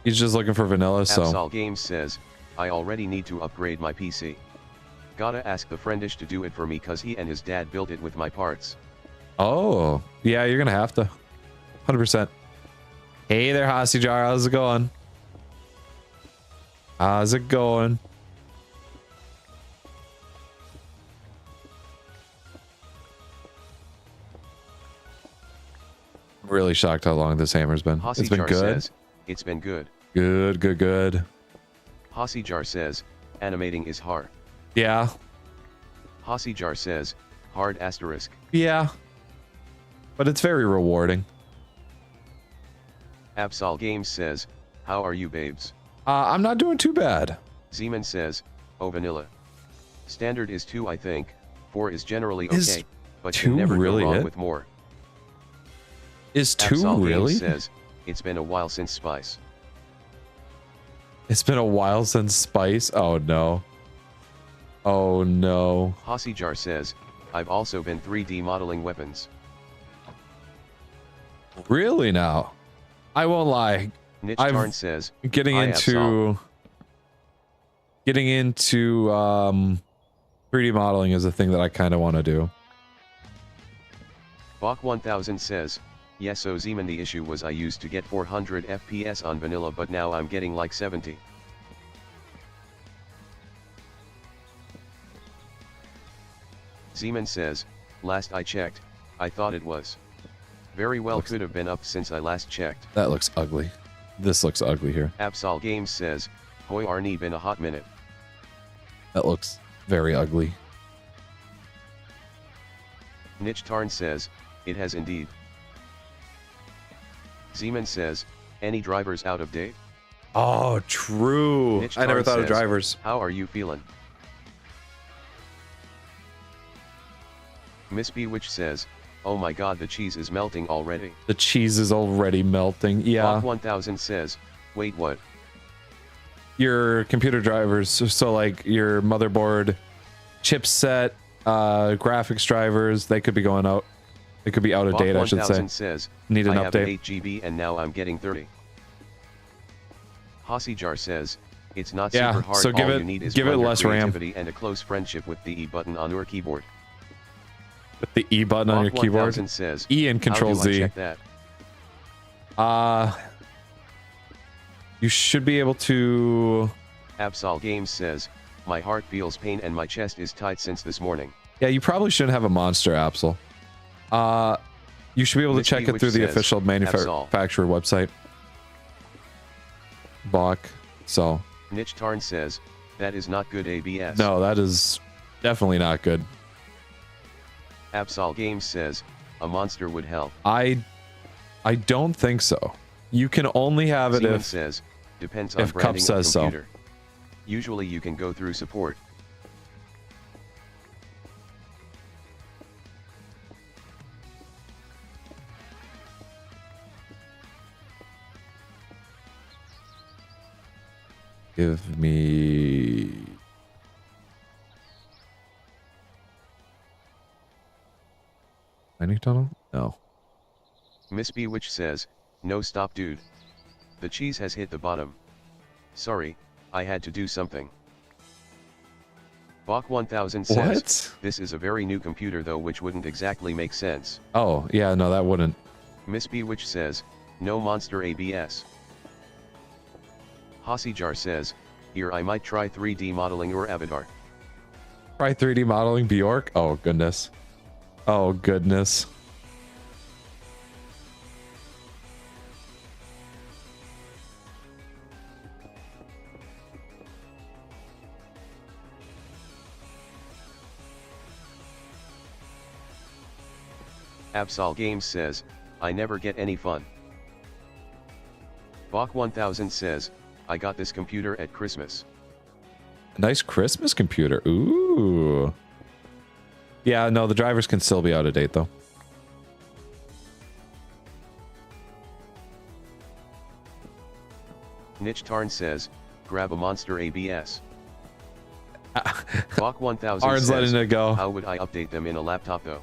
He's just looking for vanilla, so... Absol Games says, I already need to upgrade my PC. Gotta ask the friendish to do it for me cause he and his dad built it with my parts. Oh, yeah, you're gonna have to. 100%. Hey there, Hossie Jar, how's it going? How's it going? I'm really shocked how long this hammer's been. It's been good. Says, it's been good. Good. Hossyjar says, animating is hard. Yeah. Hossyjar says, hard asterisk. Yeah. But it's very rewarding. Absol Games says, how are you babes? I'm not doing too bad. Zeman says, oh vanilla. Standard is 2 I think, 4 is generally okay, but can never go wrong with more. Is 2 Absol really? Games says, it's been a while since Spice. It's been a while since Spice? Oh no. Oh no. Hossyjar says, I've also been 3D modeling weapons. Really now? I won't lie. Nichtarn says, getting into 3D modeling is a thing that I kind of want to do. Bach 1000 says, yes, so Zeman, the issue was I used to get 400 FPS on vanilla, but now I'm getting like 70. Zeman says, last I checked, I thought it was. Very well could have been up since I last checked. That looks ugly. This looks ugly here. Absol Games says, hoy Arnie been a hot minute. That looks very ugly. Nichtarn says, it has indeed. Zeman says, any drivers out of date? Oh, true. Nichtarn I never thought of says, drivers. how are you feeling? Miss Bewitch says, oh my god, the cheese is melting already. The cheese is already melting. Yeah. Bach 1000 says, wait, what? Your computer drivers, so like your motherboard, chipset, graphics drivers, they could be going out. They could be out of date, I should say. Says, need an I update. have 8 GB and now I'm getting 30. Hossyjar says, it's not super hard. So give all it, you need is give it less RAM. And a close friendship with the E button on your keyboard. With the E button on your keyboard. Says, E and Control Z. Check that? You should be able to. Absol Games says, my heart feels pain and my chest is tight since this morning. Yeah, you probably shouldn't have a monster Absol. You should be able to check it through the official manufacturer website. Bach. So. Nichtarn says, that is not good ABS. No, that is definitely not good. Absol Games says, a monster would help. I don't think so. You can only have it Zeman if says, depends on if branding Cup says of computer. so. Usually you can go through support. Give me. Mining tunnel? No. Miss Bewitch says, no stop dude. The cheese has hit the bottom. Sorry, I had to do something. Bach 1000 says, What? This is a very new computer though, which wouldn't exactly make sense. Oh, yeah, no, that wouldn't. Miss Bewitch says, no monster ABS. Hossyjar says, here I might try 3D modeling or avatar. Try 3D modeling Bjork? Oh, goodness. Oh, goodness. Absol Games says, I never get any fun. Bach 1000 says, I got this computer at Christmas. Nice Christmas computer. Ooh. Yeah, no, the drivers can still be out of date, though. Nichtarn says, grab a monster ABS. Bach 1000 Arn's says, letting it go. How would I update them in a laptop though?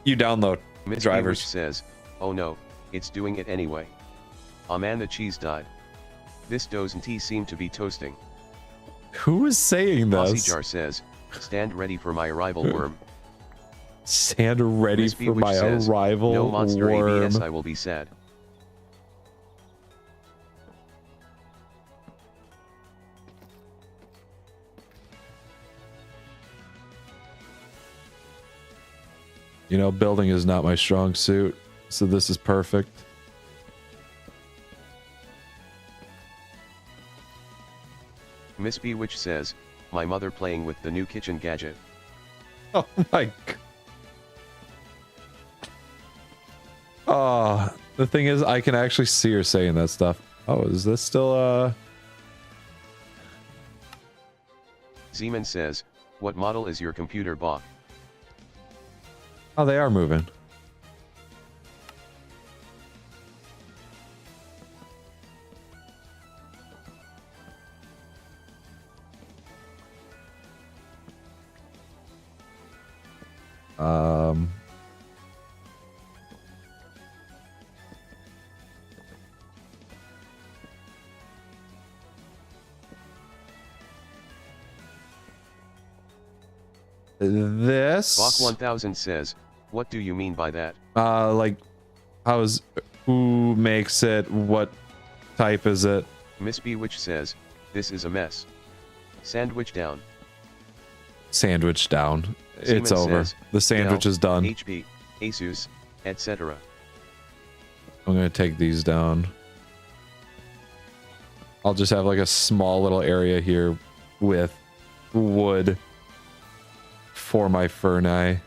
You download Miss drivers. Bewitch says, oh no, it's doing it anyway. Aw man, the cheese died. This doesn't seem to be toasting. Who is saying this? Hossyjar says, stand ready for my arrival worm. Stand ready Miss for Bewitch my says, arrival no monster worm. ABS, I will be sad. You know, building is not my strong suit, so this is perfect. Miss B which says, my mother playing with the new kitchen gadget. Oh my god. Oh, the thing is, I can actually see her saying that stuff. Oh, is this still, Zeman says, what model is your computer, Bach? Oh, they are moving. This Bach 1000 says, what do you mean by that? like who makes it, what type is it? Miss B which says, this is a mess. Sandwich down. Sandwich down. It's Siemens over. says, The sandwich Dell, is done. HP, Asus, etc. I'm gonna take these down. I'll just have like a small little area here with wood for my furnace.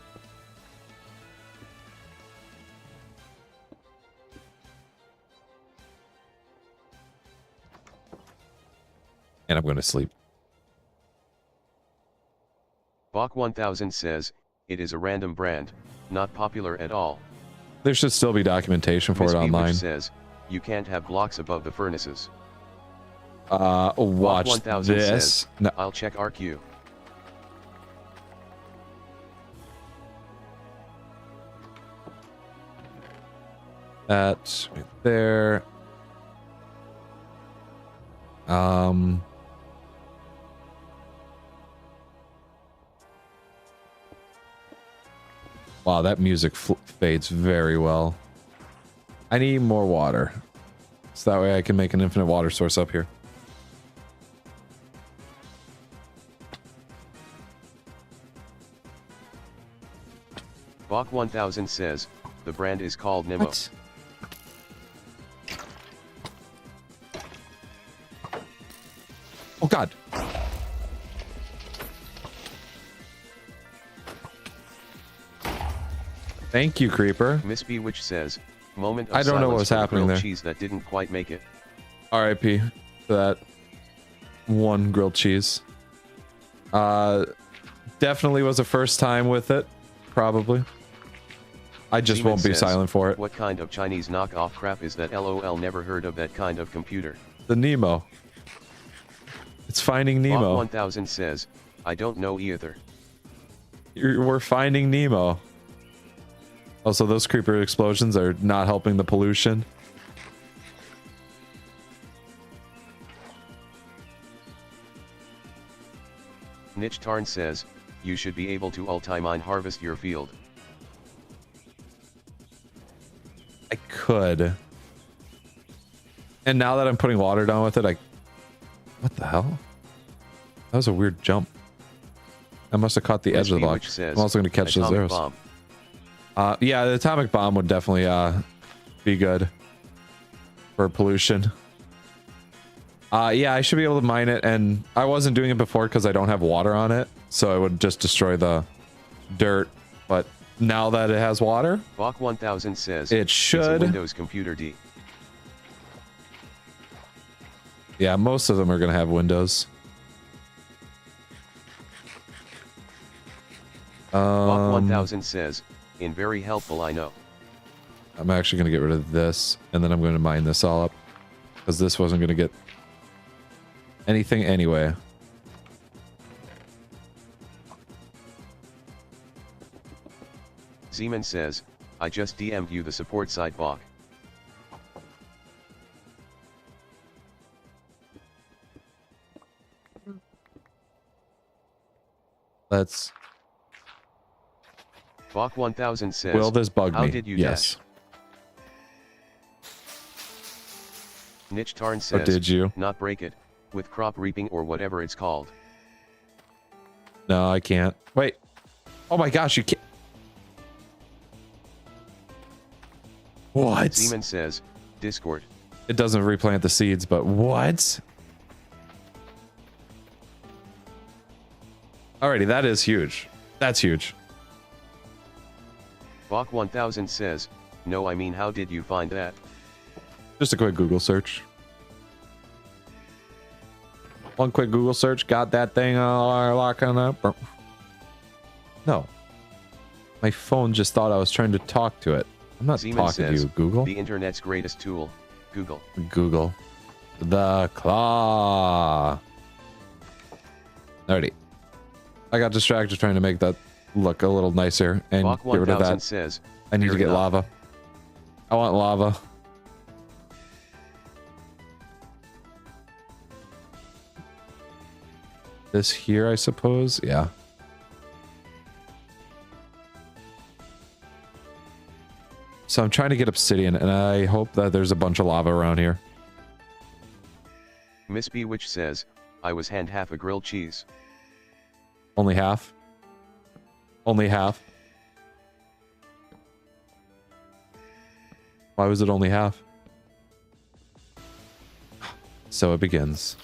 And I'm going to sleep. Bach 1000 says, it is a random brand, not popular at all. There should still be documentation for Miss it B online. which says, you can't have blocks above the furnaces. Watch 1000 this. says, No. I'll check RQ. That's right there. Wow, that music fades very well. I need more water, so that way I can make an infinite water source up here. Bach 1000 says, the brand is called Nemo. What? Oh god. Thank you, creeper. Miss B which says, moment of I don't know what was silence for the happening grilled there. cheese that didn't quite make it. RIP for that one grilled cheese. Definitely was a first time with it. Probably. I just Seaman won't be says, silent for it. What kind of Chinese knockoff crap is that? LOL, never heard of that kind of computer. The Nemo. It's Finding Bach Nemo. 1000 says, I don't know either. We're finding Nemo. Also, those creeper explosions are not helping the pollution. Niche Tarn says, you should be able to ulti-mine harvest your field. I could. And now that I'm putting water down with it, what the hell? That was a weird jump. I must have caught the edge of the block. I'm also going to catch those arrows. Bomb. Yeah, the atomic bomb would definitely be good for pollution. Yeah, I should be able to mine it, and I wasn't doing it before because I don't have water on it, so it would just destroy the dirt. But now that it has water, Bach 1000 says, it it's should. a Windows computer D. Yeah, most of them are going to have Windows. Bach 1000 says, in very helpful, I know. I'm actually going to get rid of this, and then I'm going to mine this all up, because this wasn't going to get anything anyway. Zeman says, I just DM'd you the support site, Bach. Let's... Bach 1000 says, Will this bug me? How did you yes. dash? Niche Tarn says, did you? Not break it, with crop reaping or whatever it's called. No, I can't. Wait. Oh my gosh, you can't. What? Seaman says, Discord. It doesn't replant the seeds, but what? Alrighty, that is huge. That's huge. Bach 1000 says, no, I mean, how did you find that? Just a quick Google search. One quick Google search, got that thing locking up. No. My phone just thought I was trying to talk to it. I'm not Seaman talking says, to you, Google. The internet's greatest tool, Google. Google. The claw. Alrighty. I got distracted trying to make that look a little nicer and Bach get rid of that. Says, I need to get lava. I want lava. This here, I suppose. Yeah. So I'm trying to get obsidian, and I hope that there's a bunch of lava around here. Miss Bewitch says, I was hand half a grilled cheese. Only half? Only half? Why was it only half? So it begins.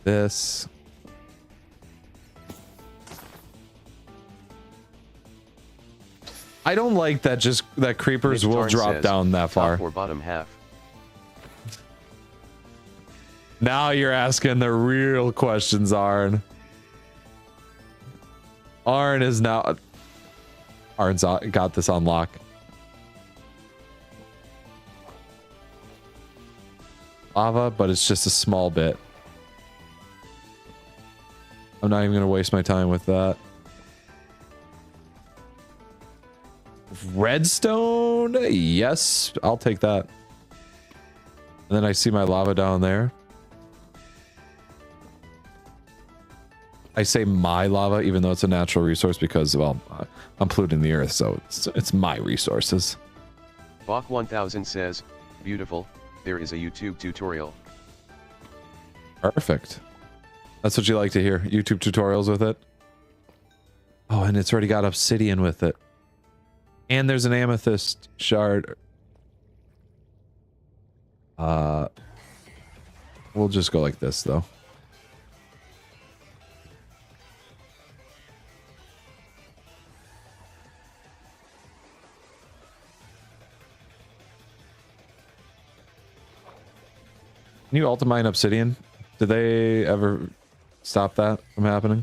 This. I don't like that that creepers will drop down that far. Top or bottom half. Now you're asking the real questions, Arn. Arn is now... Arn's got this on lock. Lava, but it's just a small bit. I'm not even going to waste my time with that. Redstone? Yes, I'll take that. And then I see my lava down there. I say my lava, even though it's a natural resource, because, well, I'm polluting the earth, so it's my resources. Bach 1000 says, beautiful, there is a YouTube tutorial. Perfect. That's what you like to hear, YouTube tutorials with it. Oh, and it's already got obsidian with it. And there's an amethyst shard. We'll just go like this, though. Can you ultimine obsidian? Did they ever stop that from happening?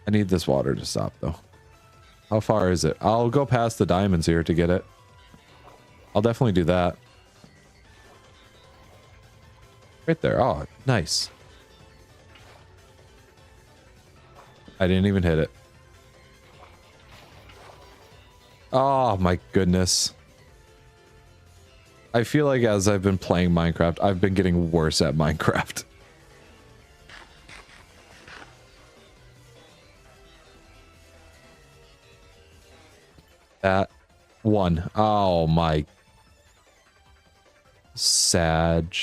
I need this water to stop, though. How far is it? I'll go past the diamonds here to get it. I'll definitely do that. Right there. Oh, nice. I didn't even hit it. Oh, my goodness. I feel like as I've been playing Minecraft, I've been getting worse at Minecraft. That one. Oh my. Sag.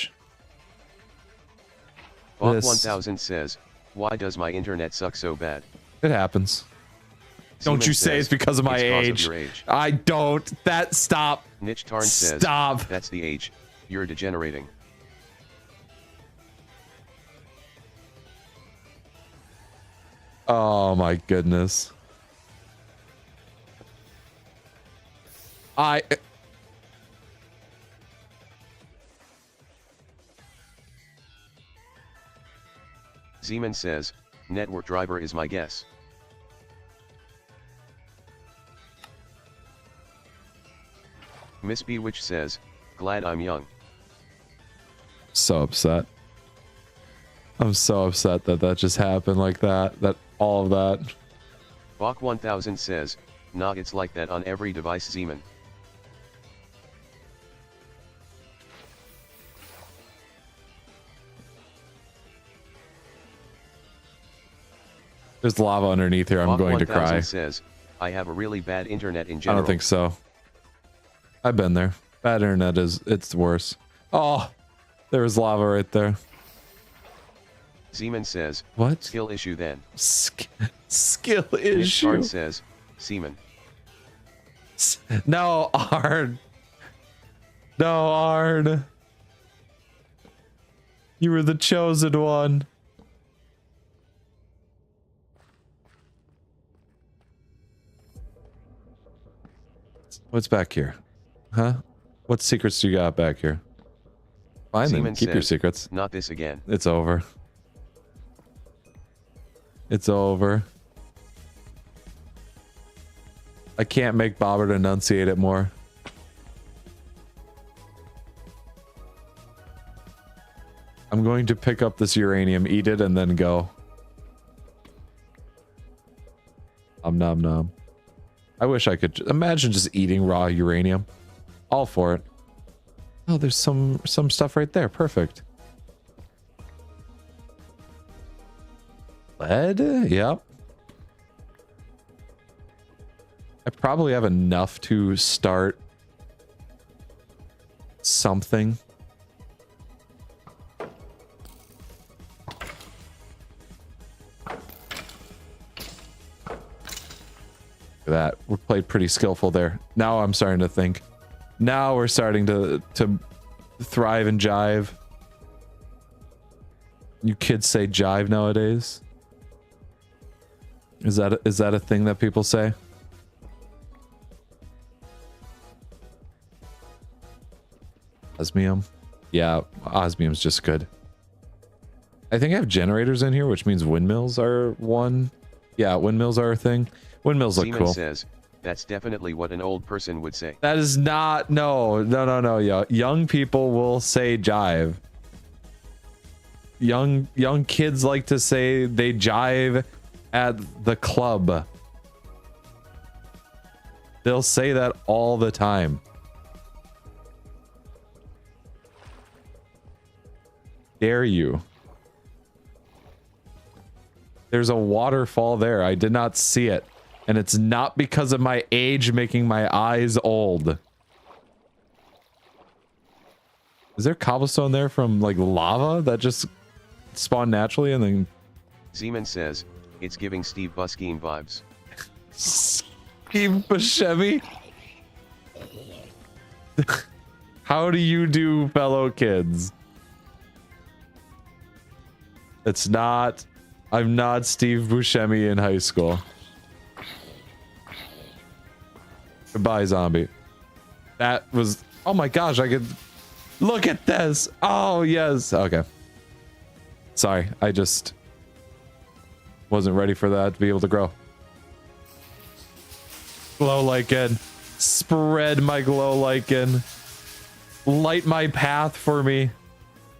Bach 1000 says, why does my internet suck so bad? It happens. Don't you say it's because of my age. I don't. That stop. Niche Tarn says, stop. That's the age. You're degenerating. Oh my goodness. Zeman says, network driver is my guess. Miss Bewitch says, glad I'm young. So upset. I'm so upset that that just happened like that. That all of that. Bach 1000 says, nah, it's like that on every device, Zeman. There's lava underneath here. I'm Bach going to 1000 cry. says, I have a really bad internet in I general. don't think so. I've been there. Bad internet it's worse. Oh, there was lava right there. Seaman says, what? Skill issue then. Skill issue. Nick says, Seaman. No, Arn. No, Arn. You were the chosen one. What's back here? Huh? What secrets do you got back here? Fine then, keep your secrets. Not this again. It's over. It's over. I can't make Bobert enunciate it more. I'm going to pick up this uranium, eat it, and then go. Nom nom. I wish I could imagine just eating raw uranium. All for it. Oh, there's some stuff right there. Perfect. Lead? Yep. I probably have enough to start something. That we played pretty skillful there. Now I'm starting to think. Now we're starting to thrive and jive. You kids say jive nowadays? Is that a thing that people say? Osmium. Yeah, osmium's just good. I think I have generators in here, which means windmills are one. Yeah, windmills are a thing. Windmills look cool. Says, that's definitely what an old person would say. That is not, no. Young people will say jive. Young kids like to say they jive at the club. They'll say that all the time. Dare you? There's a waterfall there. I did not see it. And it's not because of my age making my eyes old. Is there cobblestone there from like lava that just spawned naturally and then... Zeman says, it's giving Steve Busceme vibes. Steve Buscemi? How do you do, fellow kids? It's not... I'm not Steve Buscemi in high school. Goodbye, zombie. That was... Oh my gosh, I could... Look at this! Oh, yes! Okay. Sorry, I just... wasn't ready for that to be able to grow. Glow lichen. Spread my glow lichen. Light my path for me.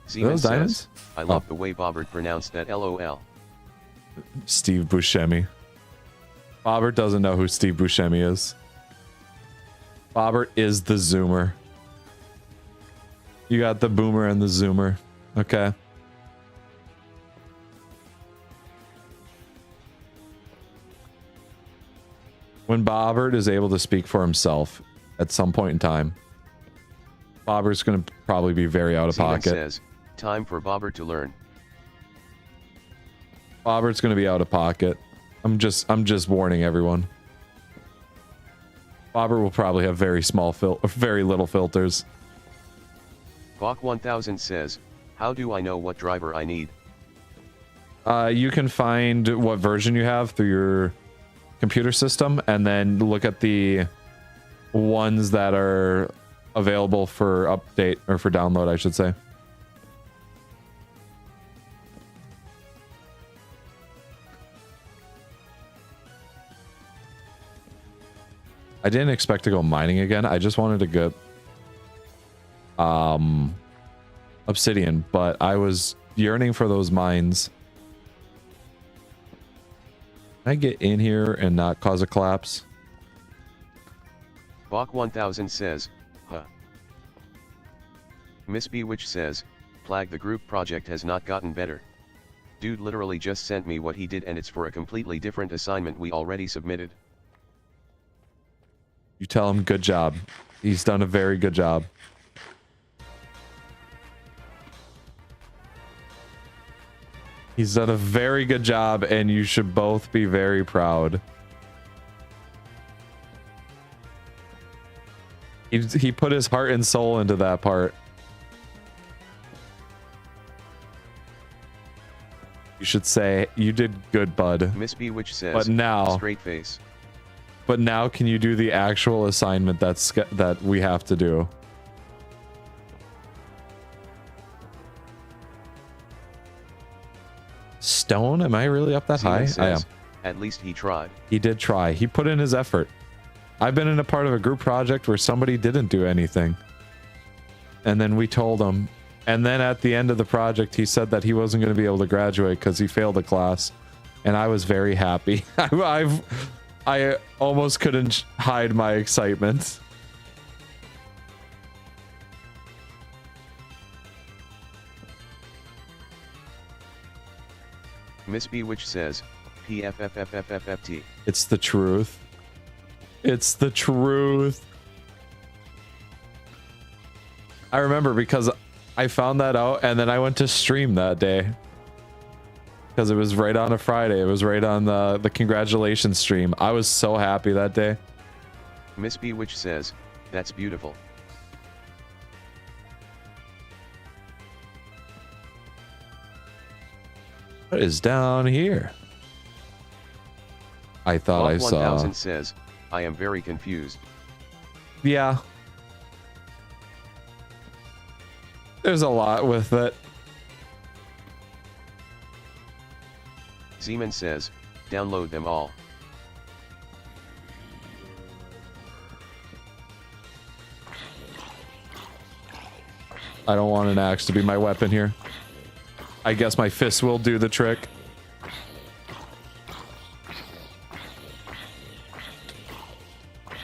Zeman says, I love the way Bobert pronounced that LOL. Steve Buscemi. Bobert doesn't know who Steve Buscemi is. Bobert is the zoomer. You got the boomer and the zoomer. Okay. When Bobert is able to speak for himself at some point in time, Bobert's going to probably be very out of pocket. Says, time for Bobert to learn. Bobert's going to be out of pocket. I'm just warning everyone. Bobert will probably have very little filters. Bach 1000 says, how do I know what driver I need? You can find what version you have through your computer system and then look at the ones that are available for update or for download, I should say. I didn't expect to go mining again. I just wanted to get obsidian, but I was yearning for those mines. Can I get in here and not cause a collapse? Bach 1000 says, huh. Miss Bewitch says, Plag the group project has not gotten better. Dude literally just sent me what he did and it's for a completely different assignment we already submitted. You tell him good job. He's done a very good job. He's done a very good job, and you should both be very proud. He put his heart and soul into that part. You should say, you did good, bud. Miss B, which says, but now, straight face. But now, can you do the actual assignment that we have to do? Stone, am I really up that high? Says, I am. At least he tried. He did try. He put in his effort. I've been in a part of a group project where somebody didn't do anything. And then we told him. And then at the end of the project, he said that he wasn't going to be able to graduate because he failed a class. And I was very happy. I almost couldn't hide my excitement. Miss B, which says, PFFFFFFT. It's the truth. It's the truth. I remember because I found that out and then I went to stream that day. Because it was right on a Friday. It was right on the congratulations stream. I was so happy that day. Miss B, which says, that's beautiful. What is down here? I thought I saw. 1000 says, I am very confused. Yeah. There's a lot with it. Zeman says, download them all. I don't want an axe to be my weapon here. I guess my fist will do the trick.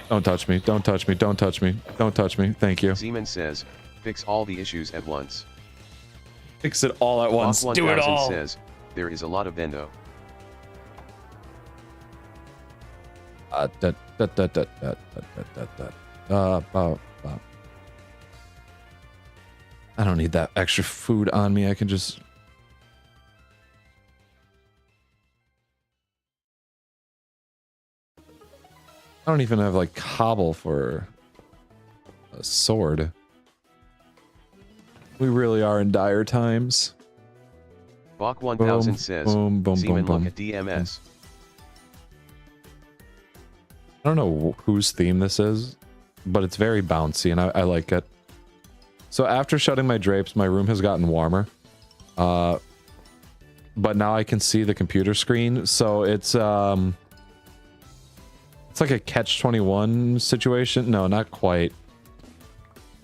Don't touch me. Don't touch me. Don't touch me. Don't touch me. Thank you. Zeman says, fix all the issues at once. Fix it all at once. Do it all. Says, there is a lot of endo. I don't need that extra food on me. I can just... I don't even have like cobble for a sword. We really are in dire times. Bach 1000 says, Zeman, look at DMS. I don't know whose theme this is, but it's very bouncy and I like it. So after shutting my drapes, my room has gotten warmer. But now I can see the computer screen, so it's like a catch-21 situation. No, not quite.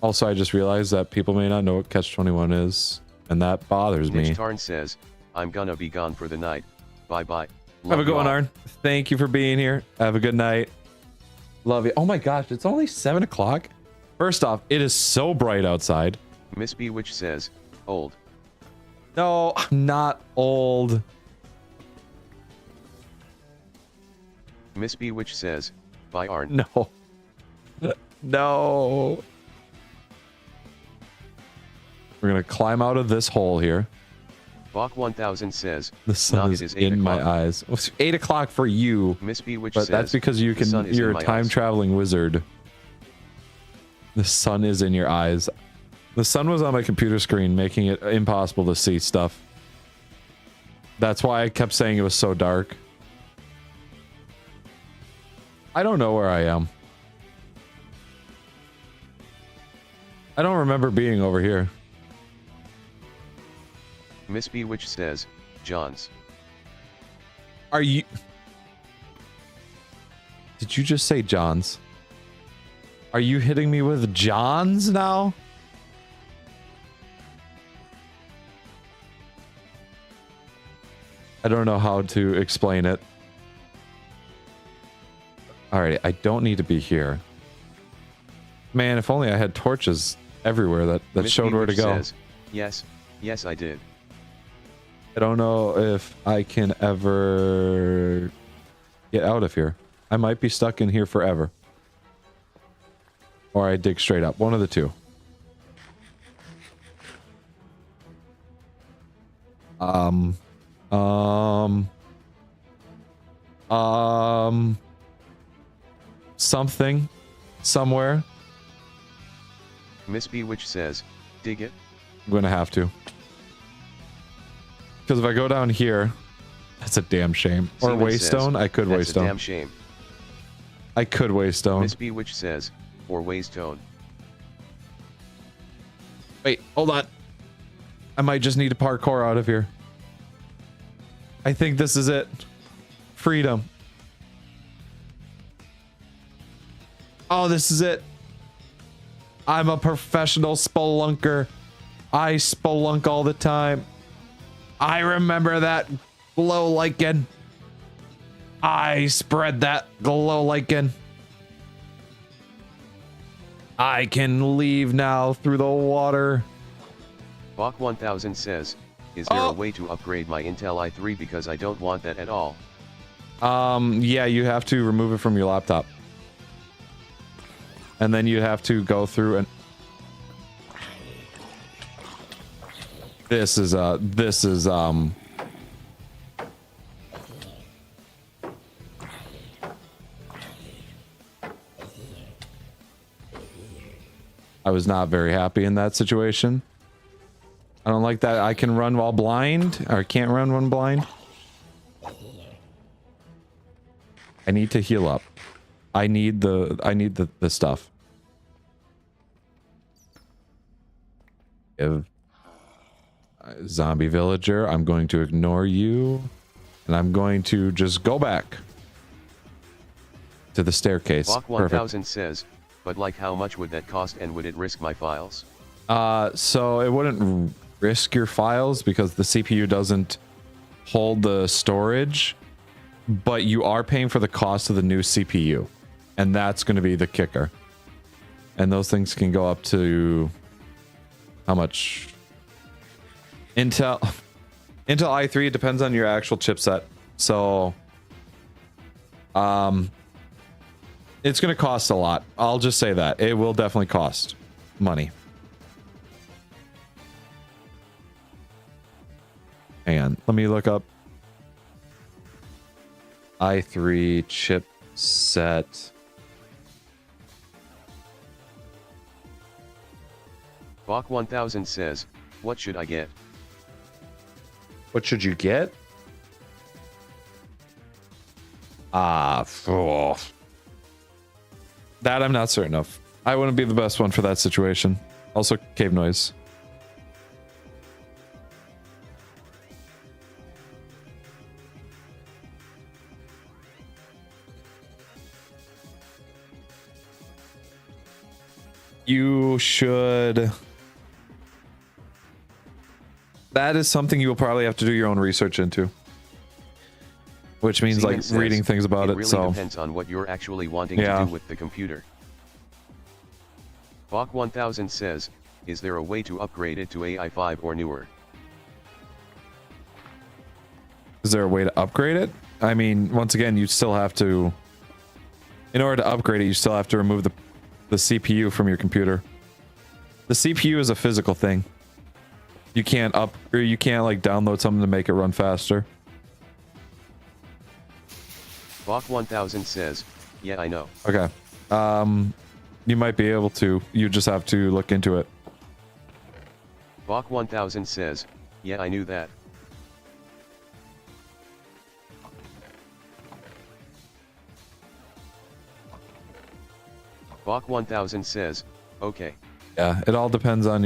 Also, I just realized that people may not know what catch-21 is, and that bothers me. Tarn says, I'm gonna be gone for the night. Bye-bye. Have a good one, Arn. Thank you for being here. Have a good night. Love you. Oh my gosh, it's only 7 o'clock. First off, it is so bright outside. Miss B, which says, old. No, I'm not old. Miss B, which says, bye, Arn. No. No. We're gonna climb out of this hole here. Bach 1000 says, the sun is in my eyes. Well, it's 8 o'clock for you. Miss B, which but says, that's because you can. You're a time traveling wizard. The sun is in your eyes. The sun was on my computer screen, making it impossible to see stuff. That's why I kept saying it was so dark. I don't know where I am. I don't remember being over here. Miss B, which says, Johns. Are you... Did you just say Johns? Are you hitting me with Johns now? I don't know how to explain it. Alright, I don't need to be here. Man, if only I had torches everywhere that showed where to go. Says, yes, yes I did. I don't know if I can ever get out of here. I might be stuck in here forever. Or I dig straight up. One of the two. Something. Somewhere. Miss Bewitch says, dig it. I'm gonna have to. Because if I go down here, that's a damn shame. Or Waystone, I could Waystone. That's a damn shame. I could Waystone. Miss Bewitch says, or Waystone. Wait, hold on. I might just need to parkour out of here. I think this is it. Freedom. Oh, this is it. I'm a professional spelunker. I spelunk all the time. I remember that glow lichen. I spread that glow lichen. I can leave now through the water. Bach 1000 says, is there a way to upgrade my Intel i3 because I don't want that at all? Yeah, you have to remove it from your laptop. And then you have to go through and this is I was not very happy in that situation. I don't like that I can run while blind, or can't run when blind. I need to heal up. I need the stuff. If zombie villager, I'm going to ignore you, and I'm going to just go back to the staircase. Bach 1000 says, but like how much would that cost and would it risk my files? So it wouldn't risk your files because the CPU doesn't hold the storage, but you are paying for the cost of the new CPU, and that's going to be the kicker. And those things can go up to how much? Intel i3, it depends on your actual chipset. So it's going to cost a lot. I'll just say that. It will definitely cost money. Hang on, let me look up i3 chipset. Bach 1000 says, what should I get? What should you get? That I'm not certain of. I wouldn't be the best one for that situation. Also, cave noise. You should... That is something you will probably have to do your own research into. Which means Seaman like says, reading things about it. Really So depends on what you're actually wanting to do with the computer. Bach 1000 says, is there a way to upgrade it to AI5 or newer? Is there a way to upgrade it? I mean, once again, you still have to... In order to upgrade it, you still have to remove the CPU from your computer. The CPU is a physical thing. You can't you can't like download something to make it run faster. Bach 1000 says, yeah, I know. Okay. You might be able to. You just have to look into it. Bach 1000 says, yeah, I knew that. Bach 1000 says, okay. Yeah, it all depends on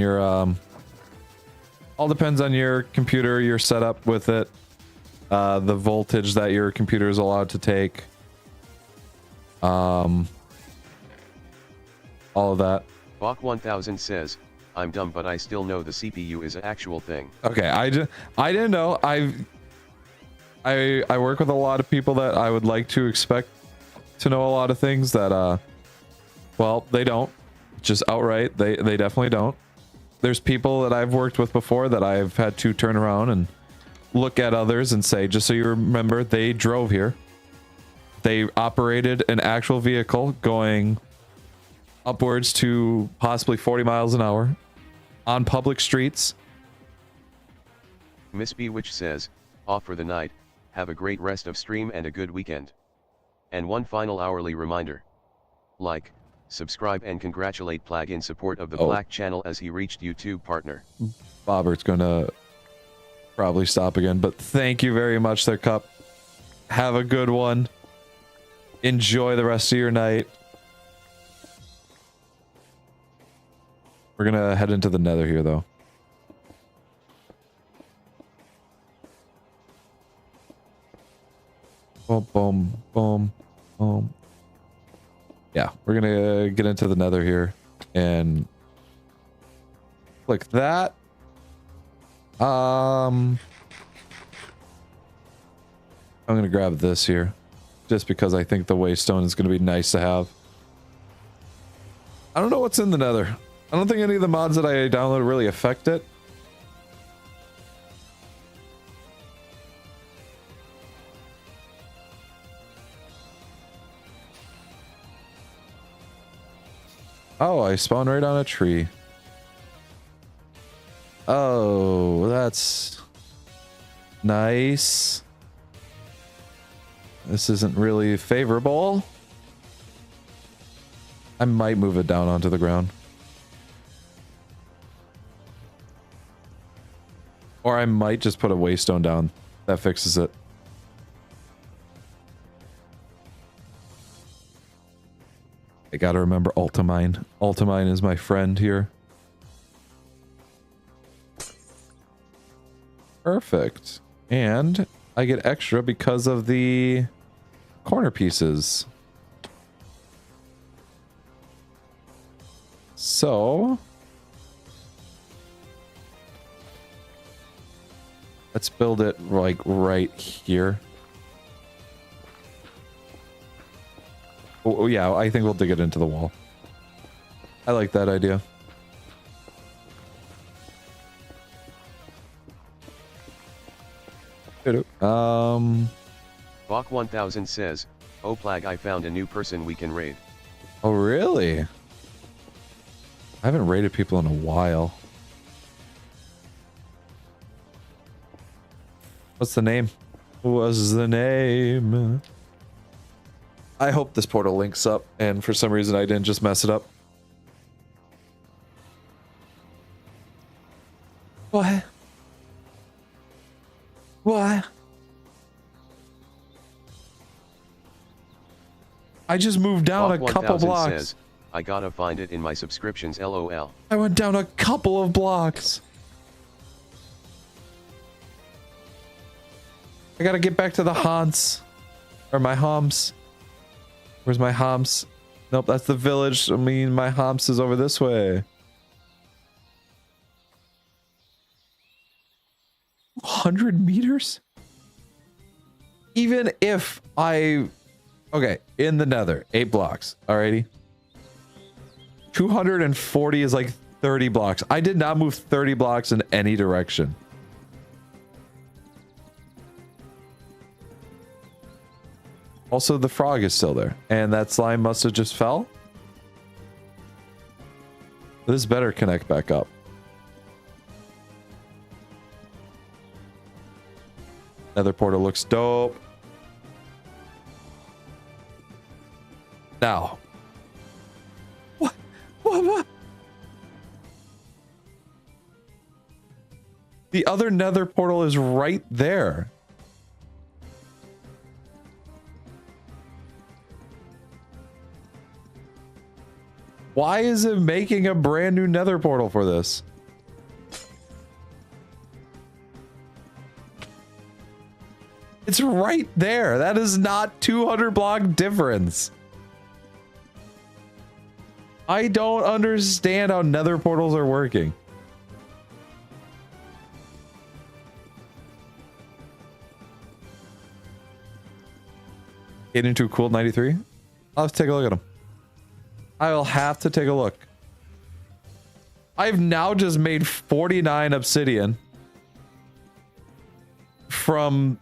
your computer, your setup with it, the voltage that your computer is allowed to take, all of that. Bach 1000 says, I'm dumb but I still know the CPU is an actual thing. Okay, I didn't know. I work with a lot of people that I would like to expect to know a lot of things that well, they don't. Just outright, they definitely don't. There's people that I've worked with before that I've had to turn around and look at others and say, just so you remember, they drove here. They operated an actual vehicle going upwards to possibly 40 miles an hour on public streets. Miss Bewitch says, off for the night, have a great rest of stream and a good weekend. And one final hourly reminder. Like, subscribe and congratulate Plag in support of the Plag channel as he reached YouTube partner. Bobert's gonna probably stop again, but thank you very much there, Cup. Have a good one. Enjoy the rest of your night. We're gonna head into the nether here, though. Boom, boom, boom, boom. Yeah, we're gonna get into the nether here and click that. I'm gonna grab this here just because I think the waystone is gonna be nice to have. I don't know what's in the nether. I don't think any of the mods that I downloaded really affect it. Oh, I spawned right on a tree. Oh, that's nice. This isn't really favorable. I might move it down onto the ground. Or I might just put a waystone down. That fixes it. I gotta remember Ultimine. Ultimine is my friend here. Perfect. And I get extra because of the corner pieces. So let's build it like right here. Oh yeah, I think we'll dig it into the wall. I like that idea. Bach 1000 says, "Oh Plag, I found a new person we can raid." Oh really? I haven't raided people in a while. What's the name? What's the name? I hope this portal links up, and for some reason I didn't just mess it up. What? What? I just moved down a couple blocks. Says, I gotta find it in my subscriptions, lol. I went down a couple of blocks. I gotta get back to the haunts. Or my humps. Where's my humps? Nope, that's the village. I mean, my humps is over this way. 100 meters? Even if I... Okay, in the nether, 8 blocks. Alrighty. 240 is like 30 blocks. I did not move 30 blocks in any direction. Also, the frog is still there. And that slime must have just fell. This better connect back up. Nether portal looks dope. Now. What? What? The other nether portal is right there. Why is it making a brand new nether portal for this? It's right there. That is not 200 block difference. I don't understand how nether portals are working. Get into a cool 93? I'll have to take a look at them. I will have to take a look. I've now just made 49 obsidian from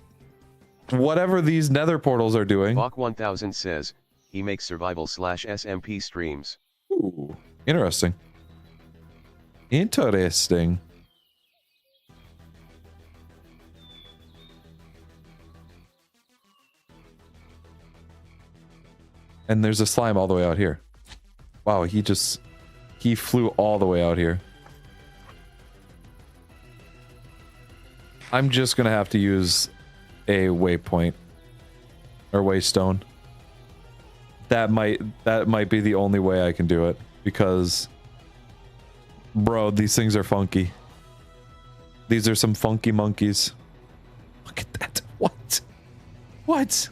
whatever these nether portals are doing. Bach 1000 says, he makes survival/SMP streams. Ooh, interesting. Interesting. And there's a slime all the way out here. Wow, he flew all the way out here. I'm just gonna have to use a waypoint or waystone. That might be the only way I can do it, because bro, these things are funky. These are some funky monkeys. Look at that. What? What?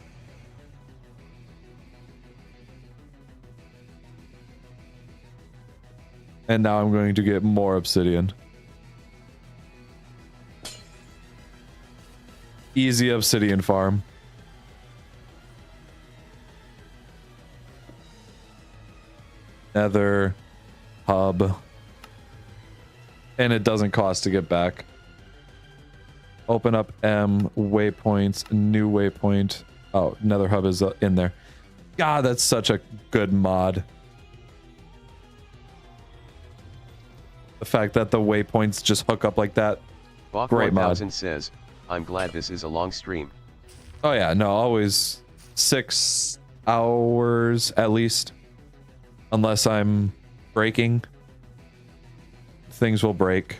And now I'm going to get more obsidian. Easy obsidian farm. Nether hub. And it doesn't cost to get back. Open up M, waypoints, new waypoint. Oh, Nether hub is in there. God, that's such a good mod. The fact that the waypoints just hook up like that. Bach Great mod. 1000 says, I'm glad this is a long stream. Oh yeah, no, always 6 hours at least. Unless I'm breaking. Things will break.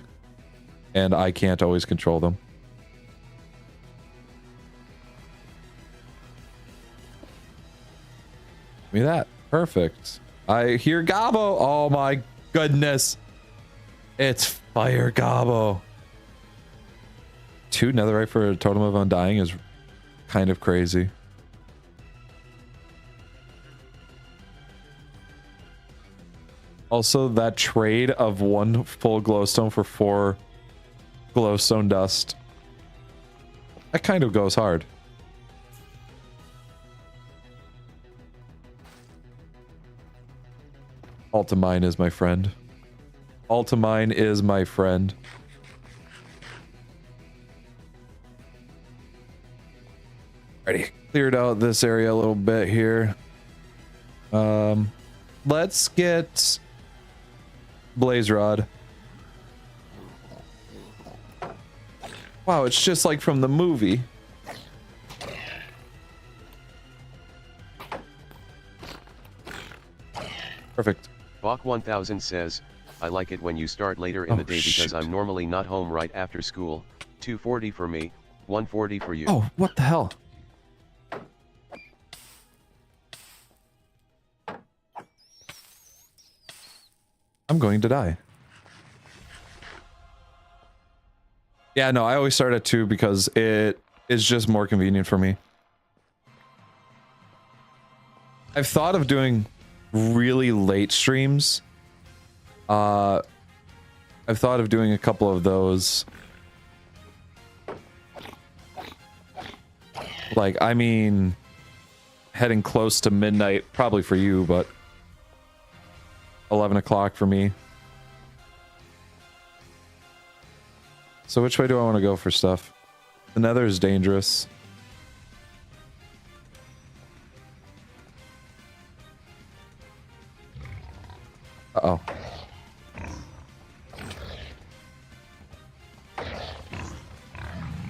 And I can't always control them. Give me that. Perfect. I hear Gobbo. Oh my goodness. It's fire Gobbo. 2 netherite for a totem of undying is kind of crazy. Also, that trade of 1 full glowstone for 4 glowstone dust. That kind of goes hard. Ultimine is my friend. Ultimine is my friend. Alrighty, cleared out this area a little bit here. Let's get blaze rod. Wow, it's just like from the movie. Perfect. Bach 1000 says, I like it when you start later in the day because I'm normally not home right after school. 2:40 for me, 1:40 for you. Oh, what the hell? I'm going to die. Yeah, no, I always start at 2 because it is just more convenient for me. I've thought of doing really late streams. I've thought of doing a couple of those. Like, I mean, heading close to midnight, probably for you, but 11 o'clock for me. So which way do I want to go for stuff? The nether is dangerous. Uh-oh.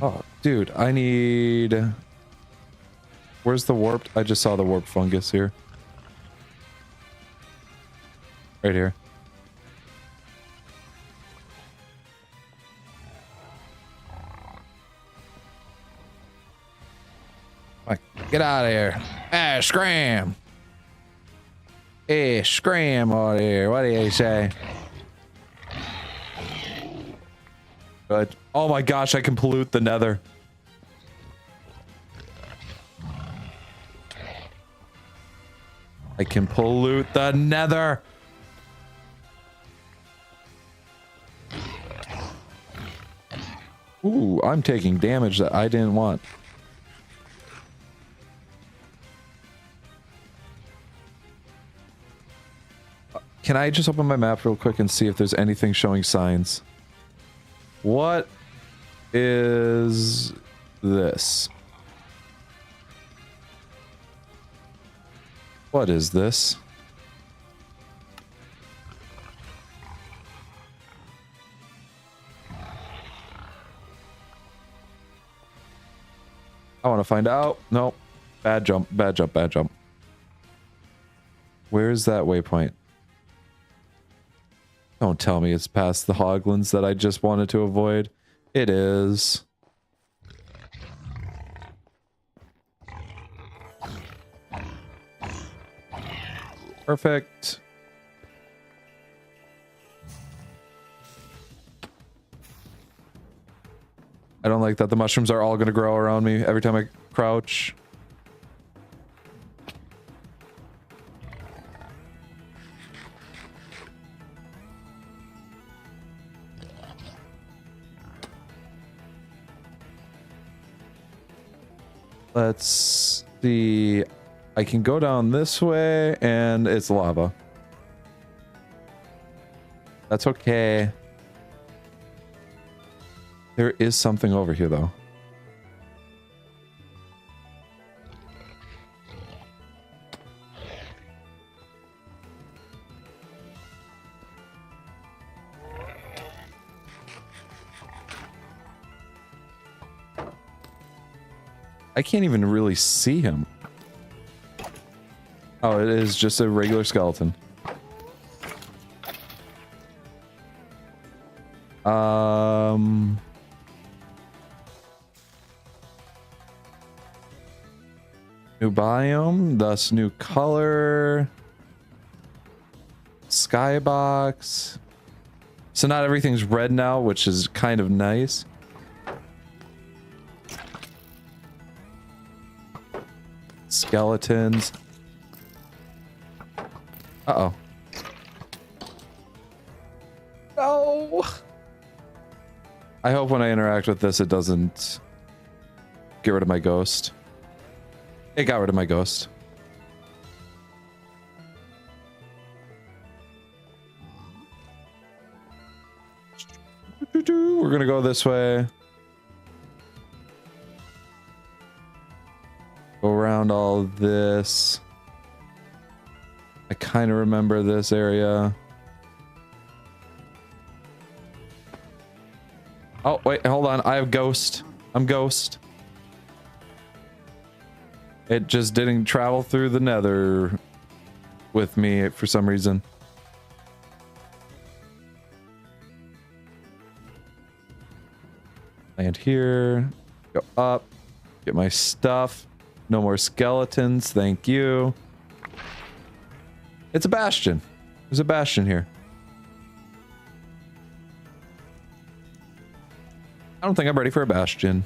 Oh, dude, I need... Where's the warped? I just saw the warped fungus here. Right here. Like, get out of here. Ah, scram. Hey, scram out of here. What do you say? Good. Oh my gosh, I can pollute the nether. I can pollute the nether. Ooh, I'm taking damage that I didn't want. Can I just open my map real quick and see if there's anything showing signs? What is this? What is this? I want to find out. Nope. Bad jump, bad jump, bad jump. Where's that waypoint? Don't tell me it's past the Hoglands that I just wanted to avoid. It is. Perfect. I don't like that the mushrooms are all going to grow around me every time I crouch. Let's see. I can go down this way and it's lava. That's okay. There is something over here though. I can't even really see him. Oh, it is just a regular skeleton. New biome, thus new color. Skybox. So not everything's red now, which is kind of nice. Skeletons. Uh-oh. No! I hope when I interact with this, it doesn't get rid of my ghost. It got rid of my ghost. We're gonna go this way. Go around all this. I kind of remember this area. Oh, wait, hold on. I have ghost. I'm ghost. It just didn't travel through the nether with me for some reason. Land here. Go up. Get my stuff. No more skeletons. Thank you. It's a bastion. There's a bastion here. I don't think I'm ready for a bastion.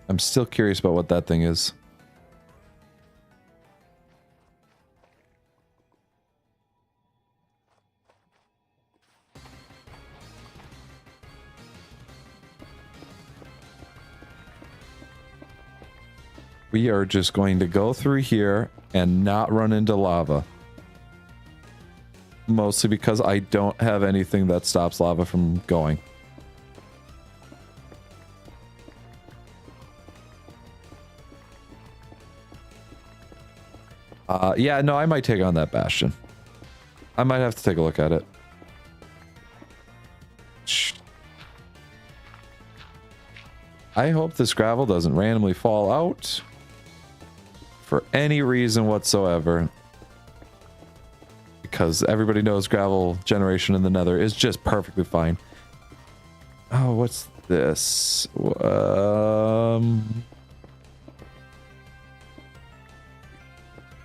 I'm still curious about what that thing is. We are just going to go through here and not run into lava. Mostly because I don't have anything that stops lava from going. Yeah, no, I might take on that bastion. I might have to take a look at it. I hope this gravel doesn't randomly fall out for any reason whatsoever. Because everybody knows gravel generation in the nether is just perfectly fine. Oh, what's this?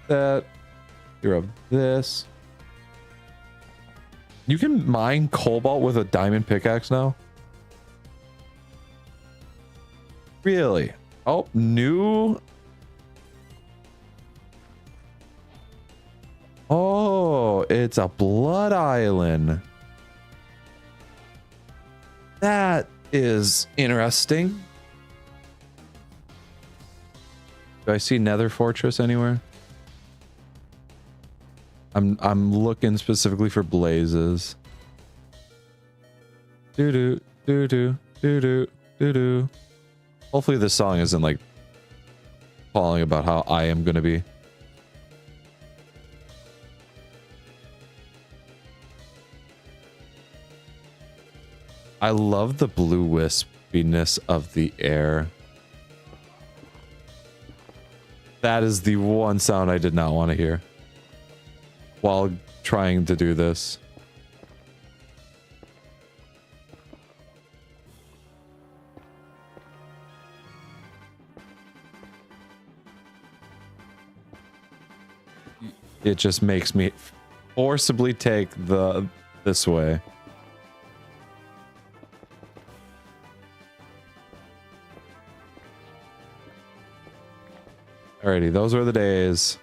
That. You're of this. You can mine cobalt with a diamond pickaxe now? Really? Oh, new. Oh, it's a blood island. That is interesting. Do I see Nether Fortress anywhere? I'm looking specifically for blazes. Doo doo doo doo doo doo doo doo. Hopefully this song isn't like falling about how I am gonna be. I love the blue wispiness of the air. That is the one sound I did not want to hear while trying to do this. It just makes me forcibly take this way. Alrighty, those were the days.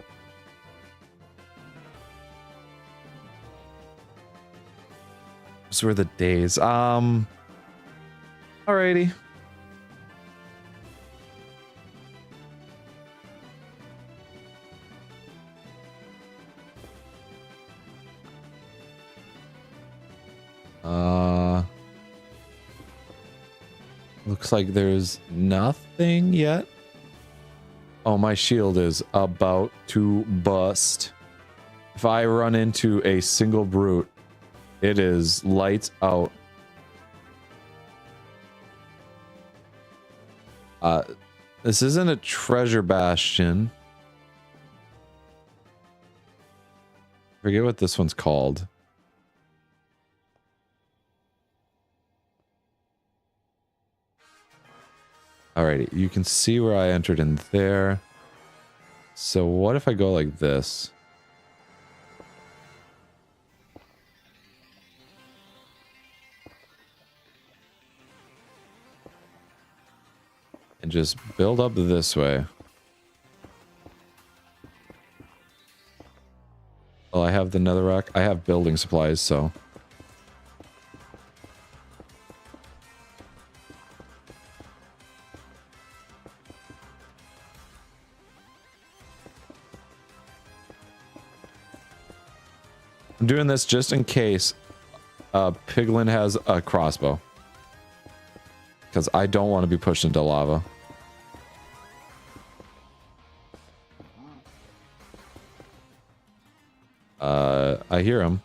Those were the days. Alrighty. Looks like there's nothing yet. Oh, my shield is about to bust. If I run into a single brute, it is lights out. This isn't a treasure bastion. I forget what this one's called. Alrighty, you can see where I entered in there. So what if I go like this? And just build up this way. Well, I have the netherrack. I have building supplies, so... I'm doing this just in case Piglin has a crossbow. Because I don't want to be pushed into lava. I hear him.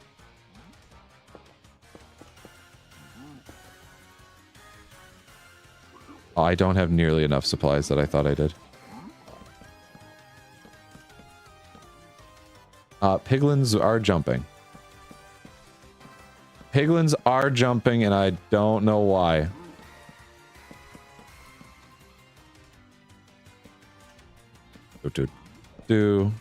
Oh, I don't have nearly enough supplies that I thought I did. Piglins are jumping. Piglins are jumping, and I don't know why. Do.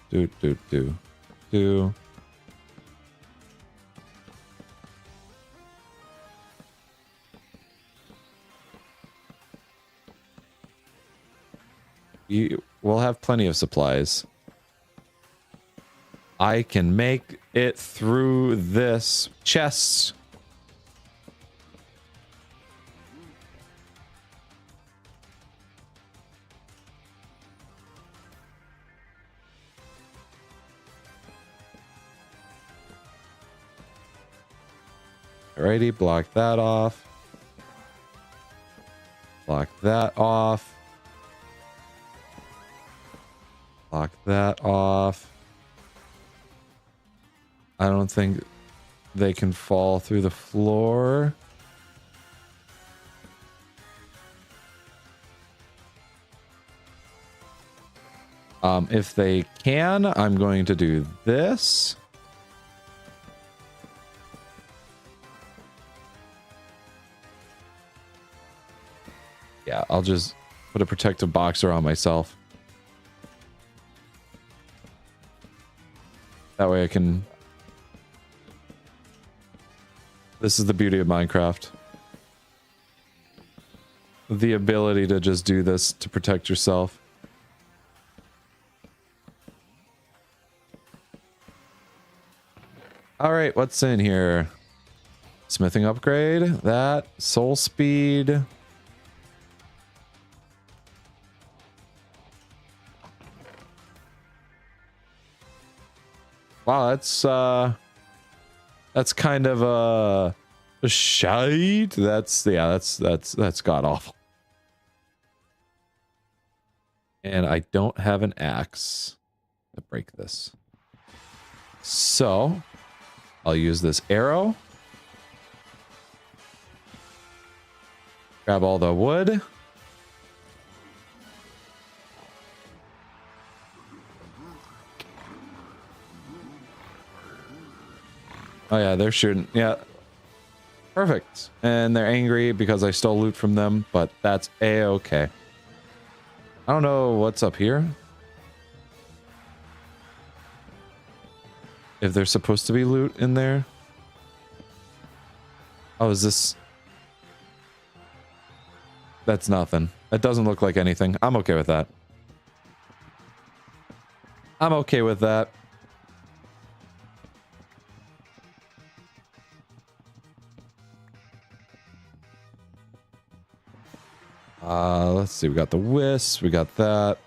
We'll have plenty of supplies. I can make it through this chest. Alrighty, block that off. Block that off. Block that off. I don't think they can fall through the floor. If they can, I'm going to do this. Yeah, I'll just put a protective box around myself. That way I can... This is the beauty of Minecraft. The ability to just do this to protect yourself. Alright, what's in here? Smithing upgrade. That. Soul speed. Wow, that's kind of a shite. That's god awful. And I don't have an axe to break this. So I'll use this arrow. Grab all the wood. Oh yeah, they're shooting. Yeah. Perfect. And they're angry because I stole loot from them, but that's a-okay. I don't know what's up here. If there's supposed to be loot in there. Oh, is this... That's nothing. That doesn't look like anything. I'm okay with that. I'm okay with that. Let's see. We got the wisp. We got that.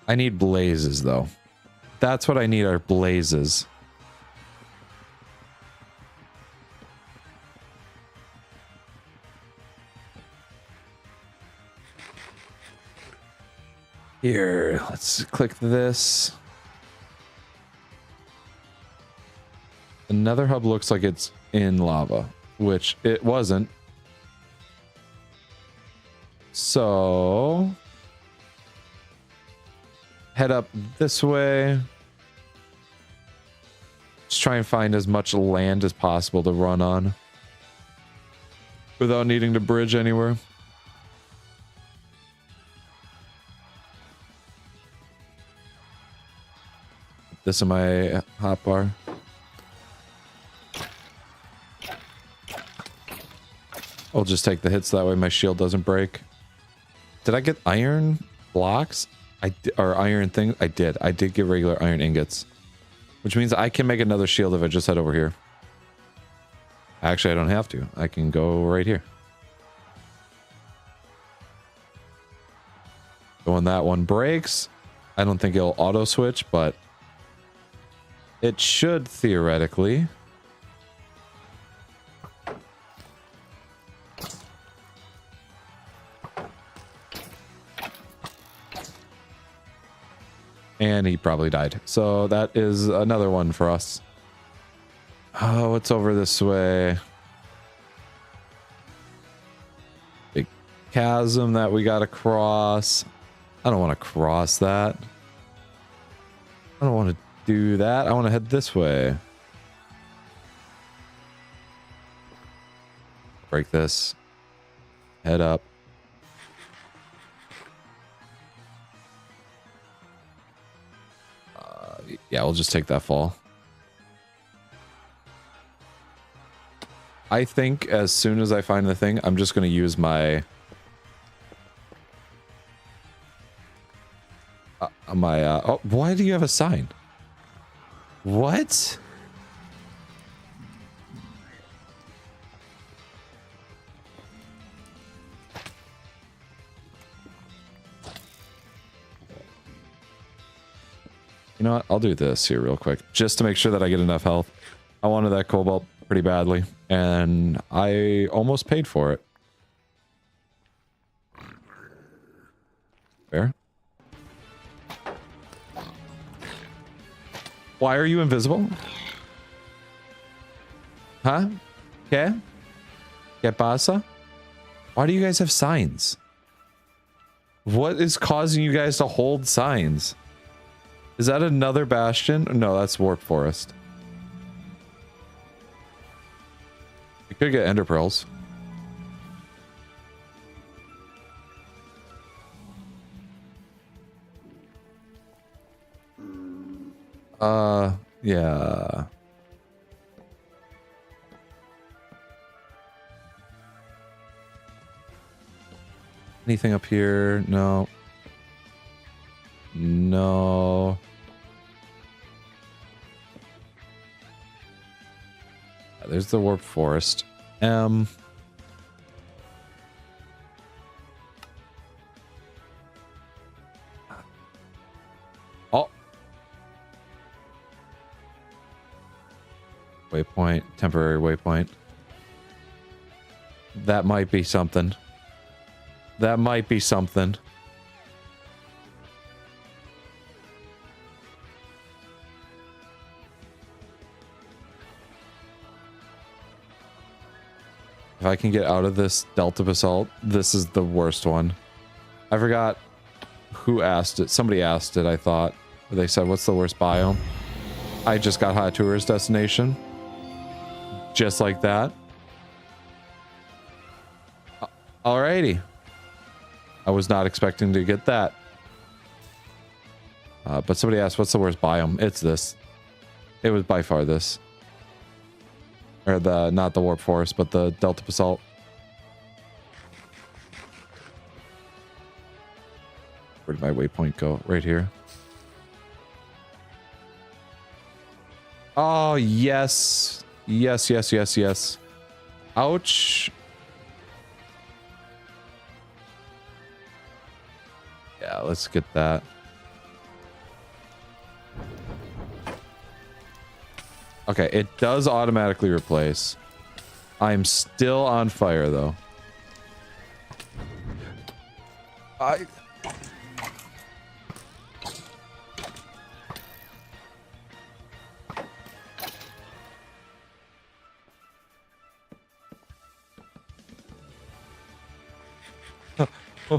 I need blazes, though. That's what I need, are blazes. Here, let's click this. Another hub looks like it's in lava, which it wasn't. So... head up this way. Just try and find as much land as possible to run on. Without needing to bridge anywhere. This in my hotbar. I'll just take the hits, that way my shield doesn't break. Did I get iron blocks? Or iron thing? I did. I did get regular iron ingots. Which means I can make another shield if I just head over here. Actually, I don't have to. I can go right here. So when that one breaks, I don't think it'll auto switch, but it should theoretically. And he probably died. So that is another one for us. Oh, what's over this way? Big chasm that we gotta cross. I don't want to cross that. I don't want to do that. I want to head this way. Break this. Head up. Yeah, we'll just take that fall. I think as soon as I find the thing, I'm just going to use my... oh, why do you have a sign? What? You know what? I'll do this here real quick, just to make sure that I get enough health. I wanted that cobalt pretty badly, and I almost paid for it. Fair. Why are you invisible? Huh? ¿Qué? ¿Qué pasa? Why do you guys have signs? What is causing you guys to hold signs? Is that another bastion? No, that's Warp Forest. We could get ender pearls. Yeah. Anything up here? No. No. There's the Warp Forest. Oh. Waypoint, temporary waypoint. That might be something. That might be something. If I can get out of this Delta Basalt, this is the worst one. I forgot who asked it. Somebody asked it, I thought. They said, what's the worst biome? I just got hot tourist destination. Just like that. Alrighty. I was not expecting to get that. But somebody asked, what's the worst biome? It's this. It was by far this. Or not the warp forest, but the Delta Basalt. Where did my waypoint go? Right here. Oh, yes. Yes, yes, yes, yes. Ouch. Yeah, let's get that. Okay, it does automatically replace. I'm still on fire, though.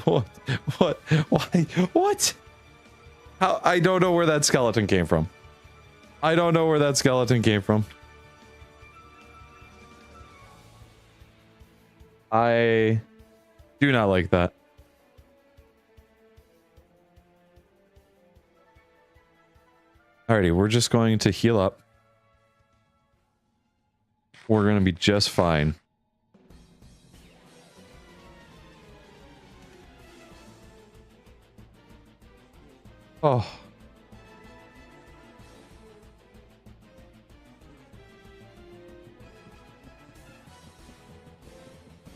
What? Why? What? How? I don't know where that skeleton came from. I don't know where that skeleton came from. I do not like that. Alrighty, we're just going to heal up. We're going to be just fine. Oh.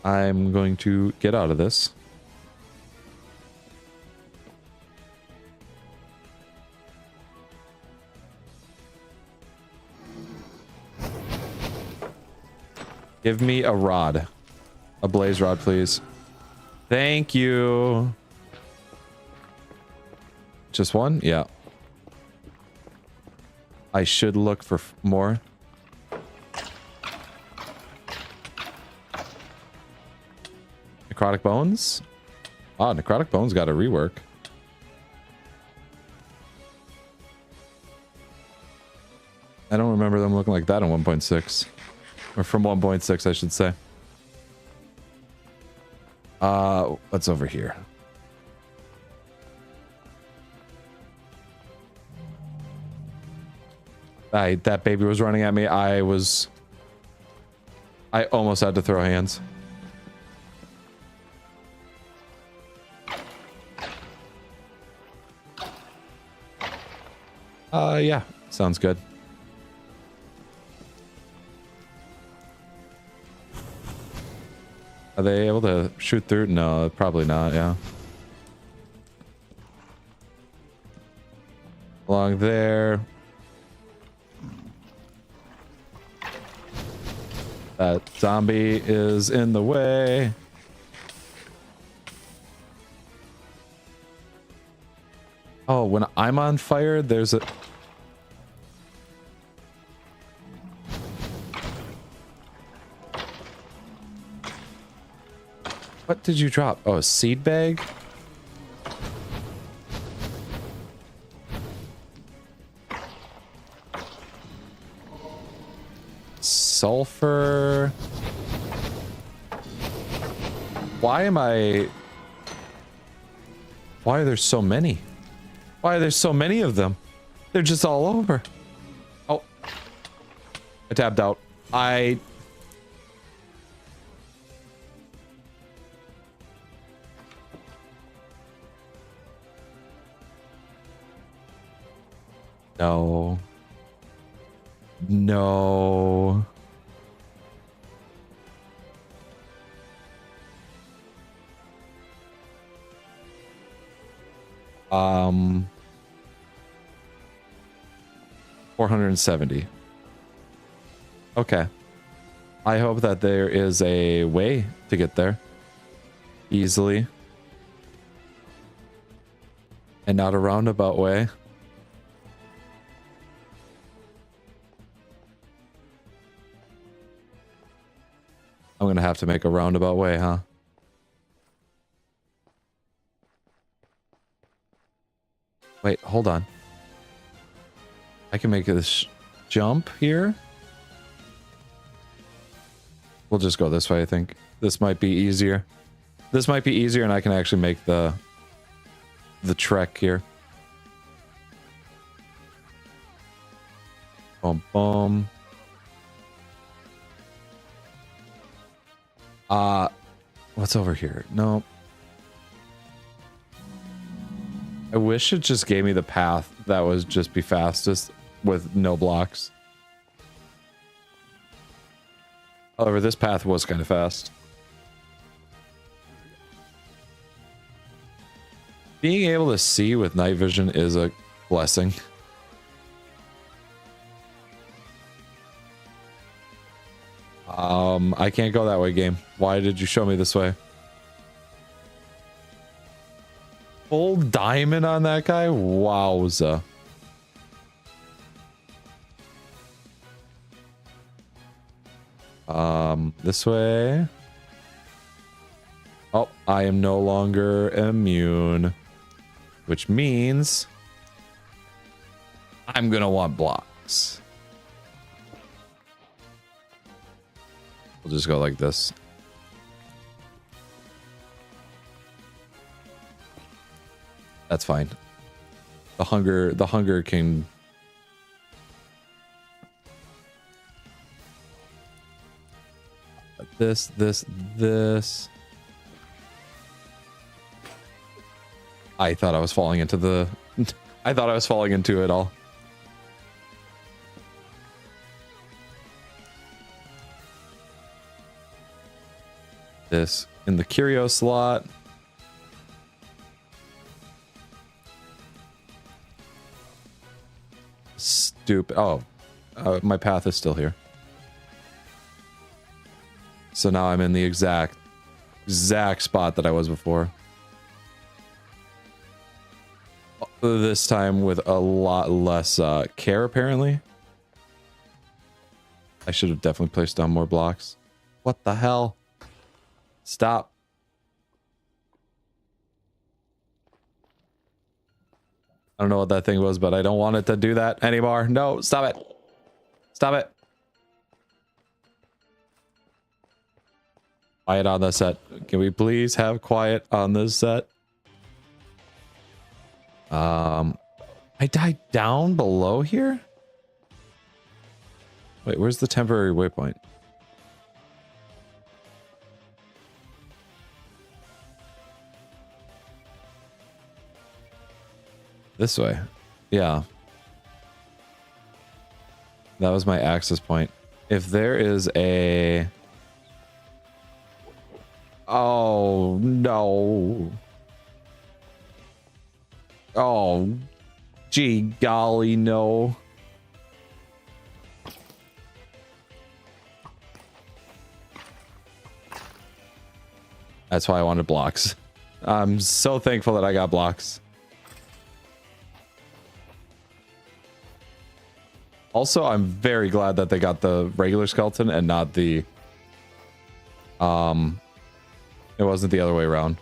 I'm going to get out of this. Give me a rod. A blaze rod, please. Thank you. Just one? Yeah. I should look for more. Necrotic bones? Ah, necrotic bones got a rework. I don't remember them looking like that in 1.6. Or from 1.6, I should say. What's over here? That baby was running at me. I almost had to throw hands. Yeah, sounds good. Are they able to shoot through? No, probably not, yeah. Along there. That zombie is in the way. Oh, when I'm on fire, there's a... What did you drop? Oh, a seed bag? Sulfur. Why are there so many? Why are there so many of them? They're just all over. Oh. I tapped out. No. No. Um, 470. Okay. I hope that there is a way to get there easily and not a roundabout way. I'm gonna have to make a roundabout way, huh? Wait, hold on. I can make this jump here. We'll just go this way, I think. This might be easier. This might be easier, and I can actually make the trek here. Boom, boom. What's over here? No. I wish it just gave me the path that was just be fastest with no blocks. However, this path was kind of fast. Being able to see with night vision is a blessing. I can't go that way, game. Why did you show me this way? Full diamond on that guy? Wowza. This way. Oh, I am no longer immune. Which means I'm gonna want blocks. We'll just go like this. That's fine. The hunger can... This. I thought I was falling into the... I thought I was falling into it all. This in the curio slot. Stupid. Oh, my path is still here. So now I'm in the exact spot that I was before. This time with a lot less care, apparently. I should have definitely placed down more blocks. What the hell? Stop. I don't know what that thing was, but I don't want it to do that anymore. No, stop it. Stop it. Quiet on the set. Can we please have quiet on this set? I died down below here? Wait, where's the temporary waypoint? This way. Yeah. That was my access point. If there is a... Oh, no. Oh, gee golly, no. That's why I wanted blocks. I'm so thankful that I got blocks. Also, I'm very glad that they got the regular skeleton and not the... It wasn't the other way around.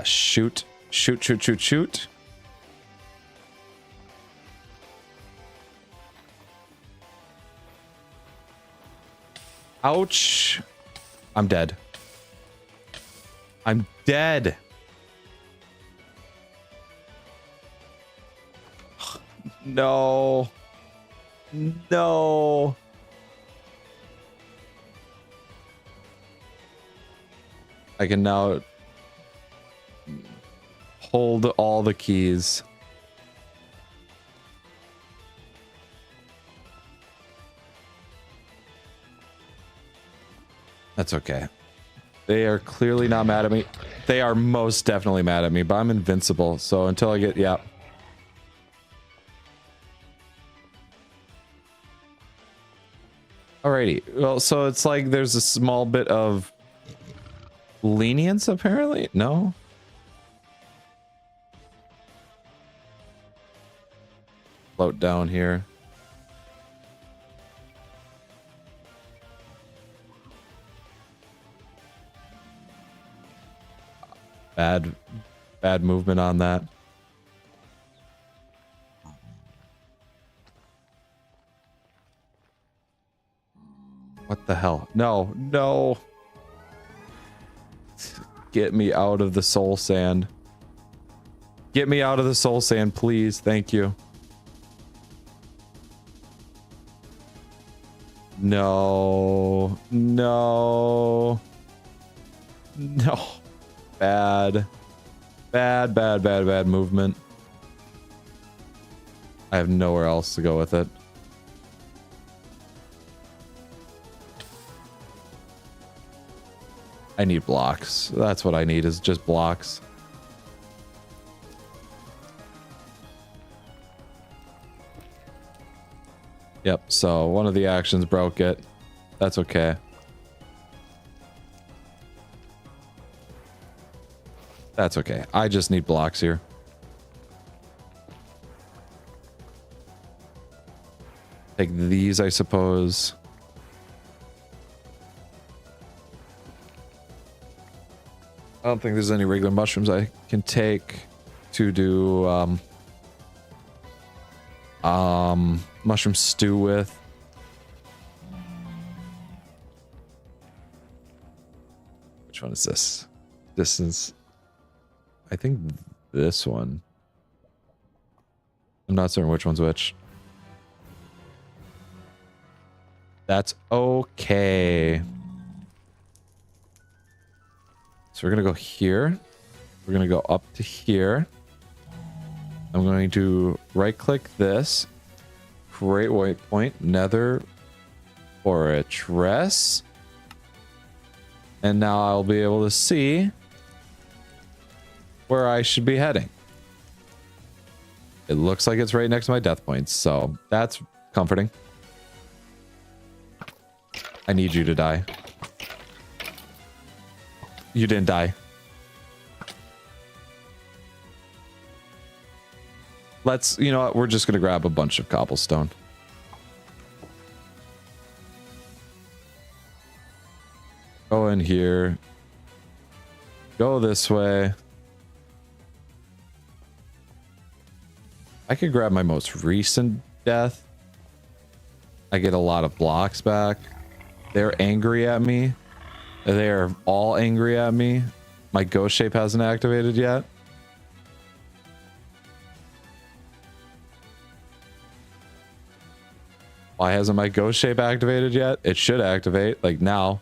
Shoot. Shoot, shoot, shoot, shoot. Ouch. I'm dead. I'm dead. No. No. I can now hold all the keys. That's okay. They are clearly not mad at me. They are most definitely mad at me, but I'm invincible. So until I get... Yeah. Alrighty. Well, so it's like there's a small bit of lenience, apparently? No? Float down here. Bad movement on that. What the hell? No, no. Get me out of the soul sand. Get me out of the soul sand, please. Thank you. No. No. No. Bad movement. I have nowhere else to go with it. I need blocks. That's what I need, is just blocks. Yep, so one of the actions broke it. That's okay. That's okay. I just need blocks here. Take these, I suppose. I don't think there's any regular mushrooms I can take to do mushroom stew with. Which one is this? This is, I think, this one. I'm not certain which one's which. That's okay. So we're going to go here. We're going to go up to here. I'm going to right click this. Create waypoint. Nether fortress. And now I'll be able to see where I should be heading. It looks like it's right next to my death points. So that's comforting. I need you to die. You didn't die. Let's, you know what? We're just going to grab a bunch of cobblestone. Go in here. Go this way. I could grab my most recent death. I get a lot of blocks back. They're angry at me. They are all angry at me. My ghost shape hasn't activated yet. Why hasn't my ghost shape activated yet? It should activate, like now.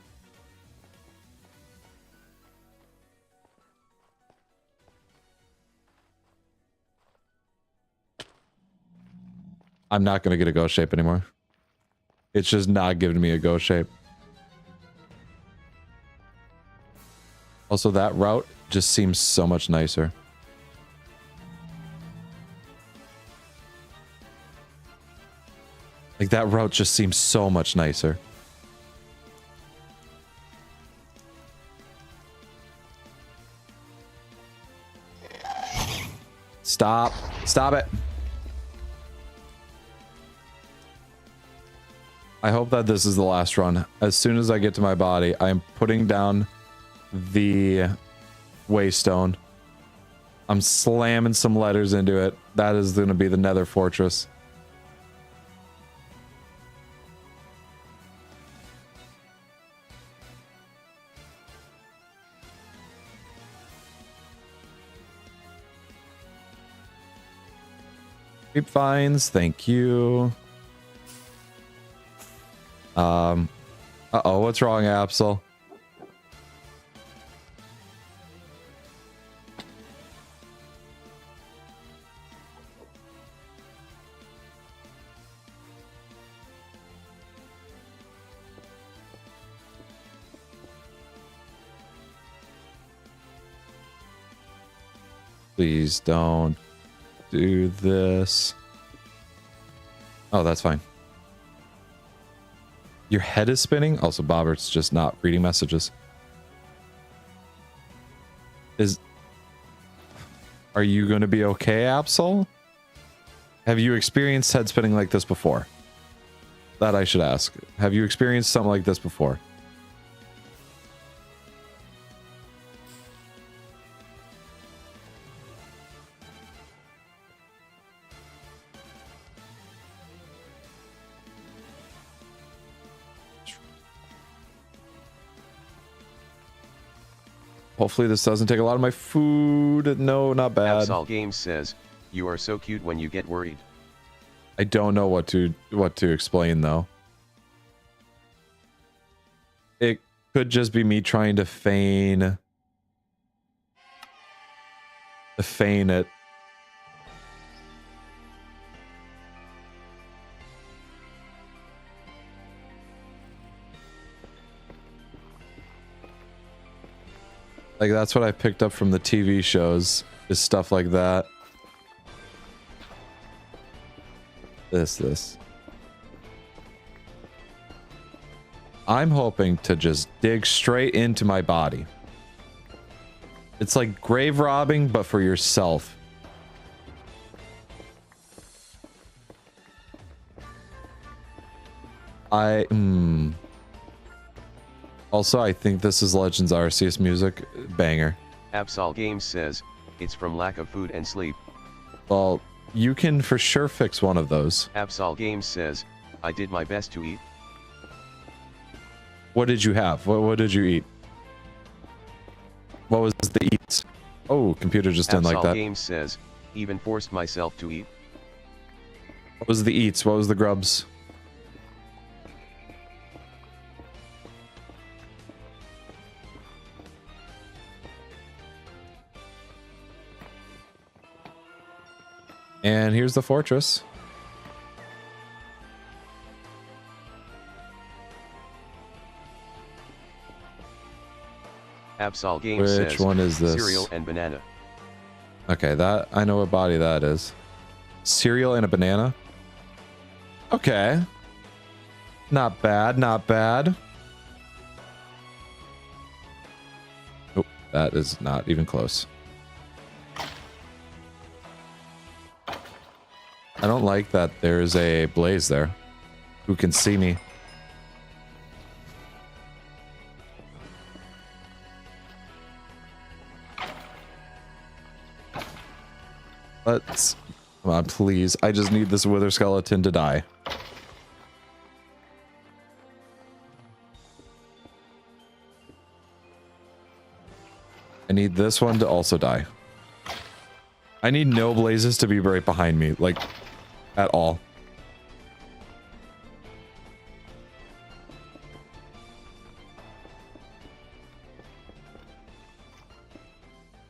I'm not going to get a ghost shape anymore. It's just not giving me a ghost shape. Also, that route just seems so much nicer. Like, that route just seems so much nicer. Stop. Stop it. I hope that this is the last run. As soon as I get to my body, I am putting down the waystone. I'm slamming some letters into it. That is going to be the Nether Fortress. Creep vines, thank you. Uh-oh, what's wrong, Absol? Please don't do this. Oh, that's fine. Your head is spinning? Also, Bobert's just not reading messages. Are you going to be okay, Absol? Have you experienced head spinning like this before? That I should ask. Have you experienced something like this before? Hopefully this doesn't take a lot of my food. No, not bad. Absol Games says, "You are so cute when you get worried." I don't know what to explain though. It could just be me trying to feign it. Like, that's what I picked up from the TV shows, is stuff like that. This. I'm hoping to just dig straight into my body. It's like grave robbing, but for yourself. Also, I think this is Legends Arceus music. Banger. Absol Games says, "It's from lack of food and sleep." Well, you can for sure fix one of those. Absol Games says, "I did my best to eat." What did you have? What did you eat? What was the eats? Oh, computer just didn't like that. Absol Games says, "Even forced myself to eat." What was the eats? What was the grubs? And here's the fortress. Absol Games says, which one is this? Cereal and banana. Okay, that I know what body that is. Cereal and a banana. Okay. Not bad, not bad. Nope, that is not even close. I don't like that there's a blaze there. Who can see me? Let's... Come on, please. I just need this wither skeleton to die. I need this one to also die. I need no blazes to be right behind me, like, at all.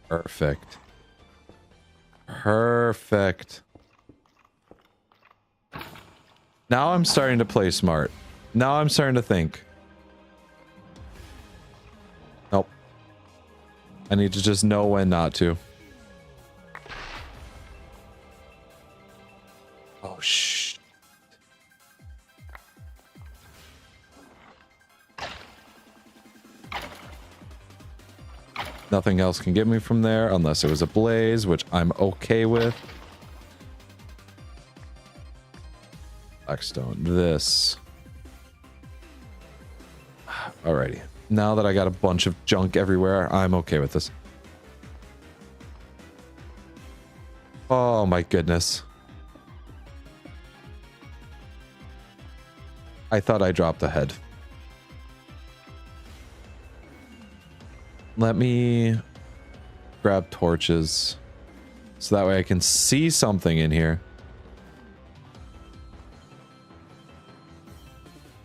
Perfect. Perfect. Now I'm starting to play smart. Now I'm starting to think. Nope. I need to just know when not to. Oh, shh. Nothing else can get me from there unless it was a blaze, which I'm okay with. Blackstone, this. Alrighty. Now that I got a bunch of junk everywhere, I'm okay with this. Oh my goodness. I thought I dropped the head. Let me grab torches so that way I can see something in here.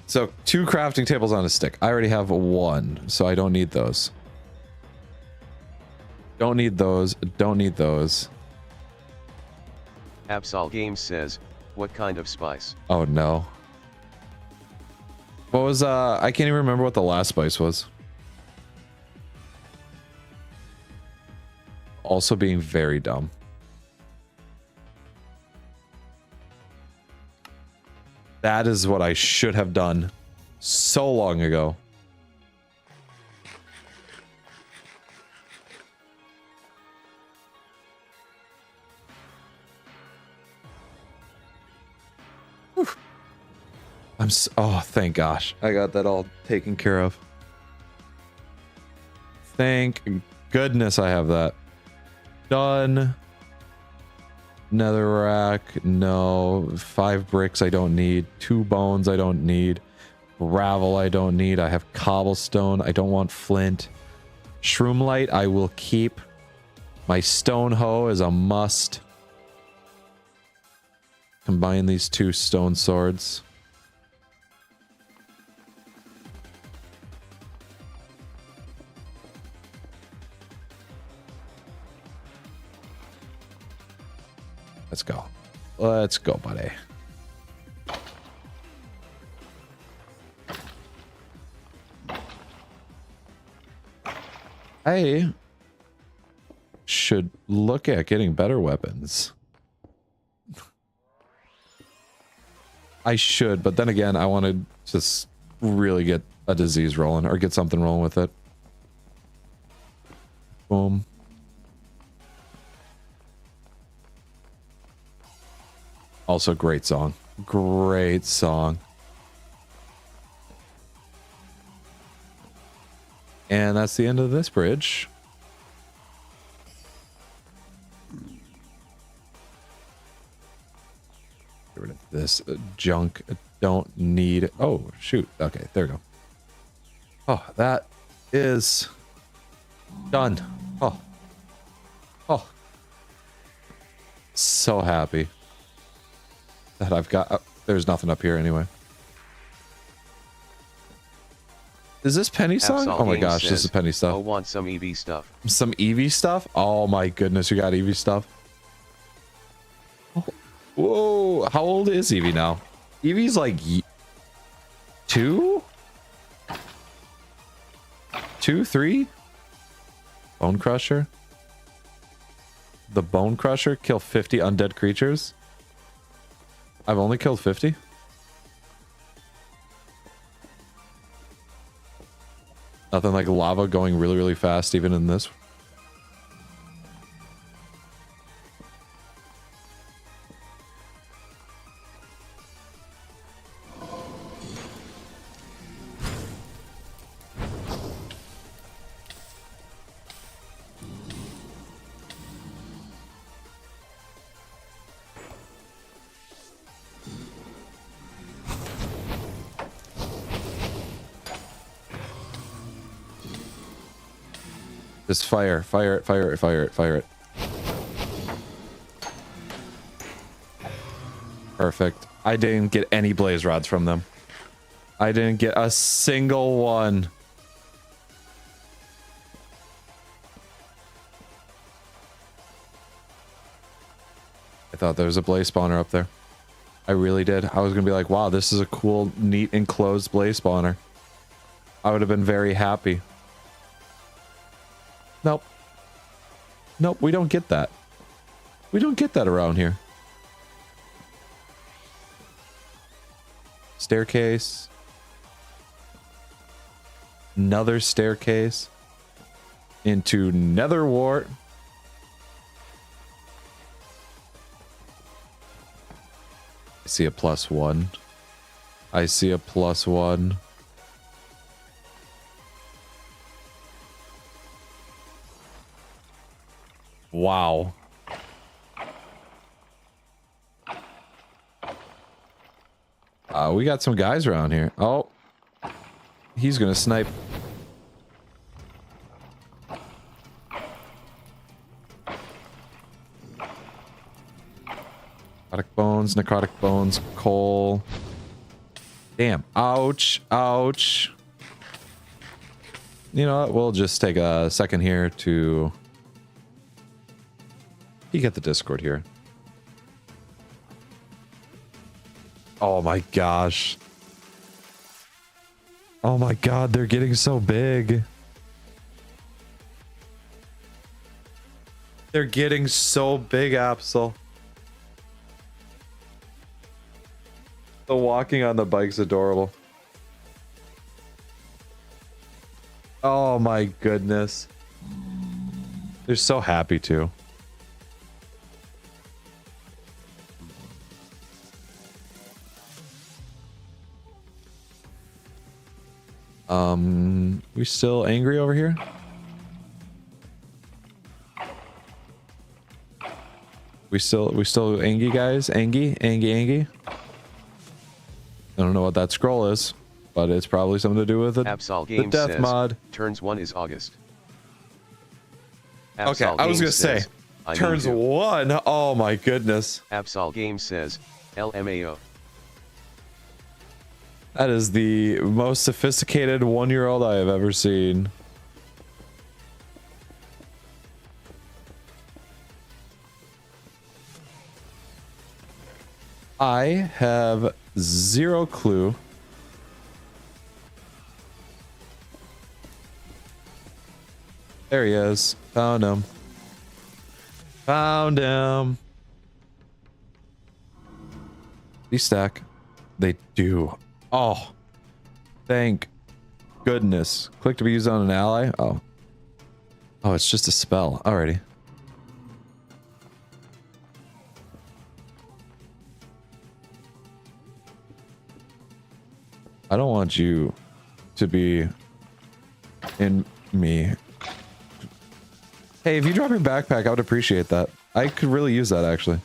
So 2 crafting tables on a stick. I already have 1, so I don't need those. Don't need those. Don't need those. Absol Games says, "What kind of spice?" Oh no. What was I can't even remember what the last spice was. Also being very dumb. That is what I should have done so long ago. Whew. Oh, thank gosh. I got that all taken care of. Thank goodness I have that. Done. Netherrack, no. 5 bricks I don't need. 2 bones I don't need. Gravel I don't need. I have cobblestone. I don't want flint. Shroomlight, I will keep. My stone hoe is a must. Combine these two stone swords. Let's go. Let's go, buddy. I should look at getting better weapons. I should, but then again, I want to just really get a disease rolling or get something rolling with it. Boom. Also, great song. Great song. And that's the end of this bridge. Get rid of this junk. Don't need... Oh, shoot. Okay, there we go. Oh, that is done. Oh. Oh. So happy that I've got... there's nothing up here anyway. Is this Penny song? Oh my gosh, this is Penny stuff. I want some EV stuff. Some EV stuff? Oh my goodness, you got EV stuff? Oh, whoa, how old is Evie now? Evie's like 2? 2, 3? Bone Crusher? The Bone Crusher? Kill 50 undead creatures? I've only killed 50? Nothing like lava going really, really fast even in this. Just fire, fire it, fire it, fire it, fire it. Perfect. I didn't get any blaze rods from them. I didn't get a single one. I thought there was a blaze spawner up there. I really did. I was gonna be like, wow, this is a cool, neat, enclosed blaze spawner. I would have been very happy. Nope. Nope, we don't get that. We don't get that around here. Staircase. Another staircase. Into Nether Wart. I see a +1. I see a +1. Wow. We got some guys around here. Oh. He's gonna snipe. Necrotic bones, coal. Damn. Ouch. Ouch. You know what? We'll just take a second here to... You get the Discord here. Oh my gosh. Oh my god, they're getting so big. They're getting so big, Absol. The walking on the bike's adorable. Oh my goodness. They're so happy too. We still angry over here? We still angry, guys? Angy? I don't know what that scroll is, but it's probably something to do with it. Absol The Games death says, mod. Turns 1 is August. Okay, Absol I was gonna Games say, says, I mean turns to. 1. Oh my goodness. Absol Games says, LMAO. That is the most sophisticated 1-year-old I have ever seen. I have zero clue. There he is. Found him. Found him. These stack. They do. Oh. Thank goodness. Click to be used on an ally. Oh. Oh, it's just a spell. Alrighty. I don't want you to be in me. Hey, if you drop your backpack, I would appreciate that. I could really use that, actually.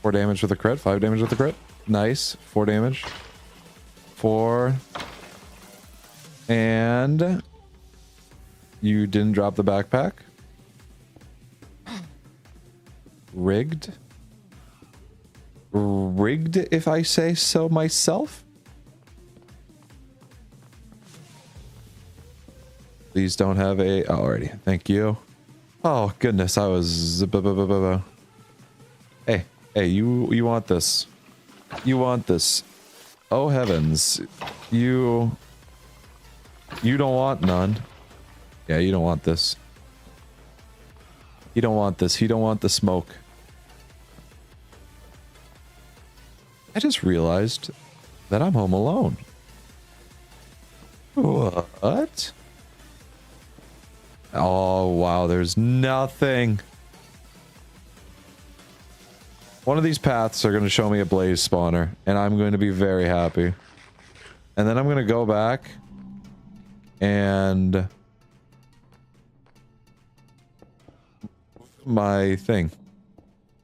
Four damage with a crit, 5 damage with a crit. Nice. 4 damage. 4. And you didn't drop the backpack. Rigged. Rigged, if I say so myself. Please don't have a... Oh, already. Thank you. Oh, goodness. I was... Hey. Hey, you want this. You want this. Oh, heavens. You don't want none. Yeah, you don't want this. You don't want this. You don't want the smoke. I just realized that I'm home alone. What? Oh, wow. There's nothing. One of these paths are going to show me a blaze spawner, and I'm going to be very happy. And then I'm going to go back and my thing.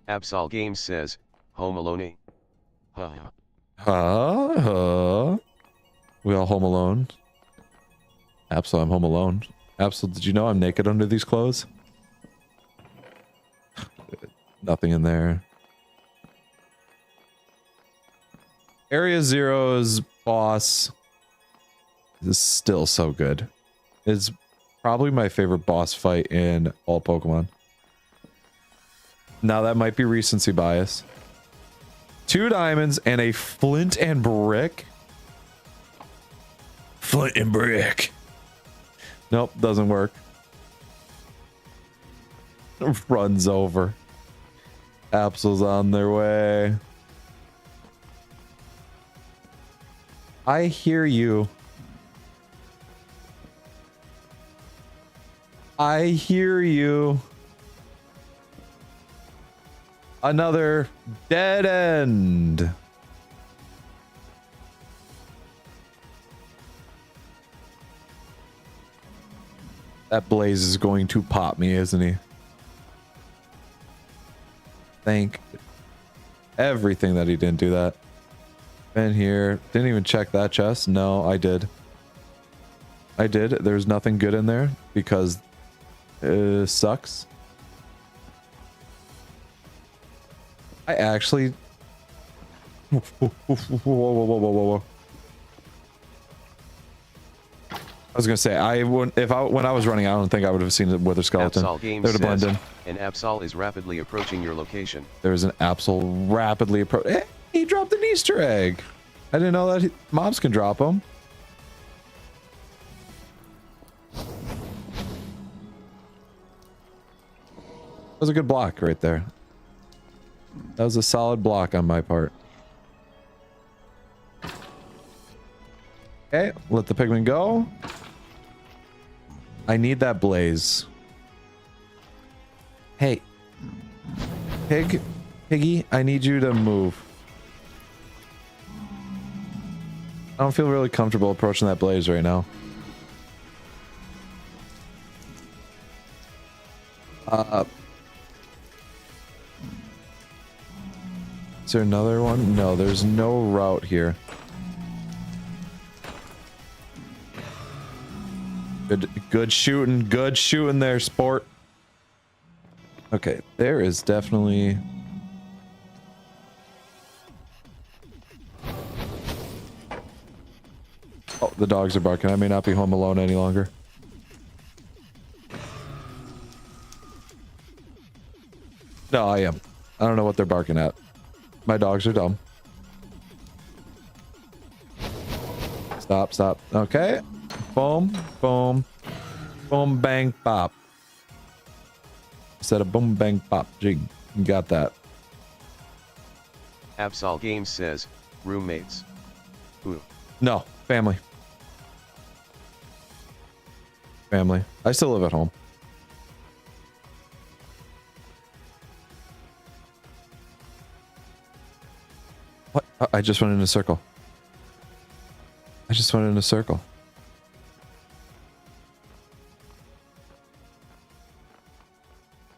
Absol Games says, Home Alone. We all home alone. Absol, I'm home alone. Absol, did you know I'm naked under these clothes? Nothing in there. Area Zero's boss is still so good. It's probably my favorite boss fight in all Pokemon. Now that might be recency bias. 2 diamonds and a flint and brick. Flint and brick. Nope, doesn't work. Runs over. Absol's on their way. I hear you. I hear you. Another dead end. That Blaze is going to pop me, isn't he? Thank everything that he didn't do that. Been here. Didn't even check that chest. No, I did. I did. There's nothing good in there because it sucks. I actually... Whoa, whoa, whoa, whoa, whoa. I was gonna say I wouldn't when I was running. I don't think I would have seen a wither skeleton. They would have blended in. An Absol is rapidly approaching your location. There's an Absol rapidly approach. Hey, he dropped an Easter egg. I didn't know that mobs can drop them. That was a good block right there. That was a solid block on my part. Okay, let the pigman go. I need that blaze. Hey. Piggy, I need you to move. I don't feel really comfortable approaching that blaze right now. Is there another one? No, there's no route here. Good shooting there, sport. Okay, there is definitely... Oh, the dogs are barking. I may not be home alone any longer. No, I am. I don't know what they're barking at. My dogs are dumb. Stop, stop. Okay. Boom, boom, boom, bang, pop. Instead of boom, bang, pop. Jig. You got that. Absol Games says, roommates. Ooh. No, family. Family. I still live at home. What? I just went in a circle. I just went in a circle.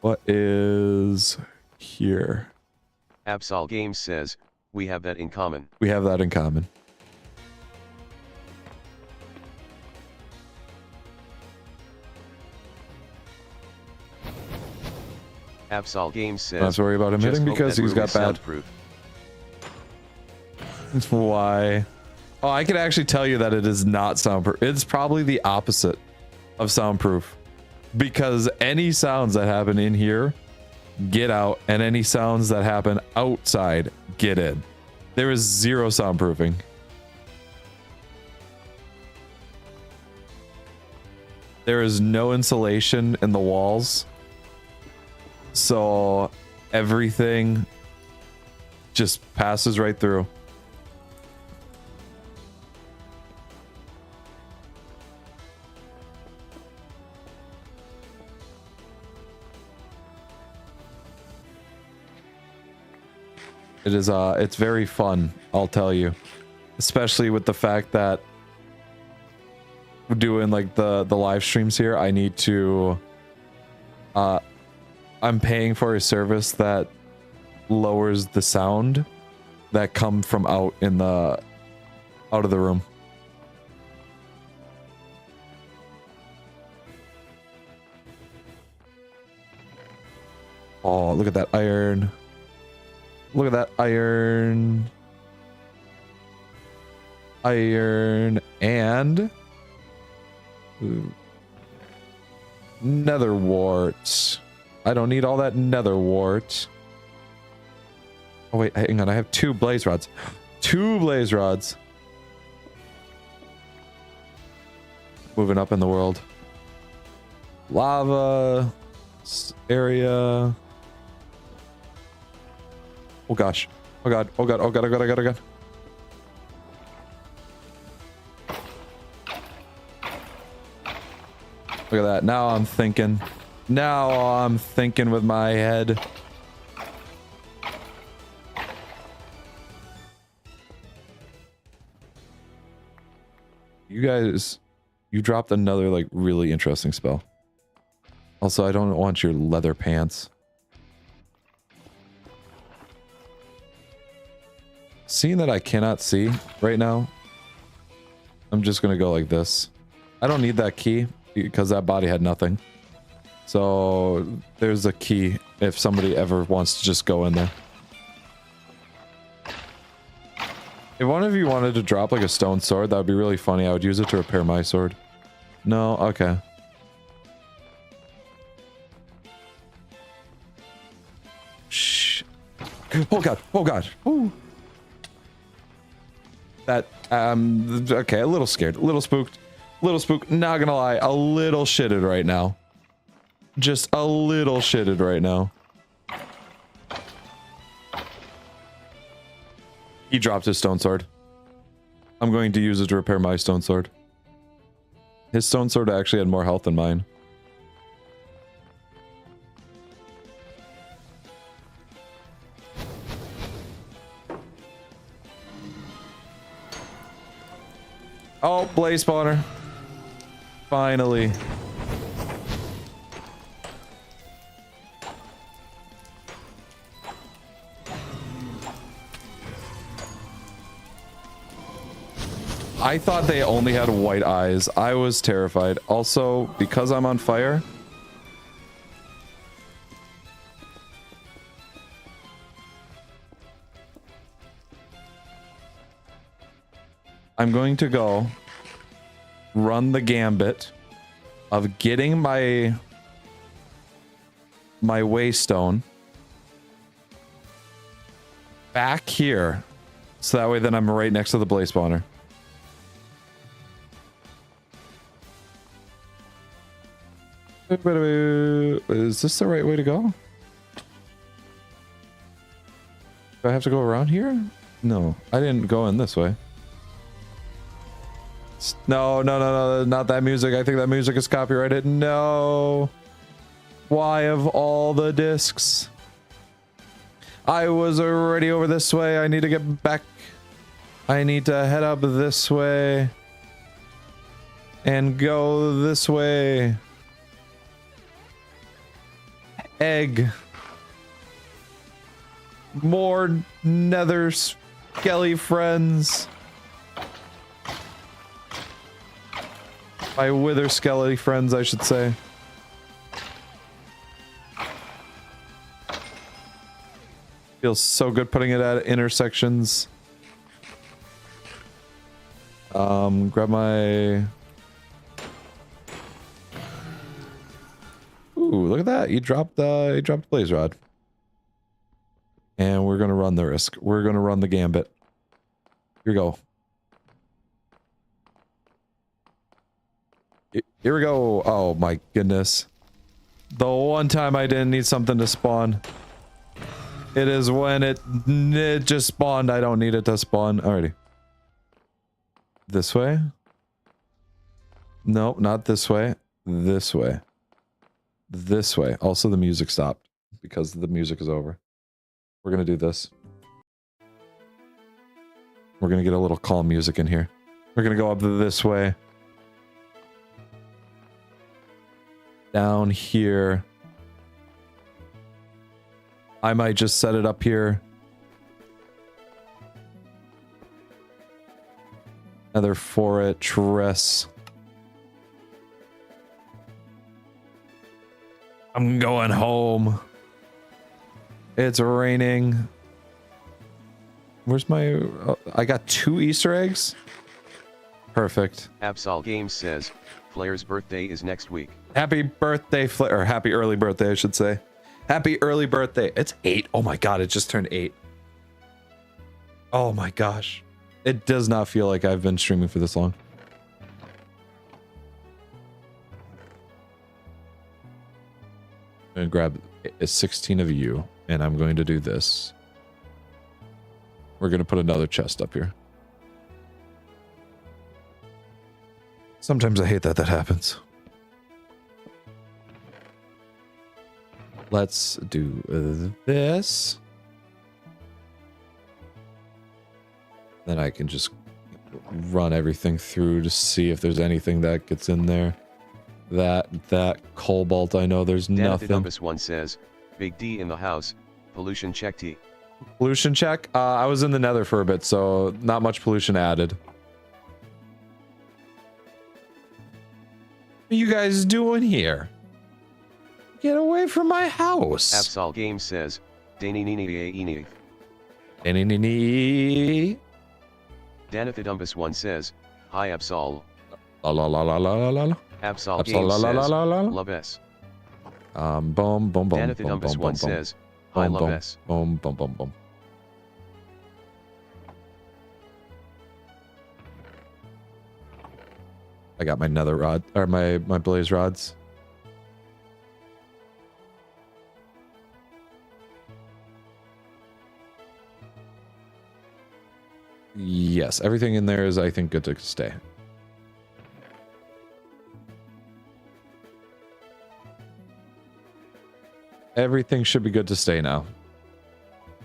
What is here? Absol Games says, we have that in common. We have that in common. Absol Games says, Don't have to worry about him hitting because he's got bad. Why? Oh, I can actually tell you that it is not soundproof. It's probably the opposite of soundproof. Because any sounds that happen in here, get out. And any sounds that happen outside, get in. There is zero soundproofing. There is no insulation in the walls. So everything just passes right through. It is it's very fun, I'll tell you. Especially with the fact that we're doing like the live streams here, I need to I'm paying for a service that lowers the sound that come from out of the room. Oh, look at that iron. Look at that iron. Iron and nether wart. I don't need all that nether wart. Oh wait, hang on. I have 2 blaze rods. 2 blaze rods. Moving up in the world. Lava area. Oh gosh. Oh god. Oh god. Oh god. Oh god. Oh god. Oh god. Look at that. Now I'm thinking. Now I'm thinking with my head. You guys, you dropped another like really interesting spell. Also, I don't want your leather pants. Seeing that I cannot see right now, I'm just gonna go like this. I don't need that key because that body had nothing. So there's a key if somebody ever wants to just go in there. If one of you wanted to drop like a stone sword, that would be really funny. I would use it to repair my sword. No? Okay. Shh. Oh god. Oh god. Ooh. That, okay, a little scared. A little spooked. Little spooked. Not gonna lie. A little shitted right now. Just a little shitted right now. He dropped his stone sword. I'm going to use it to repair my stone sword. His stone sword actually had more health than mine. Oh, blaze spawner. Finally. I thought they only had white eyes. I was terrified. Also, because I'm on fire. I'm going to go run the gambit of getting my waystone back here, so that way then I'm right next to the blaze spawner. Is this the right way to go? Do I have to go around here? No, I didn't go in this way. No, no, no, no, not that music. I think that music is copyrighted. No. Why of all the discs? I was already over this way. I need to get back. I need to head up this way. And go this way. Egg. More nether skelly friends. My wither skelly friends, I should say. Feels so good putting it at intersections. Grab my... Ooh, look at that. You dropped the blaze rod. And we're gonna run the risk. We're gonna run the gambit. Here we go. Here we go. Oh my goodness. The one time I didn't need something to spawn. It is when it just spawned. I don't need it to spawn. Alrighty. This way? Nope, not this way. This way. This way. Also, the music stopped because the music is over. We're gonna do this. We're gonna get a little calm music in here. We're gonna go up this way. Down here. I might just set it up here. Another fortress. I'm going home. It's raining. Where's my... I got 2 Easter eggs? Perfect. Absol Games says, Flair's birthday is next week. Happy birthday, Flair. Or happy early birthday, I should say. Happy early birthday. It's 8. Oh my god, it just turned 8. Oh my gosh. It does not feel like I've been streaming for this long. I'm going to grab 16 of you, and I'm going to do this. We're going to put another chest up here. Sometimes I hate that happens. Let's do this. Then I can just run everything through to see if there's anything that gets in there. That cobalt, I know there's nothing. Dumpus one says, Big D in the house, pollution check T. Pollution check? I was in the nether for a bit, so not much pollution added. What are you guys doing here? Get away from my house. Absol Games says, Danny. Danithidumbus one says, Hi Absol. La la la la la la la. Absol Games says, Love S. Boom, boom, boom. Danithidumbus one says, Hi Love S. Boom, boom, boom, boom. I got my nether rod, or my blaze rods. Yes, everything in there is, I think, good to stay. Everything should be good to stay now.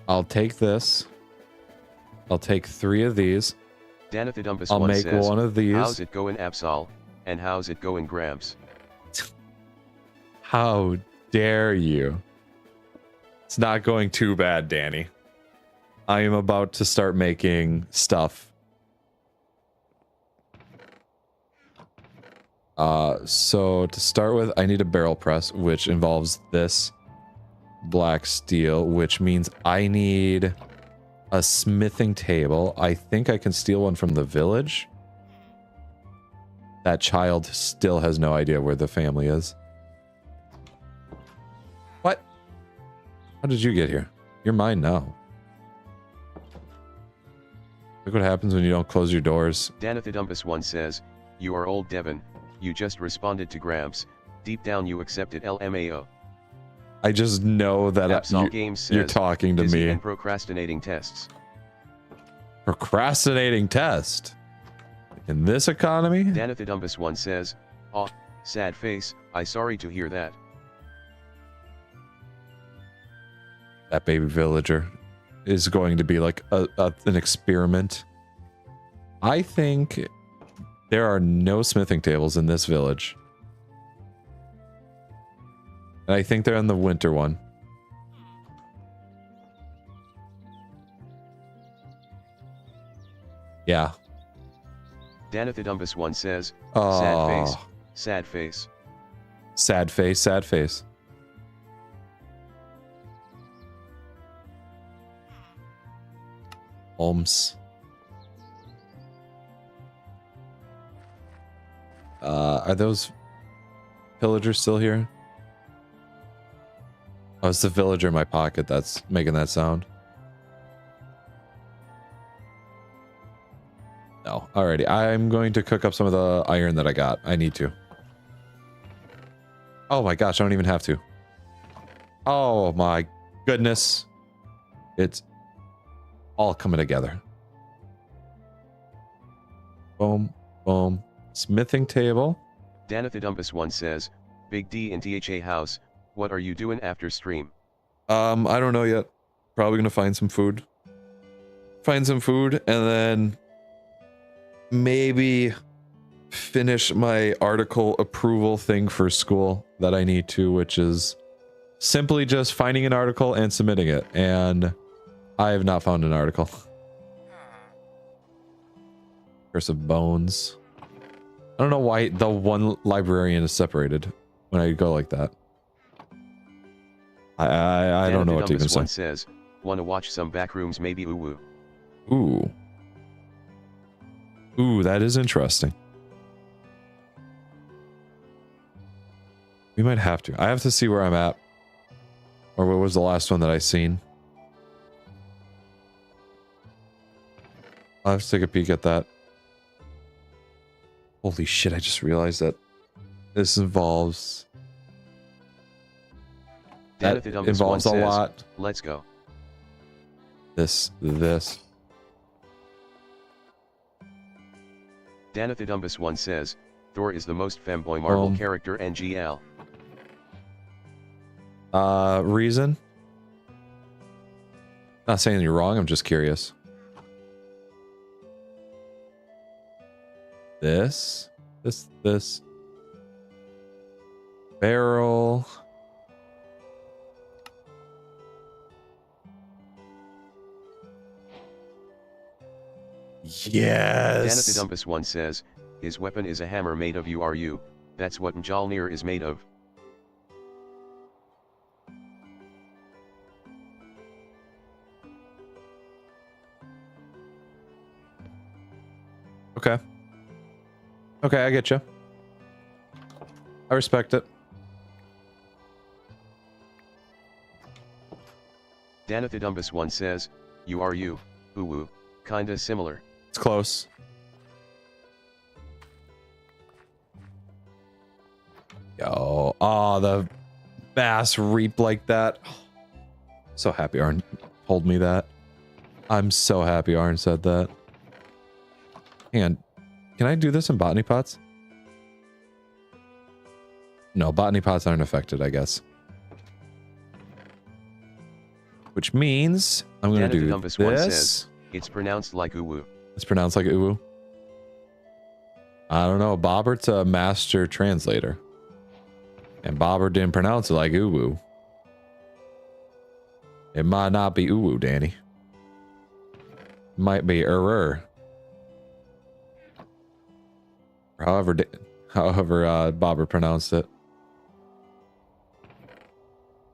I'll take this. I'll take 3 of these. Danithidumbus I'll one make says, one of these. How's it going Absol? And how's it going Gramps? How dare you? It's not going too bad, Danny. I am about to start making stuff. So to start with, I need a barrel press, which involves this black steel, which means I need a smithing table. I think I can steal one from the village. That child still has no idea where the family is. What? How did you get here? You're mine now. Look what happens when you don't close your doors. Danathidumpus1 says, you are old Devon. You just responded to Gramps. Deep down you accepted LMAO. I just know that you're talking to me. And procrastinating tests. Procrastinating test? In this economy? Danathidumpus1 says, "Aw, sad face, I sorry to hear that." That baby villager is going to be like an experiment. I think there are no smithing tables in this village. And I think they're in the winter one. Yeah. Danathidumpus1 says, oh. sad face, sad face. Sad face, sad face. Holmes. Are those pillagers still here? Oh, it's the villager in my pocket that's making that sound. No. Alrighty. I'm going to cook up some of the iron that I got. I need to. Oh my gosh, I don't even have to. Oh my goodness. It's all coming together. Boom, boom. Smithing table. Danathidumpus1 says, Big D in THA house, what are you doing after stream? I don't know yet. Probably gonna find some food. Find some food and then maybe finish my article approval thing for school that I need to, which is simply just finding an article and submitting it. And I have not found an article. Curse of Bones. I don't know why the one librarian is separated when I go like that. I don't know what to even say. Says, wanna watch some backrooms maybe ooh. Ooh. Ooh, that is interesting. We might have to. I have to see where I'm at. Or what was the last one that I seen? I'll have to take a peek at that. Holy shit, I just realized that this involves... That involves a lot. Let's go. This. Danathidumpus1 says, Thor is the most femboy Marvel character NGL. Reason? Not saying you're wrong, I'm just curious. This. Barrel. Yes. Danathidumpus1 says, his weapon is a hammer made of URU. That's what Mjolnir is made of. Okay. Okay, I get you. I respect it. Danathidumpus1 says, URU, ooh, kinda similar. It's close. Yo, oh, the bass reap like that. So happy Arn told me that. I'm so happy Arn said that. Hang on. Can I do this in botany pots? No, botany pots aren't affected, I guess. Which means I'm going to do this. Says, it's pronounced like uwu. It's pronounced like uwu. I don't know. Bobert's a master translator. And Bobert didn't pronounce it like uwu. It might not be uwu, Danny. It might be error. However, however Bobber pronounced it.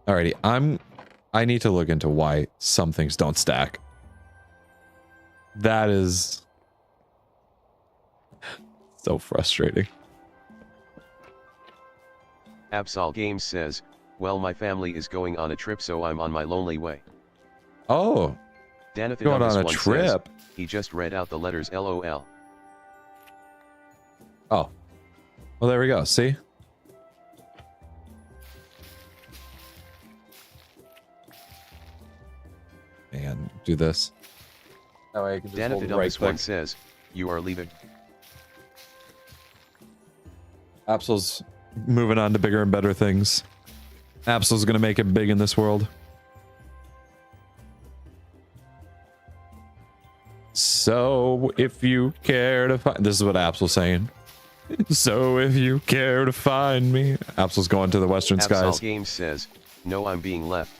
Alrighty, I need to look into why some things don't stack. That is so frustrating. Absol Games says, well, my family is going on a trip, so I'm on my lonely way. Oh, going on a trip? Says, he just read out the letters LOL. Oh, well, there we go. See? And do this. That way I can just hold it right click. Says, you are leaving. Absol's moving on to bigger and better things. Absol's gonna make it big in this world. So if you care to find, this is what Absol's saying. So if you care to find me, Absol's going to the western skies. Games says, no, I'm being left.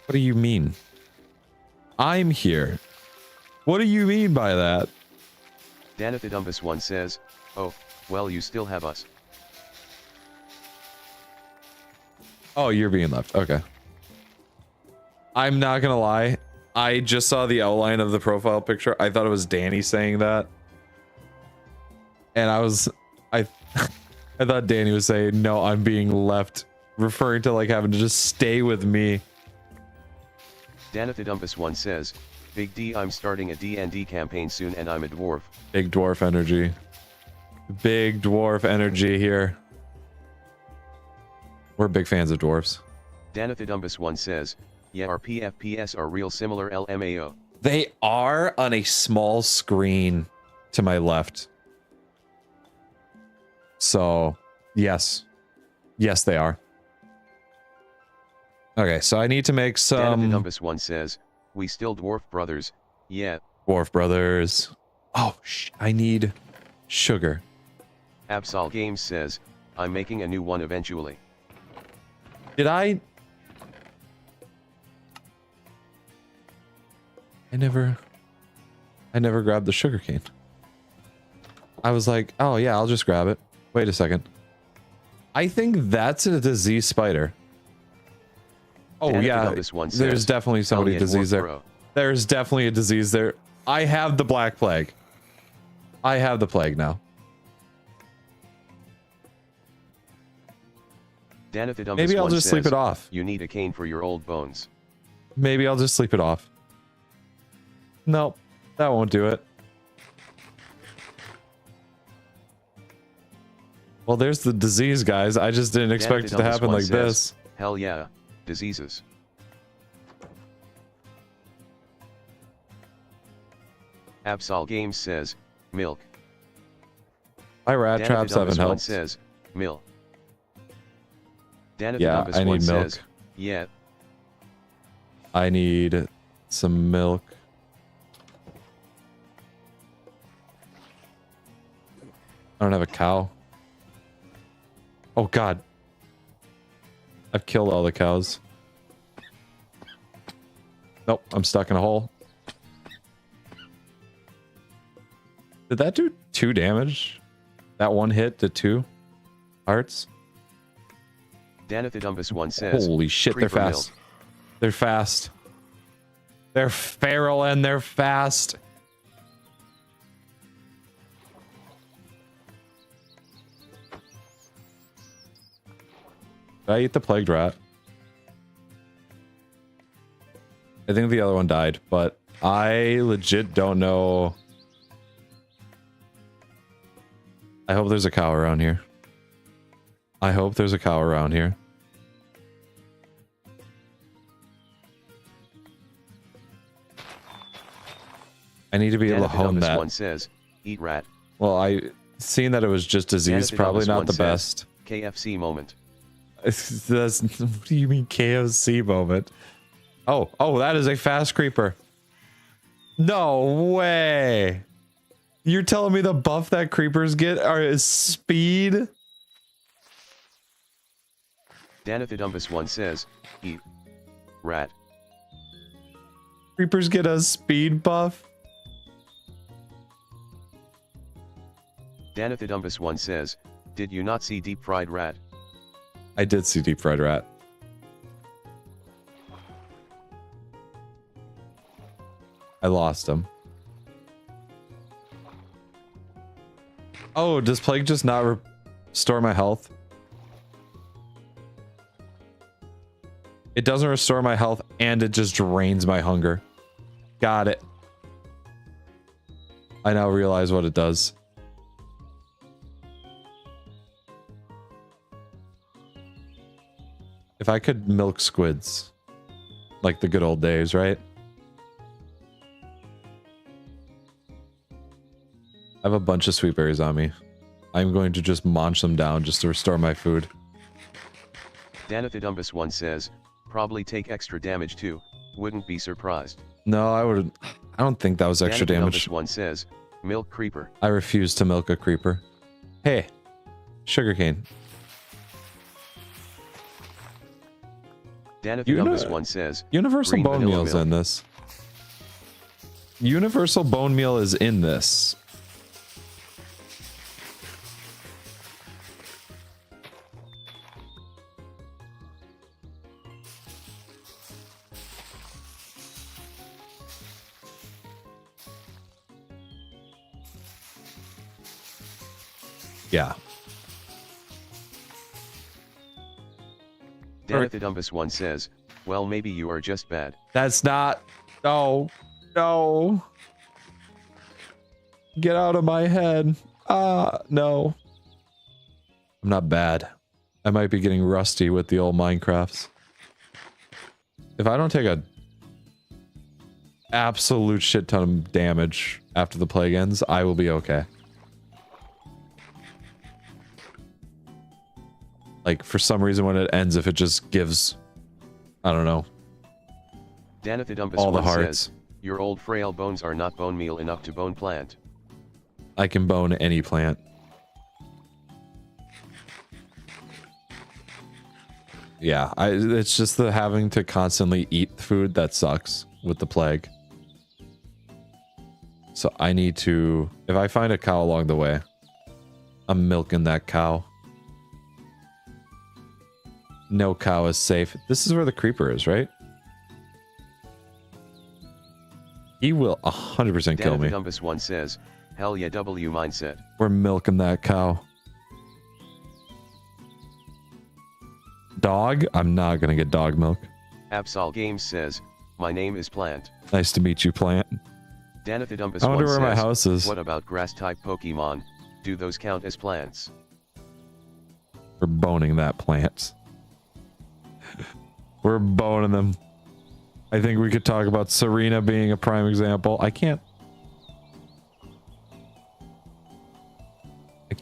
What do you mean? I'm here. What do you mean by that? Danathidumbus1 says, oh, well, you still have us. Oh, you're being left. Okay. I'm not gonna lie. I just saw the outline of the profile picture. I thought it was Danny saying that. And I thought Danny was saying, no, I'm being left, referring to like having to just stay with me. Danathidumbus1 says, Big D, I'm starting a D&D campaign soon and I'm a dwarf. Big dwarf energy. Big dwarf energy here. We're big fans of dwarves. Danathidumbus1 says, yeah, RP FPS are real similar LMAO. They are on a small screen to my left. So, yes. Yes, they are. Okay, so I need to make some... Danathidumbus1 says, we still dwarf brothers, yeah. Dwarf brothers. Oh, I need sugar. Absol Games says, I'm making a new one eventually. Did I never grabbed the sugar cane. I was like, oh yeah, I'll just grab it. Wait a second. I think that's a disease spider. Oh yeah, there's definitely somebody disease there. There's definitely a disease there. I have the black plague. I have the plague now. Maybe I'll just sleep it off. You need a cane for your old bones. Maybe I'll just sleep it off. Nope, that won't do it. Well, there's the disease, guys. I just didn't expect it to happen like this. Hell yeah, diseases. Absol Games says, milk. My rat traps haven't helped. Says, milk. Yeah, I need milk. Says, yeah. I need some milk. I don't have a cow. Oh god. I've killed all the cows. Nope, I'm stuck in a hole. Did that do 2 damage? That one hit did 2 hearts? Danathidumbus1 says, holy shit, they're fast. Milk. They're fast. They're feral and they're fast. Did I eat the plagued rat? I think the other one died, but I legit don't know. I hope there's a cow around here. I hope there's a cow around here. I need to be able to hone that. One says, eat rat. Well, seeing that it was just disease, probably not the best. KFC moment. That's, what do you mean KFC moment? Oh, that is a fast creeper. No way. You're telling me the buff that creepers get is speed? Danathidumbus1 says, eat rat. Creepers get a speed buff? Danithidumbus1 says, did you not see deep fried rat? I did see deep fried rat. I lost him. Oh, does plague just not restore my health? It doesn't restore my health and it just drains my hunger. Got it. I now realize what it does. If I could milk squids, like the good old days, right? I have a bunch of sweet berries on me. I'm going to just munch them down just to restore my food. Danithidumbus1 says, probably take extra damage too, wouldn't be surprised. No, I wouldn't. I don't think that was extra damage. Danithidumbus1 says, milk creeper. I refuse to milk a creeper. Hey, sugarcane. Danithidumbus1 says, Universal green bone vanilla meal is milk. in this. Universal bone meal is in this. Yeah. Danithidumbus1 says, well, maybe you are just bad. That's not. No. No. Get out of my head. No. I'm not bad. I might be getting rusty with the old Minecrafts. If I don't take a absolute shit ton of damage after the plague ends, I will be okay. Like, for some reason when it ends, if it just gives, I don't know, Danithidumbus1 all the hearts. says, your old frail bones are not bone meal enough to bone plant. I can bone any plant. Yeah, it's just the having to constantly eat food that sucks with the plague. So I need to, if I find a cow along the way, I'm milking that cow. No cow is safe. This is where the creeper is, right? He will 100% kill me. Danithidumbus1 says, hell yeah, W mindset. We're milking that cow. Dog? I'm not gonna get dog milk. Absol Games says, my name is Plant. Nice to meet you, plant. Danithidumbus1 I wonder where says, my house is. what about grass-type Pokemon? Do those count as plants? We're boning that plant. We're boning them. I think we could talk about Serena being a prime example. I can't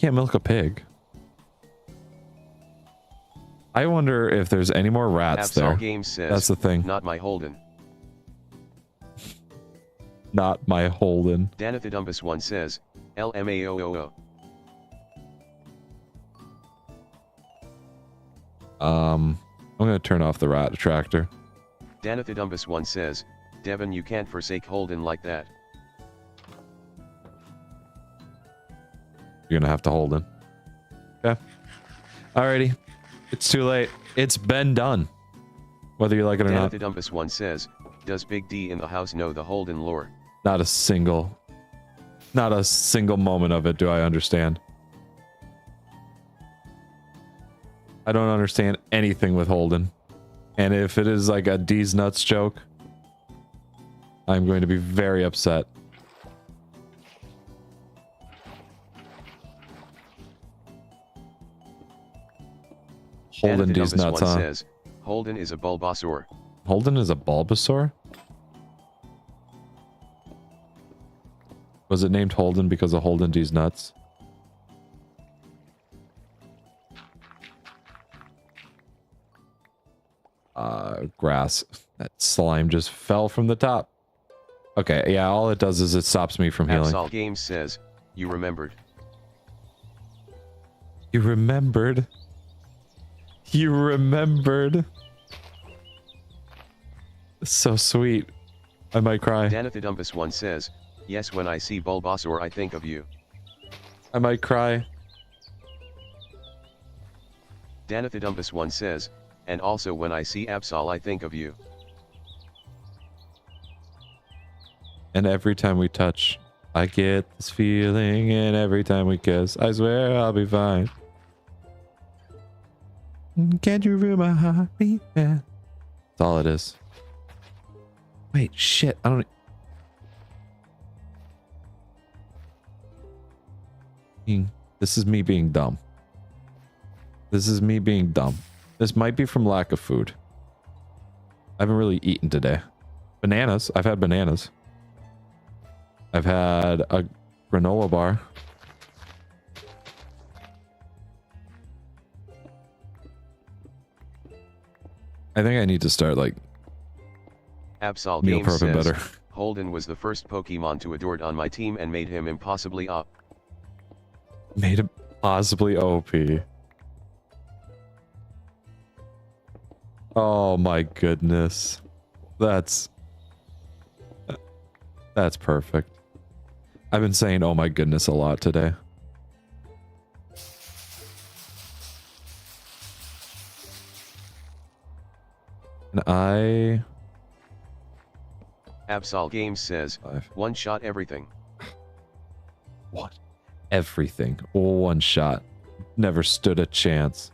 milk a pig. I wonder if there's any more rats Absol there. Games says, that's the thing. not my Holden. Not my Holden. Danithidumbus1 says, LMAOOO. I'm gonna turn off the rat attractor. Danithidumbus1 says, Devin, you can't forsake Holden like that. You're gonna have to hold him. Okay. Alrighty. It's too late. It's been done. Whether you like it or not. Danithidumbus1 says, does Big D in the house know the Holden lore? Not a single moment of it do I understand. I don't understand anything with Holden. And if it is like a D's nuts joke, I'm going to be very upset. Holden D's nuts, huh? Says, Holden is a Bulbasaur. Holden is a Bulbasaur? Was it named Holden because of Holden D's nuts? Grass. That slime just fell from the top. Okay, yeah, all it does is it stops me from healing. Absol Games says, you remembered. You remembered? You remembered? So sweet. I might cry. Danithidumbus1 says, yes, when I see Bulbasaur I think of you. I might cry. Danathidumpus1 says, and also when I see Absol I think of you. And every time we touch, I get this feeling, and every time we kiss, I swear I'll be fine. Can't you feel my heartbeat? Yeah. That's all it is. Wait, shit, I don't... This is me being dumb. This is me being dumb. This might be from lack of food. I haven't really eaten today. Bananas. I've had bananas. I've had a granola bar. I think I need to start like Absol meal Games prepping says, better. Holden was the first Pokemon to adored on my team and made him impossibly up. Made him possibly OP. Oh my goodness. That's perfect. I've been saying oh my goodness a lot today. And Absol Games says, one shot everything. What? Everything. One shot. Never stood a chance.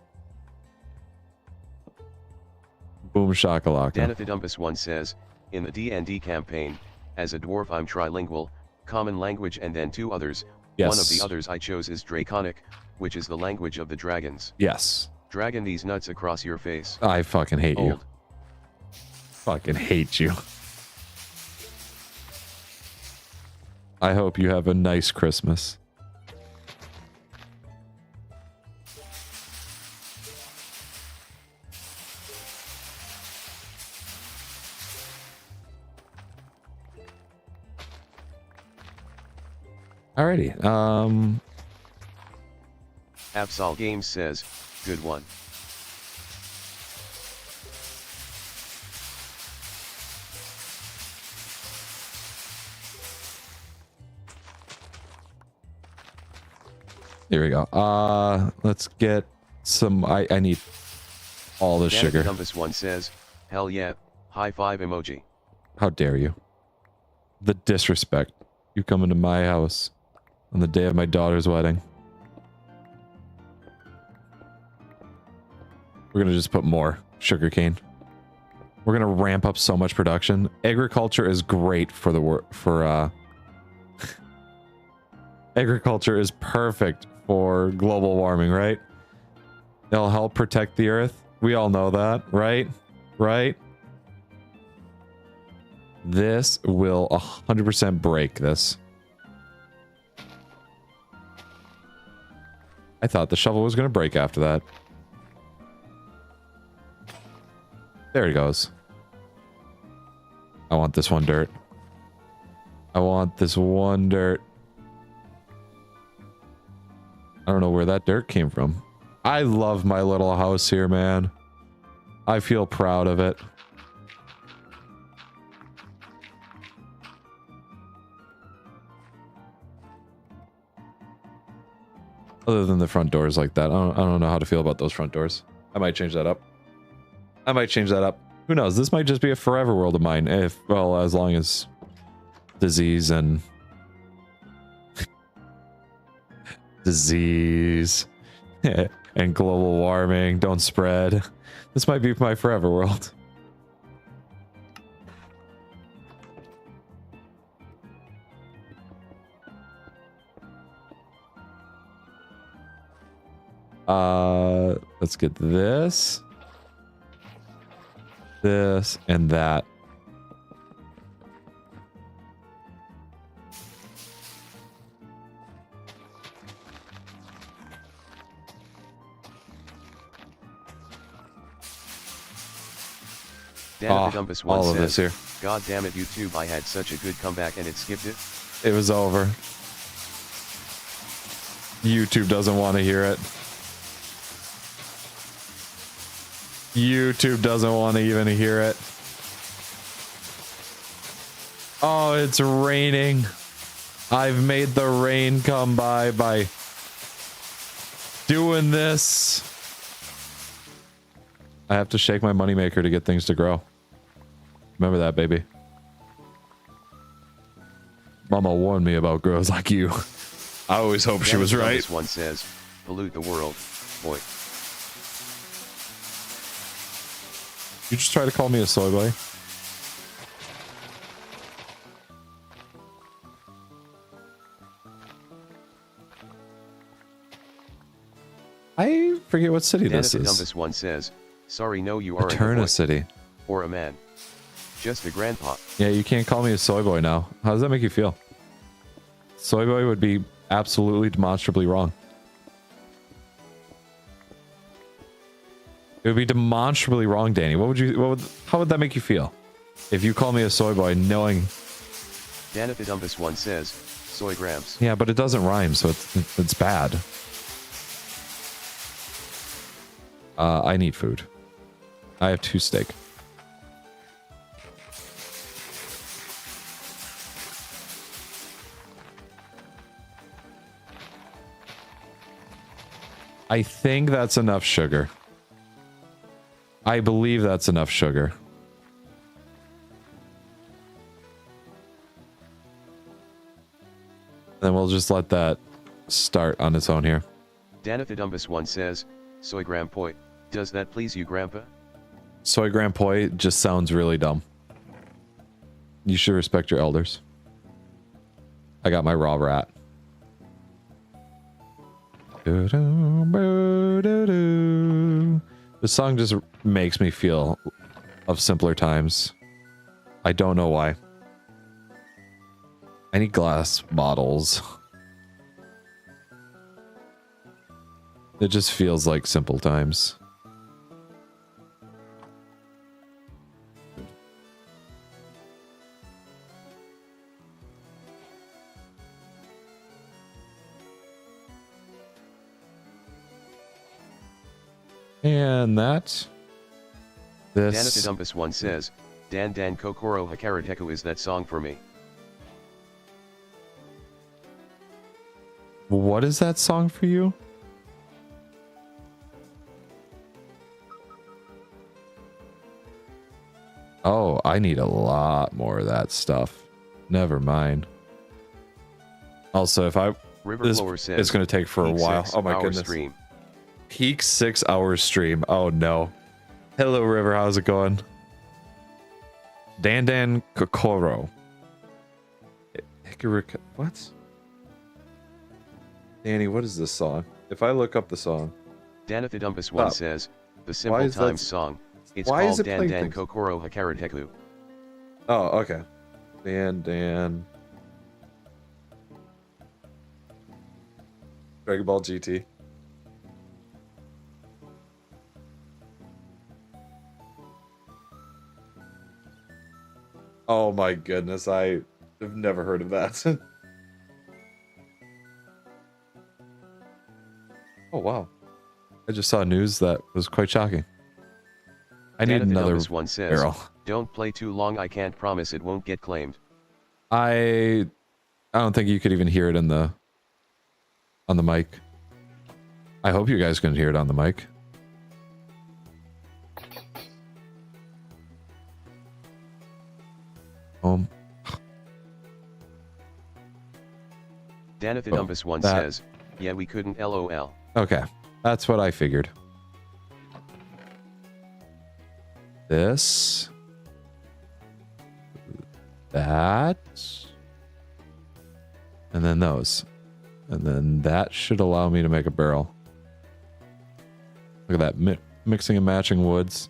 Boom shakalaka. Danathidumpus1 says, in the D&D campaign, as a dwarf I'm trilingual, common language and then two others. Yes. One of the others I chose is Draconic, which is the language of the dragons. Yes. Dragon these nuts across your face. I fucking hate you. Fucking hate you. I hope you have a nice Christmas. Alrighty. Absol Games says, good one. Here we go. Let's get some. I need all the sugar. Danathidumpus1 says, hell yeah, high five emoji. How dare you? The disrespect. You come into my house on the day of my daughter's wedding. We're gonna just put more sugarcane. We're gonna ramp up so much production. Agriculture is great for the agriculture is perfect for global warming, right? It'll help protect the earth. We all know that, right? Right? This will 100% break this. I thought the shovel was going to break after that. There it goes. I want this one dirt. I want this one dirt. I don't know where that dirt came from. I love my little house here, man. I feel proud of it. Other than the front doors like that. I don't know how to feel about those front doors. I might change that up. I might change that up. Who knows? This might just be a forever world of mine. If, well, as long as disease and... disease and global warming don't spread. This might be my forever world. Let's get this, and that. Danathidumpus1 all of says, this here. God damn it YouTube, I had such a good comeback and it skipped it. It was over. YouTube doesn't want to hear it. YouTube doesn't want to even hear it. Oh, it's raining. I've made the rain come by doing this. I have to shake my moneymaker to get things to grow. Remember that, baby. Mama warned me about girls like you. I always hope she was right. This one says, pollute the world, boy. You just try to call me a soy boy? I forget what city this is. This one says, sorry, no, you aren't Eterna City. Or a man. Just a grandpa. Yeah, you can't call me a soy boy now. How does that make you feel? Soy boy would be absolutely demonstrably wrong. It would be demonstrably wrong, Danny. How would that make you feel? If you call me a soy boy knowing... Danithidumbus one says, soy grams. Yeah, but it doesn't rhyme, so it's bad. I need food. I have 2 steak. I think that's enough sugar. I believe that's enough sugar. Then we'll just let that start on its own here. Danithidumbus one says, soy grampoi. Does that please you, Grandpa? Soy grampoi just sounds really dumb. You should respect your elders. I got my raw rat. This song just makes me feel of simpler times. I don't know why. I need glass bottles. It just feels like simple times. And that. This. Danithidumbus one says, Dan Dan Kokoro Hakarateko is that song for me. What is that song for you? Oh, I need a lot more of that stuff. Never mind. Also, if I... This is going to take for a while. Oh my goodness. Stream. Peak 6 hours stream. Oh no. Hello River, how's it going? Dan Dan Kokoro. What? Danny, what is this song? If I look up the song. Danithidumbus one says, the Simple Times song. It's called Dan Dan Kokoro Hakarateko. Oh, okay. Dan Dan. Dragon Ball GT. Oh my goodness, I have never heard of that. Oh wow. I just saw news that was quite shocking. I need another one says, barrel. Don't play too long, I can't promise it won't get claimed. I don't think you could even hear it on the mic. I hope you guys can hear it on the mic. Danithidumbus one says, yeah, we couldn't LOL. Okay, that's what I figured. This. That. And then those. And then that should allow me to make a barrel. Look at that, mixing and matching woods.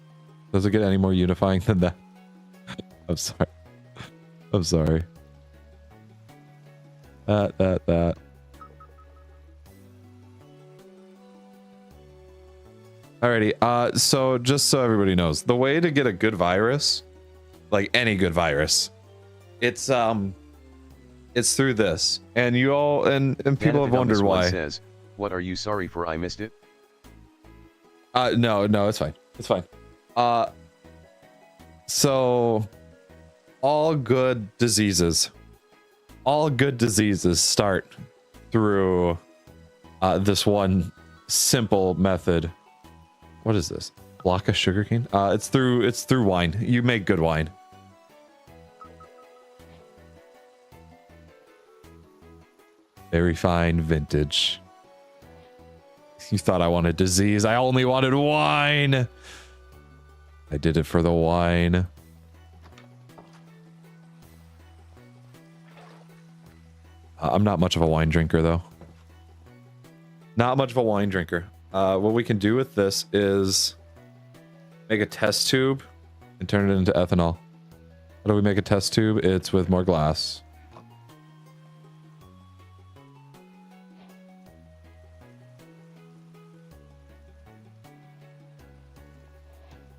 Does it get any more unifying than that? I'm sorry. I'm sorry. That. Alrighty, so just so everybody knows, the way to get a good virus, like any good virus, it's through this. And you all and people have wondered why. Says, what are you sorry for? I missed it? No, it's fine. It's fine. So all good diseases start through this one simple method. What is this? Block of sugarcane? It's through wine. You make good wine. Very fine vintage. You thought I wanted disease. I only wanted wine. I did it for the wine. I'm not much of a wine drinker, though. Not much of a wine drinker. What we can do with this is make a test tube and turn it into ethanol. How do we make a test tube? It's with more glass.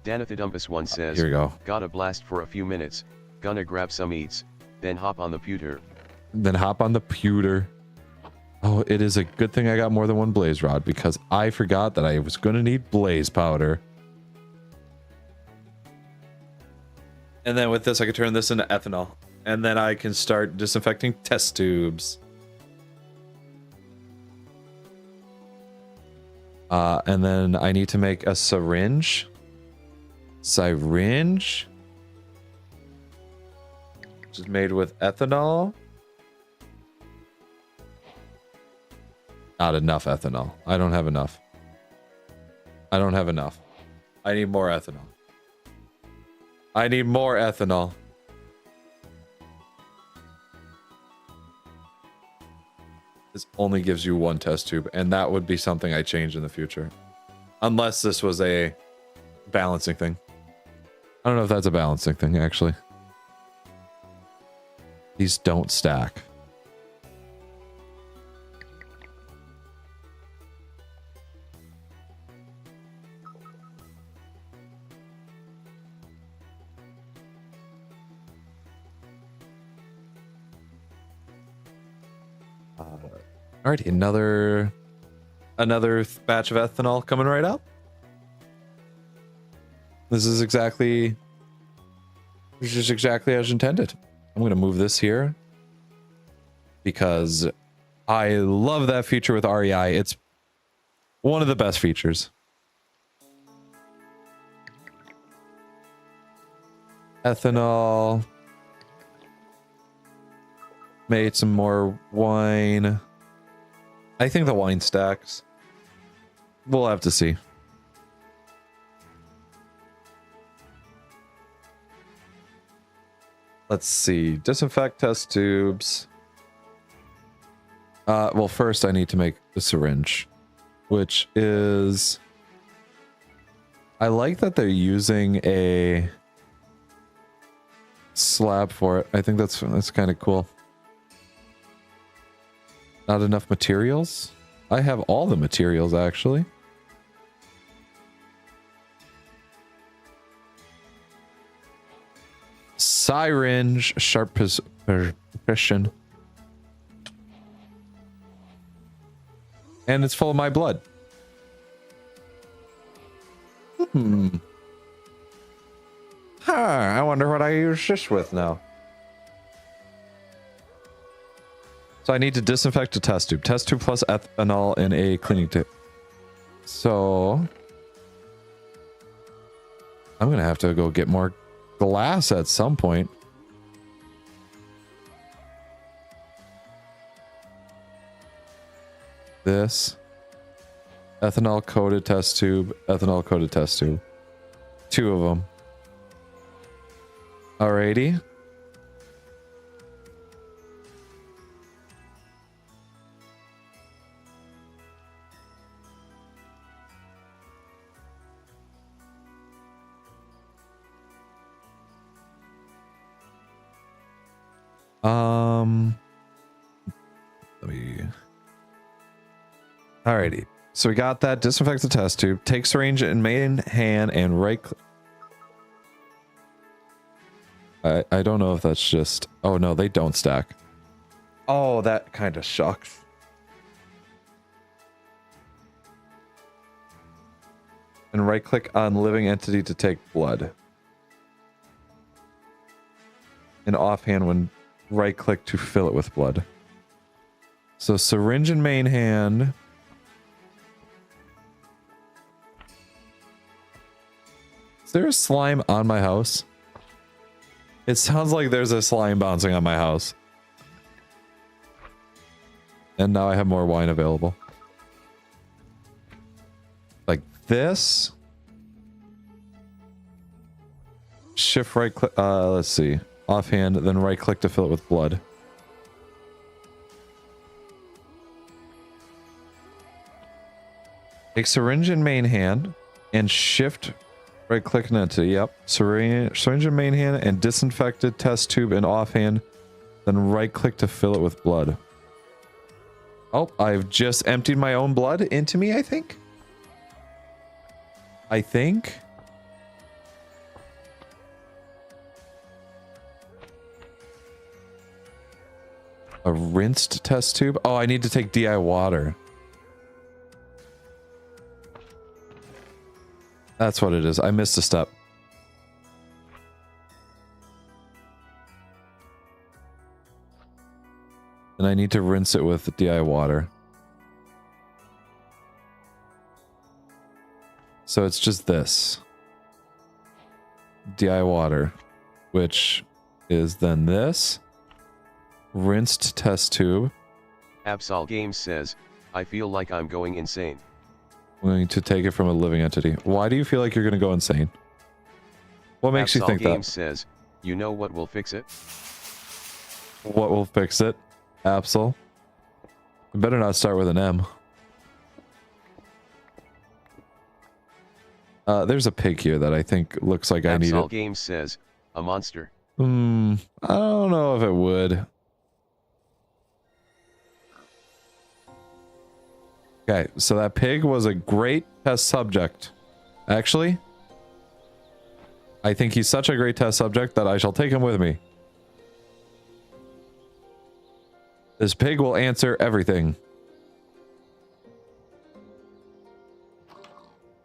Danathidumpus1 says, Here we go. Got a blast for a few minutes, gonna grab some eats, then hop on the pewter. Then hop on the pewter. Oh, it is a good thing I got more than one blaze rod because I forgot that I was going to need blaze powder. And then with this, I could turn this into ethanol. And then I can start disinfecting test tubes. And then I need to make a syringe. Syringe. Which is made with ethanol. Not enough ethanol. I don't have enough. I don't have enough. I need more ethanol. I need more ethanol. This only gives you one test tube, and that would be something I change in the future. Unless this was a balancing thing. I don't know if that's a balancing thing, actually. These don't stack. Alrighty, another batch of ethanol coming right up. This is exactly as intended. I'm going to move this here because I love that feature with REI. It's one of the best features. Ethanol. Made some more wine. I think the wine stacks. We'll have to see. Let's see. Disinfect test tubes. Well, first I need to make the syringe, which is... I like that they're using a slab for it. I think that's kind of cool. Not enough materials? I have all the materials, actually. Syringe, sharp precision. And it's full of my blood. I wonder what I use this with now. So I need to disinfect a test tube. Test tube plus ethanol in a cleaning tip. So I'm going to have to go get more glass at some point. This. Ethanol coated test tube. Ethanol coated test tube. 2 of them. Alrighty. Let me... Alrighty. So we got that. Disinfect the test tube. Take syringe in main hand and right click. I don't know if that's just... Oh, no, they don't stack. Oh, that kind of sucks. And right click on living entity to take blood. And offhand when right click to fill it with blood. So syringe in main hand. Is there a slime on my house? It sounds like there's a slime bouncing on my house. And now I have more wine available. Like this. Shift right click, let's see. Offhand, then right click to fill it with blood. Take syringe in main hand and shift right click into, yep. Syringe in main hand and disinfected test tube in offhand, then right click to fill it with blood. Oh, I've just emptied my own blood into me, I think. A rinsed test tube. Oh, I need to take DI water. That's what it is. I missed a step. And I need to rinse it with DI water. So it's just this. DI water, which is then this. Rinsed test tube. Absol Games says, I feel like I'm going insane. I'm going to take it from a living entity. Why do you feel like you're going to go insane? What makes you think that? Absol Games says, you know what will fix it? What will fix it? Absol. You better not start with an M. There's a pig here that I think looks like I need it. Absol Games says, a monster. I don't know if it would. Okay, so that pig was a great test subject. Actually, I think he's such a great test subject that I shall take him with me. This pig will answer everything.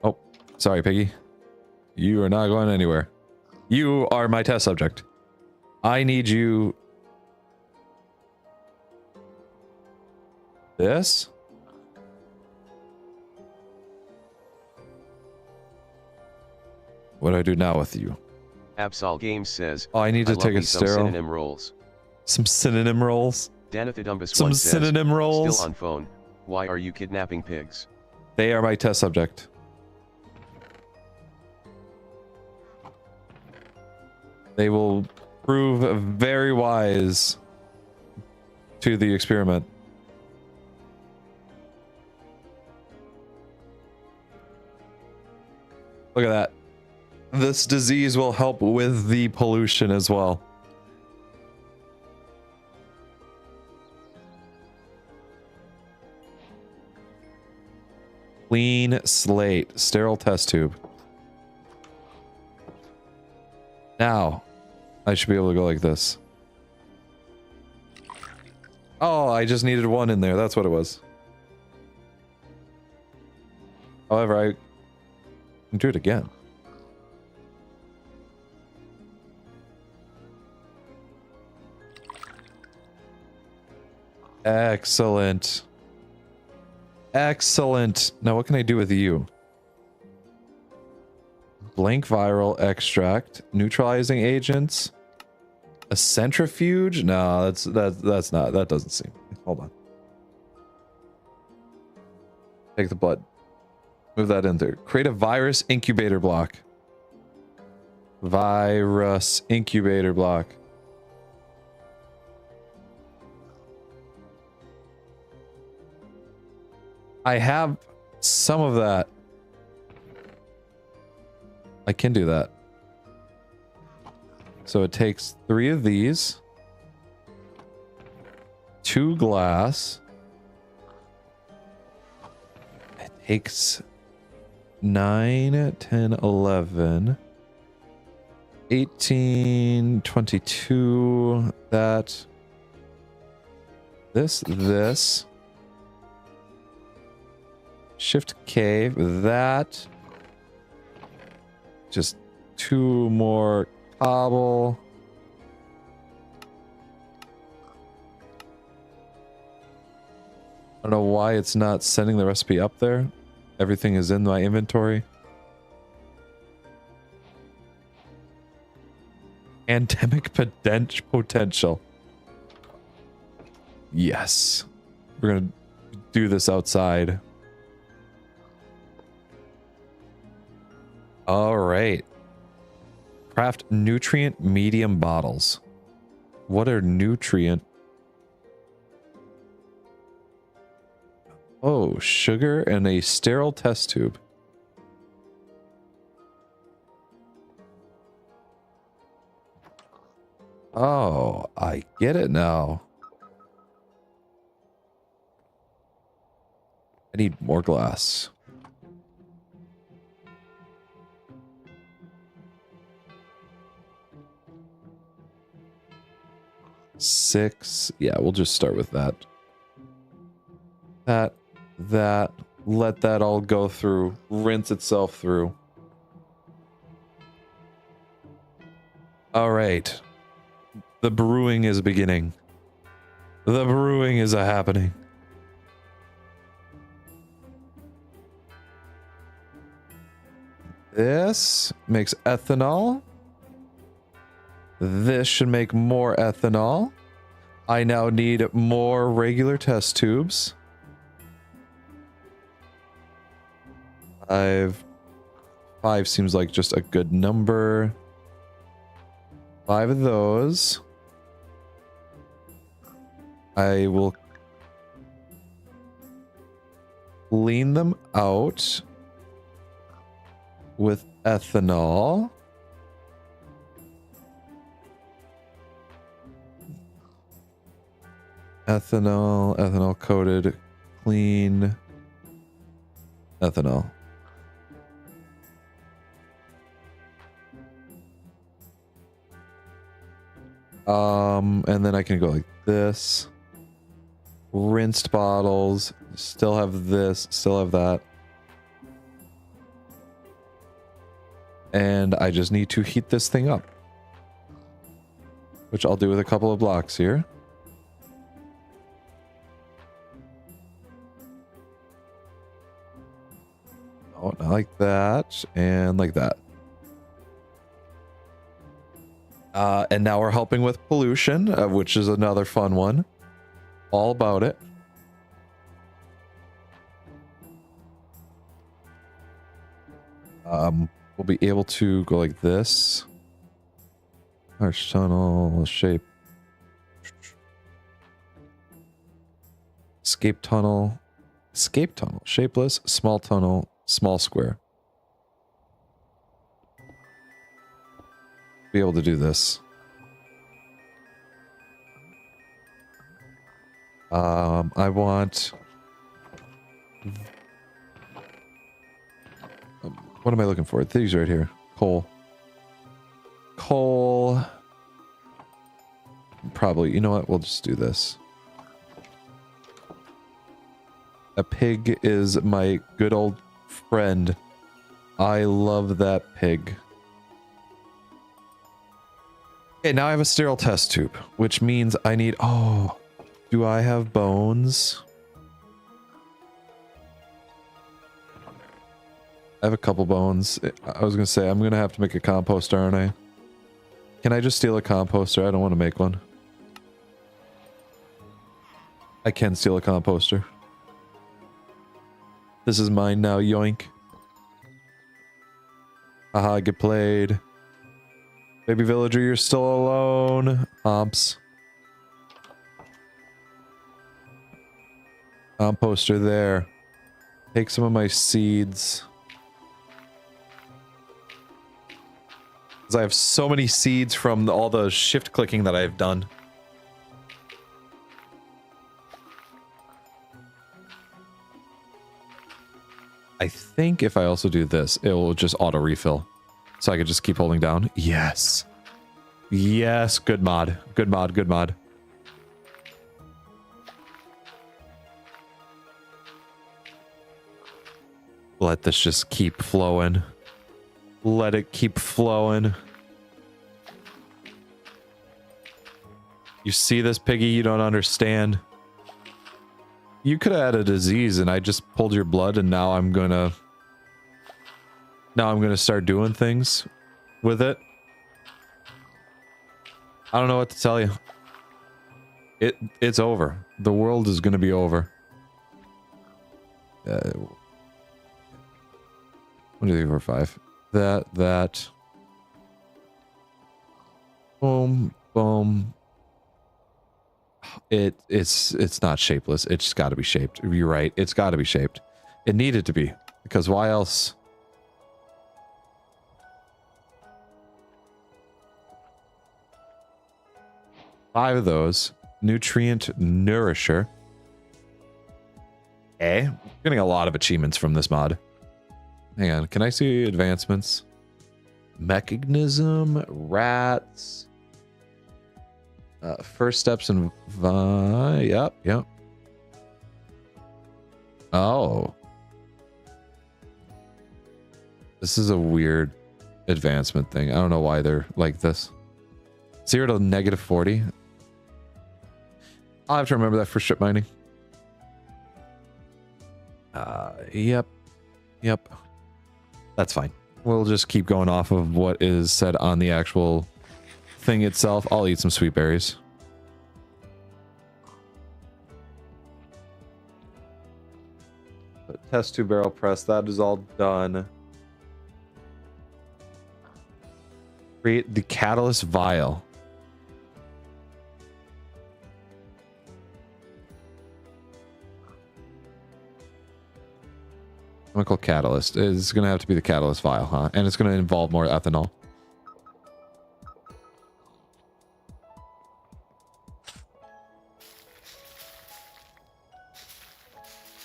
Oh, sorry, piggy. You are not going anywhere. You are my test subject. I need you... This? What do I do now with you? Absol Games says, oh, I need to take a sterile. Some synonym rolls. Some synonym rolls? Some synonym rolls? Still on phone. Why are you kidnapping pigs? They are my test subject. They will prove very wise to the experiment. Look at that. This disease will help with the pollution as well. Clean slate. Sterile test tube. Now, I should be able to go like this. Oh, I just needed one in there. That's what it was. However, I can do it again. Excellent. Excellent. Now what can I do with you? Blank viral extract, neutralizing agents, a centrifuge? No, that's not. That doesn't seem. Hold on. Take the blood. Move that in there. Create a virus incubator block. Virus incubator block. I have some of that. I can do that. So it takes 3 of these. 2 glass. It takes 9, 10, 11, 18, 22, that, this. Shift K, that. Just 2 more cobble. I don't know why it's not sending the recipe up there. Everything is in my inventory. Endemic potential. Yes. We're going to do this outside. All right. Craft nutrient medium bottles. What are nutrient? Oh, sugar and a sterile test tube. Oh, I get it now. I need more glass. Six. Yeah, we'll just start with that. That. Let that all go through. Rinse itself through. All right. The brewing is beginning. The brewing is happening. This makes ethanol. This should make more ethanol. I now need more regular test tubes. Five seems like just a good number. 5 of those. I will clean them out with ethanol. Ethanol coated, clean ethanol. And then I can go like this. Rinsed bottles. Still have this. Still have that. And I just need to heat this thing up. Which I'll do with a couple of blocks here. Oh, not like that. And like that. And now we're helping with pollution, which is another fun one. All about it. We'll be able to go like this. Arch tunnel, shape. Escape tunnel. Escape tunnel. Shapeless, small tunnel, small square. Be able to do this. I want... What am I looking for? These right here. Coal. Coal. Probably, you know what? We'll just do this. A pig is my good old friend. I love that pig. Okay, now I have a sterile test tube, which means I need... Oh, do I have bones? I have a couple bones. I was going to say, I'm going to have to make a composter, aren't I? Can I just steal a composter? I don't want to make one. I can steal a composter. This is mine now, yoink. Haha, get played. Baby villager, you're still alone. Humps. Composter there. Take some of my seeds. Because I have so many seeds from all the shift clicking that I've done. I think if I also do this, it will just auto refill. So I could just keep holding down. Yes. Yes, good mod. Good mod, good mod. Let this just keep flowing. Let it keep flowing. You see this, piggy? You don't understand. You could have had a disease and I just pulled your blood and now I'm gonna start doing things with it. I don't know what to tell you. It's over. The world is going to be over. 1, 2, 3, 4, 5. That. Boom, boom. It's not shapeless. It's just got to be shaped. You're right. It's got to be shaped. It needed to be, because why else? Five of those. Nutrient Nourisher. Okay. Getting a lot of achievements from this mod. Hang on. Can I see advancements? Mechanism. Rats. First steps in... Yep. Oh. This is a weird advancement thing. I don't know why they're like this. 0 to -40. I'll have to remember that for strip mining. Yep. That's fine. We'll just keep going off of what is said on the actual thing itself. I'll eat some sweet berries. Test tube barrel press. That is all done. Create the catalyst vial. Chemical catalyst is going to have to be the catalyst vial, huh? And it's going to involve more ethanol.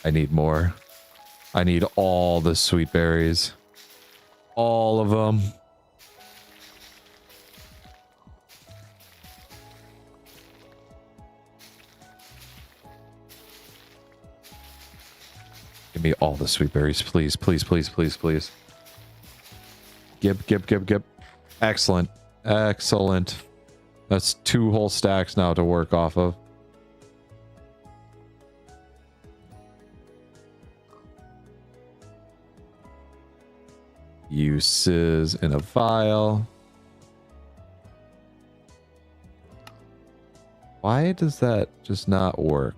I need more. I need all the sweet berries. All of them. Give me all the sweet berries, please, please, please, please, please. Gib. Excellent. Excellent. That's 2 whole stacks now to work off of. Uses in a vial. Why does that just not work?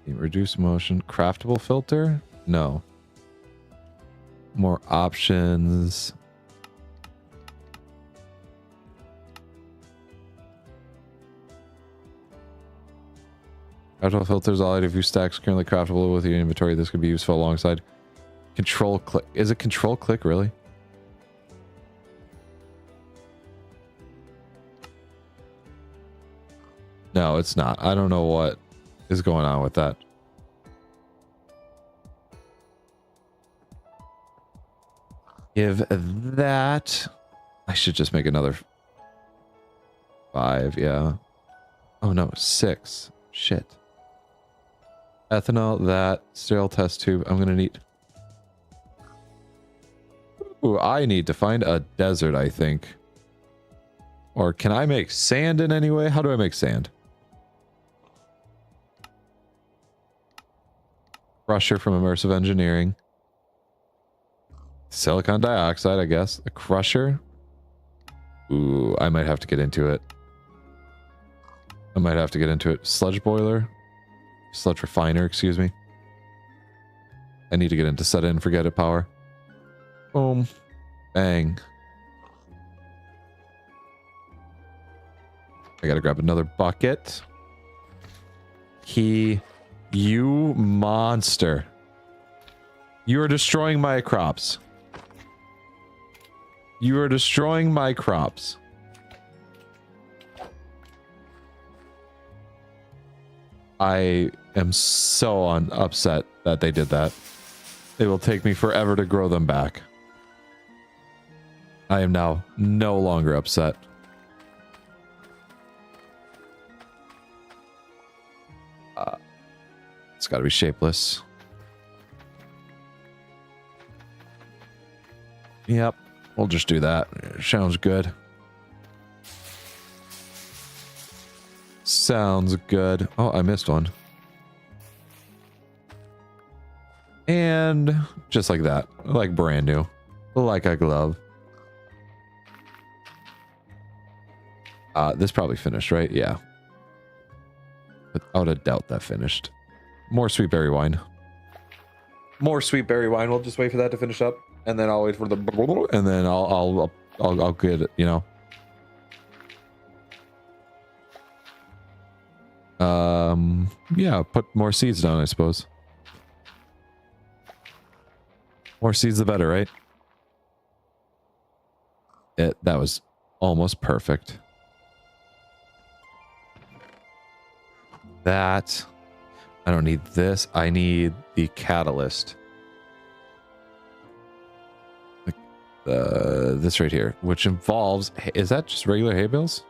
Reduce motion. Craftable filter? No. More options. Craftable filters. All of your stacks currently craftable with your inventory. This could be useful alongside control click. Is it control click really? No, it's not. I don't know what is going on with that. Give that. I should just make another 5, yeah. Oh no, 6. Shit. Ethanol, that. Sterile test tube. I'm gonna need... Ooh, I need to find a desert, I think. Or can I make sand in any way? How do I make sand? Crusher from Immersive Engineering. Silicon dioxide, I guess. A crusher. Ooh, I might have to get into it. Sludge boiler. Sludge refiner, excuse me. I need to get into set it and forget it power. Boom. Bang. I gotta grab another bucket. You monster. You are destroying my crops. You are destroying my crops. I am so upset that they did that. It will take me forever to grow them back. I am now no longer upset. It's got to be shapeless. Yep, we'll just do that. Sounds good. Sounds good. Oh, I missed one. And just like that. Like brand new. Like a glove. This probably finished, right? Yeah. Without a doubt that finished. More sweet berry wine. More sweet berry wine. We'll just wait for that to finish up, and then I'll wait for the and then I'll get it, you know. Yeah, put more seeds down, I suppose. More seeds the better, right? That was almost perfect. That I don't need this. I need the catalyst. This right here, which involves, is that just regular hay bales?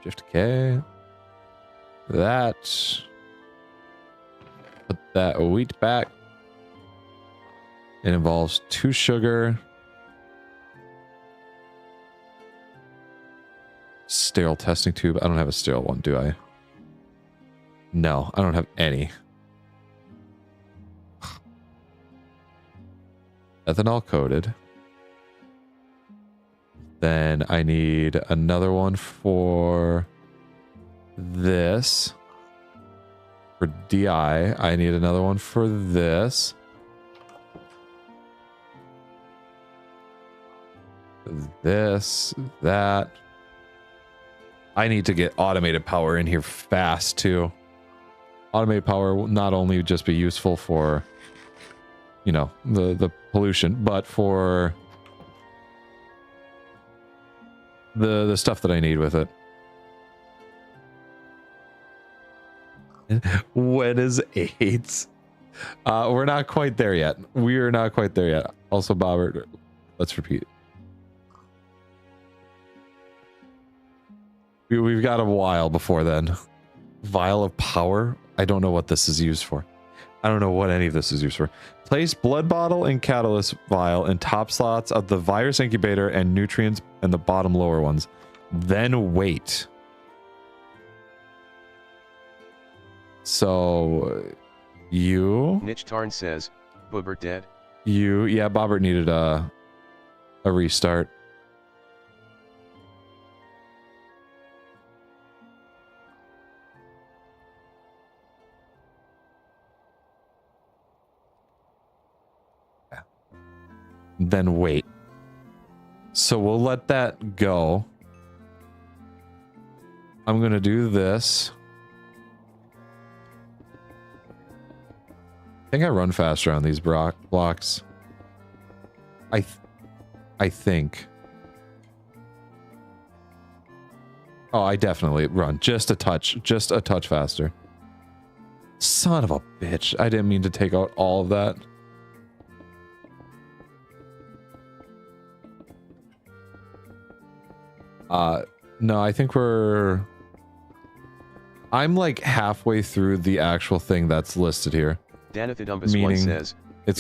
Shift K. That. Put that wheat back. It involves 2 sugar. Sterile testing tube. I don't have a sterile one, do I? No, I don't have any. Ethanol coated. Then I need another one for this. For DI. I need another one for this. This, that. I need to get automated power in here fast too. Automated power will not only just be useful for, you know, the pollution, but for the stuff that I need with it. When is AIDS? We're not quite there yet. We are not quite there yet. Also, Bobert, let's repeat. We've got a while before then. Vial of power? I don't know what this is used for. I don't know what any of this is used for. Place blood bottle and catalyst vial in top slots of the virus incubator and nutrients in the bottom lower ones. Then wait. So, you... Niche Tarn says, Bobert dead? Yeah, Bobert needed a restart. Then wait. So we'll let that go. I'm gonna do this. I think I run faster on these blocks. I think. Oh, I definitely run just a touch faster. Son of a bitch! I didn't mean to take out all of that. No, I think I'm like halfway through the actual thing that's listed here. Danathidumbus one says,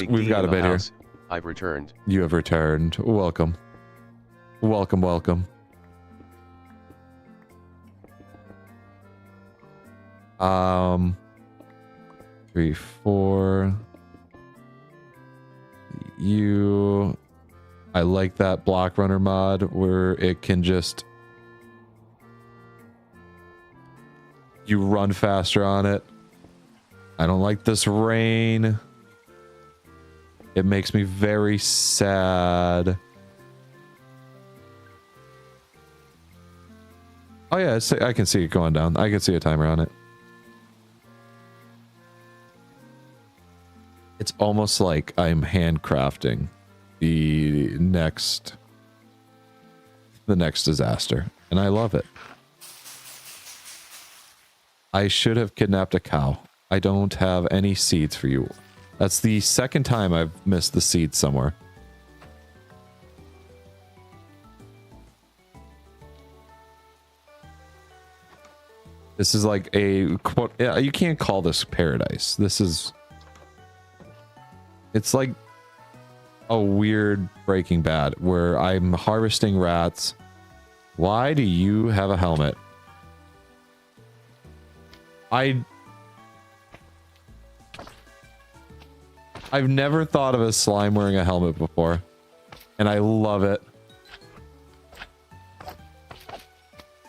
we've got a bit here. I've returned. You have returned. Welcome. Welcome, welcome. 3, 4. I like that block runner mod where it can just... You run faster on it. I don't like this rain. It makes me very sad. Oh yeah, I can see it going down. I can see a timer on it. It's almost like I'm handcrafting the next disaster, and I love it. I should have kidnapped a cow. I don't have any seeds for you. That's the second time I've missed the seeds somewhere. This is like a quote. Yeah, you can't call this paradise. It's like a weird Breaking Bad where I'm harvesting rats. Why do you have a helmet? I've never thought of a slime wearing a helmet before. and I love it.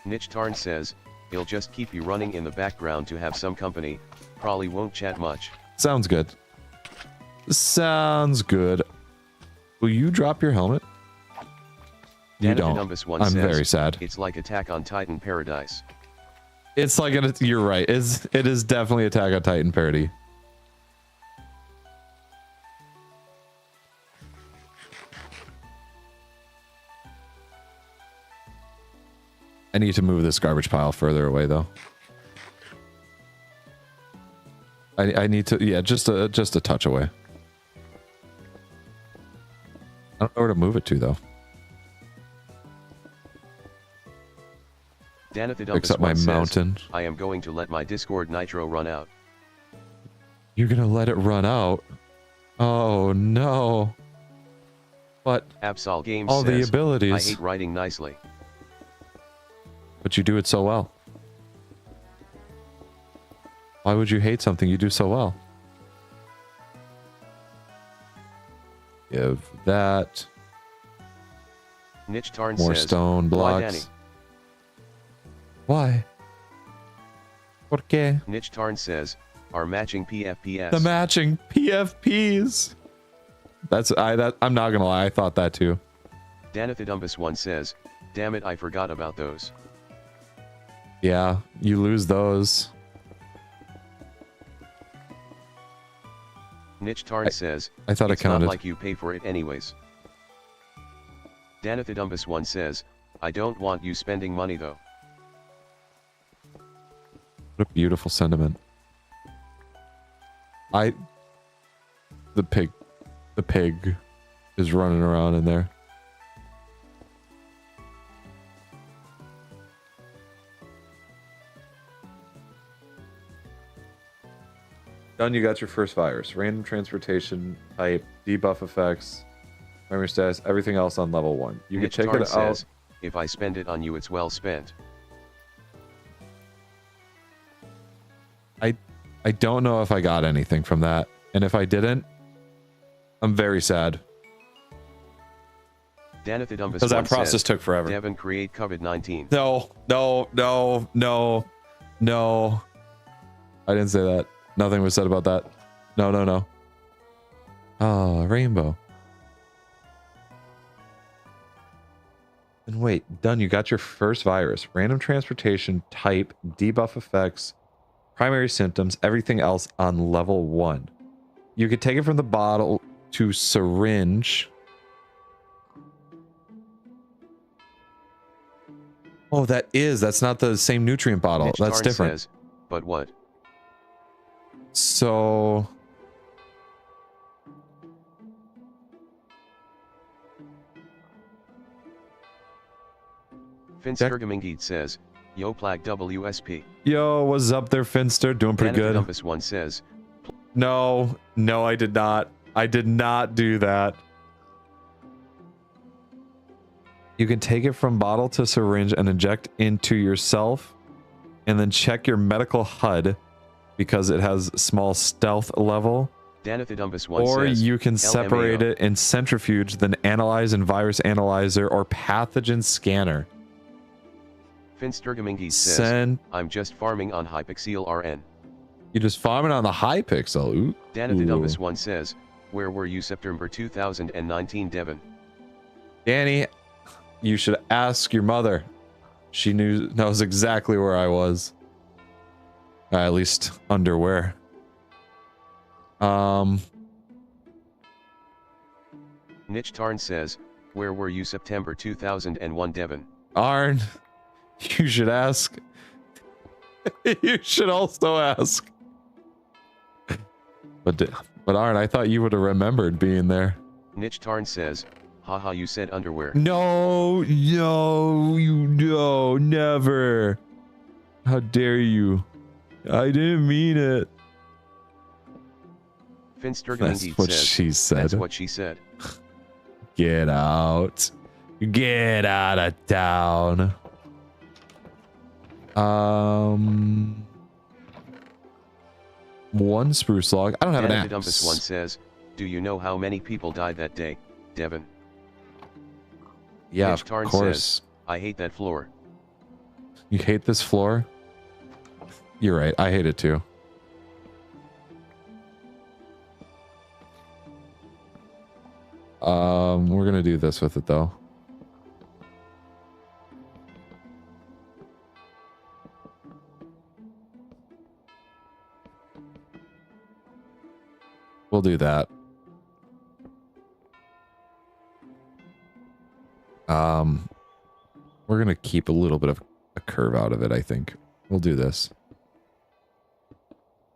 Niche Tarn says, he'll just keep you running in the background to have some company, probably won't chat much. Sounds good. Sounds good. Will you drop your helmet? You don't. I'm very sad. It's like Attack on Titan Paradise. It's like you're right. It is definitely Attack on Titan parody. I need to move this garbage pile further away though. I need to, yeah, just a touch away. I don't know where to move it to though. Fix up my mountain. I am going to let my Discord Nitro run out. You're gonna let it run out? Oh no. But Absol Games all says, the abilities. I hate writing nicely. But you do it so well. Why would you hate something you do so well? Give that. Niche Tarn More says, stone blocks. Why? ¿Por qué? Niche Tarn says, are matching PFPs. The matching PFPs. I'm not gonna lie, I thought that too. Danathidumbus1 says, damn it, I forgot about those. Yeah, you lose those. Niche Tarn says, I thought it's it counted. not like you pay for it anyways. Danathidumbus1 says, I don't want you spending money though. What a beautiful sentiment. The pig is running around in there. Done, you got your first virus. Random transportation type, debuff effects, memory status, everything else on level 1. You can check it out. If I spend it on you, it's well spent. I don't know if I got anything from that. And if I didn't, I'm very sad. Because that process took forever. Devin create COVID-19. No. I didn't say that. Nothing was said about that. No. Oh, rainbow. And wait, done. You got your first virus. Random transportation, type, debuff effects, primary symptoms, everything else on level 1. You could take it from the bottle to syringe. Oh, that's not the same nutrient bottle. Mitch That's Tarn different. Says, but what? So Finstergamingid says, yo PlagWSP. Yo, what's up there, Finster? Doing pretty good. Danathidumbus1 says, No, I did not. I did not do that. You can take it from bottle to syringe and inject into yourself, and then check your medical HUD because it has small stealth level. Danathidumbus1 or says, you can separate it in centrifuge, then analyze in virus analyzer or pathogen scanner. Finstergamingid says, I'm just farming on Hypixel RN. You just farming on the Hypixel. Ooh. Danathidumbus1 says, where were you September 2019, Devin? Danny, you should ask your mother. She knows exactly where I was. At least underwear. Niche Tarn says, where were you September 2001, Devin? Arn, you should ask. You should also ask. But Arn, I thought you would have remembered being there. Niche Tarn says, haha, you said underwear. No, never. How dare you? I didn't mean it. Finstergamingid That's what says, she said. That's what she said. Get out. Get out of town. One spruce log. I don't have an axe. Danathidumbus1 says, do you know how many people died that day, Devin? Yeah, Mitch of Tarn course. says, I hate that floor. You hate this floor? You're right. I hate it too. We're gonna do this with it though. We'll do that. We're gonna keep a little bit of a curve out of it, I think. We'll do this.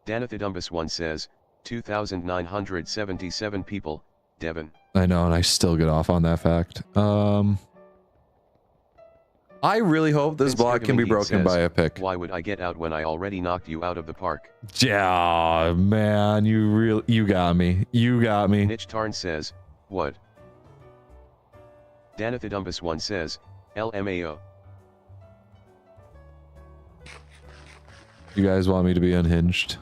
Danathidumbus1 says, 2,977 people, Devon. I know, and I still get off on that fact. I really hope this block can be broken by a pick. Why would I get out when I already knocked you out of the park? Yeah, man, you got me. You got me. Nitch Tarn says, what? Danathidumbus1 says, LMAO. You guys want me to be unhinged?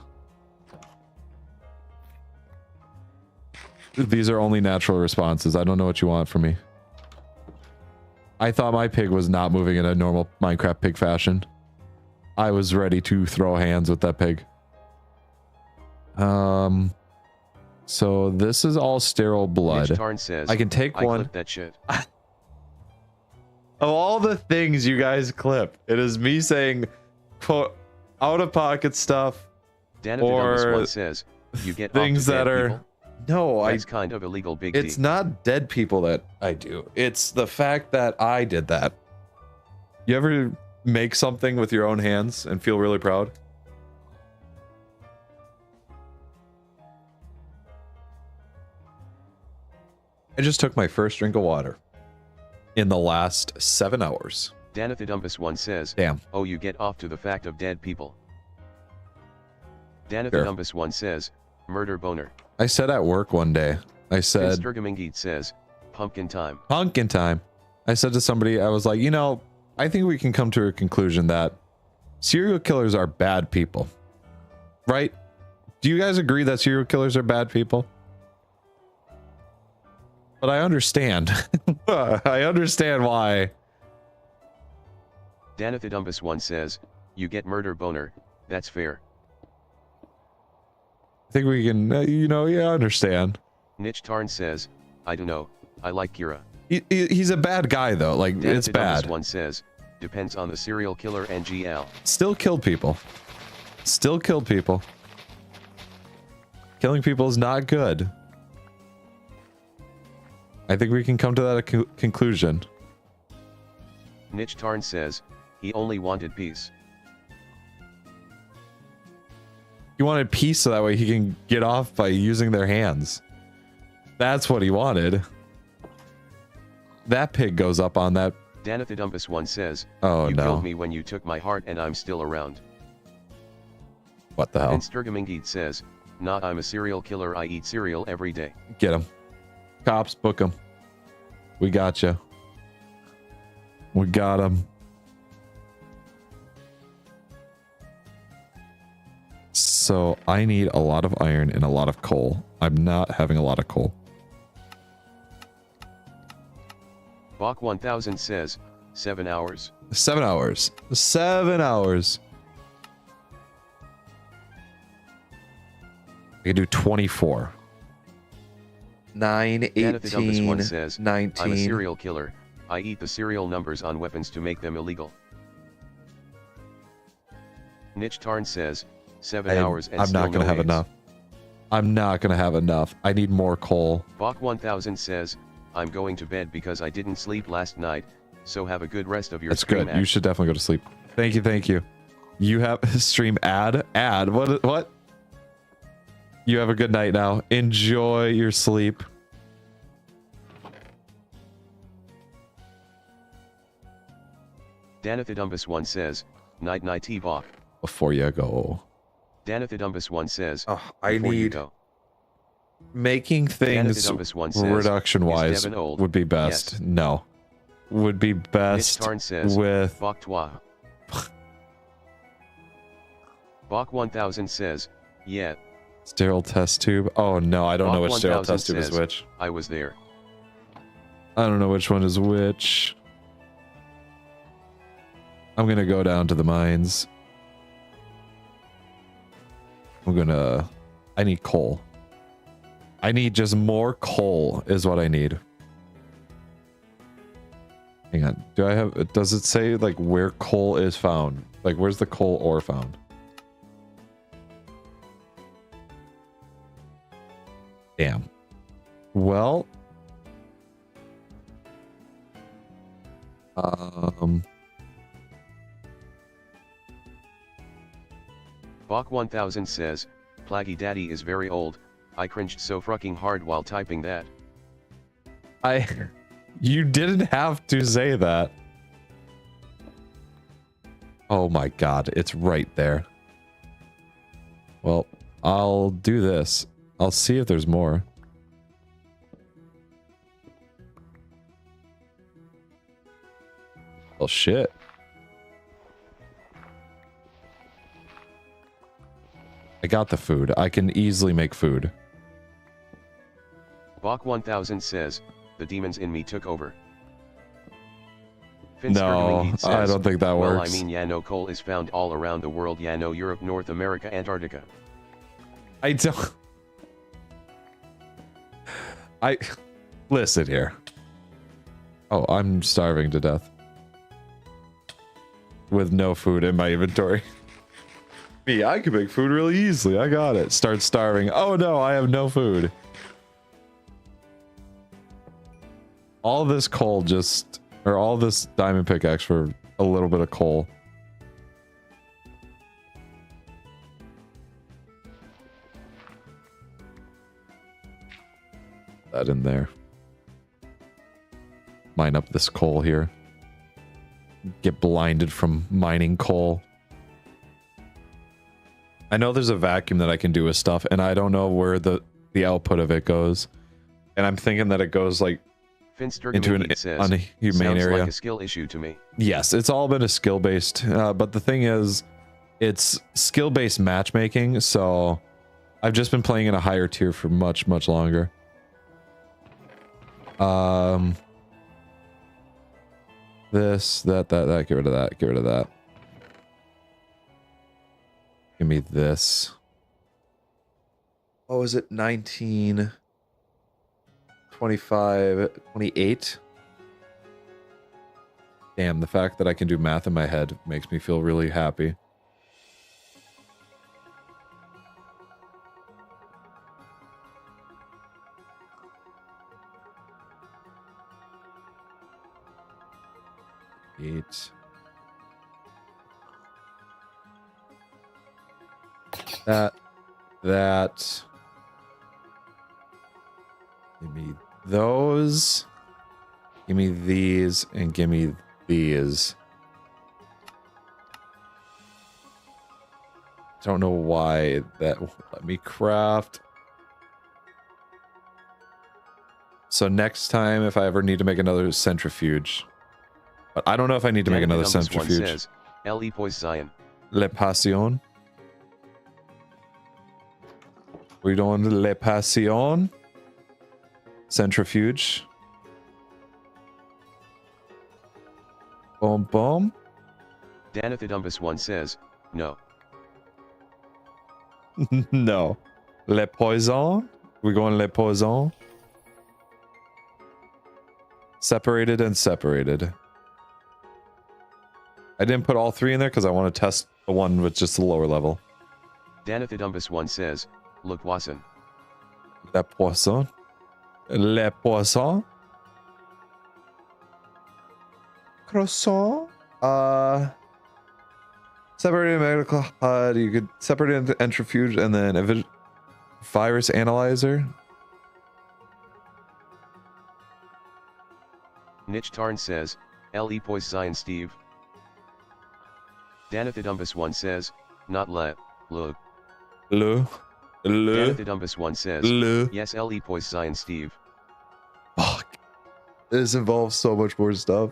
These are only natural responses. I don't know what you want from me. I thought my pig was not moving in a normal Minecraft pig fashion. I was ready to throw hands with that pig. So this is all sterile blood. Nitch Tarn says, I can take one. Clip that shit. Of all the things you guys clip, it is me saying, quote, out of pocket stuff, or says, you get things that are people? no, That's kind of illegal. Big it's D. not dead people that I do. It's the fact that I did that. You ever make something with your own hands and feel really proud? I just took my first drink of water in the last 7 hours. Danathidumbus1 says, Damn. Oh, you get off to the fact of dead people. Danathidumbus1 says, murder boner. I said at work one day, I said, Sturgamingit says, pumpkin time. Pumpkin time. I said to somebody, I was like, you know, I think we can come to a conclusion that serial killers are bad people. Right? Do you guys agree that serial killers are bad people? But I understand. I understand why. Danathidumbus1 says, you get murder boner, that's fair. I think we can, you know, yeah, I understand. Nitch Tarn says, I don't know, I like Kira. He's a bad guy though, like it's bad. One says, depends on the serial killer and GL. Still killed people. Still killed people. Killing people is not good. I think we can come to that conclusion. Nitch Tarn says, he only wanted peace. He wanted peace so that way he can get off by using their hands. That's what he wanted. That pig goes up on that. Danathidumbus1 says, oh you no. killed me when you took my heart and I'm still around. What the hell? And Sturgamingit says, nah, I'm a serial killer, I eat cereal every day. Get him. Cops, book him. We got you. We got him. So I need a lot of iron and a lot of coal. I'm not having a lot of coal. Bach 1000 says, 7 hours. 7 hours. 7 hours. I can do 24. 9, 18, says, 19. I'm a serial killer. I eat the serial numbers on weapons to make them illegal. Nitch Tarn says, 7 hours and I'm still not going to have AIDS. enough. I'm not going to have enough. I need more coal. Bach 1000 says, I'm going to bed because I didn't sleep last night, so have a good rest of your That's stream. good. You should definitely go to sleep. Thank you, thank you. You have stream ad? Ad. What? You have a good night now. Enjoy your sleep. Danathidumbus1 says, night night T-Bach. Before you go. Danathidumbus1 says, I before you need... go. Making things reduction-wise would be best. Yes. No. Would be best says, with... Bach 1000 says, yeah. Sterile test tube? Oh no, I don't know which sterile test tube is which. I was there. I don't know which one is which. I'm gonna go down to the mines. I need coal. I need just more coal is what I need. Hang on. Does it say like where coal is found? Like where's the coal ore found? Damn. Well. Bach 1000 says, PlagHD is very old. I cringed so fucking hard while typing that. You didn't have to say that. Oh my god, it's right there. Well, I'll do this. I'll see if there's more. Well, shit. I got the food. I can easily make food. Bach 1000 says, the demons in me took over. No, says, I don't think that works. Well, I mean, yeah, no, coal is found all around the world. Yeah, no, Europe, North America, Antarctica. I don't... Listen here. Oh, I'm starving to death. With no food in my inventory. Me, I can make food really easily. I got it. Start starving. Oh no, I have no food. All this coal just... Or all this diamond pickaxe for a little bit of coal. That in there. Mine up this coal here. Get blinded from mining coal. I know there's a vacuum that I can do with stuff, and I don't know where the output of it goes. And I'm thinking that it goes like into an unhumane area. Like a skill issue to me. Yes, it's all been a skill based, but the thing is, it's skill based matchmaking. So I've just been playing in a higher tier for much longer. This, that, get rid of that, get rid of that. Give me this. Oh, is it 19, 25, 28? Damn, the fact that I can do math in my head makes me feel really happy. That. Give me those. Give me these and give me these. Don't know why that won't let me craft. So next time, if I ever need to make another centrifuge. But I don't know if I need to make another centrifuge. Says, Le Poison. Le Passion. We're doing Le Passion. Centrifuge. Boom, boom. Danathodumbus 1 says, no. No. Le Poison. We're going Le Poison. Separated and separated. I didn't put all three in there because I want to test the one with just the lower level. Danathodumbus 1 says, Le Poisson. Le Poisson. Le Poisson. Croissant. Separated medical HUD. You could separate it into centrifuge and then a virus analyzer. Niche Tarn says, Le Poison Steve. Danathodumbus 1 says, not le. Danathodumbus 1 says, yes, Le Poison Steve. Fuck. This involves so much more stuff.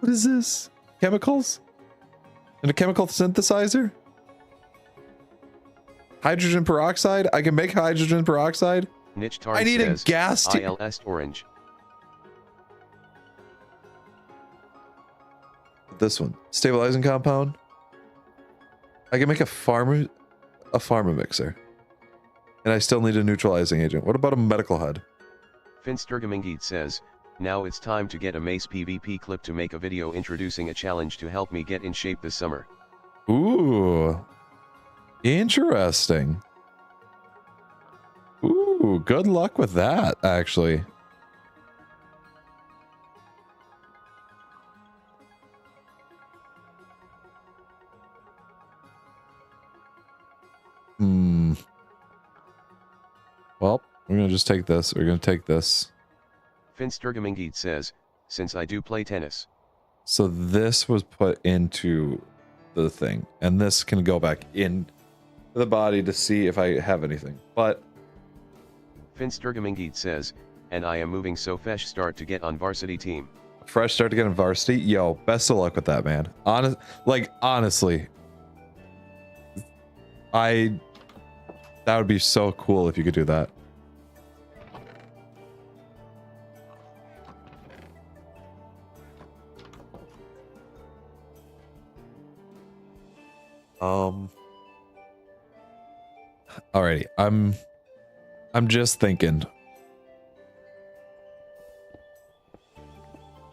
What is this? Chemicals? And a chemical synthesizer? Hydrogen peroxide? I can make hydrogen peroxide? Niche Tarn I need a says, gas ILS orange. This one. Stabilizing compound. I can make a pharma mixer. And I still need a neutralizing agent. What about a medical HUD? Finsturgamingid says, now it's time to get a Mace PvP clip to make a video introducing a challenge to help me get in shape this summer. Ooh. Interesting. Ooh, good luck with that, actually. Well, we're going to just take this. We're going to take this. Finsturgamingid says, since I do play tennis. So this was put into the thing. And this can go back in the body to see if I have anything. But Finsturgamingid says, and I am moving so fresh start to get on varsity team. Fresh start to get on varsity? Yo, best of luck with that, man. Honestly. That would be so cool if you could do that. Alrighty, I'm just thinking.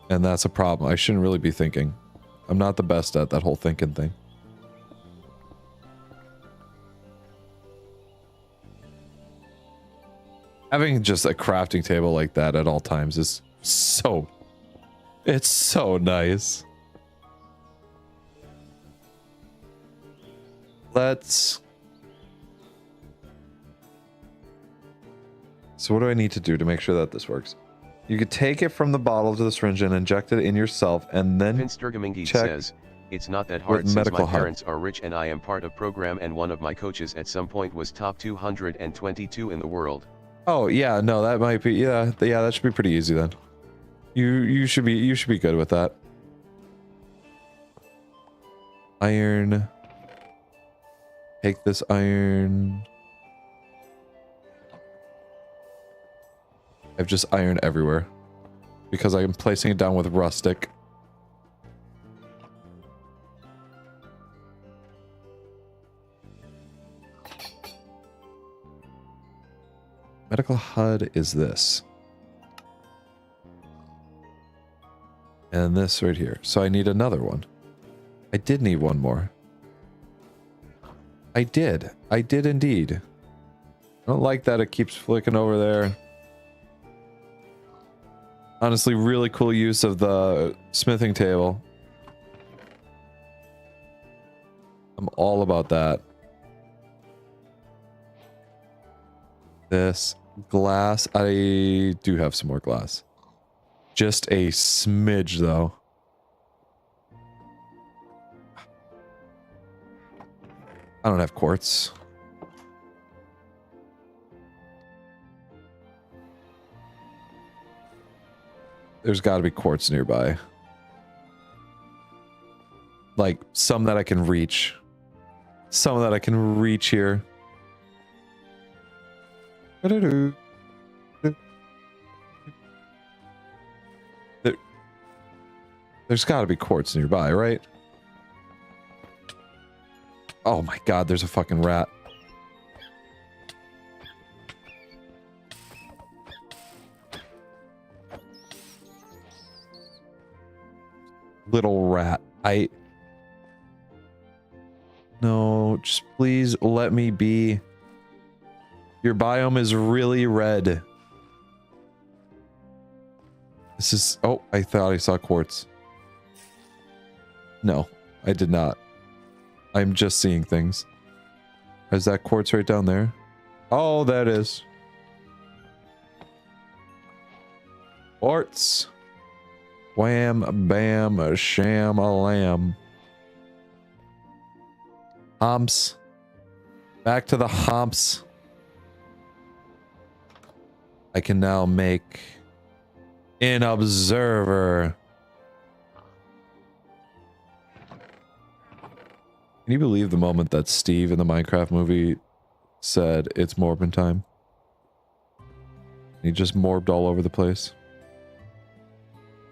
And that's a problem. I shouldn't really be thinking. I'm not the best at that whole thinking thing. Having just a crafting table like that at all times is so... It's so nice. Let's... So what do I need to do to make sure that this works? You could take it from the bottle to the syringe and inject it in yourself, and then Finsturgamingid says, it's not that hard since my parents are rich and I am part of program and one of my coaches at some point was top 222 in the world. Oh yeah, no, that might be yeah, that should be pretty easy then. You should be good with that. Iron. Take this iron. I've just iron everywhere because I'm placing it down with rustic. Medical HUD is this. And this right here. So I need another one. I did need one more. I did indeed. I don't like that it keeps flicking over there. Honestly, really cool use of the smithing table. I'm all about that. This glass, I do have some more glass. Just a smidge though. I don't have quartz. There's got to be quartz nearby. Like some that I can reach. Some that I can reach here. There's got to be quartz nearby, right? Oh my god, there's a fucking rat. Little rat. No, just please let me be. Your biome is really red. This is... Oh, I thought I saw quartz. No, I did not. I'm just seeing things. Is that quartz right down there? Oh, that is. Quartz. Wham, bam, sham, a lamb. Humps. Back to the humps. I can now make an observer. Can you believe the moment that Steve in the Minecraft movie said it's Morbin time? He just morbed all over the place.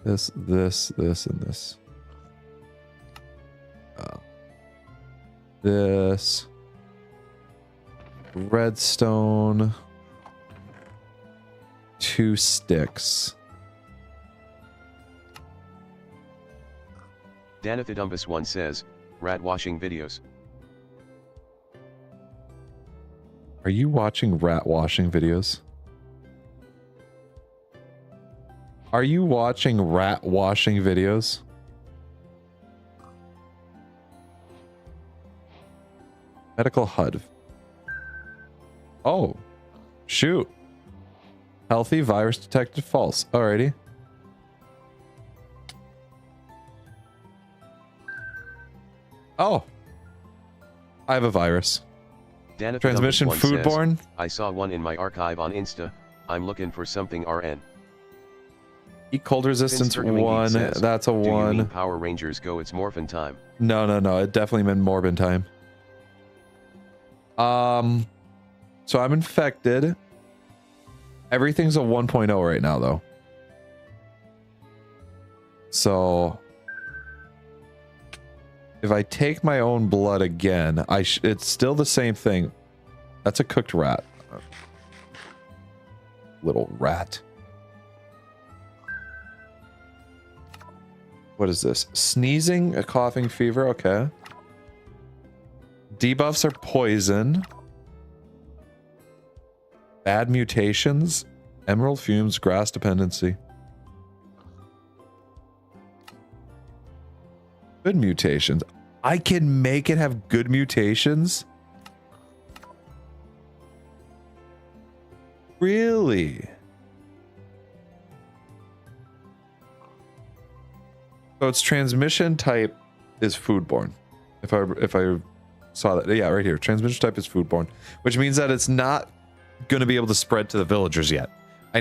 This, and this. This. Redstone. 2 sticks. Danathidumbus1 says, rat washing videos. Are you watching rat washing videos? Are you watching rat washing videos? Medical HUD. Oh, shoot. Healthy, virus detected, false. Alrighty. Oh. I have a virus. Transmission foodborne? Says, I saw one in my archive on Insta. I'm looking for something RN. Heat cold resistance 1. Says, that's a 1. Do you mean Power Rangers go it's morphin time? No. It definitely meant Morbin time. So I'm infected. Everything's a 1.0 right now, though. So if I take my own blood again, it's still the same thing. That's a cooked rat. Little rat. What is this? Sneezing, a coughing, fever. Okay. Debuffs are poison. Bad mutations. Emerald fumes, grass dependency. Good mutations. I can make it have good mutations? Really? So its transmission type is foodborne. If I saw that. Yeah, right here. Transmission type is foodborne, which means that it's not going to be able to spread to the villagers yet. I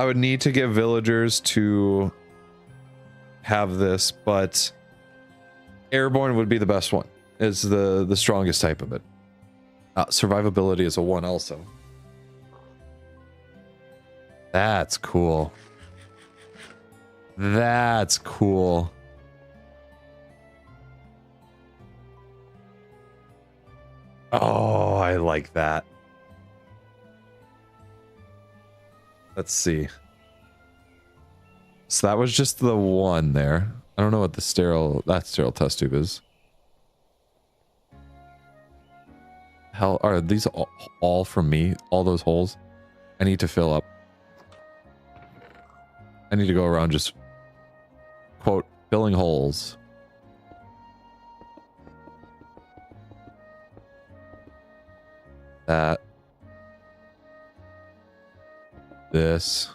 would need to get villagers to have this, but airborne would be the best one. It's the strongest type of it. Survivability is a 1 also. That's cool. That's cool. Oh, I like that. Let's see. So that was just the 1 there. I don't know what that sterile test tube is. Hell, are these all from me? All those holes? I need to fill up. I need to go around just, quote, filling holes. That. This.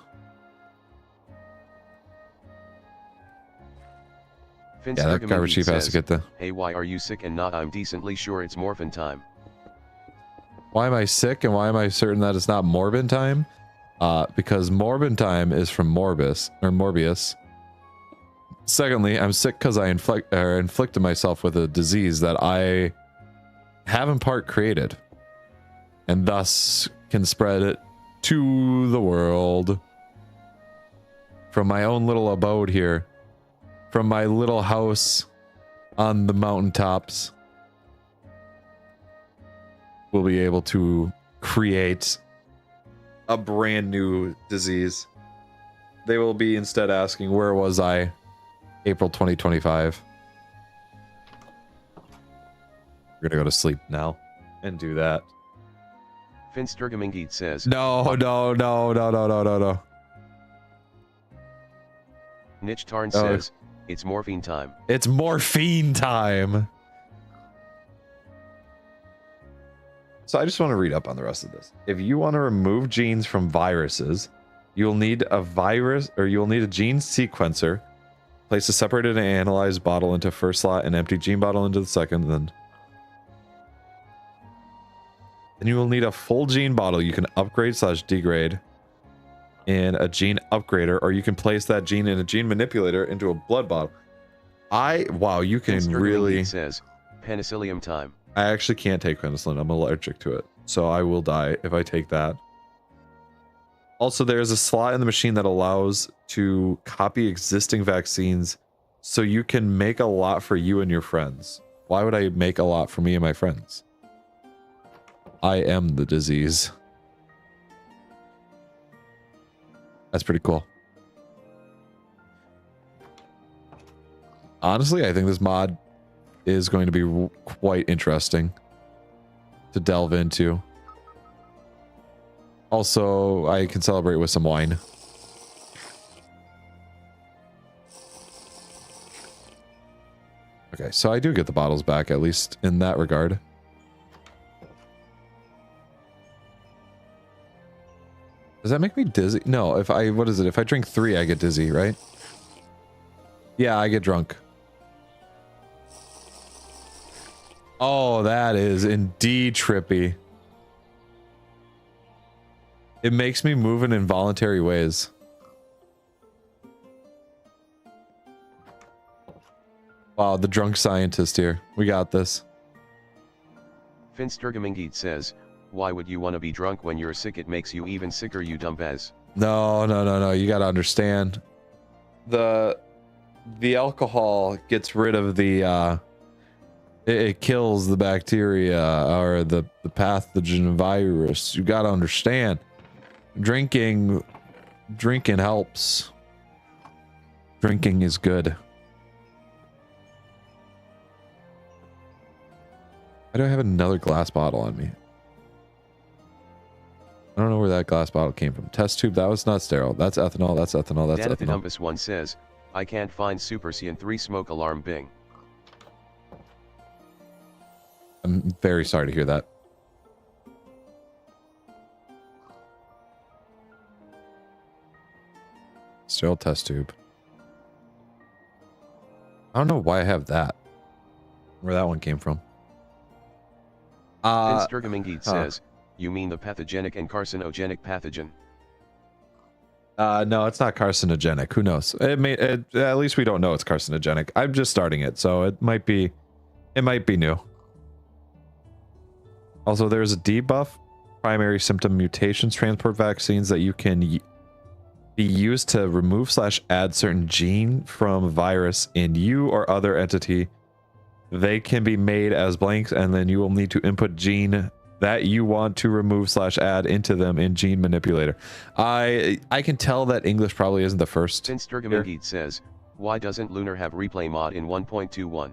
Finch Yeah, that garbage chief has to get the... Hey, why are you sick and not? I'm decently sure it's morphin time. Why am I sick and why am I certain that it's not Morbin time? Because Morbin time is from Morbius. Secondly, I'm sick because I inflicted myself with a disease that I have in part created. And thus can spread it to the world. From my own little abode here. From my little house on the mountaintops. We'll be able to create a brand new disease. They will be instead asking, where was I? April 2025. We're gonna go to sleep now and do that. Finsturgamingit says, No. Nitch Tarn says, it's morphine time. It's morphine time. So I just want to read up on the rest of this. If you want to remove genes from viruses, you'll need a gene sequencer. Place a separated and analyzed bottle into first slot and empty gene bottle into the second. Then you will need a full gene bottle you can upgrade/degrade in a gene upgrader, or you can place that gene in a gene manipulator into a blood bottle. Wow, you can really... says, penicillium time. I actually can't take penicillin. I'm allergic to it. So I will die if I take that. Also, there's a slot in the machine that allows to copy existing vaccines so you can make a lot for you and your friends. Why would I make a lot for me and my friends? I am the disease. That's pretty cool. Honestly, I think this mod is going to be quite interesting to delve into. Also, I can celebrate with some wine. Okay, so I do get the bottles back, at least in that regard. Does that make me dizzy? No, if I, what is it? If I drink 3, I get dizzy, right? Yeah, I get drunk. Oh, that is indeed trippy. It makes me move in involuntary ways. Wow, the drunk scientist here. We got this. Finsturgamingit says, why would you want to be drunk when you're sick? It makes you even sicker, you dumbass. No, no, no, no. You got to understand. The alcohol gets rid of the it kills the bacteria or the pathogen virus. You got to understand. Drinking helps. Drinking is good. Why do I have another glass bottle on me? I don't know where that glass bottle came from. Test tube, that was not sterile. That's ethanol, that's ethanol, that's ethanol. Danathidumpus 1 says, I can't find Super Cyan 3 smoke alarm Bing. I'm very sorry to hear that. Sterile test tube. I don't know why I have that. Where that one came from. Finsturgamingit says, you mean the pathogenic and carcinogenic pathogen? No, it's not carcinogenic. Who knows? At least we don't know it's carcinogenic. I'm just starting it, so it might be new. Also, there's a debuff, primary symptom mutations transport vaccines that you can be used to remove/add certain gene from virus in you or other entity. They can be made as blanks, and then you will need to input gene that you want to remove/add into them in Gene Manipulator. I can tell that English probably isn't the first. Finsturgamingit says, why doesn't Lunar have replay mod in 1.21?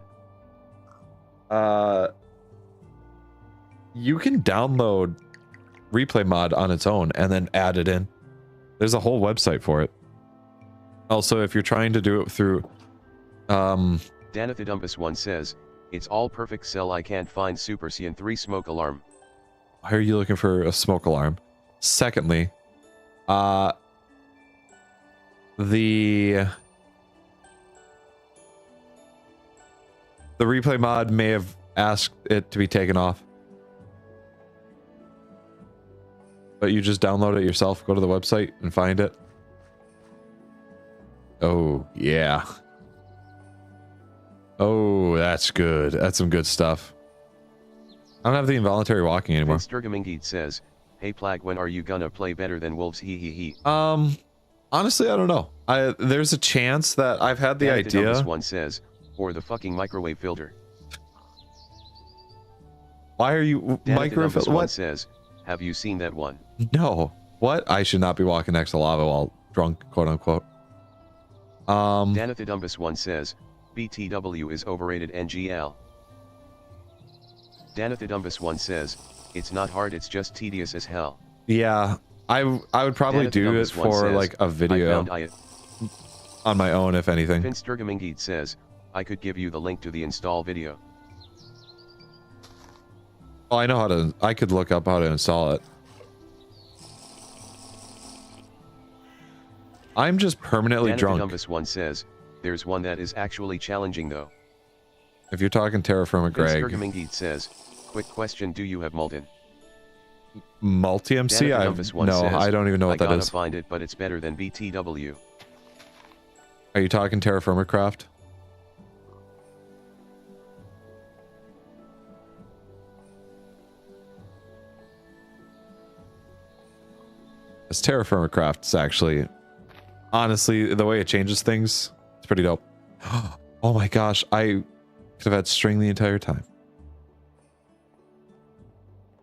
You can download replay mod on its own and then add it in. There's a whole website for it. Also, if you're trying to do it through Danathidumpus 1 says, it's all perfect cell, I can't find Super Cyan 3 smoke alarm. Why are you looking for a smoke alarm? Secondly, the replay mod may have asked it to be taken off. But you just download it yourself, go to the website and find it. Oh, yeah. Oh, that's good. That's some good stuff. I don't have the involuntary walking anymore. Finsturgamingit says, hey Plag, when are you gonna play better than wolves? He he he. Honestly, I don't know. There's a chance that I've had the idea. One says, or the fucking microwave filter. Why are you microwave filter? What says, have you seen that one? No. What? I should not be walking next to lava while drunk, quote unquote. Danathidumpus 1 says, BTW is overrated NGL. Danathidumpus 1 says, it's not hard, it's just tedious as hell. Yeah, I would probably do it for says, like a video on my own, if anything. Finsturgamingit says, I could give you the link to the install video. Oh, I know how to, I could look up how to install it. I'm just permanently drunk. Danathidumpus 1 says, there's one that is actually challenging though. If you're talking Terraform Greg. Finsturgamingit says, quick question, do you have Molten? Multi-MC? No, says, I don't even know what that is. I gotta find it, but it's better than BTW. Are you talking Terraform Craft? This Terraformer craft is actually, honestly, the way it changes things, it's pretty dope. Oh my gosh, I could have had string the entire time.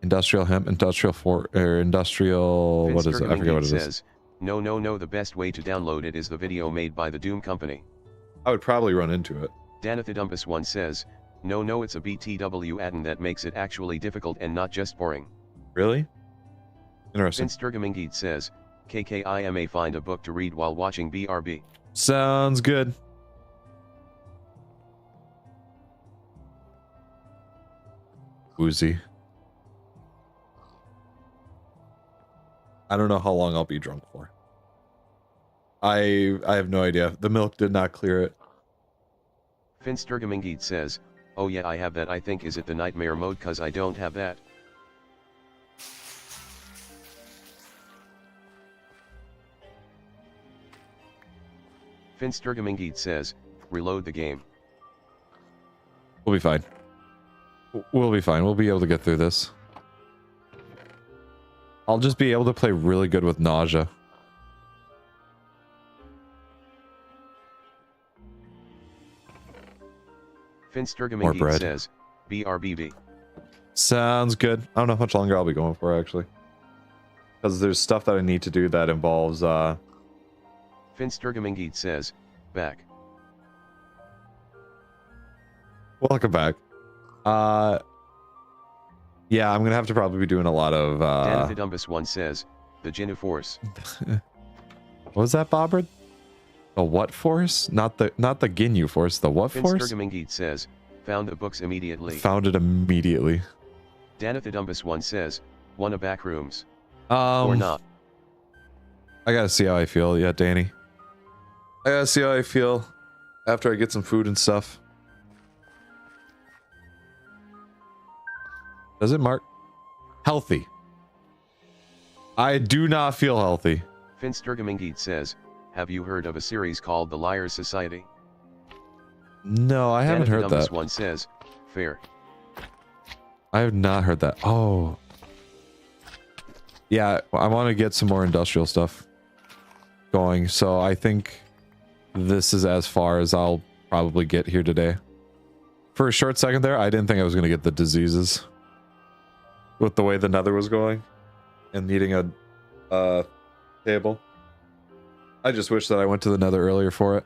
Industrial hemp, industrial, what is it? I forget what it is. No, the best way to download it is the video made by the Doom Company. I would probably run into it. Danathidumpus1 says, no, it's a BTW add-in that makes it actually difficult and not just boring. Really? Interesting. Finstergamingid says, KKIMA find a book to read while watching BRB. Sounds good. Woozy. I don't know how long I'll be drunk for. I have no idea. The milk did not clear it. Finstergamingid says, oh yeah, I have that. I think is it the nightmare mode cause I don't have that. Finstergamingid says, reload the game. We'll be fine. We'll be fine. We'll be able to get through this. I'll just be able to play really good with nausea. Finstergamingid says, BRBB. Sounds good. I don't know how much longer I'll be going for, actually. Because there's stuff that I need to do that involves, Finstergamingid says, back. Welcome back. Yeah, I'm gonna have to probably be doing a lot of, Danathidumpus1 says, the Genu Force. What was that, Bobert? The what force? Not the Ginyu force, the what force? Finstergamingid says, found the books immediately. Found it immediately. Danathidumpus1 says, wanna back rooms. Or not. I gotta see how I feel, yeah, Danny. I gotta see how I feel after I get some food and stuff. Does it mark? Healthy. I do not feel healthy. Finstergamingid says, have you heard of a series called The Liars Society? No, I haven't heard that. One says, fair. I have not heard that. Oh. Yeah, I want to get some more industrial stuff going, so I think this is as far as I'll probably get here today. For a short second there, I didn't think I was going to get the diseases. With the way the nether was going. And needing a table. I just wish that I went to the nether earlier for it.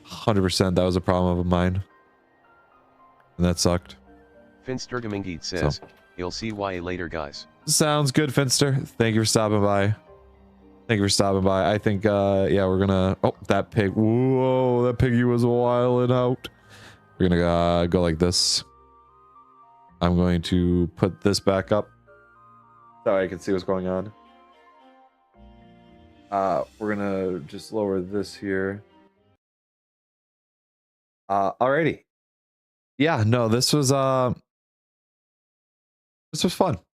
100% that was a problem of mine. And that sucked. Finstergamingid says, you'll see why later, guys. Sounds good, Finster. Thank you for stopping by. Thank you for stopping by. I think, yeah, we're gonna... Oh, that pig. Whoa, that piggy was wilding out. We're gonna go like this. I'm going to put this back up. So I can see what's going on. We're gonna just lower this here. Alrighty. Yeah, no, this was fun.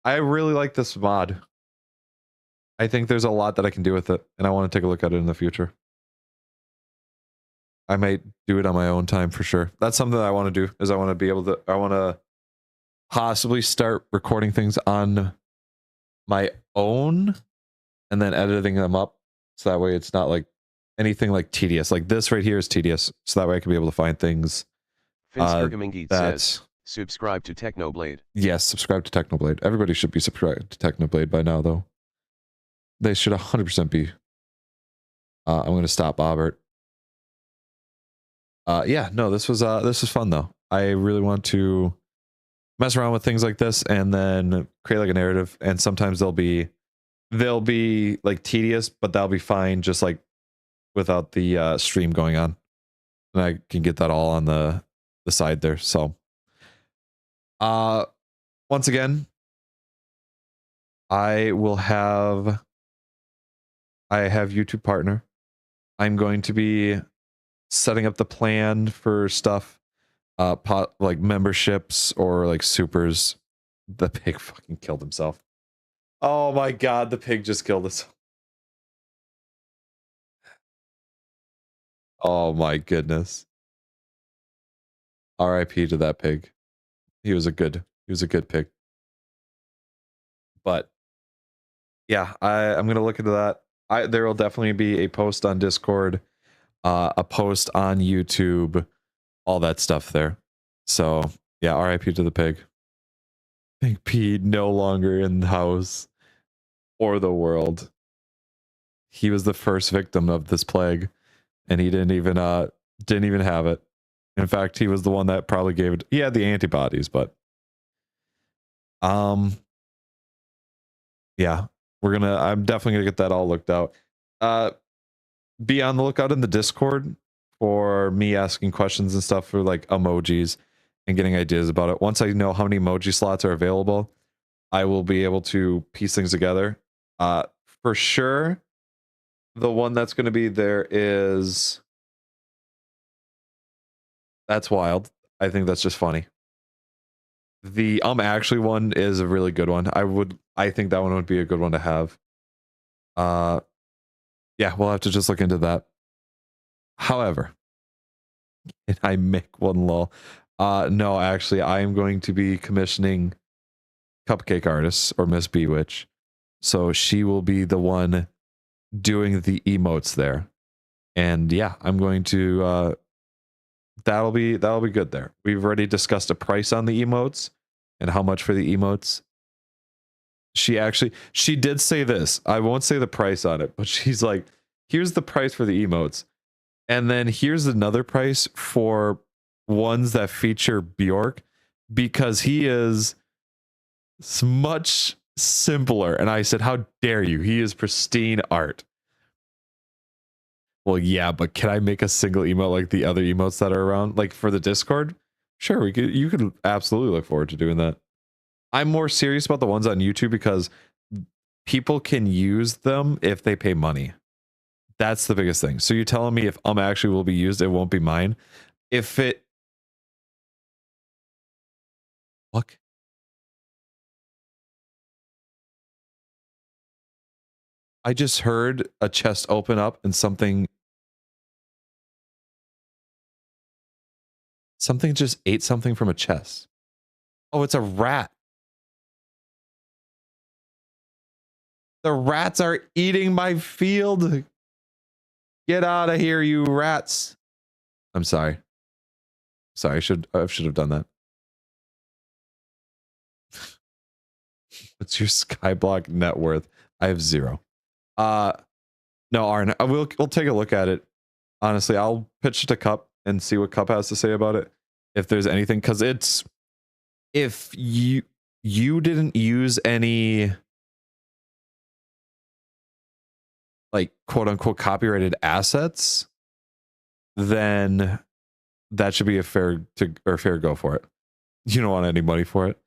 I really like this mod. I think there's a lot that I can do with it, and I want to take a look at it in the future. I might do it on my own time for sure. That's something that I want to do, is I want to be able to, I want to possibly start recording things on my own and then editing them up. So that way it's not like anything like tedious. Like this right here is tedious. So that way I can be able to find things. Finstergamingid says, subscribe to Technoblade. Yes, subscribe to Technoblade. Everybody should be subscribed to Technoblade by now, though. They should 100% be. I'm going to stop Bobert. Yeah, no, this was fun though. I really want to mess around with things like this and then create like a narrative. And sometimes they'll be like tedious, but that'll be fine just like without the stream going on. And I can get that all on the side there. So once again, I have YouTube partner. I'm going to be setting up the plan for stuff, like memberships or like supers. The pig fucking killed himself. Oh my god, the pig just killed us. Oh my goodness. RIP to that pig. He was a good pig. But yeah, I'm gonna look into that. There will definitely be a post on Discord, a post on YouTube, all that stuff there. So yeah, RIP to the pig. Pig P no longer in the house or the world. He was the first victim of this plague, and he didn't even have it. In fact, he was the one that probably gave it. He had the antibodies, but yeah, I'm definitely gonna get that all looked out. Be on the lookout in the Discord for me asking questions and stuff for like emojis and getting ideas about it. Once I know how many emoji slots are available, I will be able to piece things together. For sure, the one that's going to be there is that's wild. I think that's just funny. The actually one is a really good one. I think that one would be a good one to have. Yeah, we'll have to just look into that. However, can I make one lol? No, actually, I am going to be commissioning Cupcake Artists or Miss Bewitch. So she will be the one doing the emotes there. And yeah, I'm going to that'll be good there. We've already discussed a price on the emotes and how much for the emotes. She did say this. I won't say the price on it, but she's like, here's the price for the emotes. And then here's another price for ones that feature Bjork, because he is much simpler. And I said, how dare you? He is pristine art. Well, yeah, but can I make a single emote like the other emotes that are around? Like for the Discord? Sure, you could absolutely look forward to doing that. I'm more serious about the ones on YouTube because people can use them if they pay money. That's the biggest thing. So you're telling me if actually will be used, it won't be mine. If it... What? I just heard a chest open up and something just ate something from a chest. Oh, it's a rat. The rats are eating my field. Get out of here, you rats. I'm sorry. Sorry, I should have done that. What's your Skyblock net worth? I have 0. No, Arn, we'll take a look at it. Honestly, I'll pitch it to Cup and see what Cup has to say about it. If there's anything, because it's, if you didn't use any like quote unquote copyrighted assets, then that should be a fair go for it. You don't want any money for it.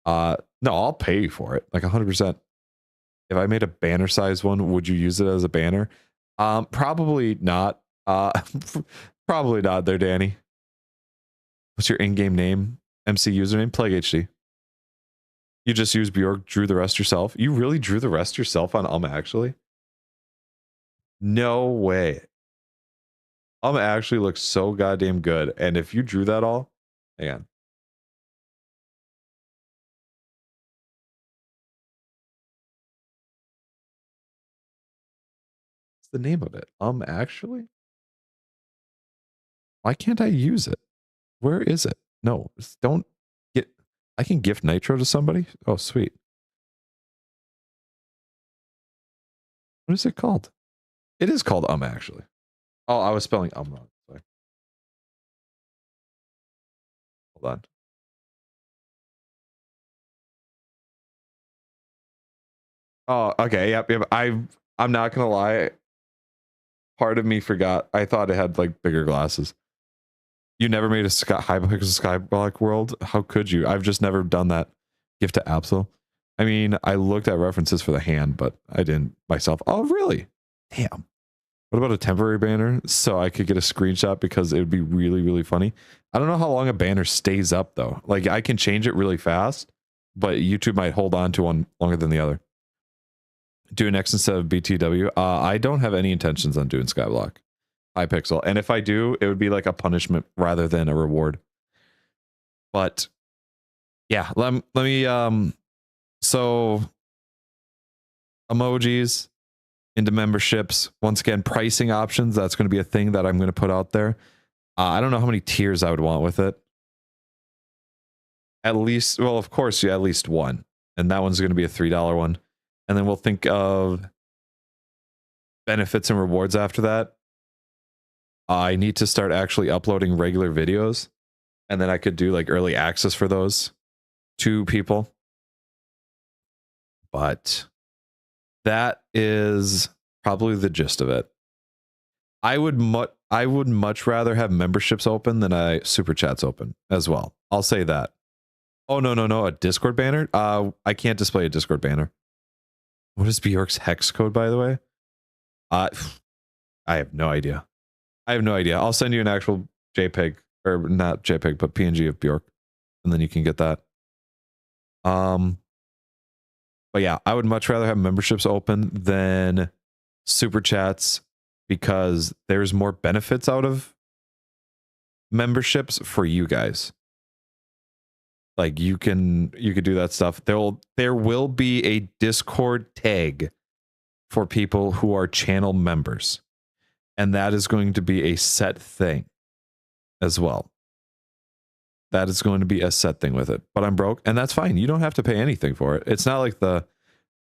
No, I'll pay you for it, like 100%. If I made a banner size one, would you use it as a banner? Probably not. Probably not there, Danny. What's your in-game name? MC username? PlagHD. You just use Bjork, drew the rest yourself? You really drew the rest yourself on actually? No way. Actually looks so goddamn good. And if you drew that all, hang on. What's the name of it? Actually? Why can't I use it? Where is it? No, don't get... I can gift Nitro to somebody? Oh, sweet. What is it called? It is called actually. Oh, I was spelling wrong. Sorry. Hold on. Oh, okay. Yep. I'm not gonna lie. Part of me forgot. I thought it had like bigger glasses. You never made a Hypixel Skyblock world? How could you? I've just never done that. Gift to Absol. I mean, I looked at references for the hand, but I didn't myself. Oh, really? Damn. What about a temporary banner so I could get a screenshot, because it would be really, really funny. I don't know how long a banner stays up though. Like I can change it really fast, but YouTube might hold on to one longer than the other. Do an X instead of BTW. I don't have any intentions on doing Skyblock Hypixel, and if I do, it would be like a punishment rather than a reward. But yeah, let me so emojis into memberships. Once again, pricing options, that's going to be a thing that I'm going to put out there. I don't know how many tiers I would want with it. At least, well, of course, yeah, at least one. And that one's going to be a $3 one. And then we'll think of benefits and rewards after that. I need to start actually uploading regular videos. And then I could do like early access for those to people. But that is probably the gist of it. I would much rather have memberships open than super chats open as well. I'll say that. Oh, no, a Discord banner? I can't display a Discord banner. What is Bjork's hex code, by the way? I have no idea. I'll send you an actual JPEG, or not JPEG, but PNG of Bjork, and then you can get that. But yeah, I would much rather have memberships open than super chats because there's more benefits out of memberships for you guys. Like you could do that stuff. There will be a Discord tag for people who are channel members. And that is going to be a set thing as well. That is going to be a set thing with it. But I'm broke, and that's fine. You don't have to pay anything for it. It's not like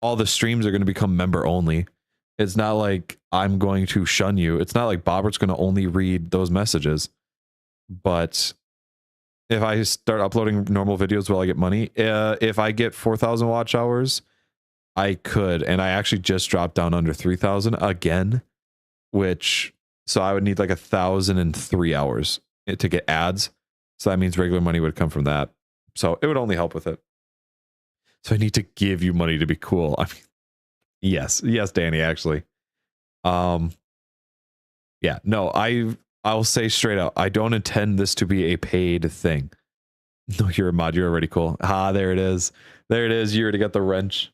all the streams are going to become member only. It's not like I'm going to shun you. It's not like Bobert's going to only read those messages. But if I start uploading normal videos, will I get money? If I get 4,000 watch hours, I could. And I actually just dropped down under 3,000 again, so I would need like 1,003 hours to get ads. So that means regular money would come from that. So it would only help with it. So I need to give you money to be cool. I mean, yes, Danny, actually. Yeah, no, I'll say straight out, I don't intend this to be a paid thing. No, you're a mod. You're already cool. There it is. There it is. You already got the wrench.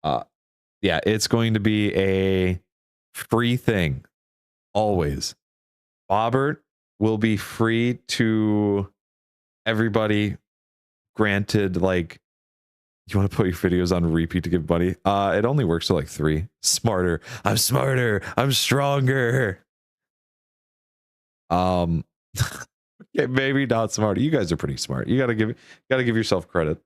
Yeah, it's going to be a free thing. Always. Bobert will be free to everybody. Granted, like, you want to put your videos on repeat to give money? It only works to like 3. Smarter. I'm smarter. I'm stronger. Okay, maybe not smarter. You guys are pretty smart. You gotta give yourself credit.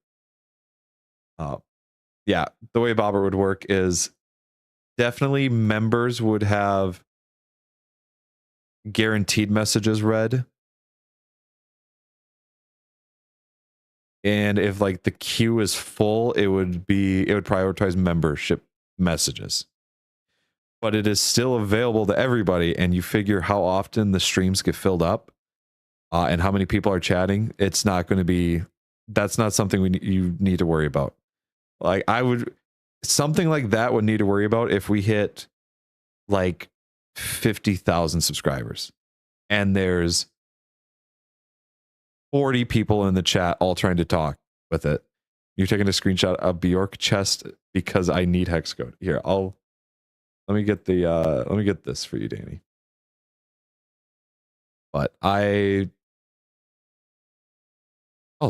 Yeah, the way Bobber would work is definitely members would have guaranteed messages read. And if like the queue is full, it would prioritize membership messages. But it is still available to everybody, and you figure how often the streams get filled up and how many people are chatting. It's not going to be, that's not something you need to worry about. Like something like that would need to worry about if we hit like 50,000 subscribers and there's 40 people in the chat all trying to talk with it. You're taking a screenshot of Bjork chest because I need hex code. Here, let me get this for you, Danny. But oh,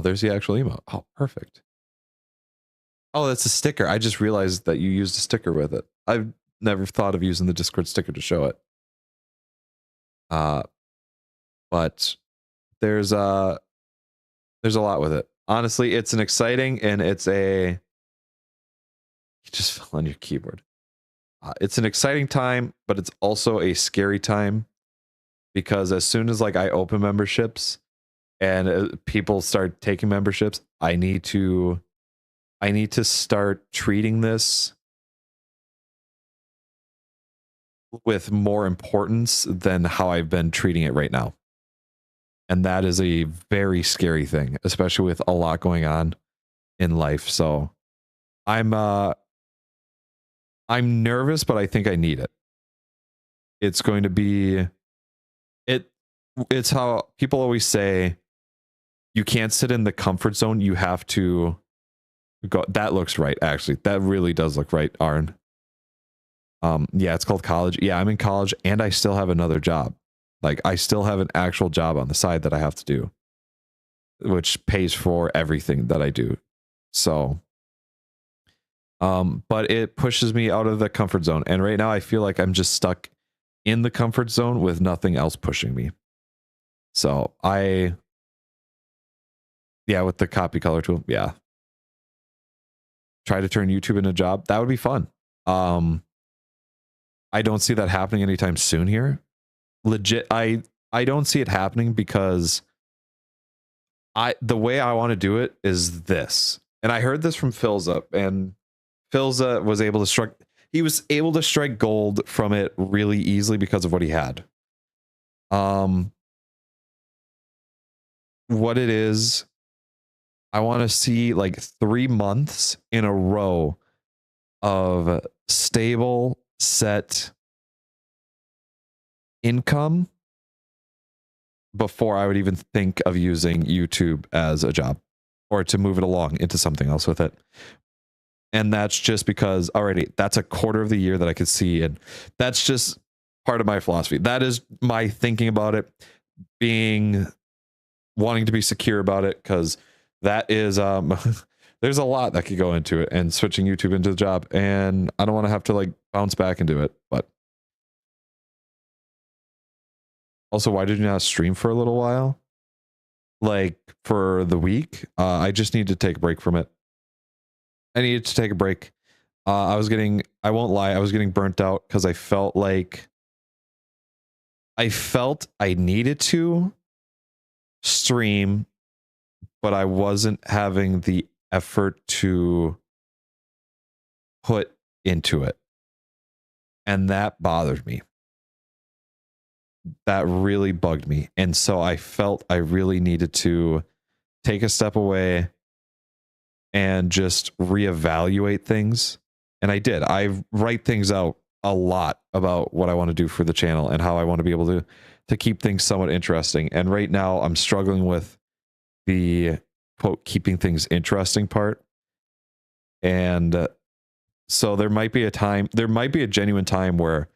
there's the actual emote. Oh, perfect. Oh, that's a sticker. I just realized that you used a sticker with it. I've never thought of using the Discord sticker to show it. But there's a lot with it. Honestly, it's an exciting and you just fell on your keyboard. It's an exciting time, but it's also a scary time because as soon as like I open memberships and people start taking memberships, I need to start treating this with more importance than how I've been treating it right now. And that is a very scary thing, especially with a lot going on in life. So I'm nervous, but I think I need it. It's going to be it's how people always say you can't sit in the comfort zone. You have to go. That looks right, actually. That really does look right, Arn. Yeah, it's called college. Yeah, I'm in college and I still have another job. Like I still have an actual job on the side that I have to do, which pays for everything that I do. So But it pushes me out of the comfort zone. And right now I feel like I'm just stuck in the comfort zone with nothing else pushing me. So yeah, with the copy color tool, yeah. Try to turn YouTube into a job. That would be fun. I don't see that happening anytime soon here. Legit, I don't see it happening because the way I want to do it is this. And I heard this from Philza, and Philza was able to strike gold from it really easily because of what he had. What it is, I want to see like 3 months in a row of stable set income before I would even think of using YouTube as a job or to move it along into something else with it. And that's just because already that's a quarter of the year that I could see. And that's just part of my philosophy. That is my thinking about it, wanting to be secure about it, because that is there's a lot that could go into it, and switching YouTube into the job, and I don't want to have to like bounce back and do it. But also, why did you not stream for a little while? Like for the week? I just need to take a break from it. I needed to take a break. I won't lie, I was getting burnt out because I felt I needed to stream, but I wasn't having the effort to put into it. And that bothered me. That really bugged me. And so I felt I really needed to take a step away and just reevaluate things. And I did. I write things out a lot about what I want to do for the channel and how I want to be able to keep things somewhat interesting. And right now I'm struggling with the quote keeping things interesting part. And so there might be a genuine time where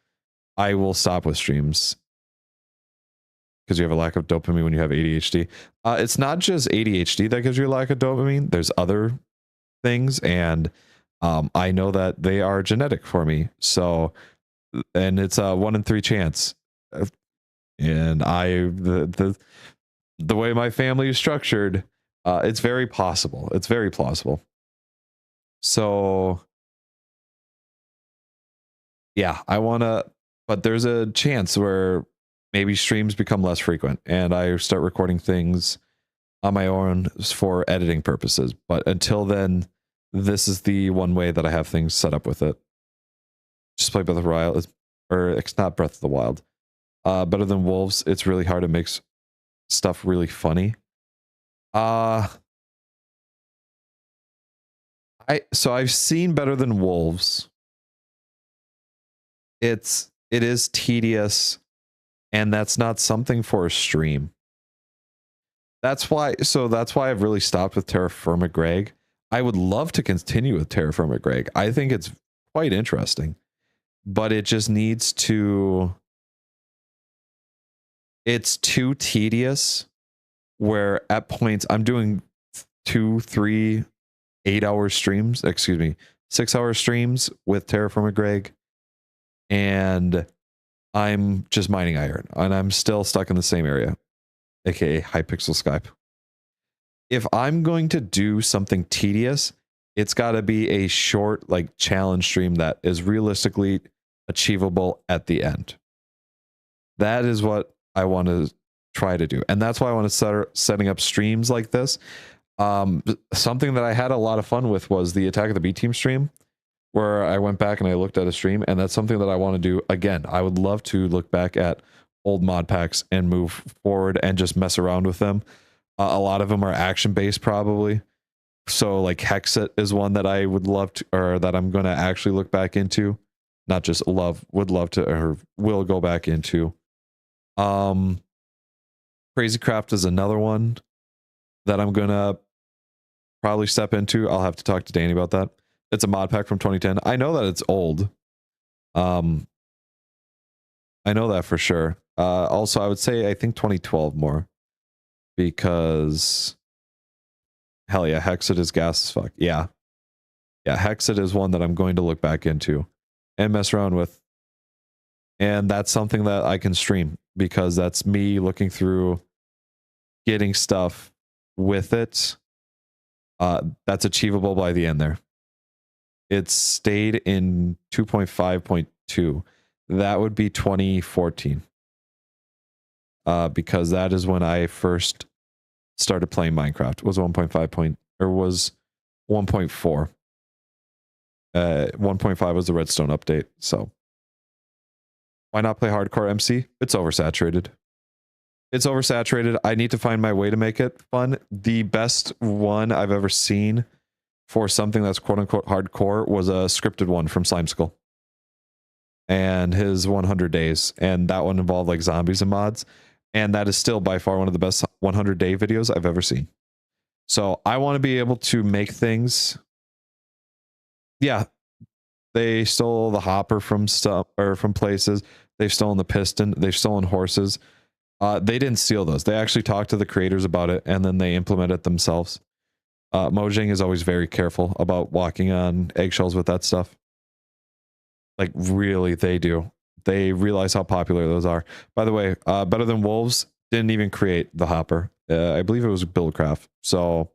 I will stop with streams because you have a lack of dopamine when you have ADHD. It's not just ADHD that gives you a lack of dopamine. There's other things, and I know that they are genetic for me. So, and it's a 1 in 3 chance. And the way my family is structured, it's very possible. It's very plausible. So, yeah, but there's a chance where maybe streams become less frequent and I start recording things on my own for editing purposes. But until then, this is the one way that I have things set up with it. Just play Breath of the Wild, or it's not Breath of the Wild. Better than Wolves. It's really hard to make stuff really funny. So I've seen Better Than Wolves. It is tedious, and that's not something for a stream. That's why I've really stopped with Terra Firma Greg. I would love to continue with Terra Firma Greg. I think it's quite interesting, but it just needs to. It's too tedious, where at points I'm doing 2, 3, 8-hour streams. 6-hour streams with Terra Firma Greg, and I'm just mining iron, and I'm still stuck in the same area, aka Hypixel Skype. If I'm going to do something tedious, it's got to be a short, like, challenge stream that is realistically achievable at the end. That is what I want to try to do, and that's why I want to start setting up streams like this. Something that I had a lot of fun with was the Attack of the B Team stream, where I went back and I looked at a stream, and that's something that I want to do again. I would love to look back at old mod packs and move forward and just mess around with them. A lot of them are action based, probably. So like Hexit is one that I would love to, or that I'm going to actually look back into. Not just would love to, or will go back into. Crazy Craft is another one that I'm going to probably step into. I'll have to talk to Danny about that. It's a mod pack from 2010. I know that it's old. I know that for sure. Also, I would say I think 2012 more, because hell yeah, Hexit is gas as fuck. Yeah. Yeah, Hexit is one that I'm going to look back into and mess around with. And that's something that I can stream because that's me looking through getting stuff with it. That's achievable by the end there. It stayed in 2.5.2. That would be 2014. Because that is when I first started playing Minecraft. It was 1.5 or was 1.4. 1.5 was the Redstone update. So why not play hardcore MC? It's oversaturated. It's oversaturated. I need to find my way to make it fun. The best one I've ever seen for something that's quote unquote hardcore was a scripted one from Slimeskull and his 100 days. And that one involved like zombies and mods. And that is still by far one of the best 100-day videos I've ever seen. So I want to be able to make things. Yeah, they stole the hopper from stuff or from places. They've stolen the piston. They've stolen horses. They didn't steal those. They actually talked to the creators about it, and then they implement it themselves. Mojang is always very careful about walking on eggshells with that stuff. Like, really, they do. They realize how popular those are. By the way, Better Than Wolves didn't even create the hopper. I believe it was Buildcraft. So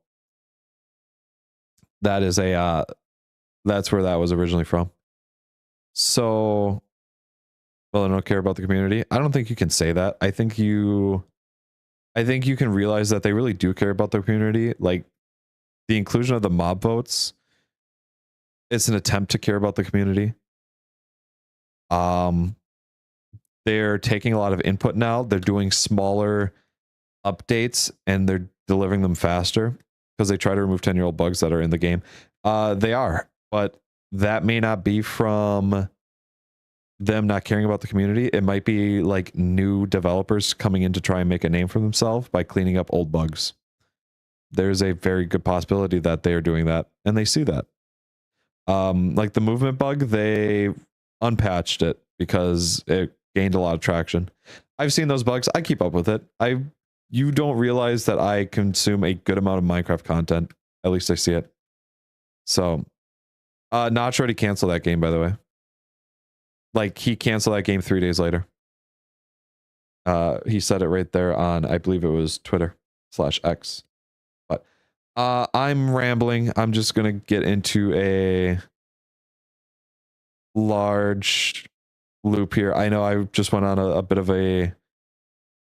that is a that's where that was originally from. So, well, I don't care about the community. I don't think you can say that. I think you can realize that they really do care about the community. Like the inclusion of the mob votes, it's an attempt to care about the community. They're taking a lot of input now. They're doing smaller updates and they're delivering them faster because they try to remove 10-year-old bugs that are in the game. They are, but that may not be from them not caring about the community. It might be like new developers coming in to try and make a name for themselves by cleaning up old bugs. There's a very good possibility that they are doing that, and they see that. Like the movement bug, they unpatched it because it gained a lot of traction. I've seen those bugs. I keep up with it. You don't realize that I consume a good amount of Minecraft content. At least I see it. So, Notch already canceled that game, by the way. Like, he canceled that game 3 days later. He said it right there on, I believe it was Twitter/X. But I'm rambling. I'm just going to get into a large loop here. I know I just went on a bit of a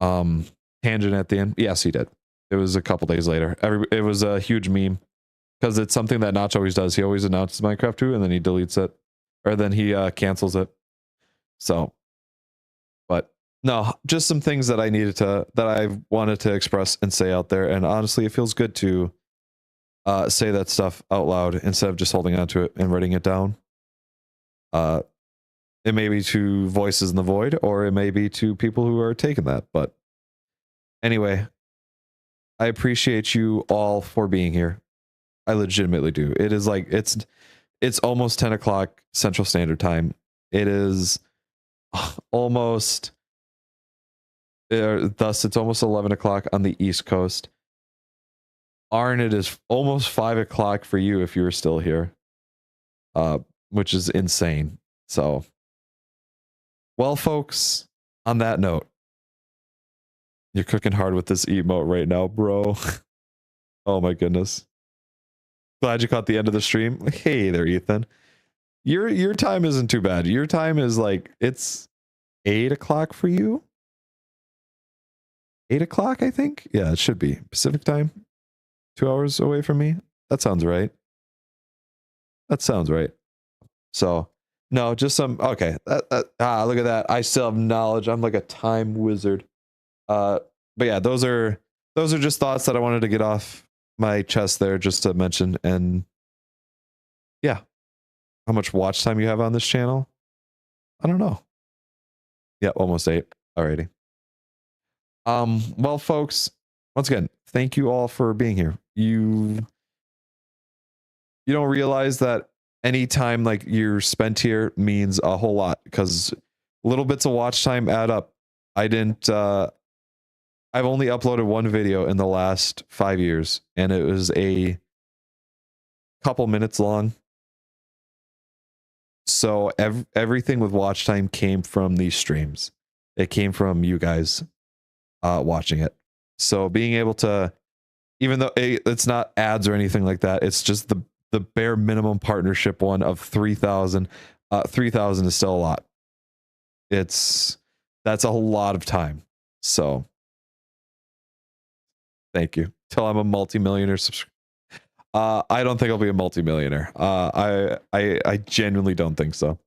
tangent at the end. Yes, he did. It was a couple days later. It was a huge meme because it's something that Notch always does. He always announces Minecraft 2 and then he deletes it, or then he cancels it. So, but no, just some things that I wanted to express and say out there. And honestly, it feels good to say that stuff out loud instead of just holding on to it and writing it down. It may be to voices in the void, or it may be to people who are taking that. But anyway, I appreciate you all for being here. I legitimately do. It is like, it's almost 10 o'clock Central Standard Time. It is almost, thus it's almost 11 o'clock on the East Coast. Arn, it is almost 5 o'clock for you if you're still here, which is insane. So, well, folks, on that note, you're cooking hard with this emote right now, bro. Oh my goodness. Glad you caught the end of the stream. Hey there, Ethan. Your time isn't too bad. Your time is like, it's 8 o'clock for you. 8 o'clock, I think. Yeah, it should be Pacific time. 2 hours away from me. That sounds right. That sounds right. So, no, just some. Okay. Look at that. I still have knowledge. I'm like a time wizard. But yeah, those are just thoughts that I wanted to get off my chest there, just to mention. And yeah, how much watch time you have on this channel? I don't know. Yeah, almost 8. Alrighty. Well, folks, once again, thank you all for being here. You don't realize that any time like you're spent here means a whole lot, because little bits of watch time add up. I've only uploaded one video in the last 5 years, and it was a couple minutes long. So everything with watch time came from these streams. It came from you guys watching it. So being able to, even though it's not ads or anything like that, it's just the bare minimum partnership one of 3,000. 3,000 is still a lot. That's a lot of time. So thank you. Till I'm a multimillionaire subscriber. I don't think I'll be a multimillionaire. I genuinely don't think so.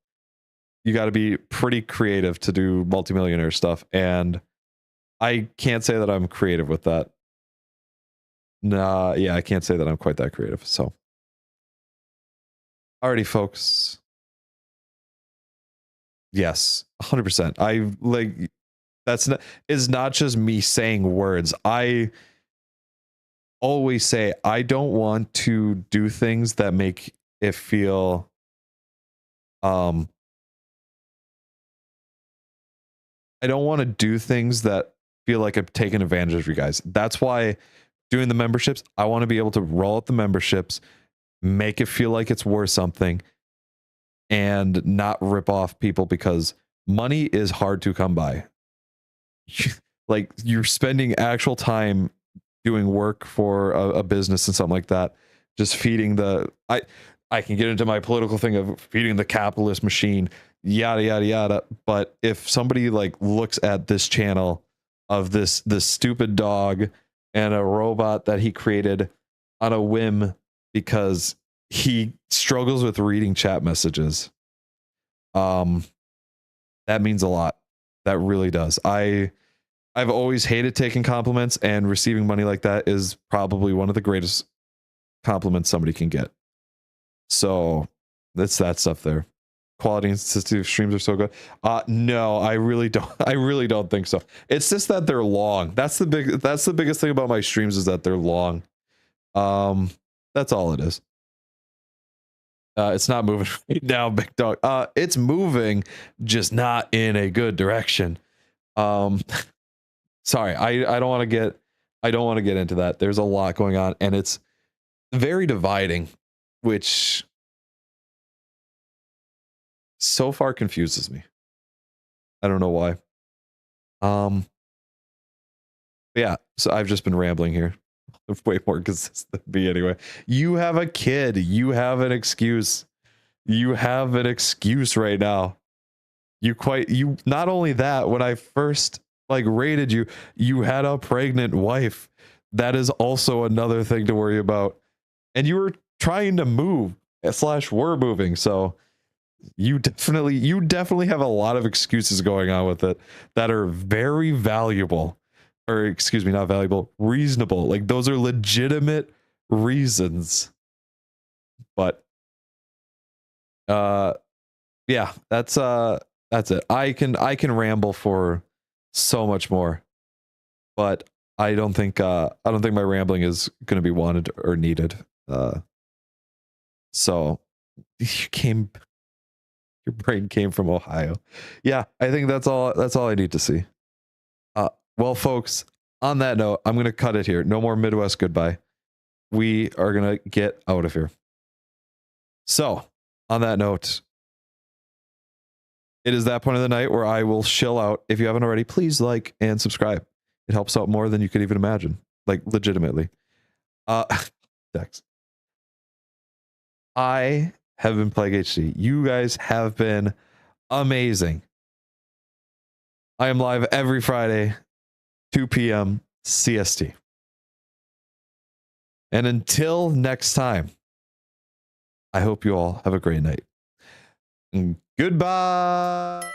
You got to be pretty creative to do multimillionaire stuff, and I can't say that I'm creative with that. Nah, yeah, I can't say that I'm quite that creative. So, alrighty, folks. Yes, 100%. I like is not just me saying words. I always say I don't want to do things that make it feel I don't want to do things that feel like I'm taking advantage of you guys. That's why doing the memberships, I want to be able to roll out the memberships, make it feel like it's worth something, and not rip off people, because money is hard to come by. Like, you're spending actual time doing work for a business and something like that, just feeding I can get into my political thing of feeding the capitalist machine, yada yada yada. But if somebody like looks at this channel of this stupid dog and a robot that he created on a whim because he struggles with reading chat messages, that means a lot. That really does. I've always hated taking compliments, and receiving money like that is probably one of the greatest compliments somebody can get. So that's that stuff there. Quality and consistency of streams are so good. No, I really don't think so. It's just that they're long. That's the biggest thing about my streams, is that they're long. That's all it is. It's not moving right now, big dog. It's moving, just not in a good direction. Sorry, I don't want to get into that. There's a lot going on, and it's very dividing, which so far confuses me. I don't know why. Yeah, so I've just been rambling here. Way more consistent than me anyway. You have a kid. You have an excuse. You have an excuse right now. You not only that, when I first like rated you, you had a pregnant wife. That is also another thing to worry about. And you were trying to move / were moving. So you definitely have a lot of excuses going on with it that are very valuable. Or excuse me, not valuable, reasonable. Like, those are legitimate reasons. But yeah, that's it. I can ramble for so much more, but I don't think my rambling is going to be wanted or needed. So your brain came from Ohio. Yeah, I think that's all I need to see. Well, folks, on that note, I'm going to cut it here. No more Midwest goodbye. We are going to get out of here. So, on that note, it is that point of the night where I will chill out. If you haven't already, please like and subscribe. It helps out more than you could even imagine. Like, legitimately. Dex. I have been PlagHD. You guys have been amazing. I am live every Friday, 2 p.m. CST. And until next time, I hope you all have a great night. And goodbye.